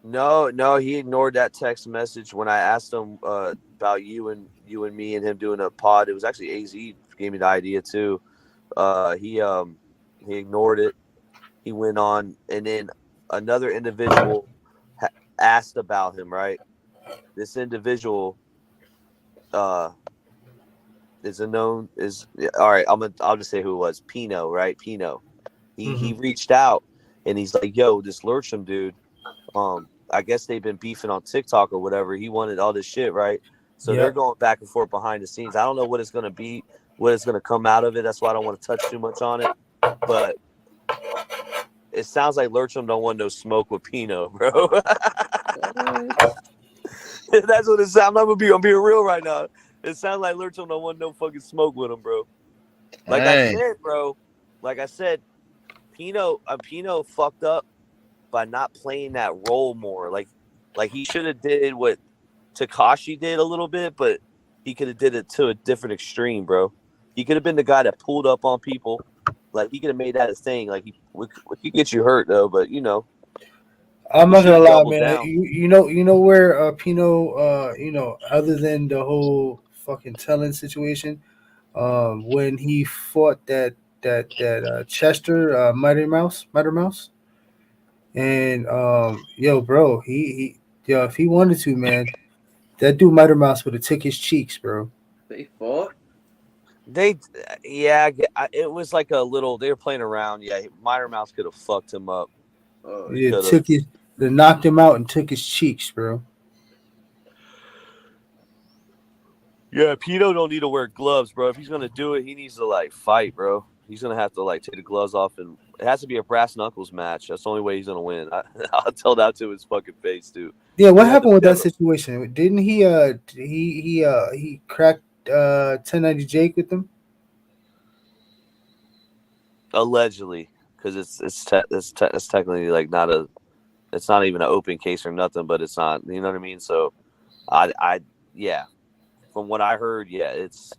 No, he ignored that text message when I asked him about you and me and him doing a pod. It was actually AZ gave me the idea too. He ignored it. He went on, and then another individual asked about him. Right, this individual all right. I'll just say who it was. Pino, right? Pino. He reached out and he's like, "Yo, this Lurchum dude. I guess they've been beefing on TikTok or whatever. He wanted all this shit, right? So they're going back and forth behind the scenes. I don't know what it's gonna be, what it's gonna come out of it. That's why I don't want to touch too much on it. But it sounds like Lurchum don't want no smoke with Pino, bro. That's what it sounds. I'm being real right now. It sounds like Lurchum don't want no fucking smoke with him, bro. Like I said, bro. Like I said, Pino fucked up by not playing that role more. Like he should have did what Tekashi did a little bit, but he could have did it to a different extreme, bro. He could have been the guy that pulled up on people. Like he could have made that a thing. Like he could get you hurt though, but you know. I'm not gonna lie, man. You know where Pino, other than the whole fucking telling situation, when he fought that Chester Mighty Mouse, and bro, he if he wanted to, man, that dude Mighty Mouse would have took his cheeks, bro. They fought. It was like a little. They were playing around. Yeah, Mighty Mouse could have fucked him up. Oh, Yeah, they knocked him out and took his cheeks, bro. Yeah, Pino don't need to wear gloves, bro. If he's gonna do it, he needs to like fight, bro. He's gonna have to like take the gloves off, and it has to be a brass knuckles match. That's the only way he's gonna win. I'll tell that to his fucking face, dude. Yeah, what happened with that situation? Didn't he cracked 1090 Jake with them? Allegedly, because it's technically like it's not even an open case or nothing, but it's not. You know what I mean? So, yeah. From what I heard, it's.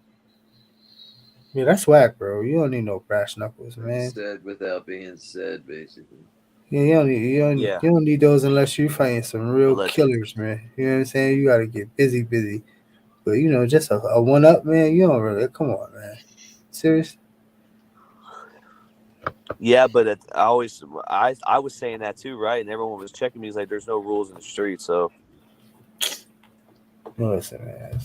Yeah, that's whack, bro. You don't need no brass knuckles, man. Said without being said, basically. Yeah, you don't need those unless you're fighting some real killers, man. You know what I'm saying? You gotta get busy. But just a 1-up, man. You don't really. Come on, man. Serious? Yeah, but I was saying that too, right? And everyone was checking me. He's like, "There's no rules in the street," so. Listen, man.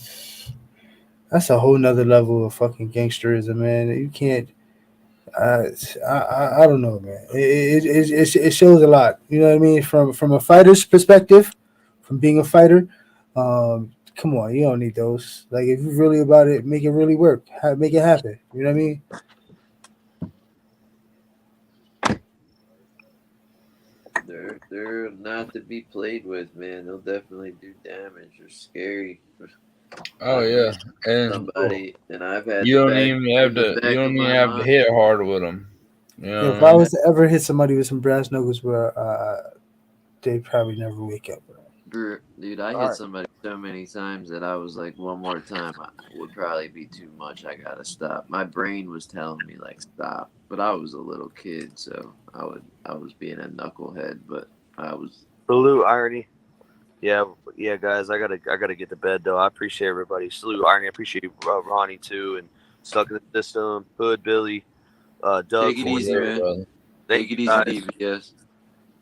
That's a whole nother level of fucking gangsterism, man. You can't. I don't know, man. It shows a lot. You know what I mean? From a fighter's perspective, from being a fighter. Come on, you don't need those. Like, if you're really about it, make it really work. Make it happen. You know what I mean? They're not to be played with, man. They'll definitely do damage. They're scary. Oh yeah, and somebody, and I've had. You don't even have to hit hard with them. You know if I was to ever hit somebody with some brass knuckles, bro, they'd probably never wake up. Dude, I hit somebody so many times that I was like, one more time would probably be too much. I gotta stop. My brain was telling me like stop, but I was a little kid, so I was being a knucklehead, but I was. Salute Irony. Yeah, guys, I gotta get to bed though. I appreciate everybody. Salute Irony. I appreciate Ronnie too, and Stuck in the System, Hood Billy, Doug. Take it easy, man. Take it easy, yes.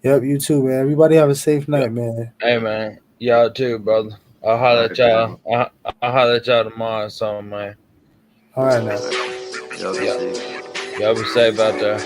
Yep, you too, man. Everybody have a safe night, man. Hey, man. Y'all too, brother. I'll holler at y'all. I'll holler at y'all tomorrow or something, man. All right, man. Y'all be safe. Y'all be safe out there.